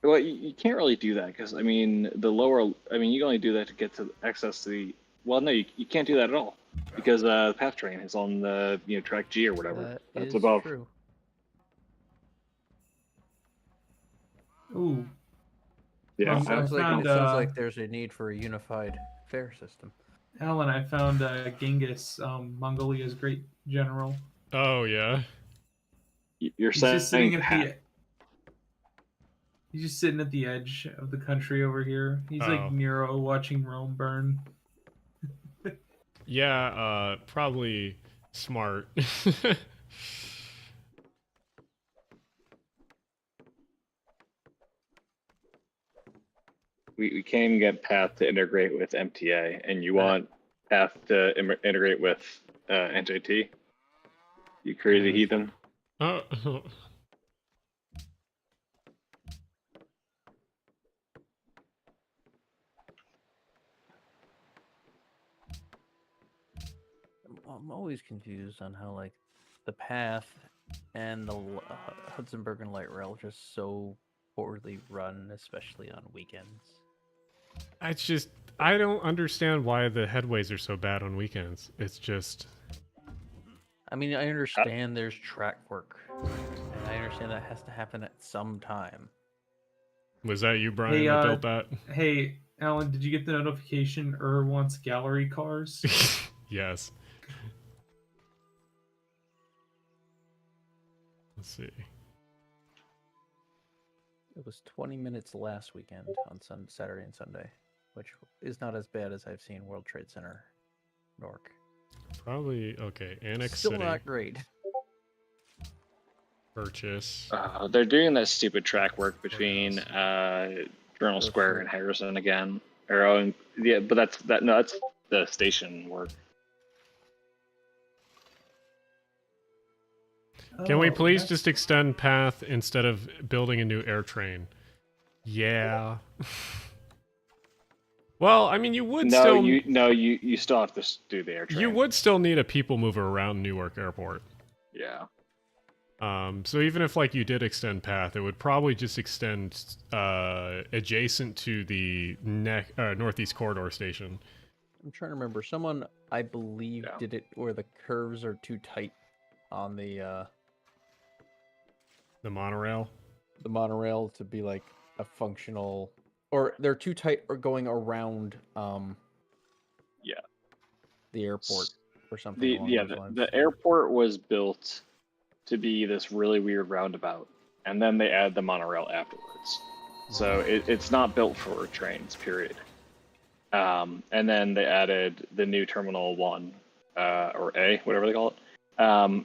Well, you can't really do that because, I mean, you can only do that to get to access to the. Well, no, you can't do that at all because the path train is on the track G or whatever. That's is above. true. Ooh. Yeah, Well, It sounds like, found, it sounds like there's a need for a unified fare system. Alan, I found Genghis, Mongolia's great general. Oh yeah. You're He's saying just sitting He's just sitting at the edge of the country over here. He's like Nero watching Rome burn. Yeah, probably smart. we can't even get Path to integrate with MTA, and you want Path to integrate with NJT? You crazy heathen. Oh. I'm always confused on how, like, the path and the Hudson Bergen Light Rail are just so poorly run, especially on weekends. I don't understand why the headways are so bad on weekends. It's just. I mean, I understand there's track work, and I understand that has to happen at some time. Was that you, Brian, that built that? Hey, Alan, did you get the notification wants gallery cars? Yes. Let's see. It was 20 minutes last weekend on Saturday and Sunday, which is not as bad as I've seen World Trade Center, Newark. Probably okay. Annex Still City. not great. Purchase. They're doing that stupid track work between Journal Square true. and Harrison again. But that's the station work. Can we please just extend path instead of building a new air train? Yeah. Well, I mean, you still have to do the air train. You would still need a people mover around Newark Airport. Yeah. So even if like you did extend path, it would probably just extend adjacent to the Northeast Corridor station. I'm trying to remember. Someone, I believe, did it where the curves are too tight on the monorail. The monorail to be like a functional, or they're too tight or going around. The airport or something. The airport was built to be this really weird roundabout, and then they add the monorail afterwards. So it's not built for trains, period. And then they added the new Terminal 1 or A, whatever they call it.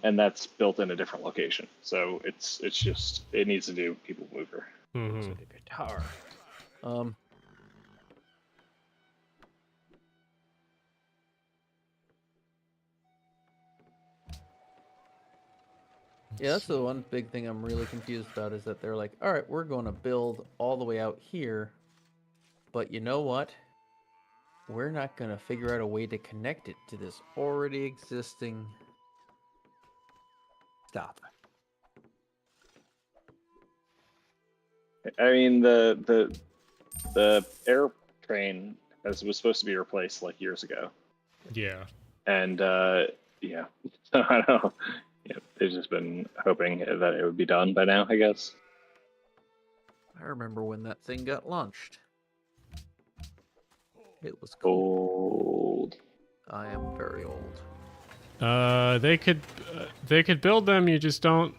And that's built in a different location. So it's just it needs to do people mover. Hmm. Guitar. Um. Yeah, that's the one big thing I'm really confused about is that they're like, all right, we're going to build all the way out here, but you know what? We're not going to figure out a way to connect it to this already existing. Stop. I mean the air train was supposed to be replaced like years ago, Yeah. and yeah, so I don't know. Yeah, they've just been hoping that it would be done by now, I guess. I remember when that thing got launched. It was cool. Old. I am very old. They could build them. You just don't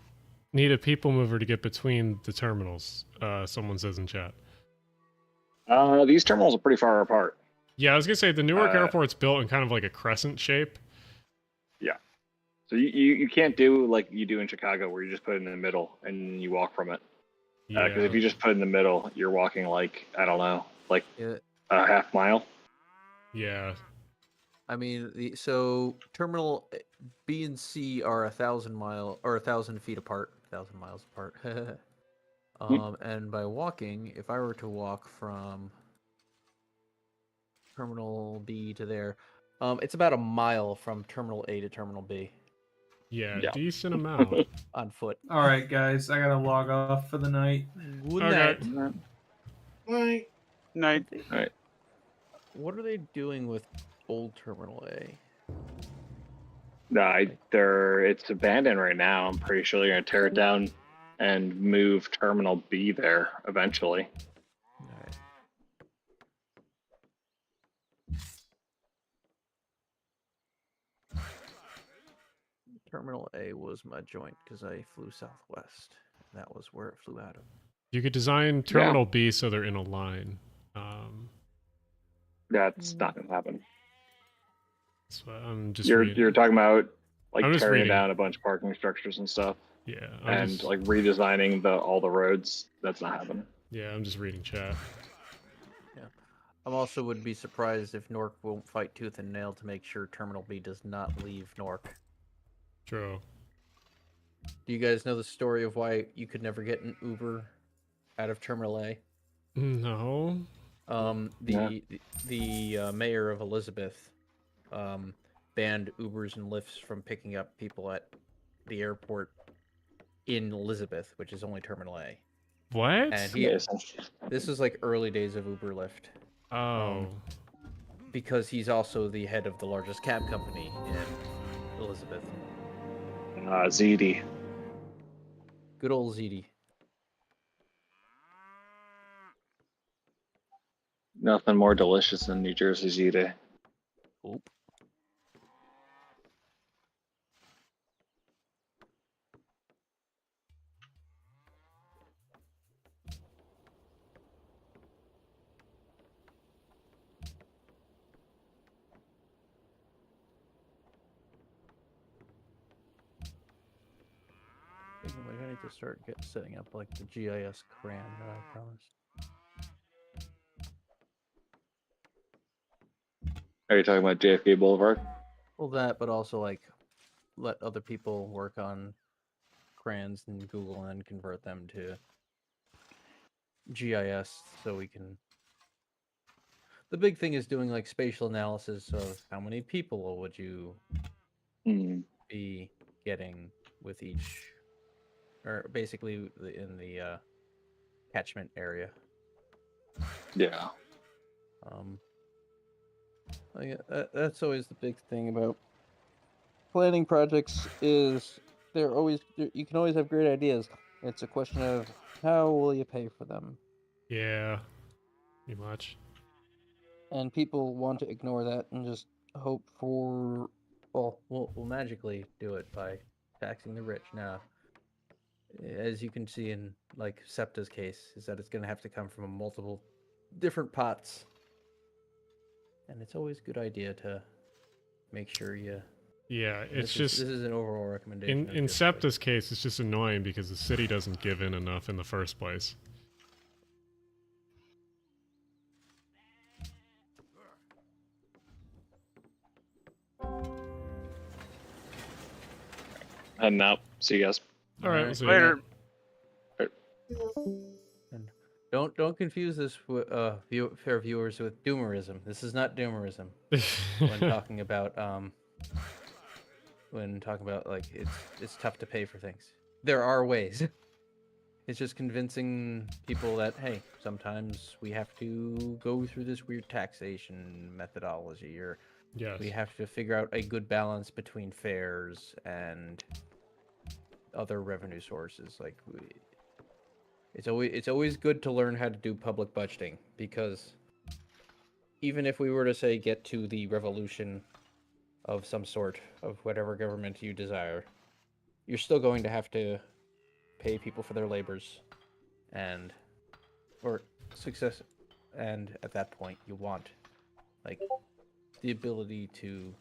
need a people mover to get between the terminals. Someone says in chat. These terminals are pretty far apart. Yeah, I was gonna say the Newark airport's built in kind of like a crescent shape. Yeah. So you can't do like you do in Chicago where you just put it in the middle and you walk from it. Yeah. Because if you just put it in the middle, you're walking like, I don't know, like Yeah. a half mile. Yeah. I mean, so terminal B and C are 1,000 feet apart, 1,000 miles apart. And by walking, if I were to walk from terminal B to there, it's about a mile from terminal A to terminal B Yeah, Yeah. decent amount. on foot. All right, guys, I gotta log off for the night. Good Okay. night. Right. Night. Alright. What are they doing with old terminal A? No, it's abandoned right now. I'm pretty sure they're gonna tear it down and move Terminal B there eventually. All right. Terminal A was my joint because I flew southwest. That was where it flew out of. You could design Terminal B so they're in a line. That's not gonna happen. So I'm just You're talking about like I'm just tearing reading. down a bunch of parking structures and stuff, Yeah. and like redesigning all the roads. That's not happening. Yeah, I'm just reading chat. I also would be surprised if Nork won't fight tooth and nail to make sure Terminal B does not leave Nork. True. Do you guys know the story of why you could never get an Uber out of Terminal A? No. The mayor of Elizabeth banned Ubers and Lyfts from picking up people at the airport in Elizabeth, which is only Terminal A. What? And Yes. this is like early days of Uber Lyft. Oh. Because he's also the head of the largest cab company in Elizabeth. ZD. Good old ZD. Nothing more delicious than New Jersey ZD. Oop. I need to start setting up like the GIS CRAN that I promised. Are you talking about JFK Boulevard? Well, that, but also like let other people work on CRANs in Google and then convert them to GIS so we can. The big thing is doing like spatial analysis of how many people would you be getting with each, or basically in the catchment area. Yeah. That's always the big thing about planning projects is you can always have great ideas. It's a question of how will you pay for them. Yeah. Pretty much. And people want to ignore that and just hope for We'll magically do it by taxing the rich. Now, as you can see in like SEPTA's case, is that it's going to have to come from multiple different pots. And it's always a good idea to make sure you Yeah, it's This just is an overall recommendation. in of just, like, SEPTA's case, it's just annoying because the city doesn't give in enough in the first place. Heading out. See you guys. All right, Alright. so Later. And don't confuse this fair viewers with doomerism. This is not doomerism. When talking about like it's tough to pay for things. There are ways. It's just convincing people that, hey, sometimes we have to go through this weird taxation methodology, or yes. we have to figure out a good balance between fares and other revenue sources. Like, it's always good to learn how to do public budgeting, because even if we were to say get to the revolution of some sort of whatever government you desire, you're still going to have to pay people for their labors or success, and at that point you want like the ability to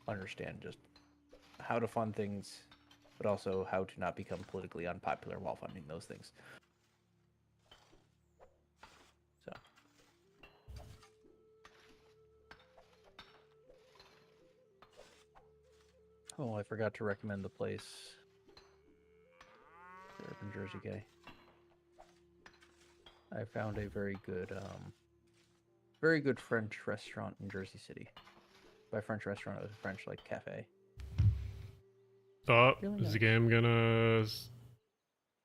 understand just how to fund things, but also how to not become politically unpopular while funding those things. So I forgot to recommend the place. The Urban Jersey Gay. I found a very good French restaurant in Jersey City. By French restaurant, it was a French like cafe. Oh, Really is the nice. game gonna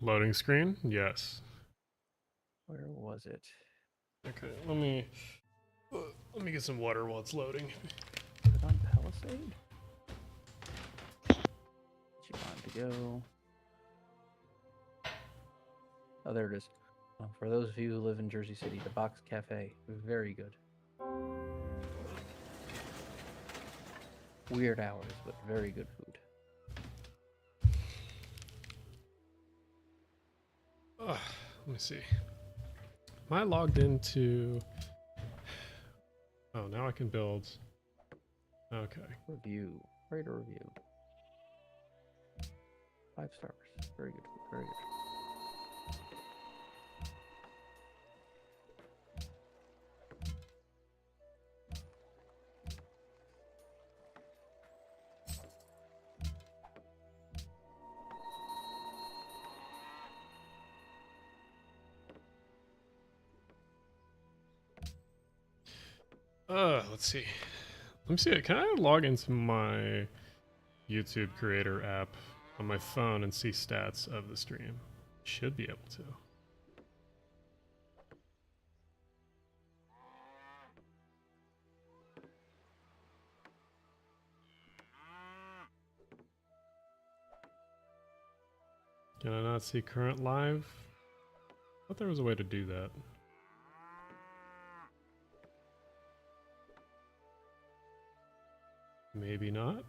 loading screen? Yes. Where was it? Okay, let me get some water while it's loading. Was it on Palisade? She wanted to go. Oh, there it is. Well, for those of you who live in Jersey City, the Box Cafe, very good. Weird hours, but very good food. Let me see. Am I logged into? Oh, now I can build. Okay. Review. Rate a review. 5 stars. Very good food. Very good. Let's see. Let me see. Can I log into my YouTube creator app on my phone and see stats of the stream? Should be able to. Can I not see current live? I thought there was a way to do that. Maybe not.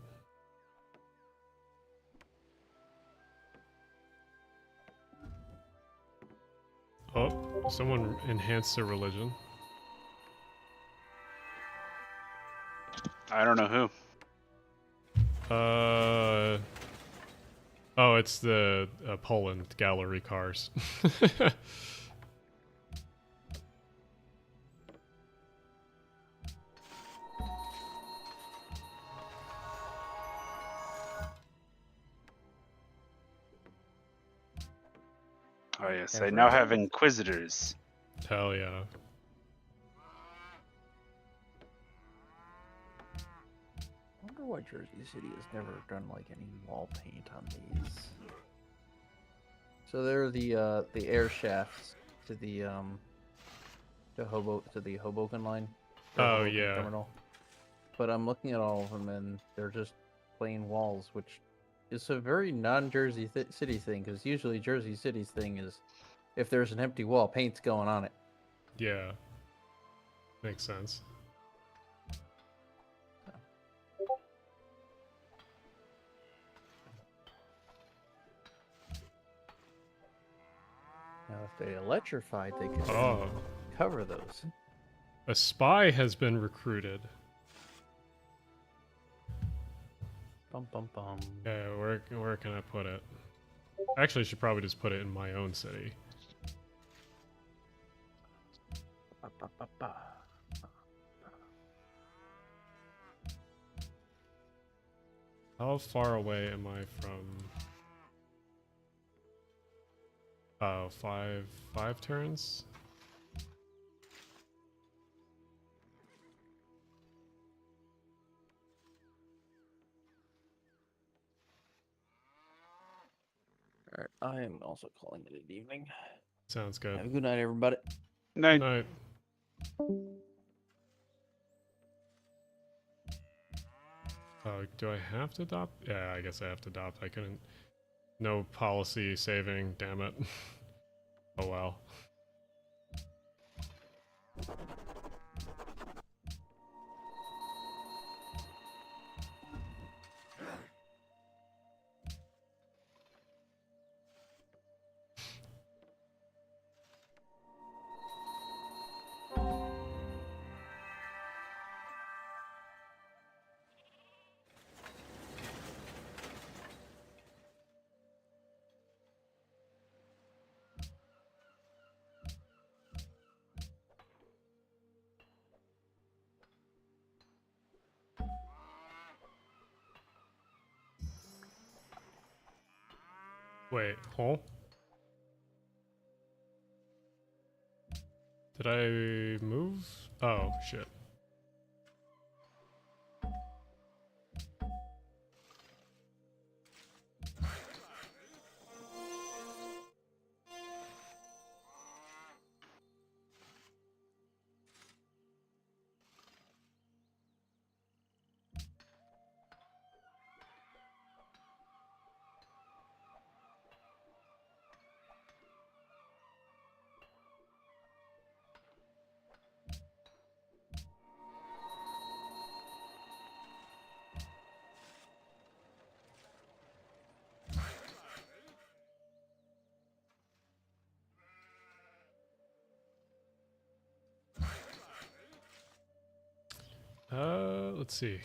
Oh, someone enhanced their religion. I don't know who. Oh, it's the Poland gallery cars. Oh yes, I Never now again. have inquisitors. Hell yeah. I wonder why Jersey City has never done like any wall paint on these. So they're the air shafts to the Hoboken line. or Oh, Hoboken yeah. Terminal. But I'm looking at all of them and they're just plain walls, which is a very non-Jersey City thing, because usually Jersey City's thing is if there's an empty wall, paint's going on it. Yeah. Makes sense. Now, if they electrified, they could Oh. cover those. A spy has been recruited. Bum bum bum. Okay, where can I put it? Actually, I should probably just put it in my own city. Ba, ba, ba, ba. How far away am I from? Oh, five turns. All right, I am also calling it an evening. Sounds good. Have a good night, everybody. No, Good night. Oh, do I have to adopt? Yeah, I guess I have to adopt. I couldn't. No policy saving. Damn it. Oh well. Wait, huh? Did I move? Oh, shit. Let's see.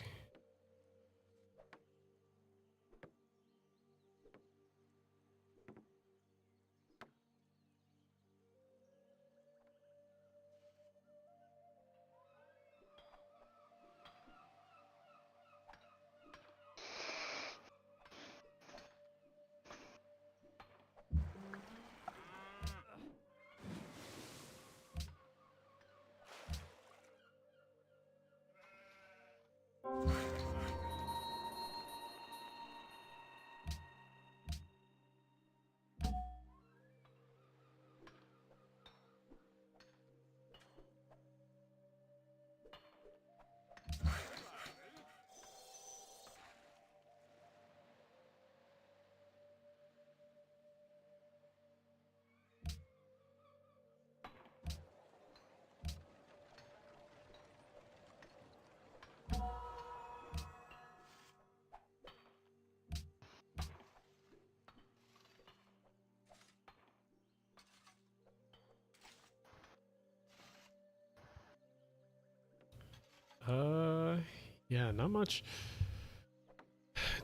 Yeah, not much.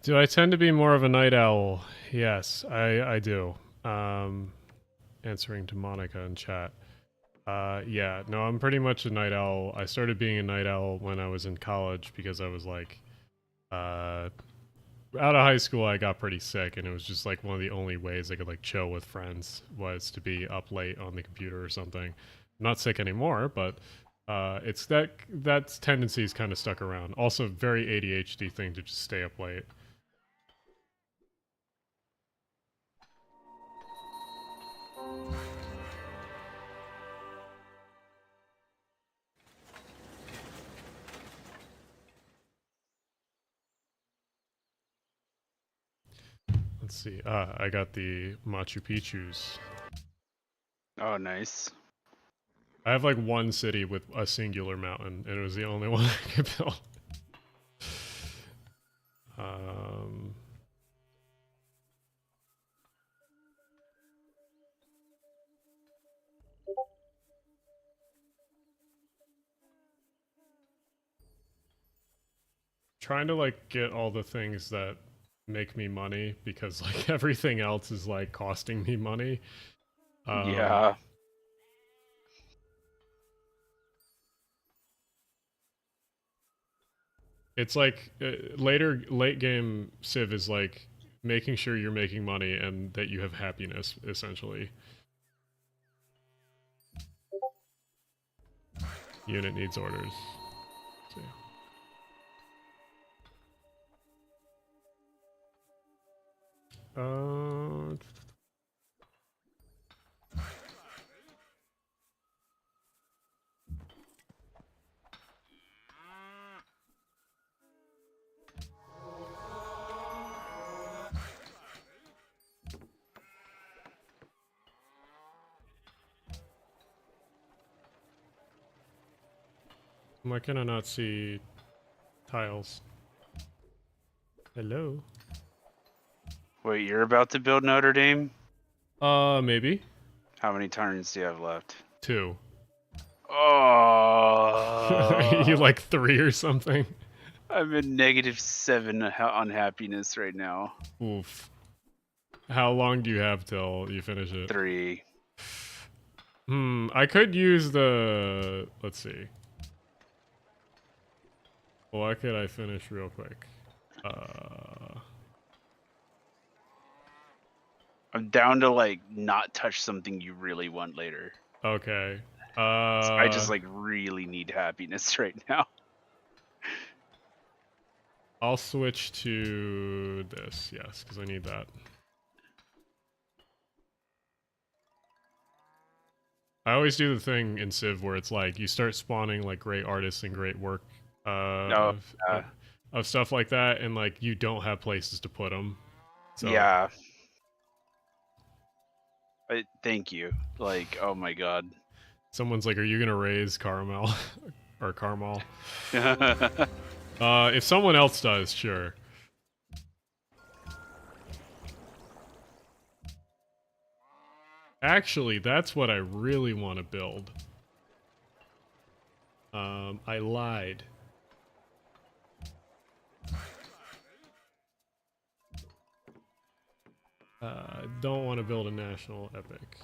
Do I tend to be more of a night owl? Yes, I do. Answering to Monica in chat. Yeah, no, I'm pretty much a night owl. I started being a night owl when I was in college because I was like, out of high school I got pretty sick, and it was just like one of the only ways I could like chill with friends was to be up late on the computer or something. I'm not sick anymore, but it's that tendency is kind of stuck around. Also, very ADHD thing to just stay up late. Let's see. I got the Machu Picchu's. oh nice. I have like one city with a singular mountain, and it was the only one I could build. Um, trying to like get all the things that make me money because like everything else is like costing me money. Yeah. It's like late game Civ is like making sure you're making money and that you have happiness essentially. Unit needs orders. So, yeah. Why can I not see tiles? Hello? Wait, you're about to build Notre Dame? Maybe. How many turns do you have left? 2. Oh. You like 3 or something? I'm in -7 on happiness right now. Oof. How long do you have till you finish it? 3. I could use the... Let's see. Why could I finish real quick? I'm down to like not touch something you really want later. Okay. I just like really need happiness right now. I'll switch to this, yes, because I need that. I always do the thing in Civ where it's like you start spawning like great artists and great work of stuff like that, and like you don't have places to put them. So, yeah. Thank you. Like, oh my god. Someone's like, "Are you gonna raise Caramel or Carmel?" If someone else does, sure. Actually, that's what I really want to build. I lied. Don't want to build a national epic.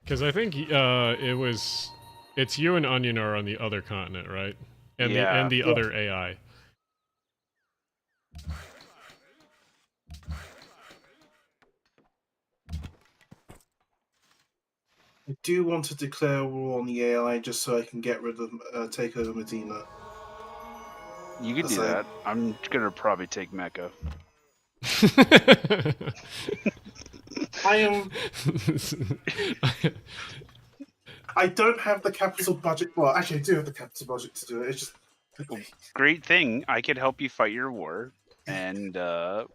Because I think it's you and Onion are on the other continent, right? And yeah. the other AI. I do want to declare war on the AI just so I can get rid of take over Medina. You can do that. I'm gonna probably take Mecca. I am. I don't have the capital budget. Well, actually, I do have the capital budget to do it. It's just great thing. I could help you fight your war, and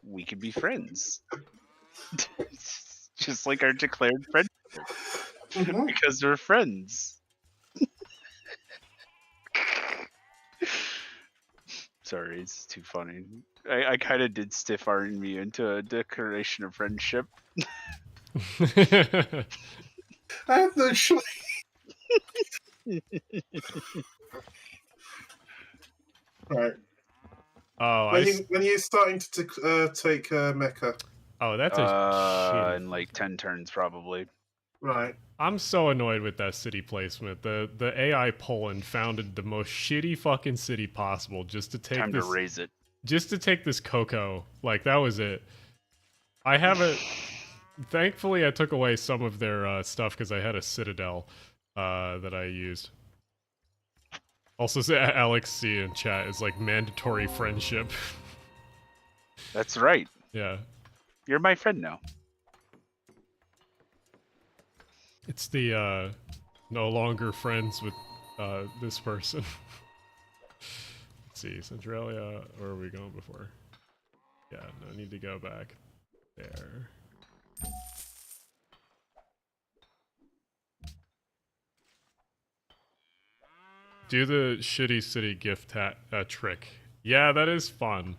we could be friends. Just like our declared friendship, because we're friends. Sorry, it's too funny. I kind of did stiff arm me into a declaration of friendship. I have no choice. Right. Oh, when you're starting to take Mecca. Oh, that's a shitty. In like 10 turns probably. Right. I'm so annoyed with that city placement. The AI Poland founded the most shitty fucking city possible just to take Time this, to raise it. Just to take this cocoa. Like that was it. I have a. Thankfully, I took away some of their stuff because I had a citadel that I used. Also, Alex C in chat is like mandatory friendship. That's right. Yeah. You're my friend now. It's the no longer friends with this person. see, Centralia, where are we going before? Yeah, no, I need to go back there. Do the shitty city gift trick. Yeah, that is fun.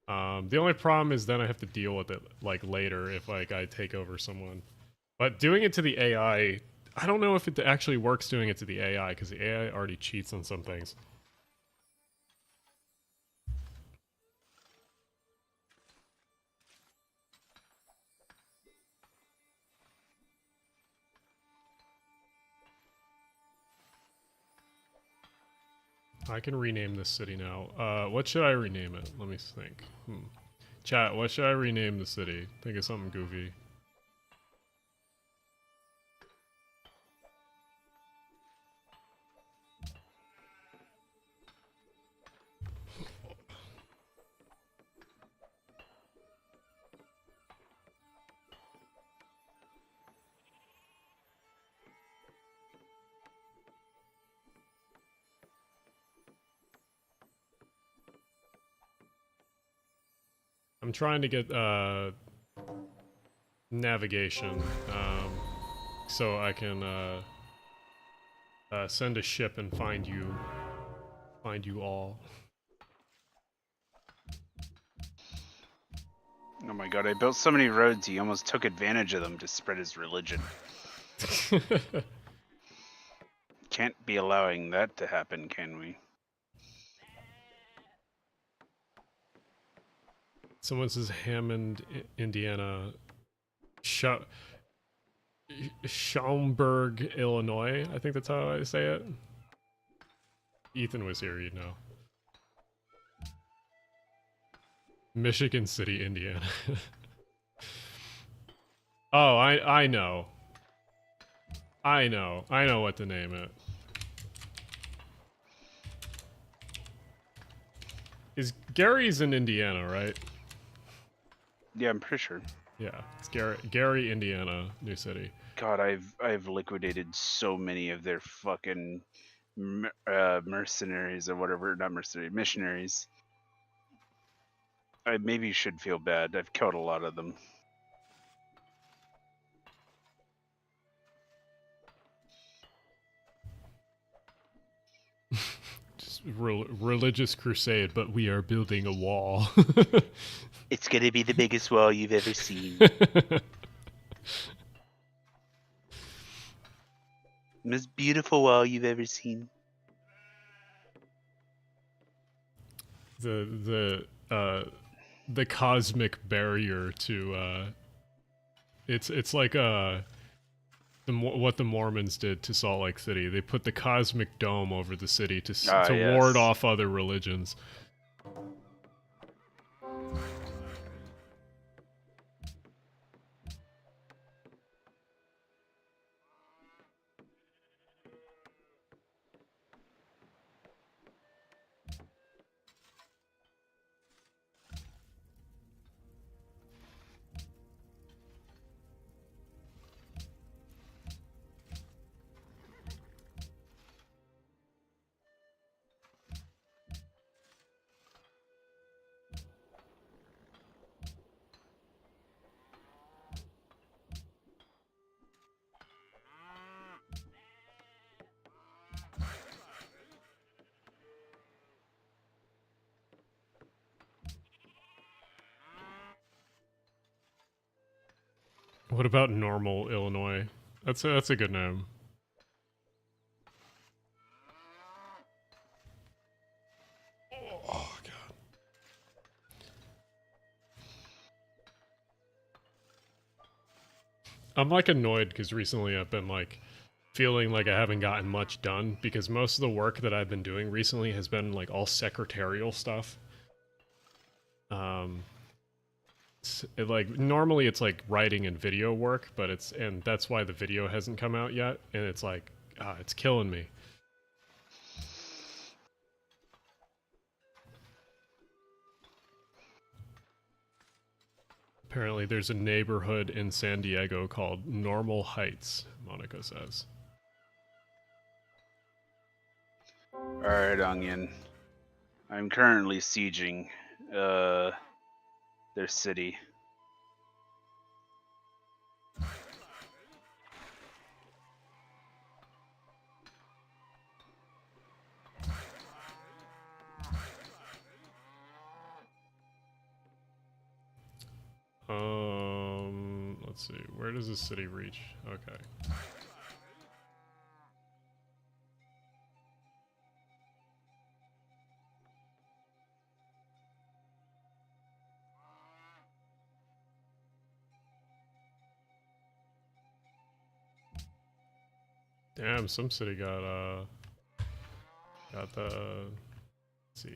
The only problem is then I have to deal with it like later if like I take over someone. But doing it to the AI, I don't know if it actually works doing it to the AI because the AI already cheats on some things. I can rename this city now. What should I rename it? Let me think. Chat, what should I rename the city? Think of something goofy. I'm trying to get navigation so I can send a ship and find you all. Oh my god, I built so many roads he almost took advantage of them to spread his religion. Can't be allowing that to happen, can we? Someone says Hammond, Indiana. Schaumburg, Illinois. I think that's how I say it. Ethan was here, you know. Michigan City, Indiana. Oh, I know. I know what to name it. Is Gary's in Indiana, right? Yeah, I'm pretty sure. Yeah, it's Gary, Indiana, new city. God, I've liquidated so many of their fucking mercenaries or whatever, not mercenaries, missionaries. I maybe should feel bad. I've killed a lot of them. Just religious crusade, but we are building a wall. It's gonna be the biggest wall you've ever seen. Most beautiful wall you've ever seen. The cosmic barrier to it's like what the Mormons did to Salt Lake City. They put the cosmic dome over the city to ward off other religions. What about Normal, Illinois? That's a good name. Oh god. I'm like annoyed because recently I've been like feeling like I haven't gotten much done because most of the work that I've been doing recently has been like all secretarial stuff. Like normally it's like writing and video work, but and that's why the video hasn't come out yet, and it's like it's killing me. Apparently there's a neighborhood in San Diego called Normal Heights, Monica says. Alright, Onion. I'm currently sieging their city. Let's see. Where does the city reach? Okay. Damn, some city got the, let's see,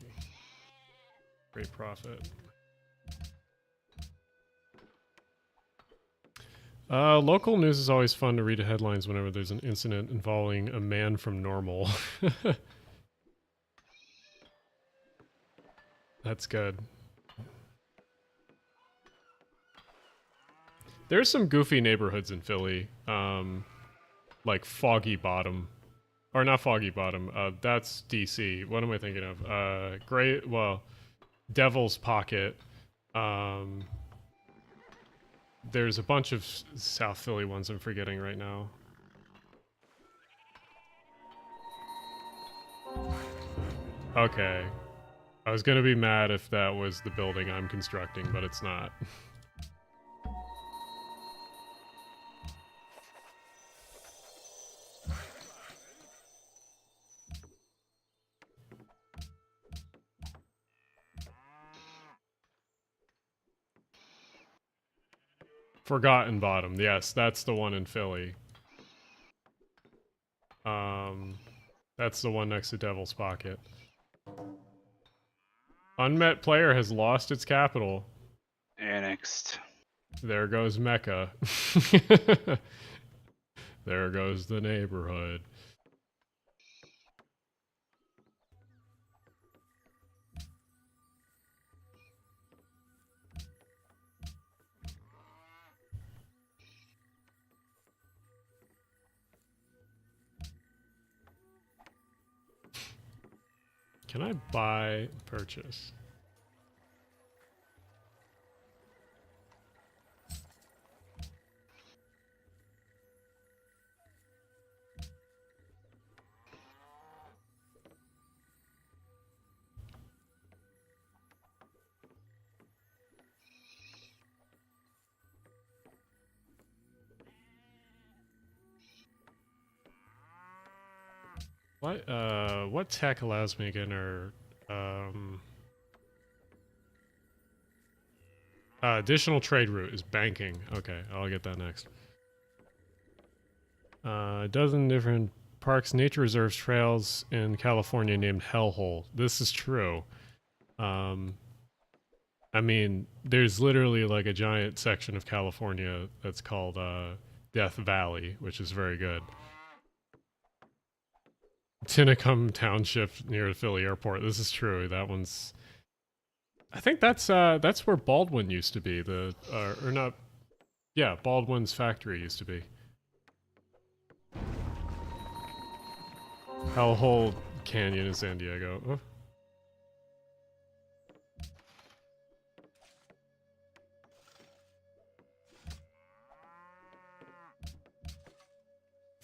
great profit. Local news is always fun to read the headlines whenever there's an incident involving a man from Normal. That's good. There's some goofy neighborhoods in Philly, like Foggy Bottom. Or not Foggy Bottom, that's DC. What am I thinking of? Devil's Pocket. There's a bunch of South Philly ones I'm forgetting right now. Okay. I was gonna be mad if that was the building I'm constructing, but it's not. Forgotten Bottom. Yes, that's the one in Philly. That's the one next to Devil's Pocket. Unmet player has lost its capital. Annexed. There goes Mecca. There goes the neighborhood. Can I buy purchase? What tech allows me to get our additional trade route is banking. Okay, I'll get that next. A dozen different parks, nature reserves, trails in California named Hellhole. This is true. I mean, there's literally like a giant section of California that's called Death Valley, which is very good. Tinicum Township near the Philly airport. This is true. That one's. I think that's where Baldwin used to be. Or not. Yeah, Baldwin's factory used to be. Hellhole Canyon in San Diego. Oh.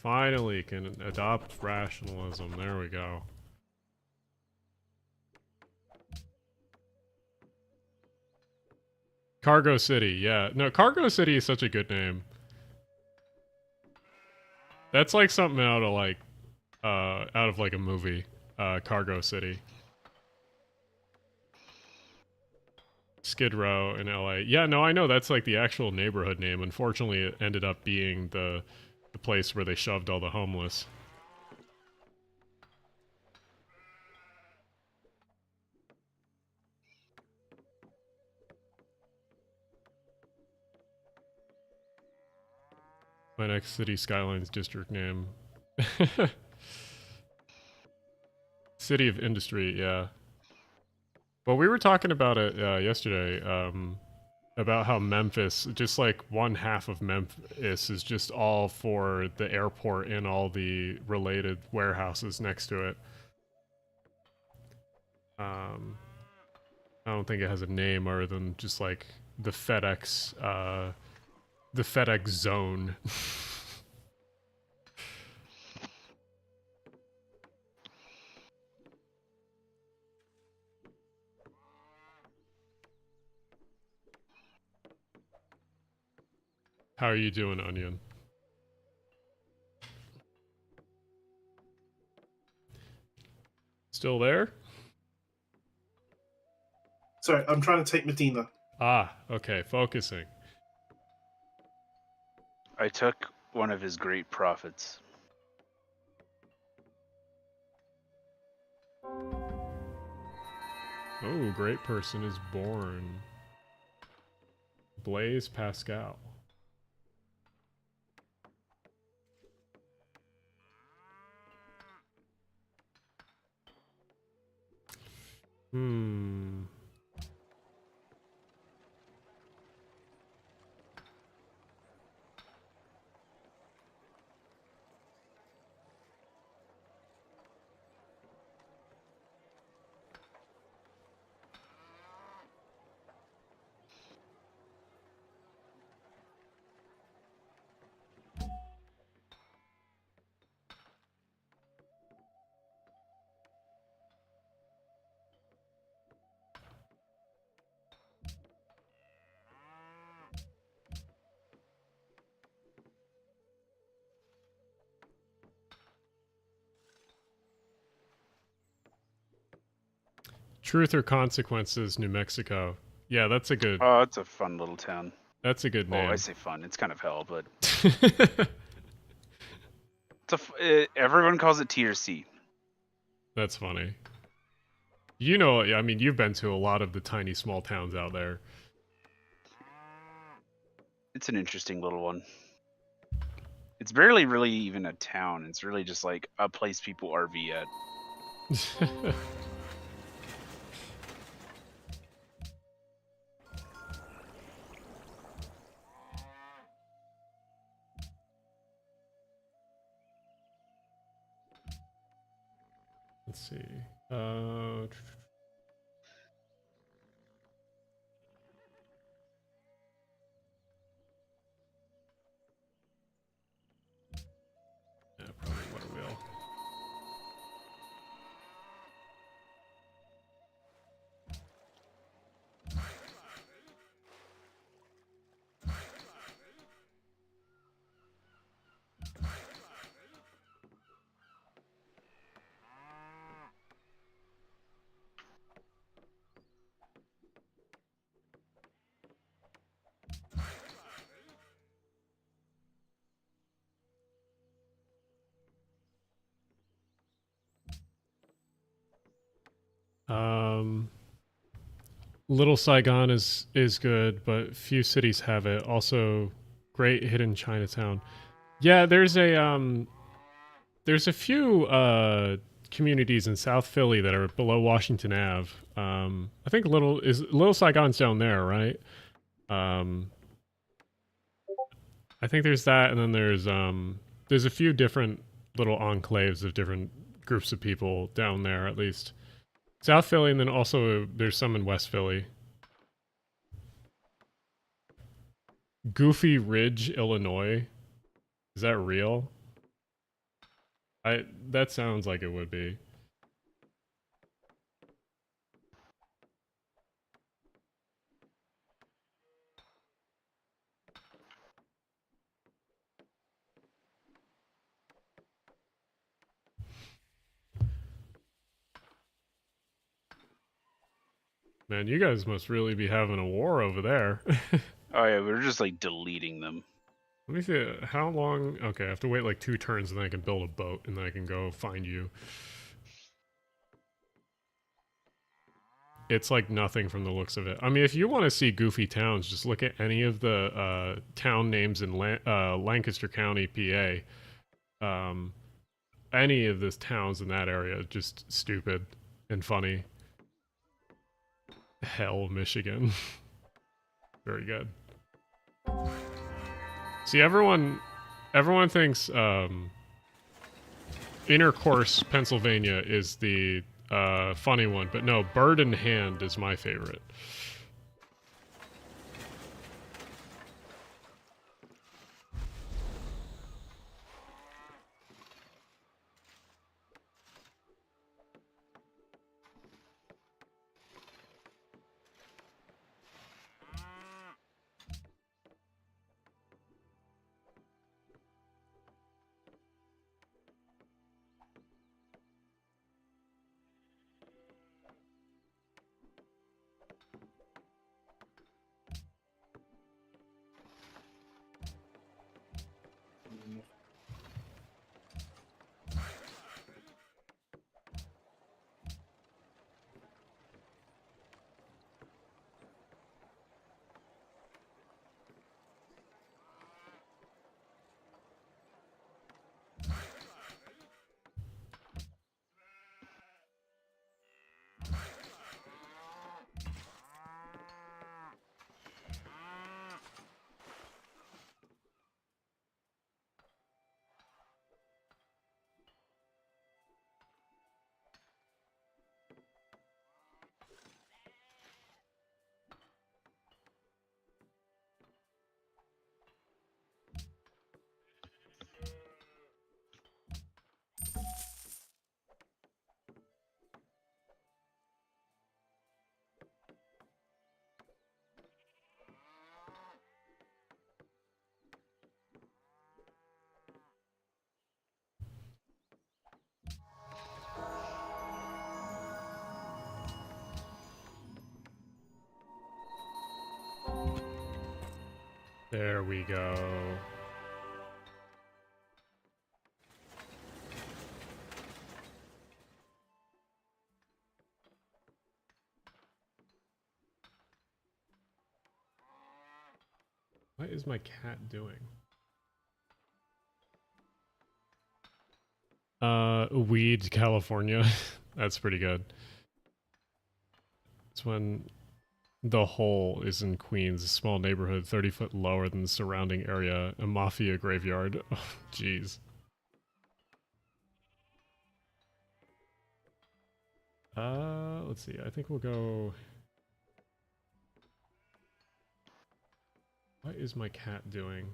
Finally can adopt rationalism. There we go. Cargo City, yeah. No, Cargo City is such a good name. That's like something out of like a movie. Cargo City. Skid Row in LA. Yeah, no, I know that's like the actual neighborhood name. Unfortunately, it ended up being the place where they shoved all the homeless. My next City Skylines district name. City of Industry, yeah. Well, we were talking about it yesterday, about how Memphis, just like one half of Memphis is just all for the airport and all the related warehouses next to it. I don't think it has a name other than just like the FedEx zone. How are you doing, Onion? Still there? Sorry, I'm trying to take Medina. Ah, okay, focusing. I took one of his great prophets. Oh, great person is born. Blaise Pascal. Hmm. Truth or Consequences, New Mexico. Yeah, that's a good. Oh, it's a fun little town. That's a good Well, name. I say fun. It's kind of hell, but everyone calls it Tier C. That's funny. You know, I mean, you've been to a lot of the tiny small towns out there. It's an interesting little one. It's barely really even a town. It's really just like a place people RV at. Let's see. Yeah, probably what a wheel. Little Saigon is good, but few cities have it. Also, great hidden Chinatown. Yeah, there's a few communities in South Philly that are below Washington Ave. I think Little Saigon's down there, right? I think there's that, and then there's a few different little enclaves of different groups of people down there, at least. South Philly, and then also there's some in West Philly. Goofy Ridge, Illinois. Is that real? That sounds like it would be. Man, you guys must really be having a war over there. Oh yeah, we're just like deleting them. Let me see, how long? Okay, I have to wait like 2 turns and then I can build a boat and then I can go find you. It's like nothing from the looks of it. I mean, if you want to see goofy towns, just look at any of the town names in Lancaster County, PA. Any of the towns in that area, just stupid and funny. Hell, Michigan. Very good. See, everyone thinks Intercourse, Pennsylvania is the funny one, but no, Bird in Hand is my favorite. There we go. What is my cat doing? Weed, California. That's pretty good. It's when the Hole is in Queens, a small neighborhood 30 foot lower than the surrounding area, a mafia graveyard. Oh, jeez. Let's see. I think we'll go... What is my cat doing?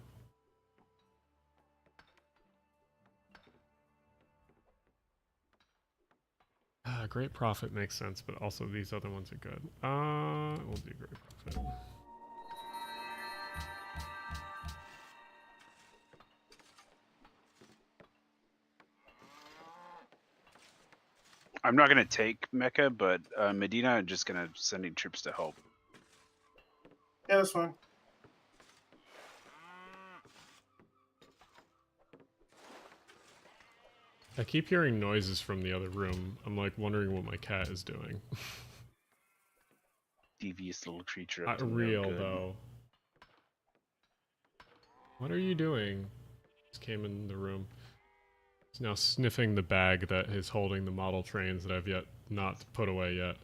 Great Profit makes sense, but also these other ones are good. We'll do Great Profit. I'm not gonna take Mecca, but Medina, I'm just gonna sending troops to help. Yeah, that's fine. I keep hearing noises from the other room. I'm like wondering what my cat is doing. Devious little creature. Up Not to no real good. though. What are you doing? Just came in the room. He's now sniffing the bag that is holding the model trains that I've yet not put away yet.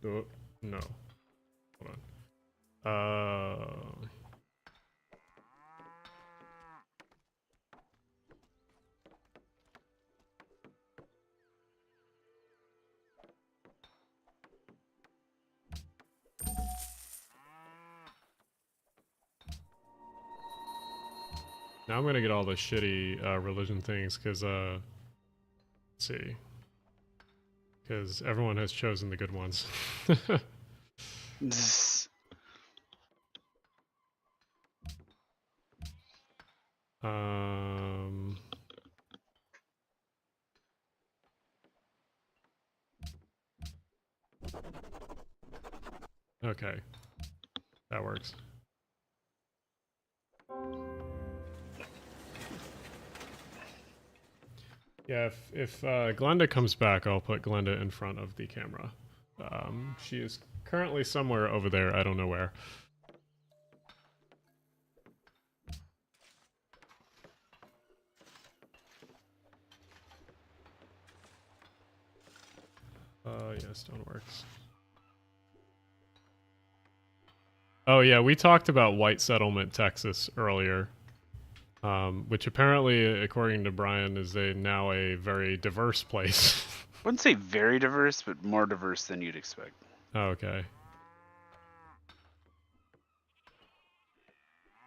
Oh, no. Hold on. Now I'm gonna get all the shitty religion things because let's see, because everyone has chosen the good ones. um. Okay, that works. Yeah, if Glenda comes back, I'll put Glenda in front of the camera. She is currently somewhere over there. I don't know where. Yeah, Stoneworks. Oh yeah, we talked about White Settlement, Texas earlier, which apparently, according to Brian, is now a very diverse place. Wouldn't say very diverse, but more diverse than you'd expect. Oh, okay.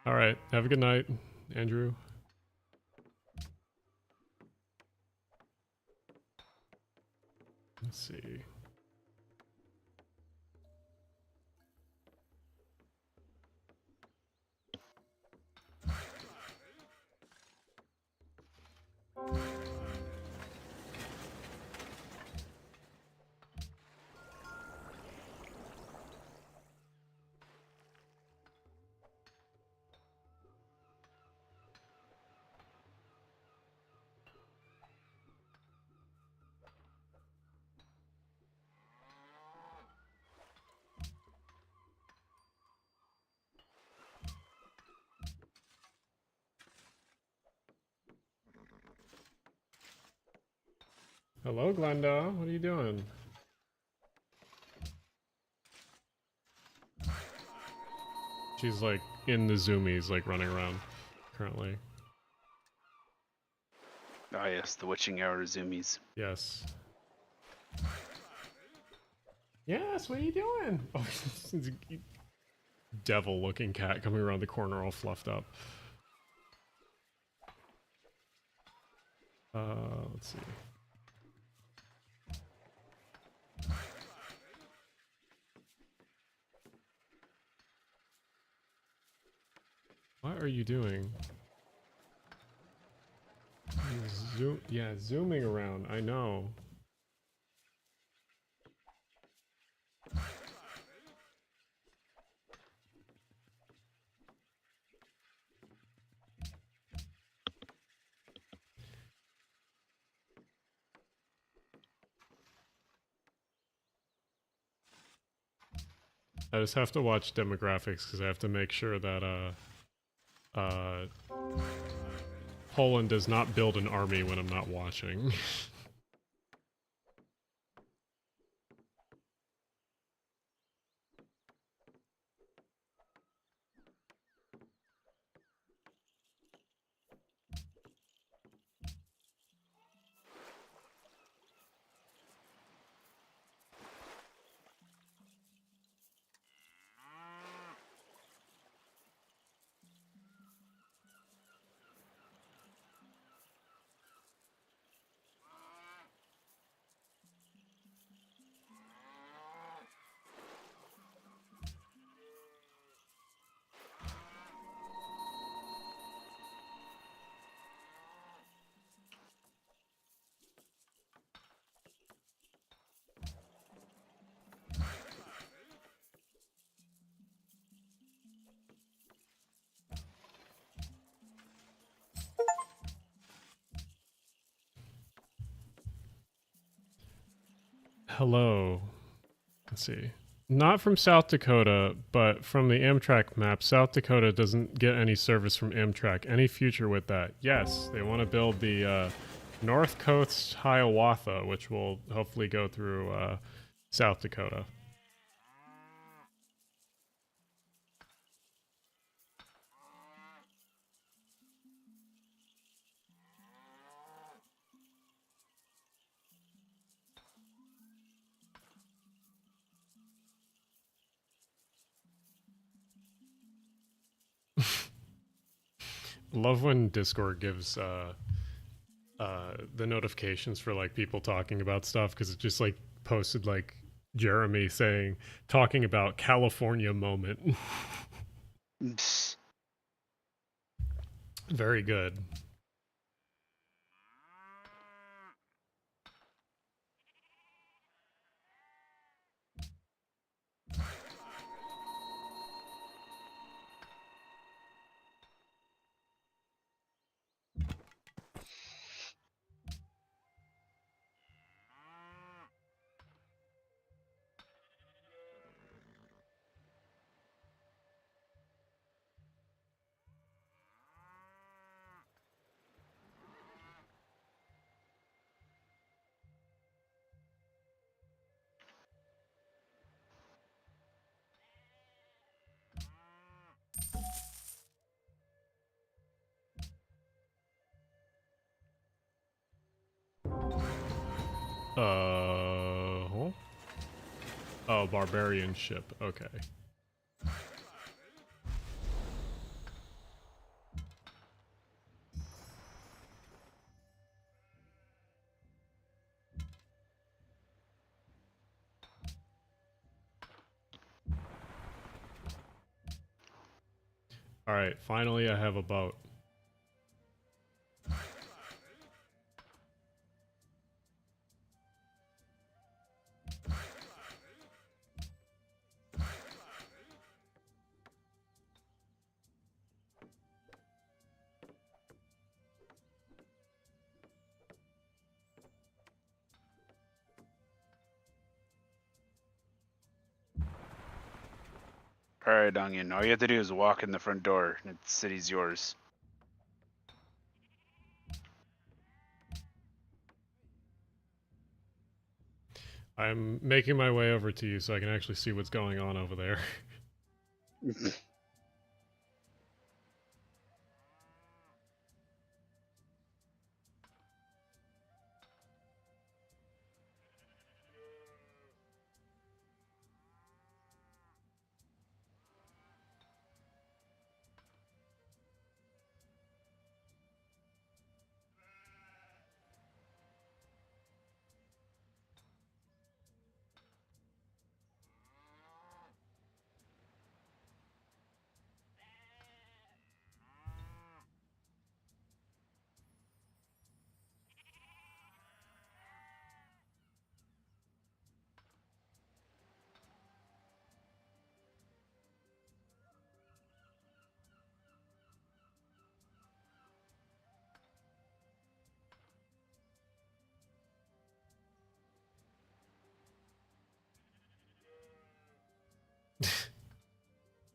All right. Have a good night, Andrew. Let's see. Hello, Glenda. What are you doing? She's like in the zoomies, like running around currently. Ah, yes, the witching hour zoomies. Yes. Yes, what are you doing? Oh, devil-looking cat coming around the corner all fluffed up. Let's see. What are you doing? Zooming around. I know. I just have to watch demographics because I have to make sure that Poland does not build an army when I'm not watching. Hello. Let's see. Not from South Dakota, but from the Amtrak map. South Dakota doesn't get any service from Amtrak. Any future with that? Yes, they want to build the North Coast Hiawatha, which will hopefully go through South Dakota. Love when Discord gives the notifications for like people talking about stuff because it just like posted like Jeremy saying talking about California moment. Very good. Huh? Oh, barbarian ship. Okay. All right, finally I have a boat. All right, Onion. All you have to do is walk in the front door, and the city's yours. I'm making my way over to you so I can actually see what's going on over there.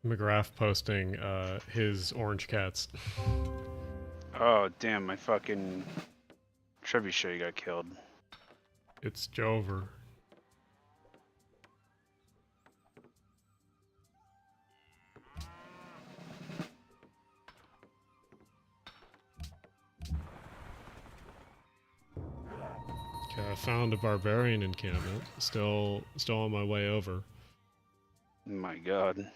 McGrath posting his orange cats. Oh, damn, my fucking trebuchet got killed. It's Jover. Okay, I found a barbarian encampment. Still on my way over. My god.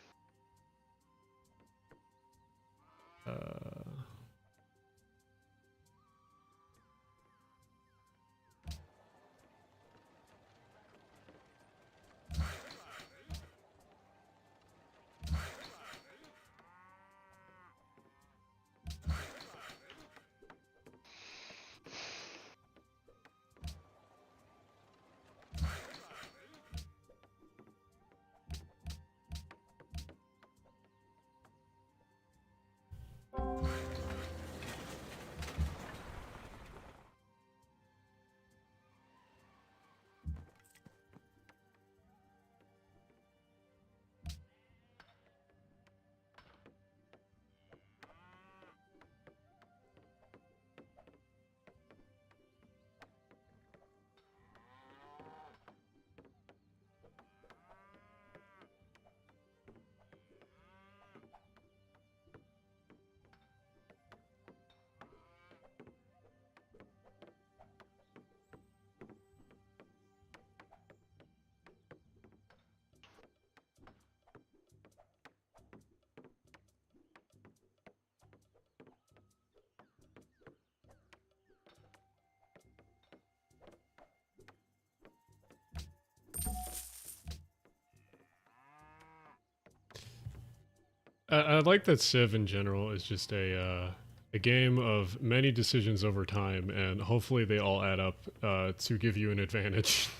I like that Civ in general is just a game of many decisions over time, and hopefully they all add up to give you an advantage.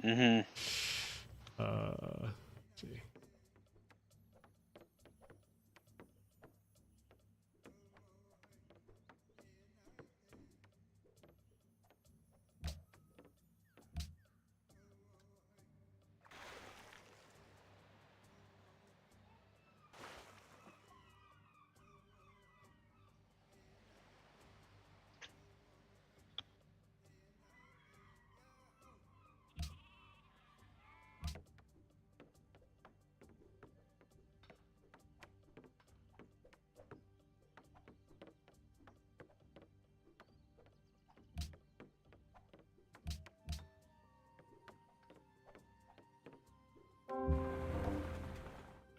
Mm-hmm. Let's see.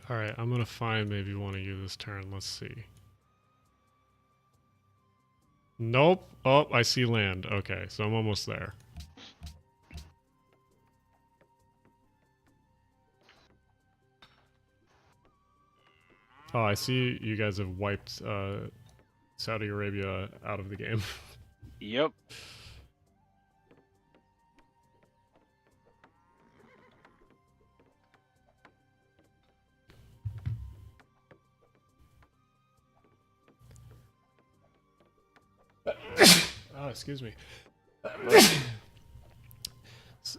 All right, I'm gonna find maybe one of you this turn. Let's see. Nope. Oh, I see land. Okay, so I'm almost there. Oh, I see you guys have wiped Saudi Arabia out of the game. Yep. Oh, excuse me.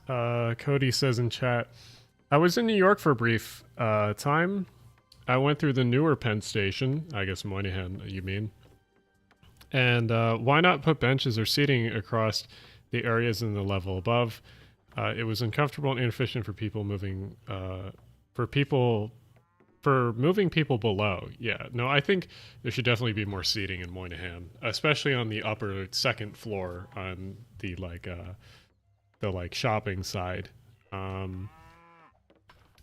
Cody says in chat, I was in New York for a brief time. I went through the newer Penn Station. I guess Moynihan, you mean. And why not put benches or seating across the areas in the level above? It was uncomfortable and inefficient for people moving, for moving people below. Yeah, no, I think there should definitely be more seating in Moynihan, especially on the upper second floor on the shopping side.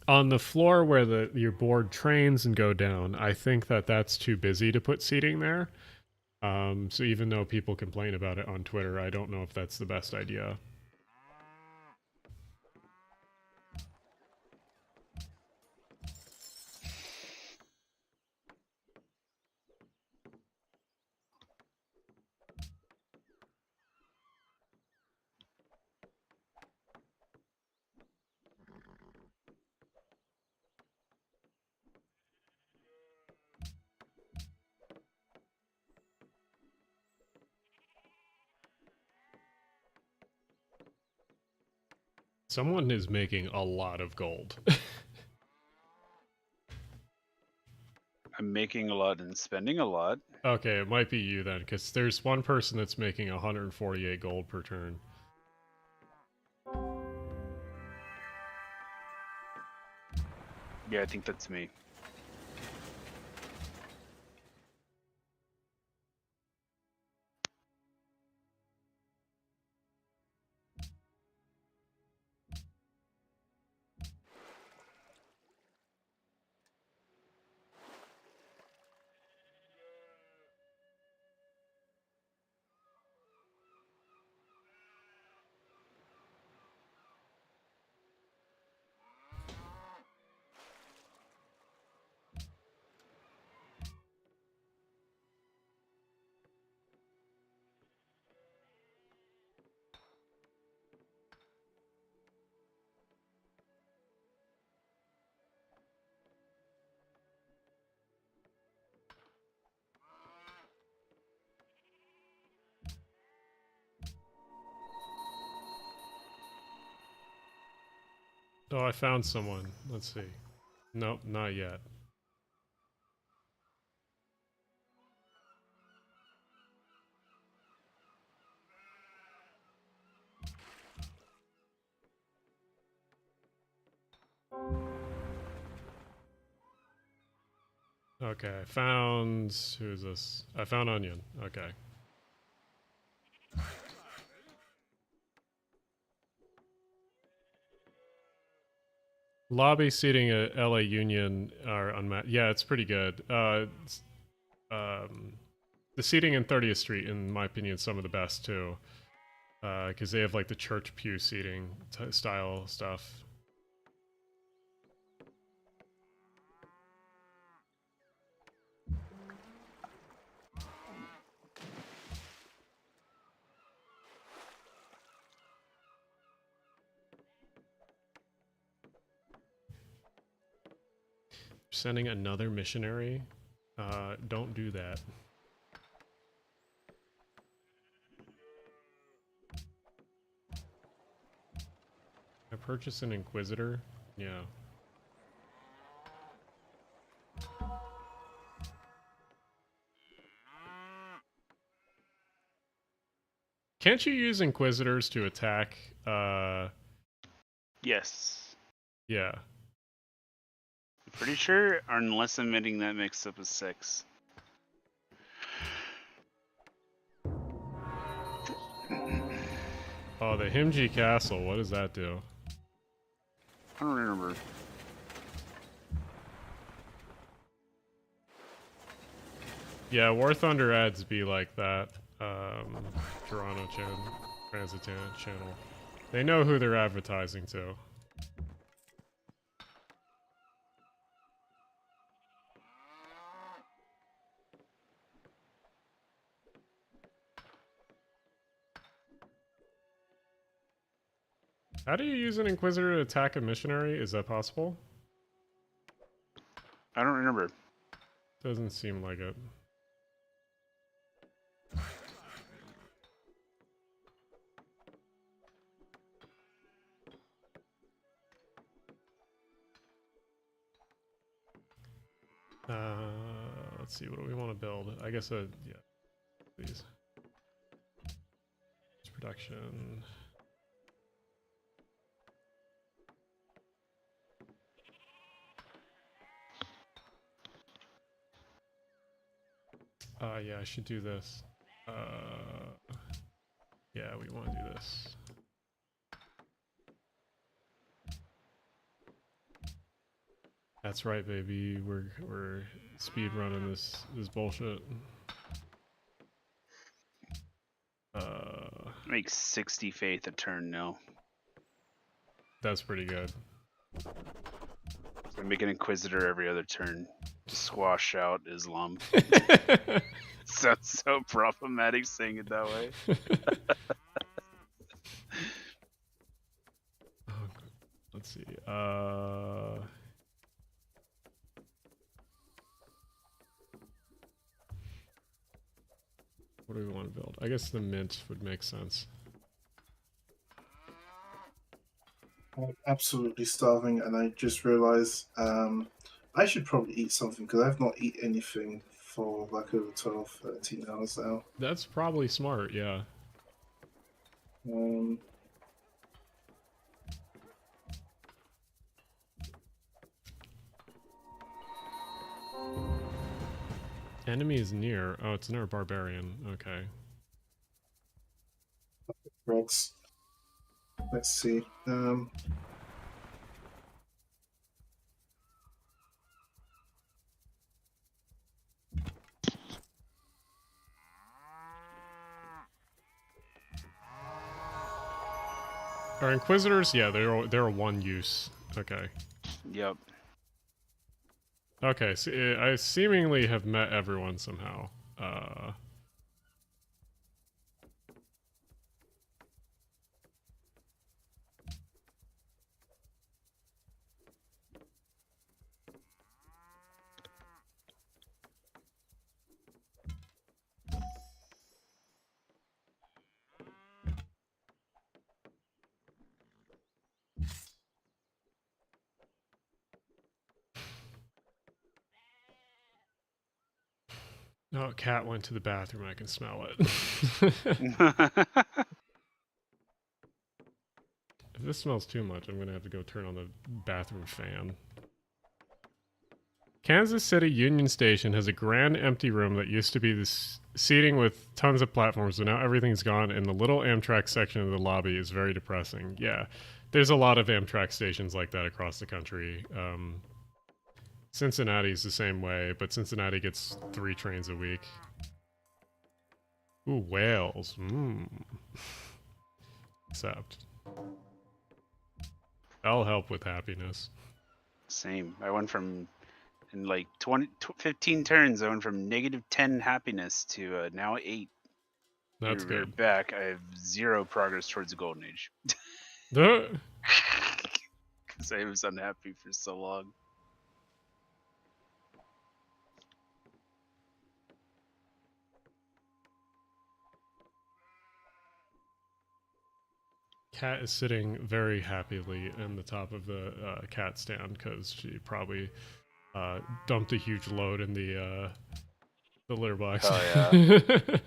On the floor where your board trains and go down, I think that's too busy to put seating there. So even though people complain about it on Twitter, I don't know if that's the best idea. Someone is making a lot of gold. I'm making a lot and spending a lot. Okay, it might be you then, because there's one person that's making 148 gold per turn. Yeah, I think that's me. Oh, I found someone. Let's see. Nope, not yet. Okay, I found... Who's this? I found Onion. Okay. Lobby seating at LA Union are unmatched. Yeah, it's pretty good. The seating in 30th Street, in my opinion, is some of the best too. Because they have like the church pew seating style stuff. Sending another missionary? Don't do that. I purchased an Inquisitor? Yeah. Can't you use Inquisitors to attack? Yes. Yeah. Pretty sure, or unless I'm admitting that mixed up with 6. Oh, the Himji Castle. What does that do? I don't remember. Yeah, War Thunder ads be like that. Toronto Transit channel. They know who they're advertising to. How do you use an Inquisitor to attack a missionary? Is that possible? I don't remember. Doesn't seem like it. Let's see, what do we want to build? I guess yeah, please. Production. Yeah, I should do this. Yeah, we want to do this. That's right, baby. We're speed running this bullshit. Make 60 faith a turn now. That's pretty good. So make an Inquisitor every other turn to squash out Islam. Sounds so problematic saying it that way. Let's see. What do we want to build? I guess the mint would make sense. I'm absolutely starving, and I just realized I should probably eat something because I've not eaten anything for like over 12, 13 hours now. That's probably smart, yeah. Enemy is near. Oh, it's near a barbarian. Okay. Drugs. Let's see. Are Inquisitors? Yeah, they're a one use. Okay. Yep. Okay, so I seemingly have met everyone somehow. Oh, cat went to the bathroom. I can smell it. If this smells too much, I'm gonna have to go turn on the bathroom fan. Kansas City Union Station has a grand empty room that used to be this seating with tons of platforms, but now everything's gone, and the little Amtrak section of the lobby is very depressing. Yeah, there's a lot of Amtrak stations like that across the country. Cincinnati's the same way, but Cincinnati gets 3 trains a week. Ooh, whales. Except. That'll help with happiness. Same. I went from, in like 15 turns, I went from -10 happiness to now 8. That's We're good. back. I have 0 progress towards the golden age. The Because I was unhappy for so long. cat is sitting very happily in the top of the cat stand because she probably dumped a huge load in the litter box. Oh, yeah.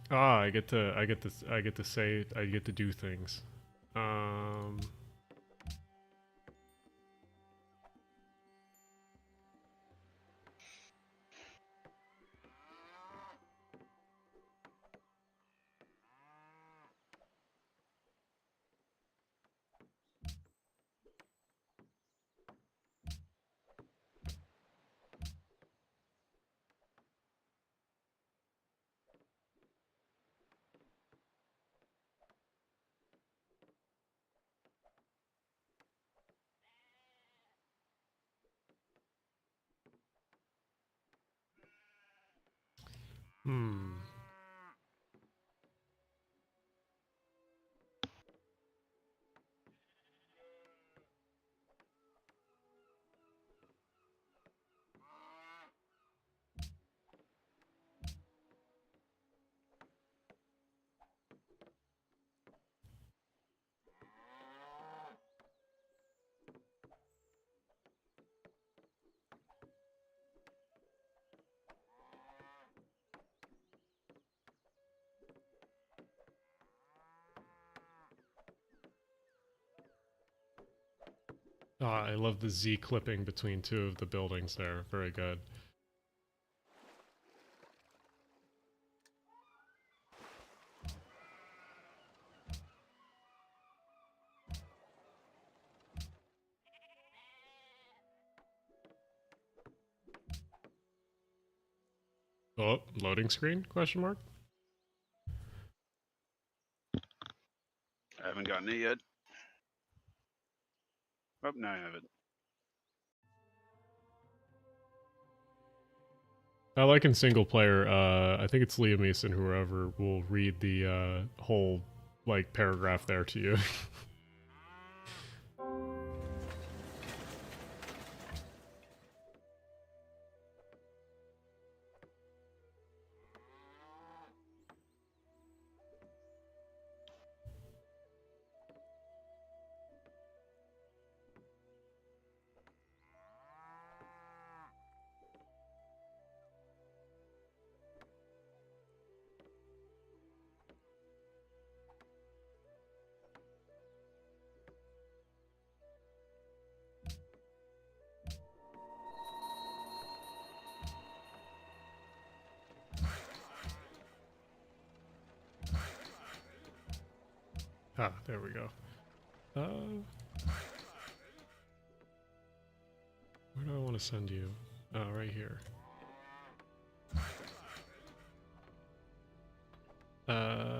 Ah, I get to say, I get to do things. Um. Hmm. Ah, I love the Z clipping between two of the buildings there. Very good. Oh, loading screen? Question mark. I haven't gotten it yet. Oh, no, I haven't. I like in single player. I think it's Liam Neeson, whoever will read the whole like paragraph there to you. Ah, there we go. Where do I want to send you? Oh, right here. Uh,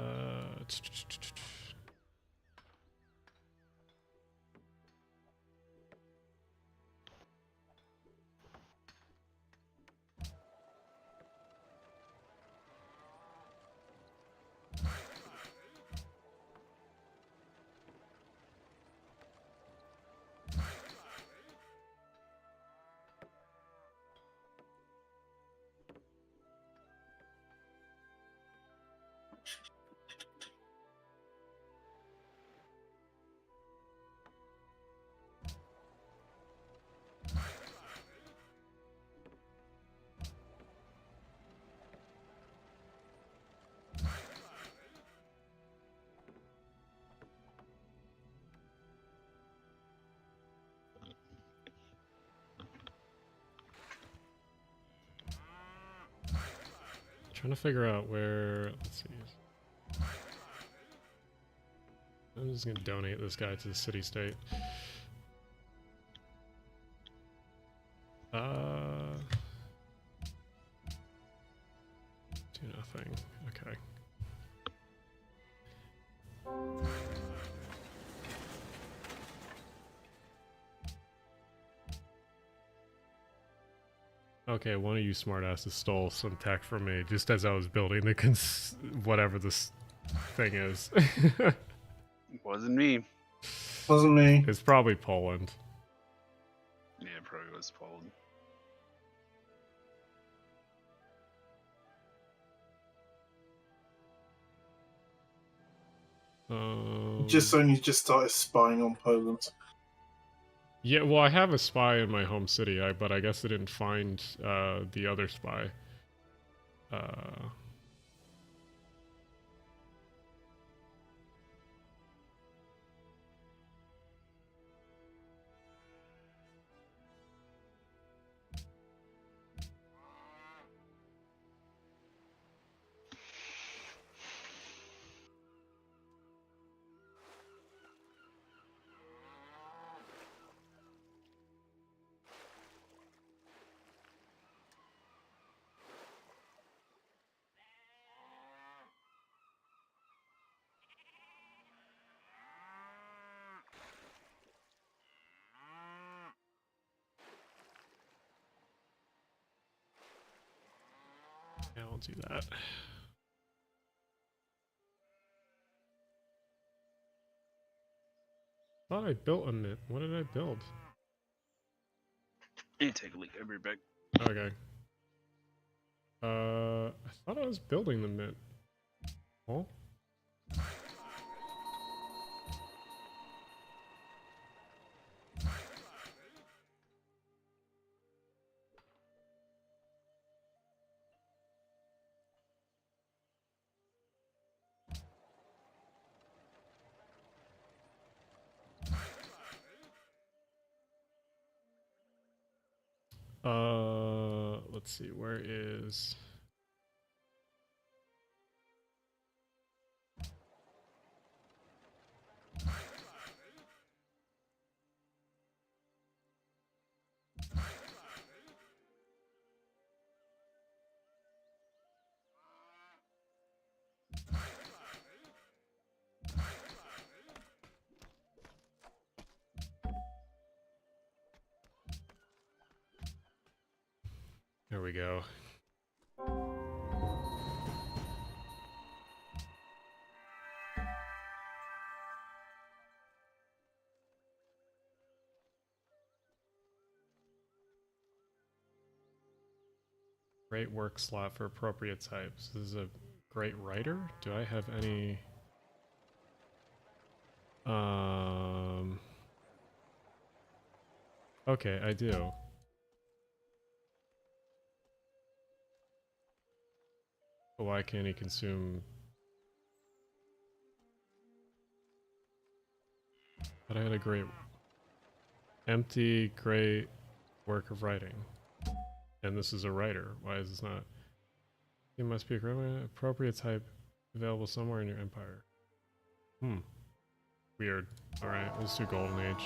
trying to figure out where. Let's see. I'm just gonna donate this guy to the city state. Do nothing. Okay. Okay, one of you smartasses stole some tech from me just as I was building the whatever this thing is. Wasn't me. Wasn't me. It's probably Poland. Yeah, it probably was Poland. Just only just started spying on Poland. Yeah, well, I have a spy in my home city, but I guess I didn't find the other spy. Yeah, I'll do that. Thought I built a mint. What did I build? You take a leak. I'll be right back. Okay. I thought I was building the mint. Oh. Let's see, where is... There we go. Great work slot for appropriate types. This is a great writer. Do I have any... Okay, I do. But why can't he consume... But I had a great... Empty, great work of writing. And this is a writer. Why is this not? It must be a appropriate type available somewhere in your empire. Weird. Alright, let's do Golden Age.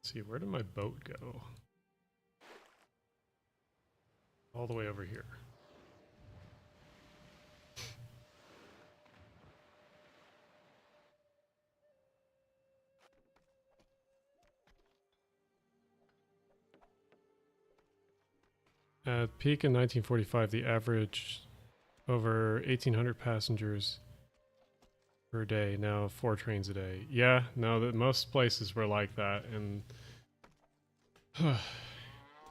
Let's see, where did my boat go? All the way over here. At peak in 1945, the average over 1,800 passengers per day. Now 4 trains a day. Yeah, no, that most places were like that, and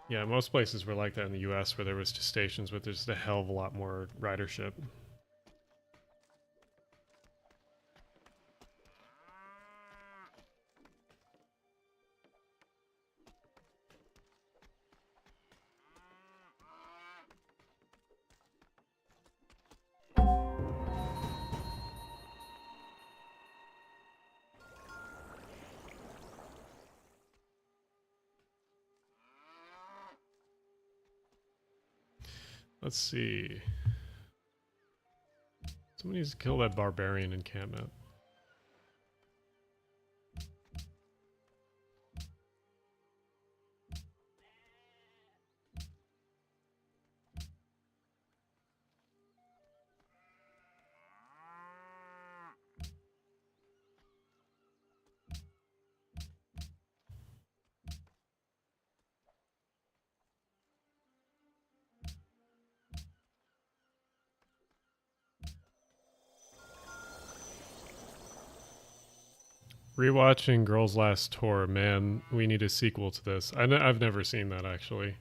yeah, most places were like that in the U.S. where there was just stations with just a hell of a lot more ridership. Let's see. Someone needs to kill that barbarian encampment. Rewatching Girls Last Tour, man, we need a sequel to this. I've never seen that, actually.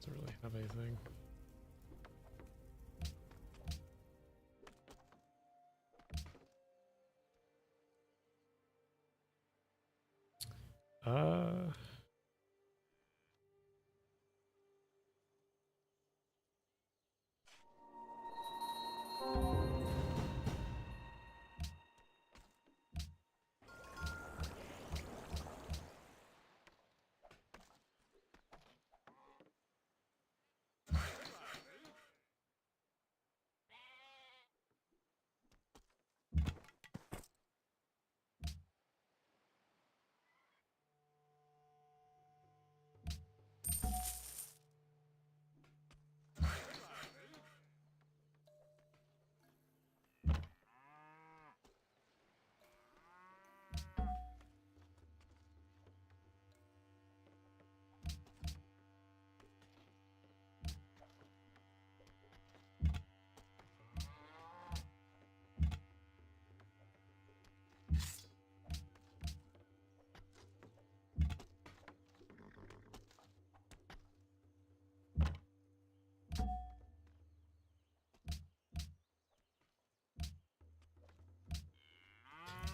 doesn't really have anything.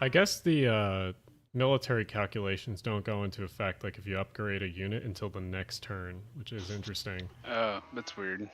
I guess the military calculations don't go into effect like if you upgrade a unit until the next turn, which is interesting. Oh, that's weird.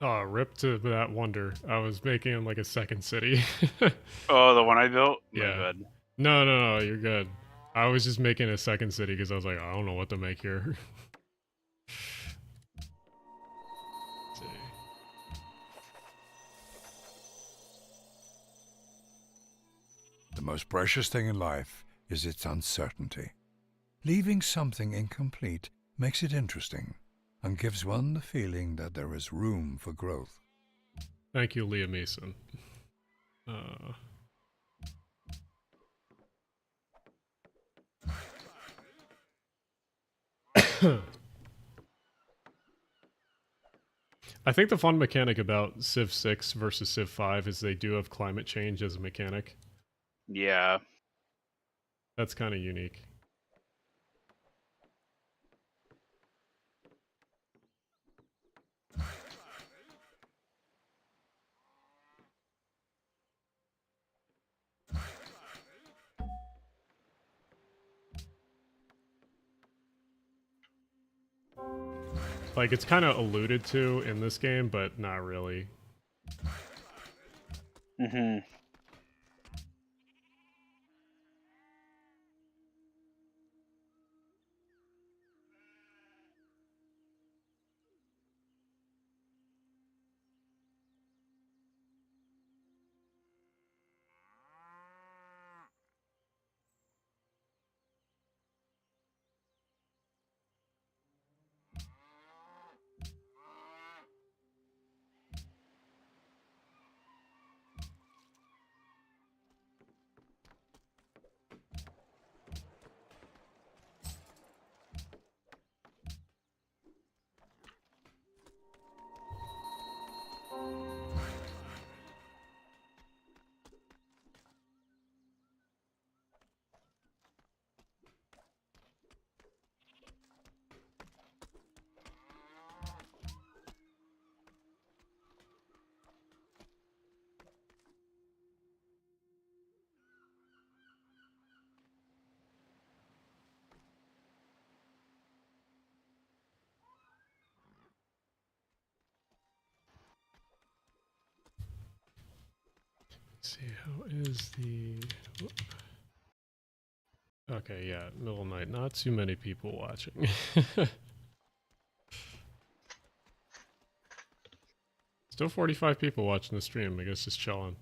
Oh, rip to that wonder. I was making him like a second city. Oh, the one I built? My Yeah. bad. No, you're good. I was just making a second city because I was like, I don't know what to make here. Let's see. The most precious thing in life is its uncertainty. Leaving something incomplete makes it interesting and gives one the feeling that there is room for growth. Thank you, Liam Mason. I think the fun mechanic about Civ 6 versus Civ 5 is they do have climate change as a mechanic. Yeah. That's kind of unique. Like, it's kind of alluded to in this game, but not really. Mm-hmm. Let's see, how is the... whoop. Okay, yeah, middle of night. Not too many people watching. Still 45 people watching the stream. I guess just chilling.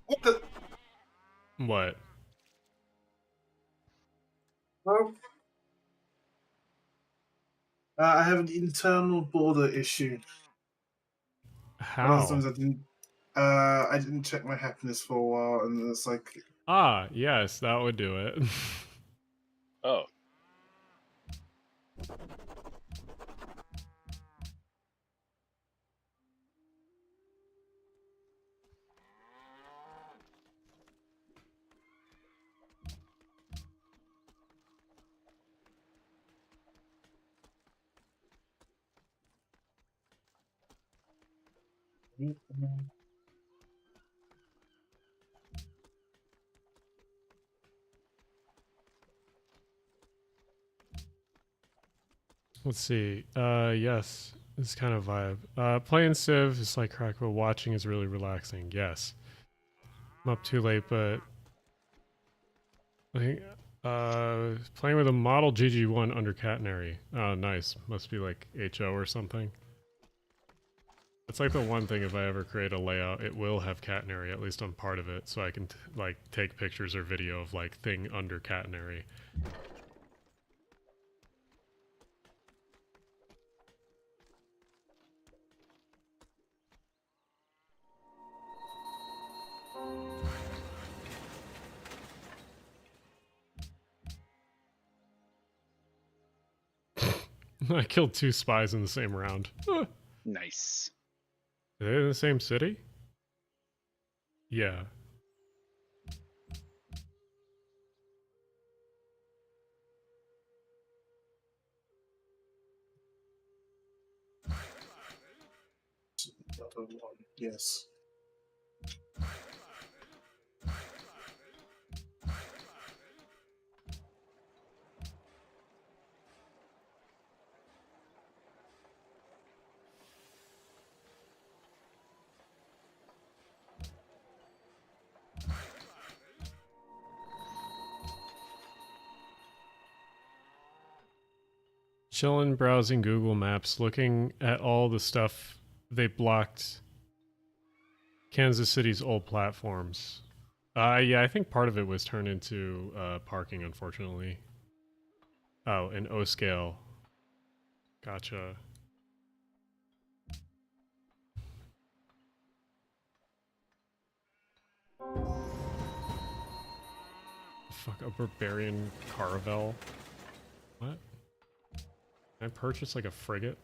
What the? What? Well, I have an internal border issue. A lot of How? times I didn't check my happiness for a while, and it's like, Ah, yes, that would do it. Oh. Let's see. Yes, it's kind of vibe. Playing Civ is like crack, but watching is really relaxing. Yes. I'm up too late, but I think playing with a model GG1 under catenary. Oh, nice. Must be like HO or something. It's like the one thing if I ever create a layout, it will have catenary, at least on part of it, so I can like take pictures or video of like thing under catenary. I killed 2 spies in the same round. Nice. Are they in the same city? Yeah. yes. Chilling, browsing Google Maps, looking at all the stuff they blocked Kansas City's old platforms. Yeah, I think part of it was turned into parking, unfortunately. Oh, an O scale. Gotcha. Fuck, a barbarian caravel. What? Can I purchase like a frigate?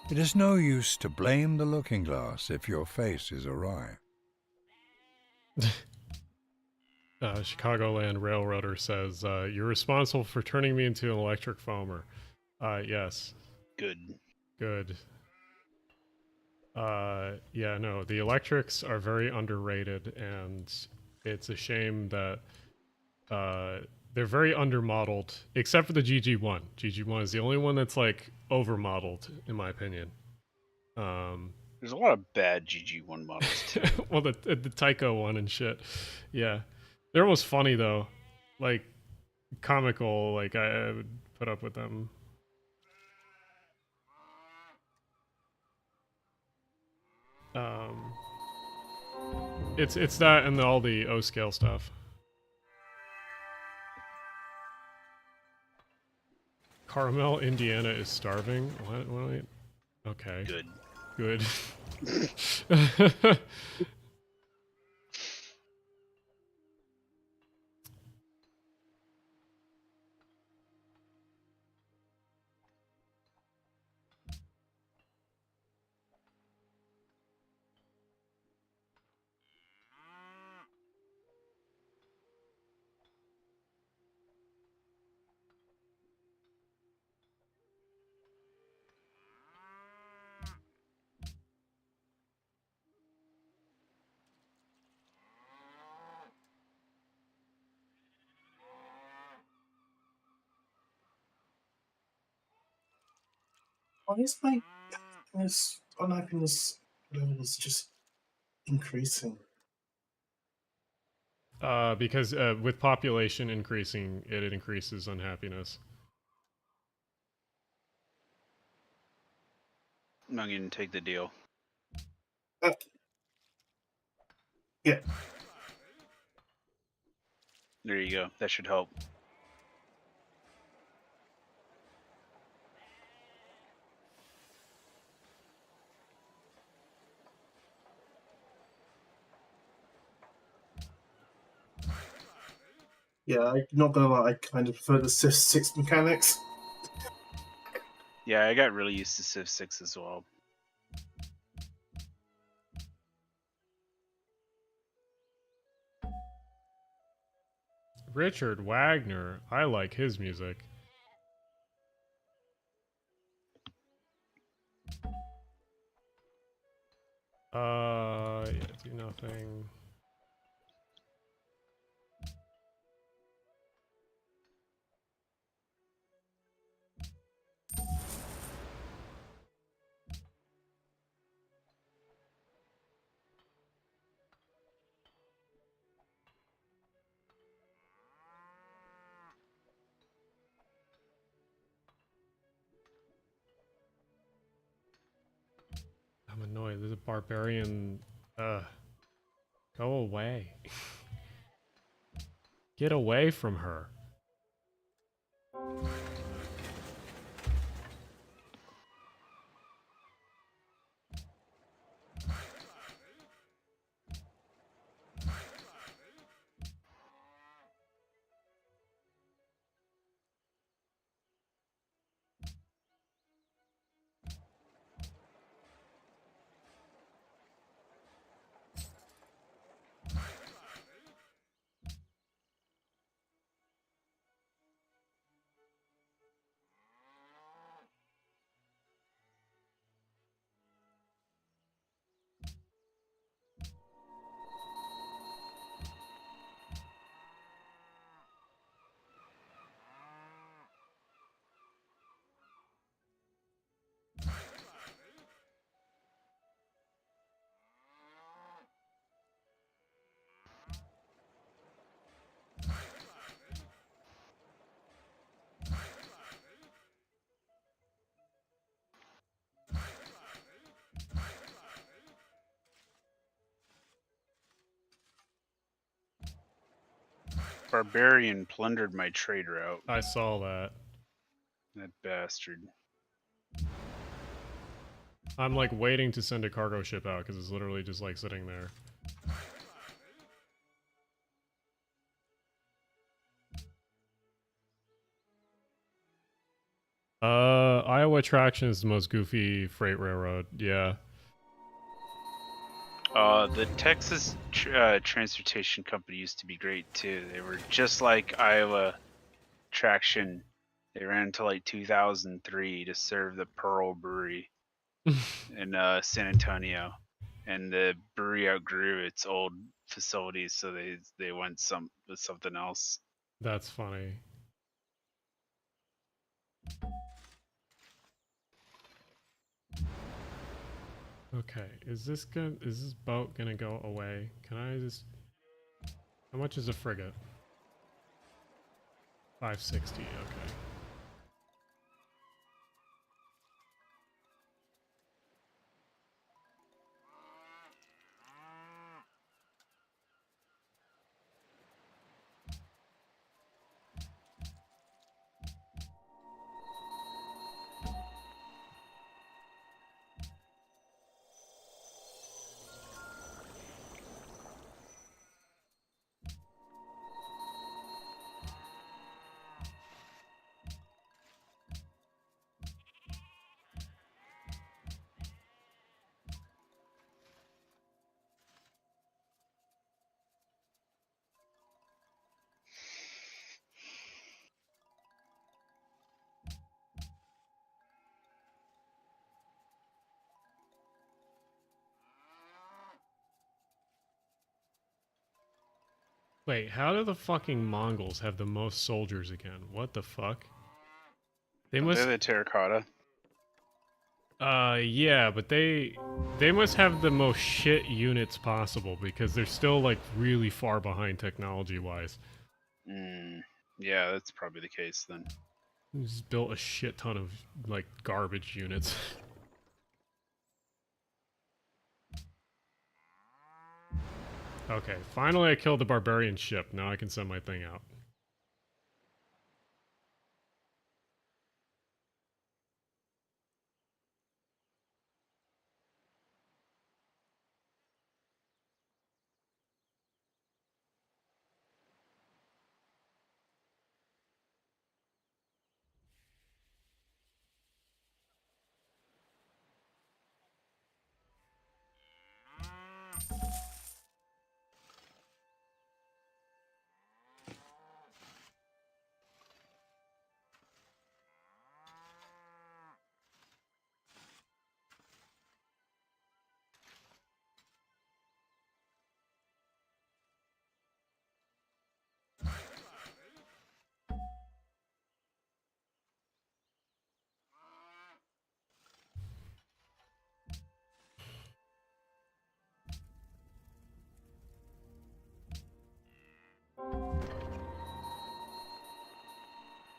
It is no use to blame the looking glass if your face is awry. Chicagoland Railroader says, you're responsible for turning me into an electric foamer. Yes. Good. Good. Yeah, no, the electrics are very underrated, and it's a shame that they're very undermodeled, except for the GG1. GG1 is the only one that's like overmodeled, in my opinion. There's a lot of bad GG1 models too. Well, the Tycho one and shit. Yeah, they're almost funny though, like comical. Like I would put up with them. It's that and all the O scale stuff. Carmel, Indiana is starving. What? Okay. Good. Good. Why is my unhappiness levels just increasing? Because with population increasing, it increases unhappiness. I'm not going to take the deal. Yeah. There you go. That should help. Yeah, I'm not gonna lie, I kind of prefer the Civ 6 mechanics. Yeah, I got really used to Civ 6 as well. Richard Wagner, I like his music. Yeah, do nothing. I'm annoyed. There's a barbarian. Go away. Get away from her. Barbarian plundered my trade route. I saw that. That bastard. I'm like waiting to send a cargo ship out because it's literally just like sitting there. Iowa Traction is the most goofy freight railroad. Yeah. The Texas Transportation Company used to be great too. They were just like Iowa Traction. They ran until like 2003 to serve the Pearl Brewery in San Antonio, and the brewery outgrew its old facilities, so they went with something else. That's funny. Okay, is this boat gonna go away? Can I just... How much is a frigate? 560, okay. Wait, how do the fucking Mongols have the most soldiers again? What the fuck? They must... They're the terracotta. Yeah, but they must have the most shit units possible because they're still like really far behind technology-wise. Yeah, that's probably the case then. They just built a shit ton of like garbage units. Okay, finally I killed the barbarian ship. Now I can send my thing out.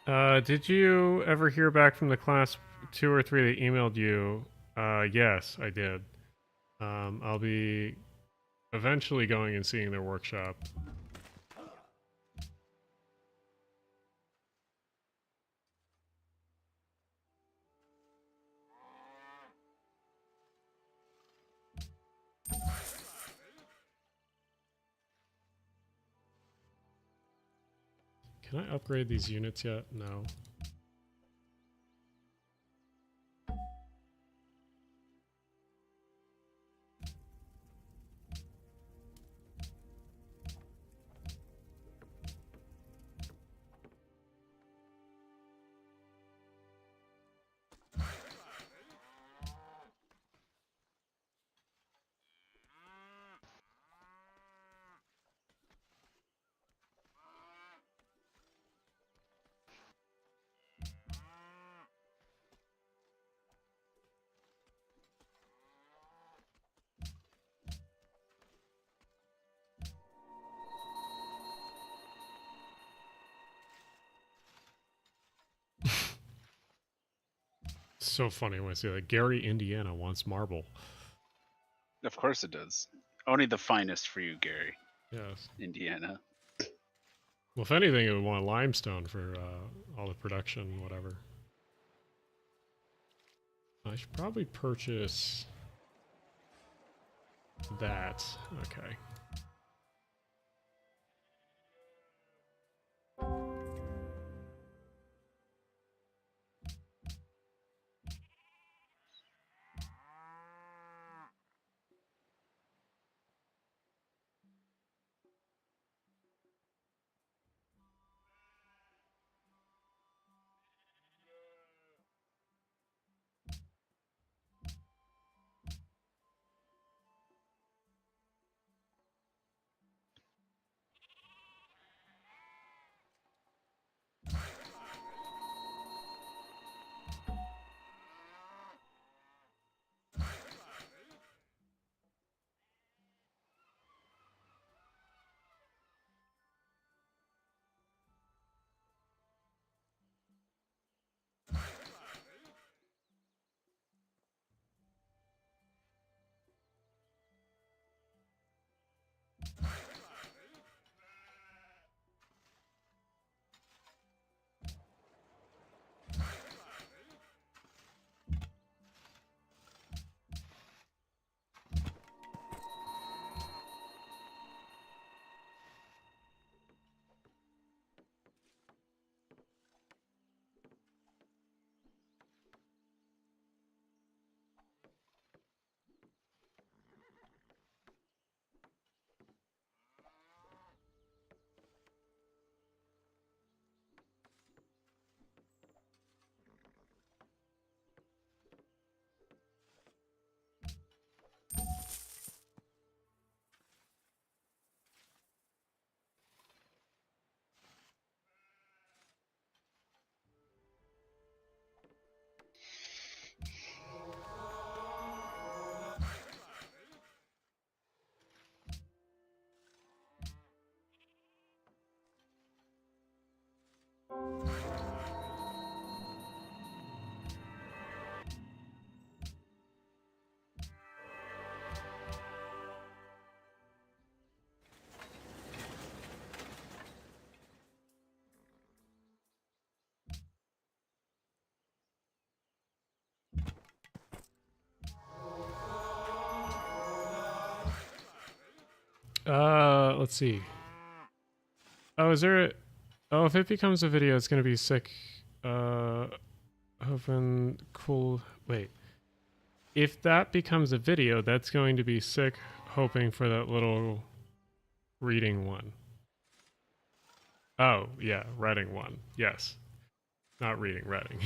Did you ever hear back from the class 2 or 3 that emailed you? Yes, I did. I'll be eventually going and seeing their workshop. Can I upgrade these units yet? No. So funny when I say that. Gary, Indiana wants marble. Of course it does. Only the finest for you, Gary. Yes. Indiana. Well, if anything, it would want limestone for all the production, whatever. I should probably purchase that. Okay. Let's see. Oh, is there a... Oh, if it becomes a video, it's gonna be sick. Hoping cool... Wait. If that becomes a video, that's going to be sick, hoping for that little reading one. Oh, yeah, reading one. Yes. Not reading, reading.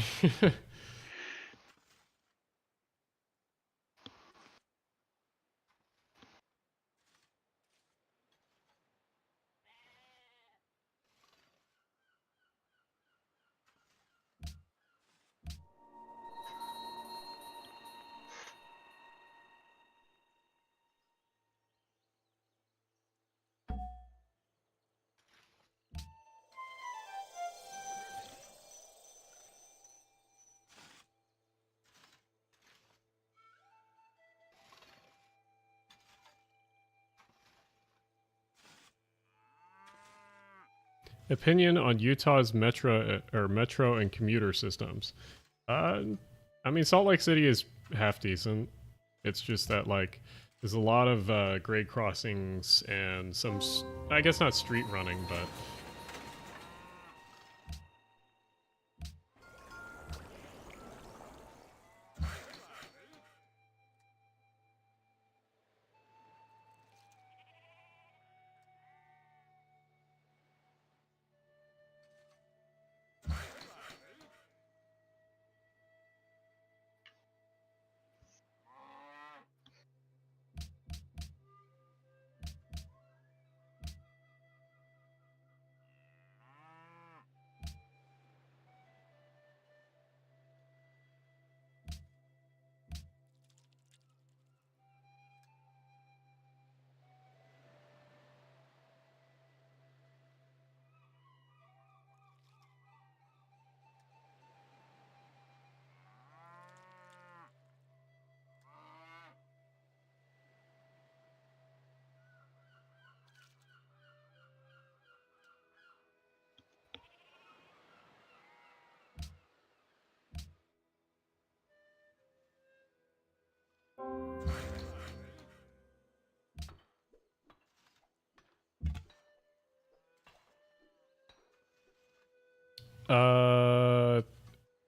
opinion on Utah's metro and commuter systems. I mean, Salt Lake City is half decent. It's just that like there's a lot of grade crossings and some, I guess not street running, but.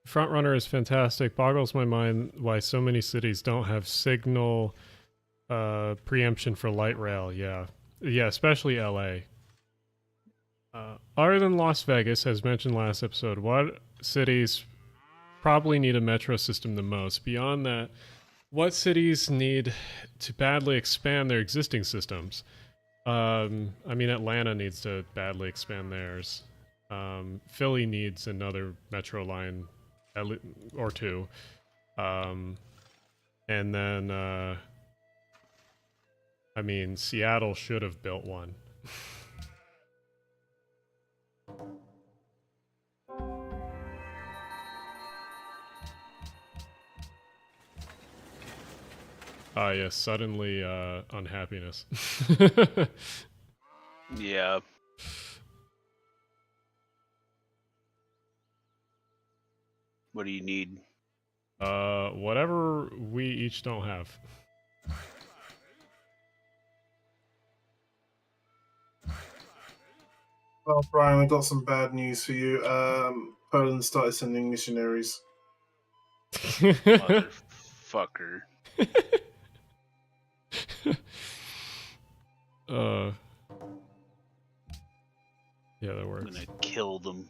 Frontrunner is fantastic. Boggles my mind why so many cities don't have signal preemption for light rail. Yeah, especially LA. Other than Las Vegas, as mentioned last episode, what cities probably need a metro system the most? Beyond that, what cities need to badly expand their existing systems? I mean, Atlanta needs to badly expand theirs. Philly needs another metro line or two. And then, I mean, Seattle should have built one. Ah, yes, suddenly unhappiness. Yeah. What do you need? Whatever we each don't have. Well, Brian, I got some bad news for you. Poland started sending missionaries. Motherfucker. Yeah, that works. I'm gonna kill them.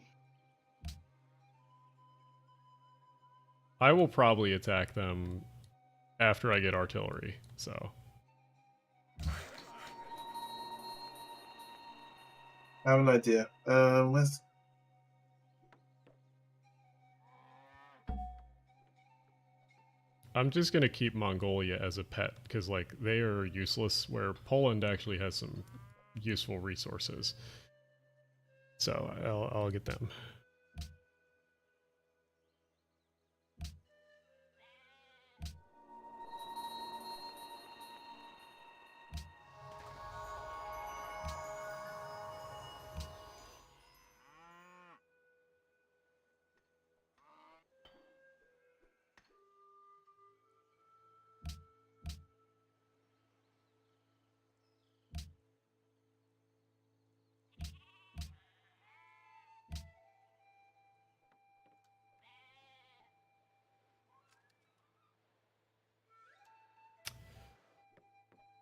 I will probably attack them after I get artillery, so. I have an idea. Where's... I'm just gonna keep Mongolia as a pet, because, like, they are useless, where Poland actually has some useful resources. So, I'll get them.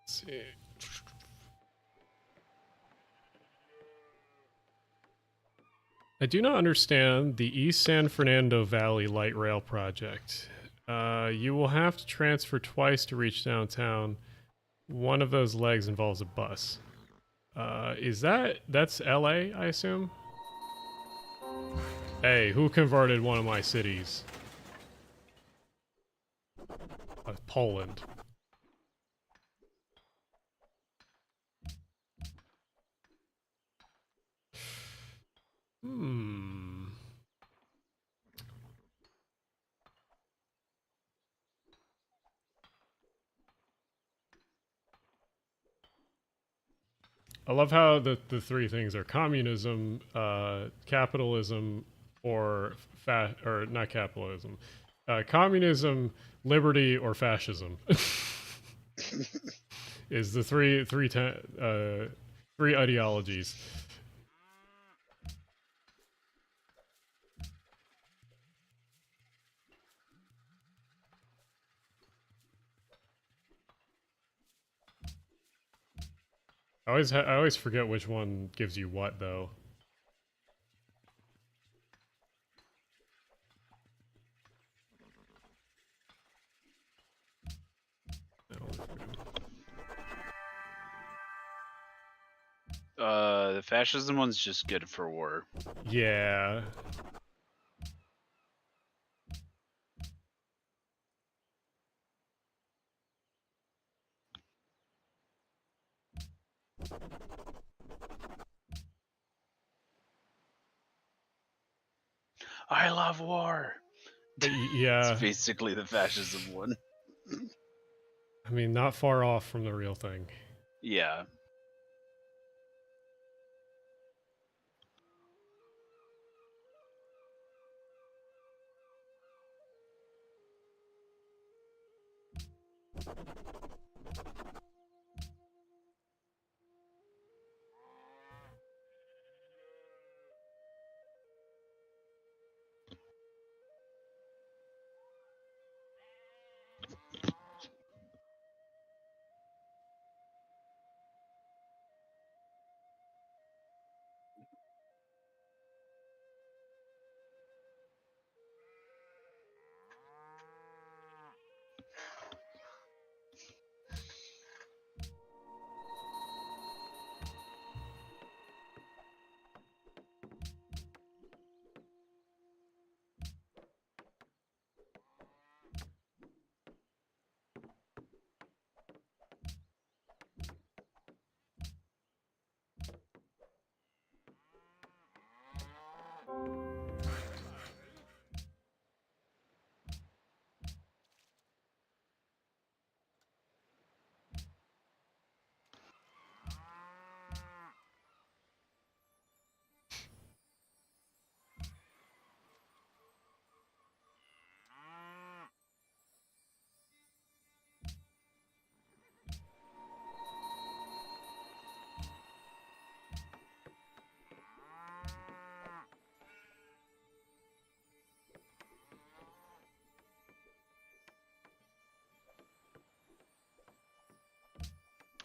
Let's see. I do not understand the East San Fernando Valley Light Rail project. You will have to transfer twice to reach downtown. One of those legs involves a bus. That's LA, I assume? Hey, who converted one of my cities? Poland. Hmm. I love how the three things are communism, capitalism, or or not capitalism, communism, liberty, or fascism. Is the three ideologies. I always forget which one gives you what though. The fascism one's just good for war. Yeah. I love war. Yeah. It's basically the fascism one. I mean, not far off from the real thing. Yeah.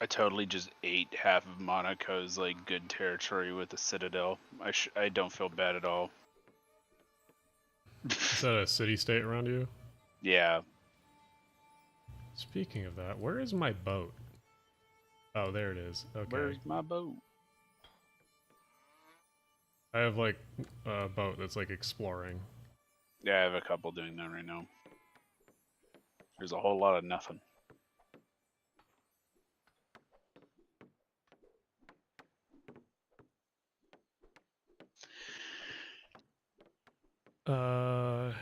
I totally just ate half of Monaco's like good territory with the Citadel. I don't feel bad at all. Is that a city state around you? Yeah. Speaking of that, where is my boat? Oh, there it is. Okay. Where's my boat? I have like a boat that's like exploring. Yeah, I have a couple doing that right now. There's a whole lot of nothing. I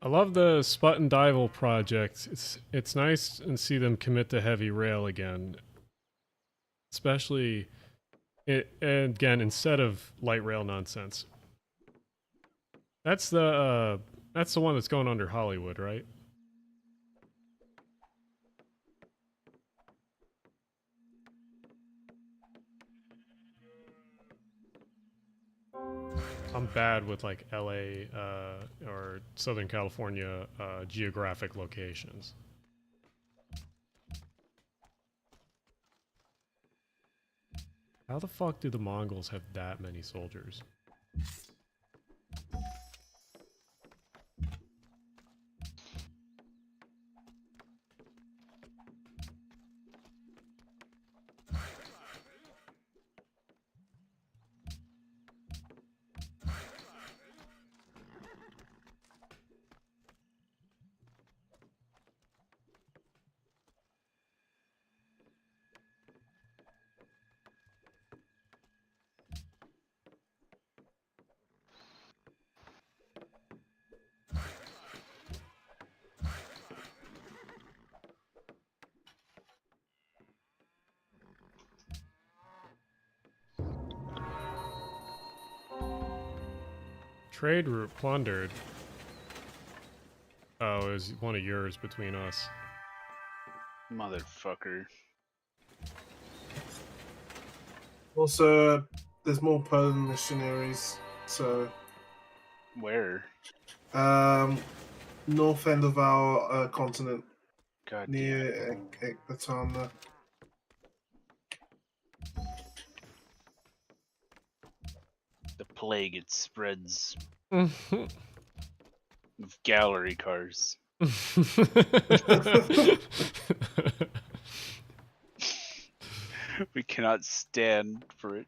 love the Sput and Dival project. It's nice and see them commit to heavy rail again. Especially and again instead of light rail nonsense. That's the one that's going under Hollywood, right? I'm bad with like LA or Southern California geographic locations. How the fuck do the Mongols have that many soldiers? Trade route plundered. Oh, it was one of yours between us. Motherfucker. Also, there's more Poland missionaries, so Where? north end of our continent, God near Ekbatana. The plague, it spreads with gallery cars. We cannot stand for it.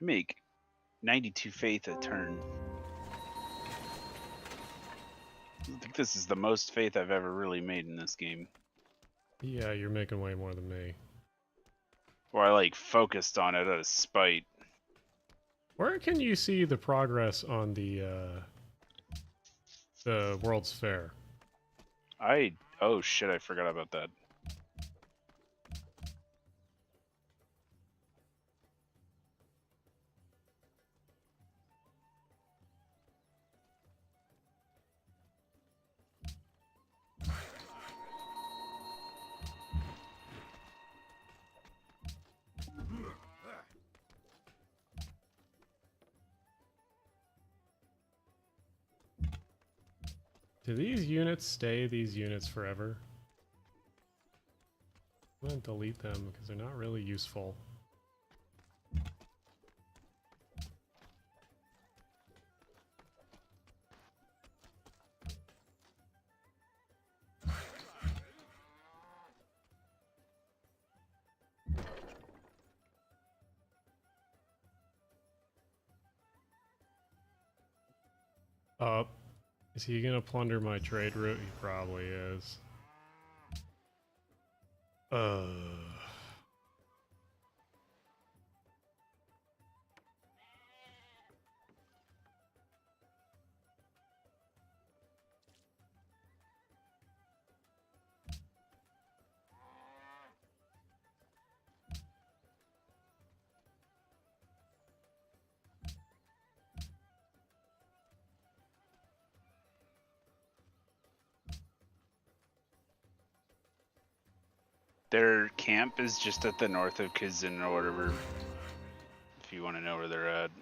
I make 92 faith a turn. I think this is the most faith I've ever really made in this game. Yeah, you're making way more than me. Or I like focused on it out of spite. Where can you see the progress on the World's Fair? Oh shit, I forgot about that. Do these units stay these units forever? I'm gonna delete them because they're not really useful. Is he gonna plunder my trade route? He probably is. Their camp is just at the north of Kazin or whatever. If you want to know where they're at.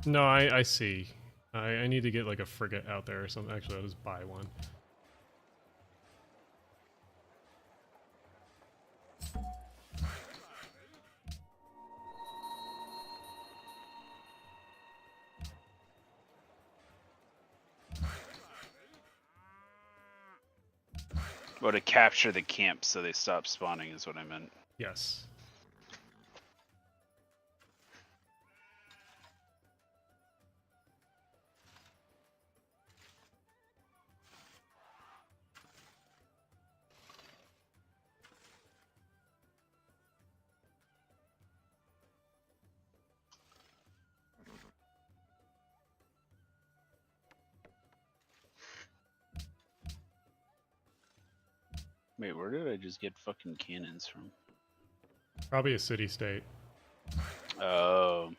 No, I see. I need to get like a frigate out there or something. Actually, I'll just buy one. Well, to capture the camp so they stop spawning is what I meant. Yes. Wait, where did I just get fucking cannons from? Probably a city-state. Oh.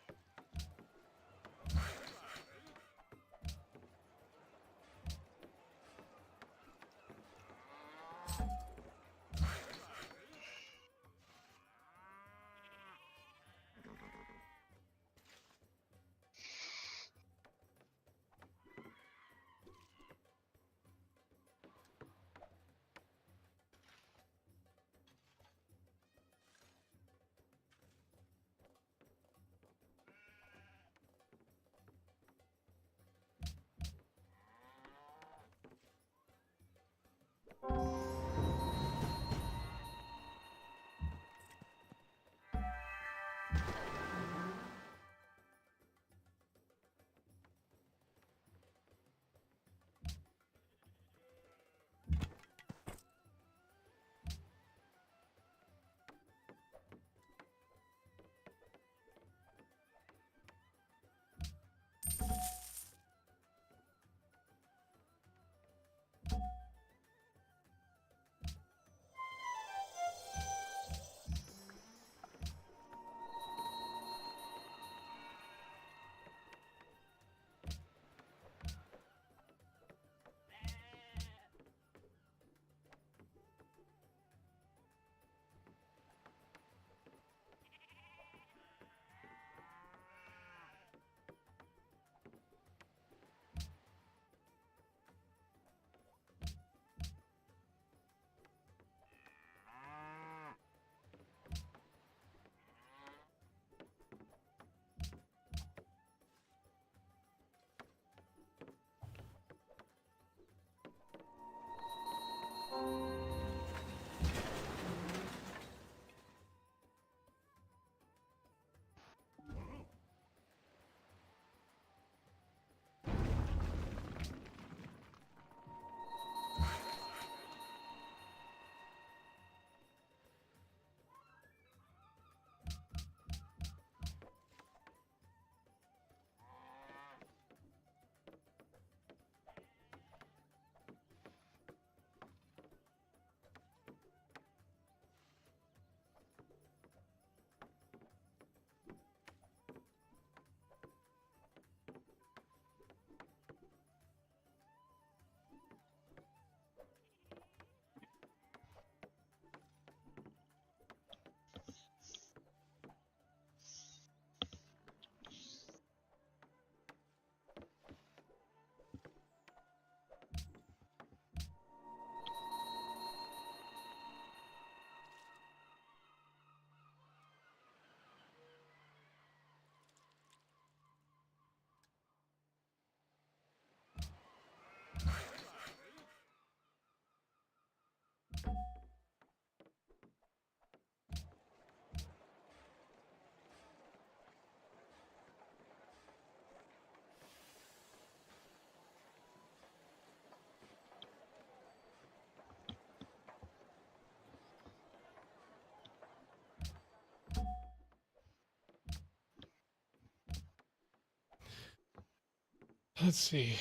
Let's see.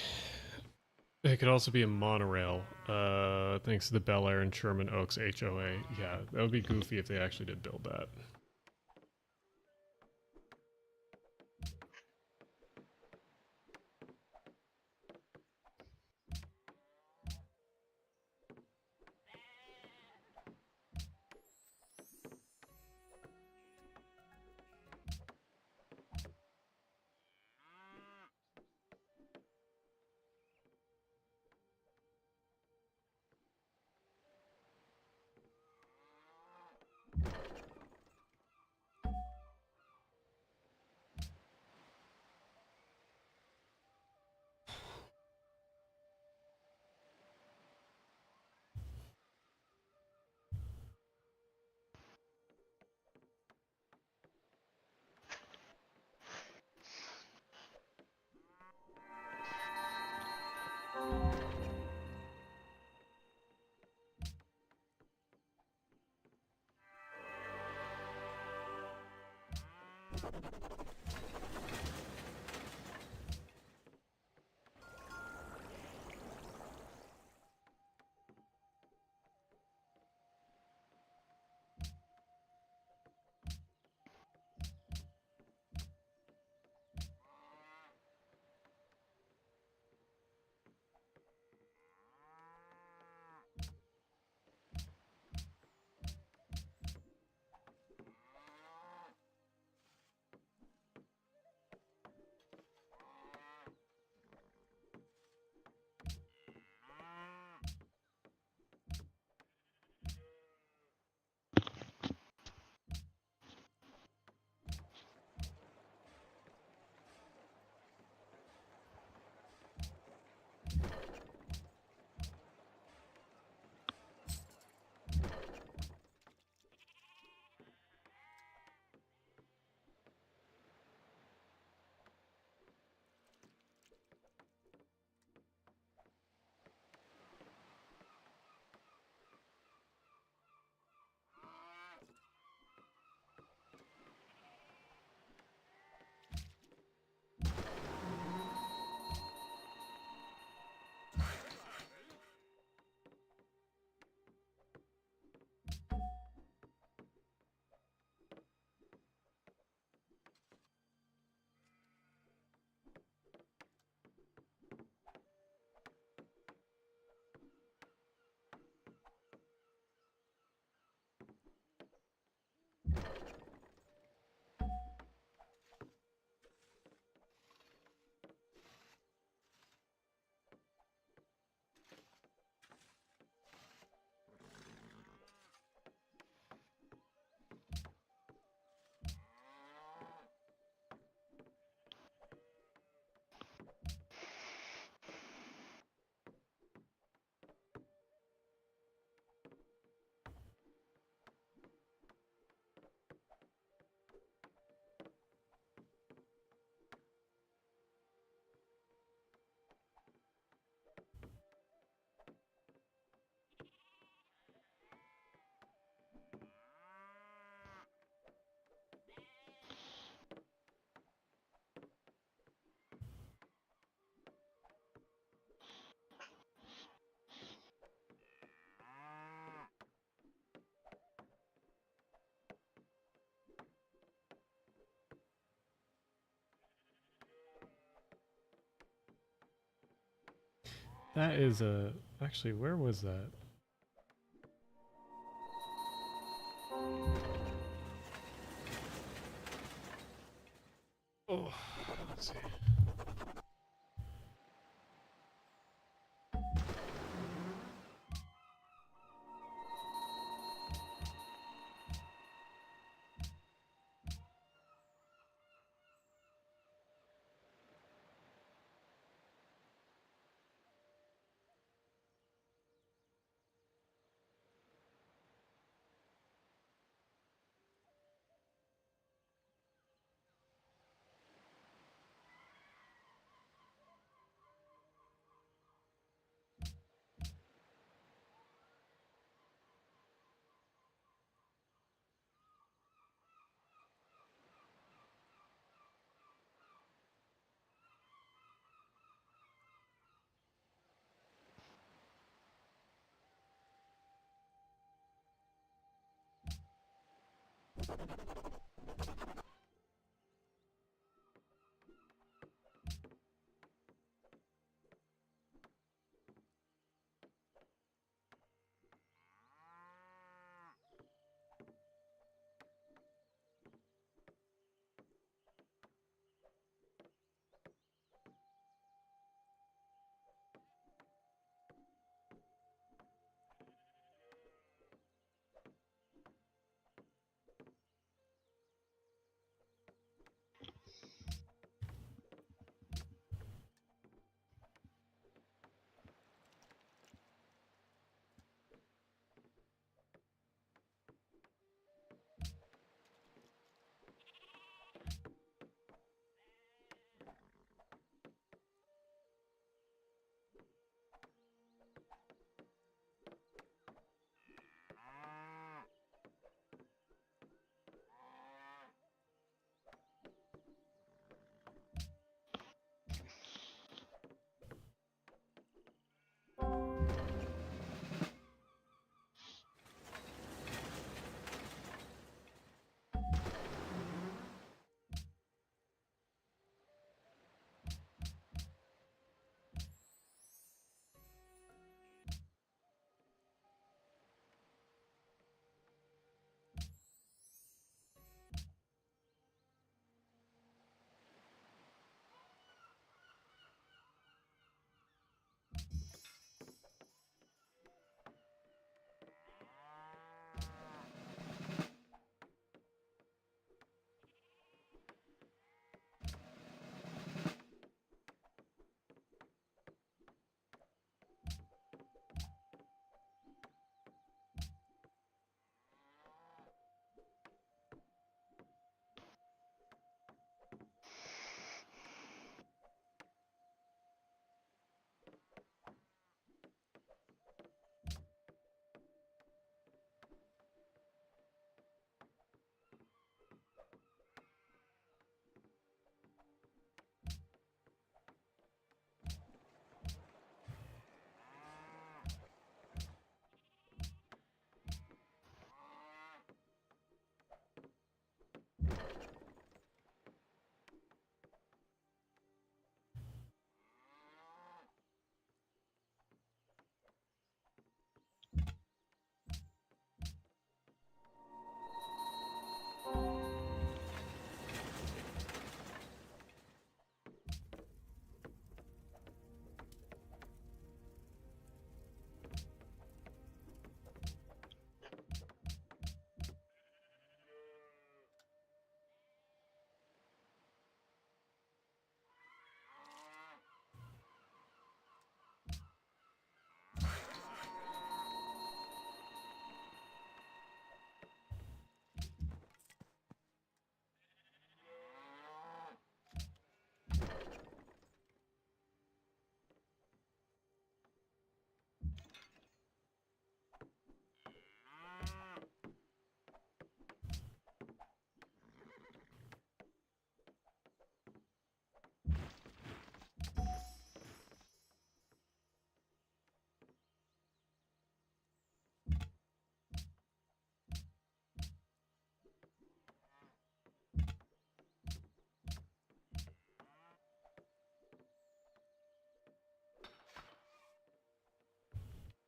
It could also be a monorail, thanks to the Bel Air and Sherman Oaks HOA. Yeah, that would be goofy if they actually did build that. That is a... Actually, where was that? Oh, let's see.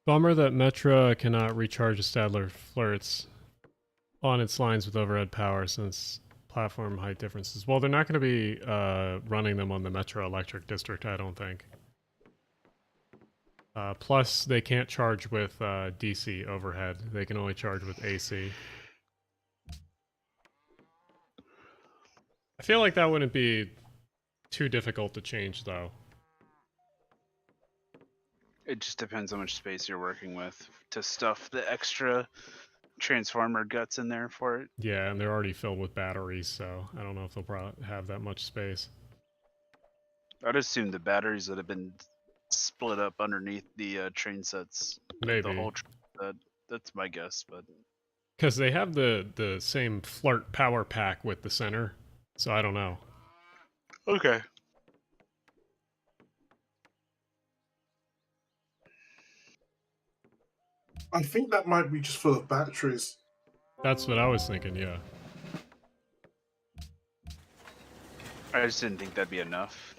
Bummer that Metra cannot recharge a Stadler flirts on its lines with overhead power since platform height differences. Well, they're not going to be running them on the Metro Electric District, I don't think. Plus, they can't charge with DC overhead. They can only charge with AC. I feel like that wouldn't be too difficult to change, though. It just depends how much space you're working with to stuff the extra transformer guts in there for it. Yeah, and they're already filled with batteries, so I don't know if they'll probably have that much space. I'd assume the batteries would have been split up underneath the train sets. Maybe. The whole set. That's my guess, but because they have the same flirt power pack with the center, so I don't know. okay. I think that might be just full of batteries. That's what I was thinking, yeah. I just didn't think that'd be enough.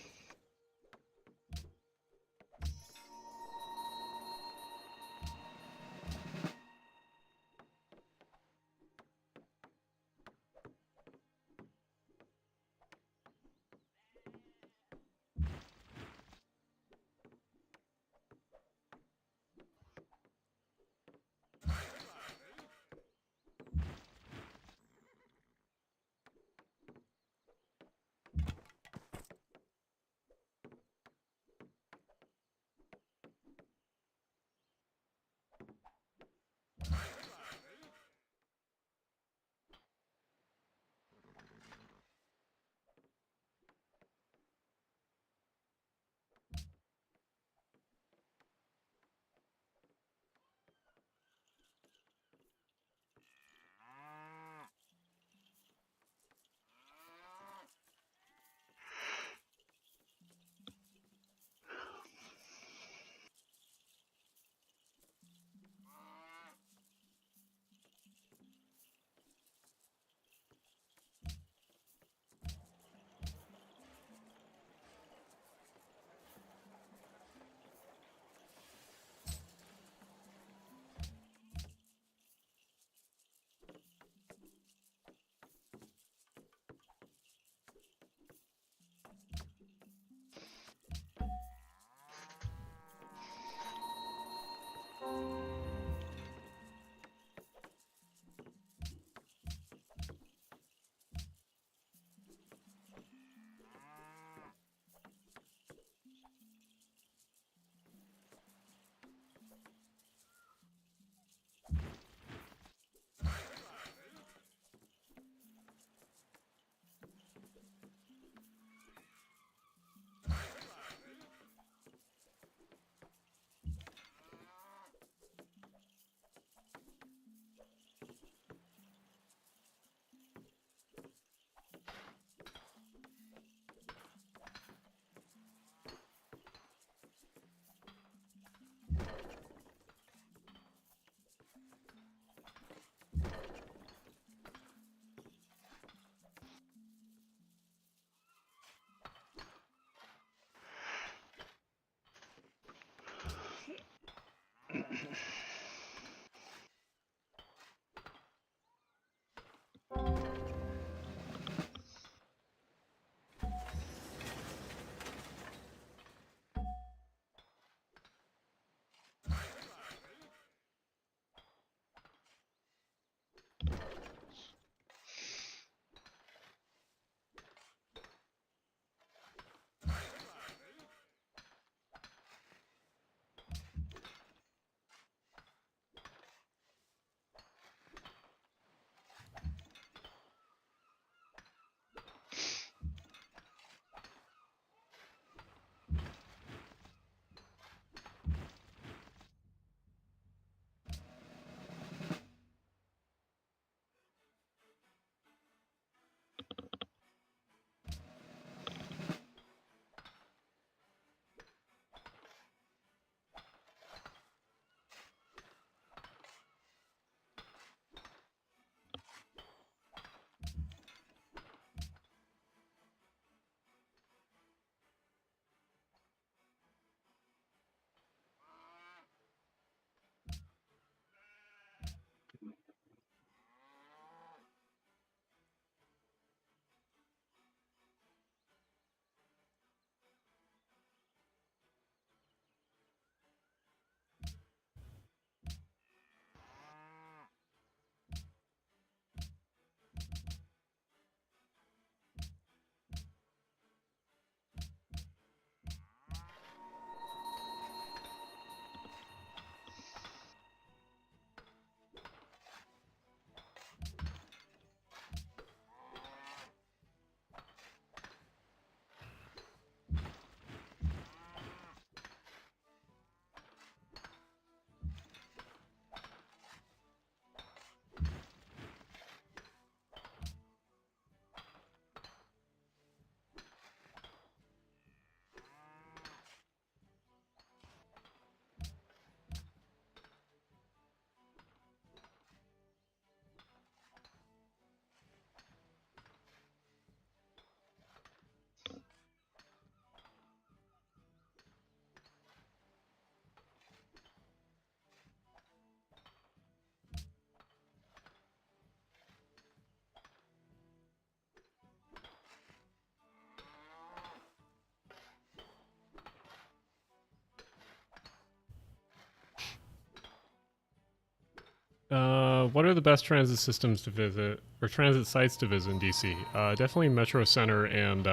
What are the best transit systems to visit, or transit sites to visit in DC? Definitely Metro Center and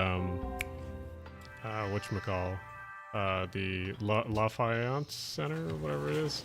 whatchamacall, the Lafayette Center or whatever it is.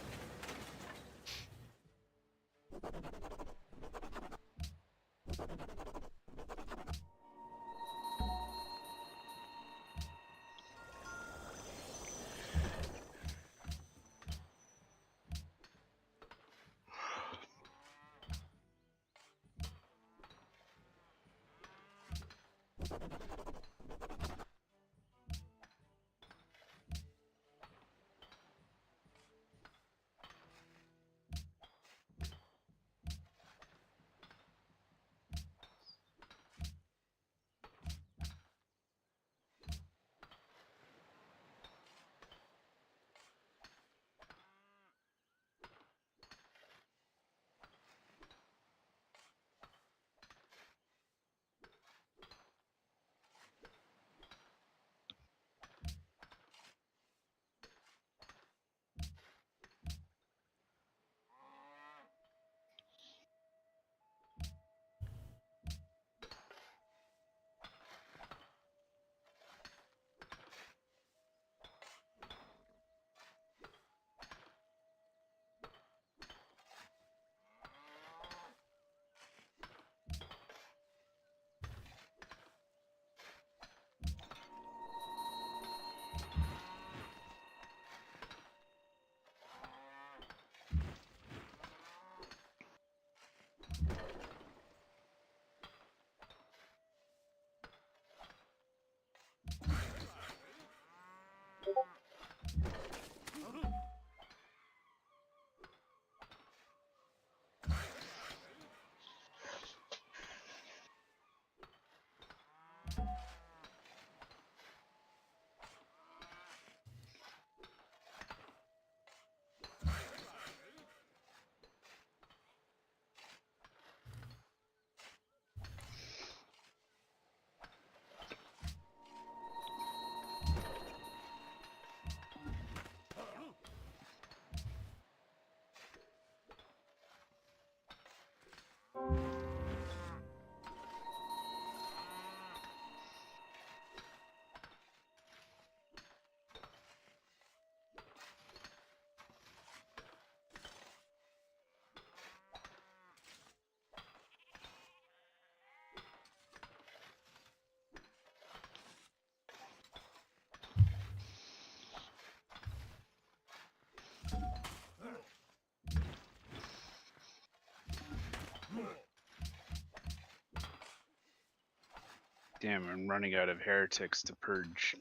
Damn, I'm running out of heretics to purge.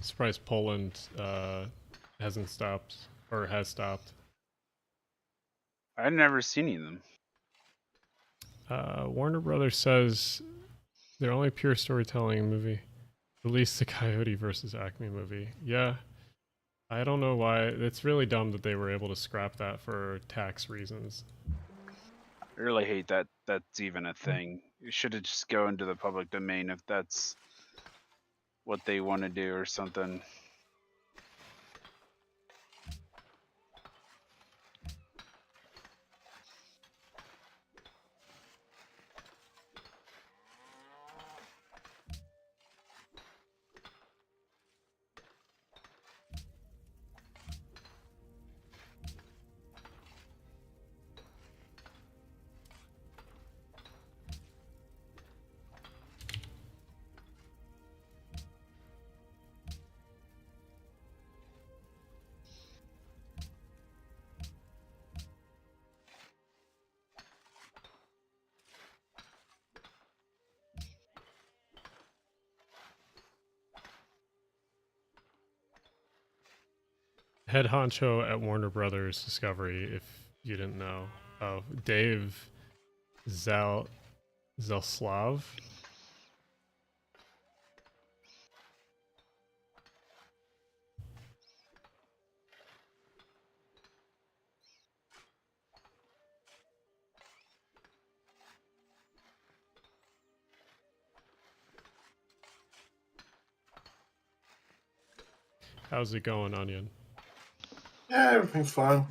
Surprised Poland hasn't stopped or has stopped. I've never seen any of them. Warner Brothers says their only pure storytelling movie released the Coyote versus Acme movie. Yeah, I don't know why. It's really dumb that they were able to scrap that for tax reasons. I really hate that that's even a thing. It should have just go into the public domain if that's what they want to do or something. Head honcho at Warner Brothers Discovery, if you didn't know. Oh, Dave Zelslav. How's it going, Onion? Yeah, everything's fine.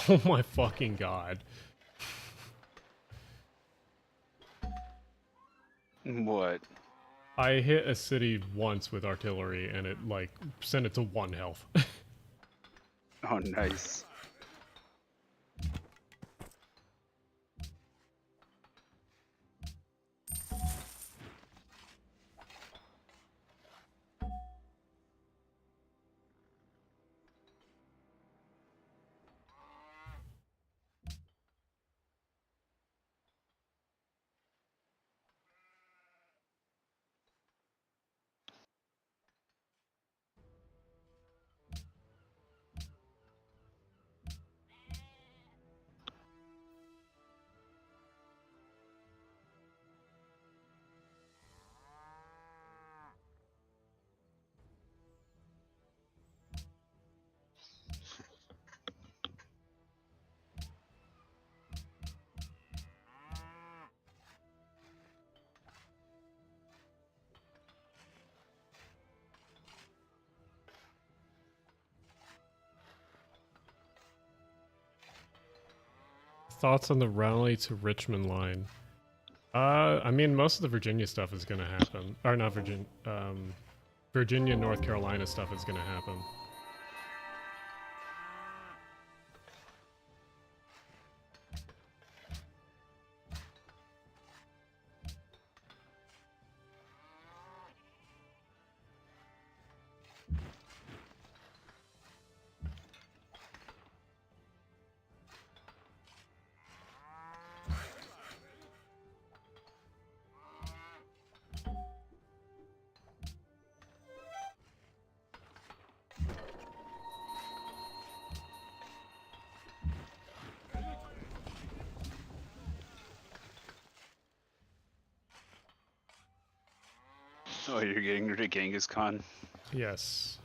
Oh my fucking god. What? I hit a city once with artillery and it like sent it to 1 health. Oh, nice. Thoughts on the Raleigh to Richmond line? I mean, most of the Virginia stuff is gonna happen. Or not Virginia, Virginia, North Carolina stuff is gonna happen. Oh, you're getting rid of Genghis Khan? Yes.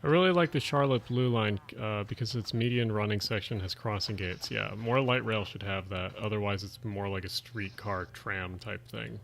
I really like the Charlotte Blue Line because its median running section has crossing gates. Yeah, more light rail should have that. Otherwise, it's more like a streetcar tram type thing.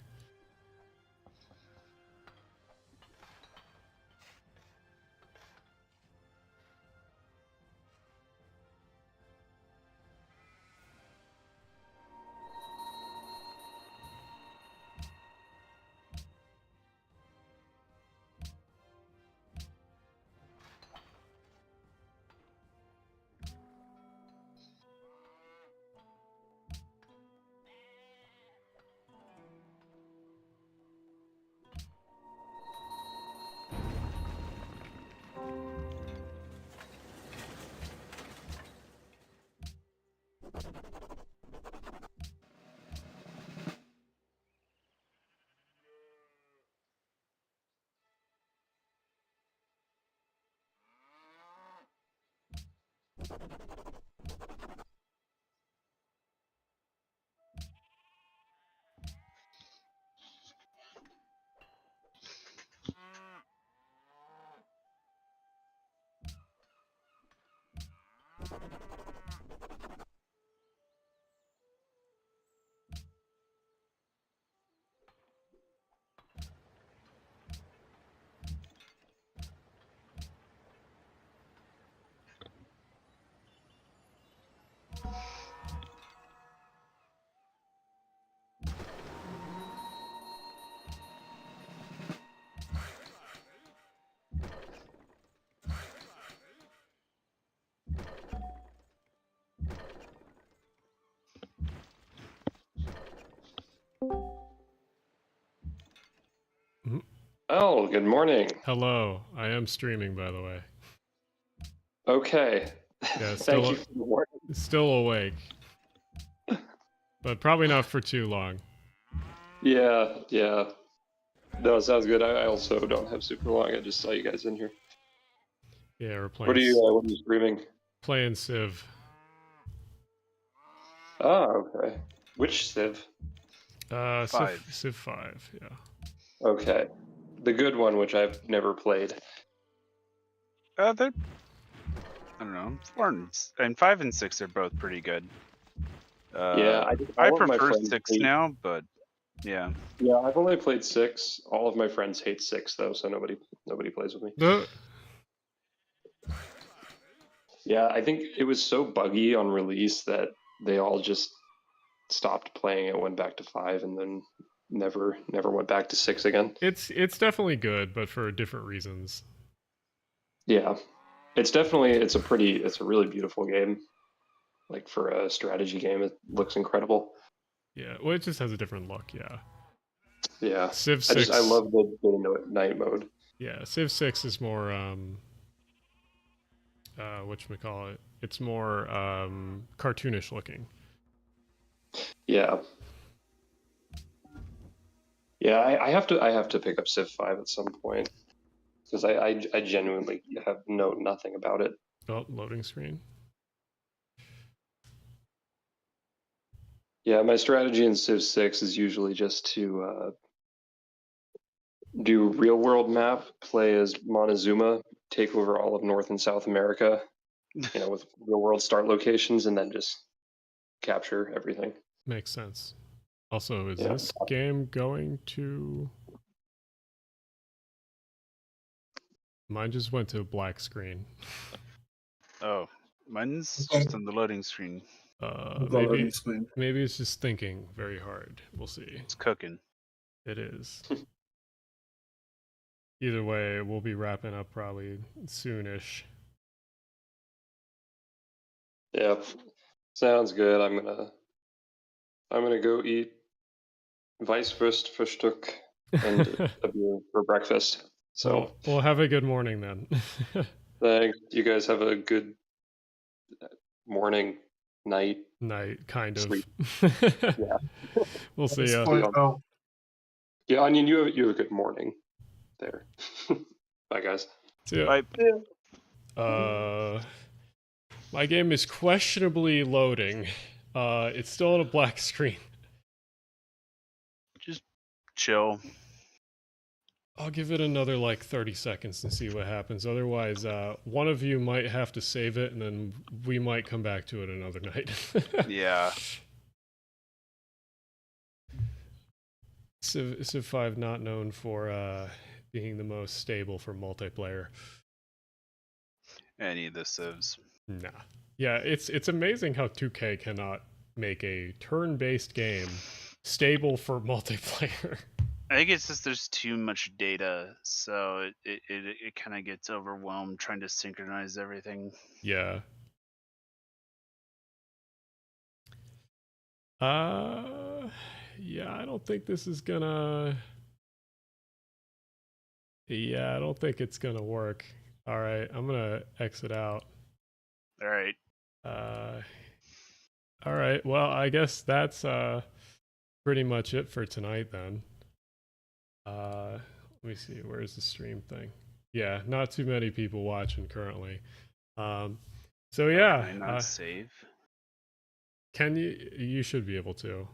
Oh, good morning. Hello. I am streaming, by the way. Okay. Yeah, Thank you for the warning. still awake. But probably not for too long. Yeah, yeah. No, sounds good. I also don't have super long. I just saw you guys in here. Yeah, we're What are you streaming? playing Civ. Ah, okay. Which Civ? Civ 5, yeah. Okay. The good one, which I've never played. They're, I don't know, 4 and 5 and 6 are both pretty good. Yeah, I all of my prefer friends 6 hate- now, but yeah. Yeah, I've only played 6. All of my friends hate 6 though, so nobody plays with me. Yeah, I think it was so buggy on release that they all just stopped playing it, went back to 5, and then never went back to 6 again. It's definitely good, but for different reasons. Yeah, it's a really beautiful game. Like for a strategy game, it looks incredible. Yeah, well, it just has a different look. Yeah. Yeah, Civ 6. I love the day night mode. Yeah, Civ 6 is more whatchamacallit? It's more cartoonish looking. Yeah. Yeah, I have to pick up Civ 5 at some point because I genuinely have nothing about it. Oh, loading screen. Yeah, my strategy in Civ 6 is usually just to do real world map, play as Montezuma, take over all of North and South America, with real world start locations, and then just capture everything. Makes sense. Also, is Yeah. this game going to... Mine just went to a black screen. Oh, mine's just on the loading screen. Maybe it's just thinking very hard. We'll see. It's cooking. It is. Either way, we'll be wrapping up probably soonish. Yeah, sounds good. I'm gonna go eat Weisswurst and a beer for breakfast. So we'll have a good morning then. thanks. You guys have a good morning, night, kind of. sleep. Yeah. We'll see ya. Yeah, Onion, you have a good morning there. Bye, guys. See ya. Bye. My game is questionably loading. It's still on a black screen. Just chill. I'll give it another like 30 seconds and see what happens. Otherwise, one of you might have to save it, and then we might come back to it another night. Yeah. Civ 5 not known for being the most stable for multiplayer. Any of the Civs. Nah. Yeah, it's amazing how 2K cannot make a turn-based game stable for multiplayer. I think it's just there's too much data, so it kind of gets overwhelmed trying to synchronize everything. Yeah. Yeah, I don't think this is gonna... Yeah, I don't think it's gonna work. Alright, I'm gonna exit out. Alright. Alright, well, I guess that's pretty much it for tonight then. Let me see, where's the stream thing? Yeah, not too many people watching currently. So yeah. Can I not save? Can you? You should be able to.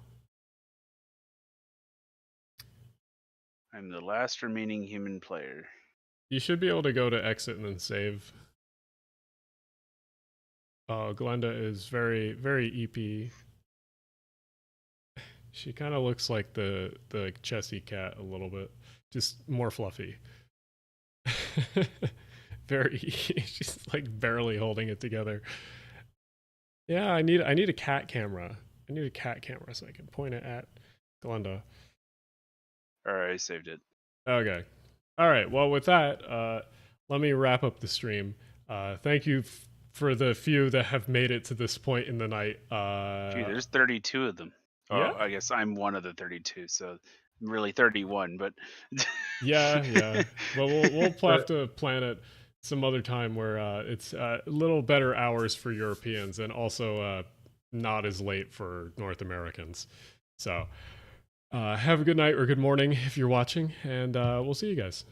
I'm the last remaining human player. You should be able to go to exit and then save. Glenda is very, very EP. She kind of looks like the Chessie cat a little bit, just more fluffy. Very, she's like barely holding it together. Yeah, I need a cat camera. I need a cat camera so I can point it at Glenda. Alright, I saved it. Okay. All right. Well, with that, let me wrap up the stream. Thank you for the few that have made it to this point in the night. Gee, there's 32 of them. Oh, Yeah? I guess I'm one of the 32, so really 31, but Yeah. Well, we'll have to plan it some other time where it's a little better hours for Europeans and also not as late for North Americans. So have a good night or good morning if you're watching, and we'll see you guys.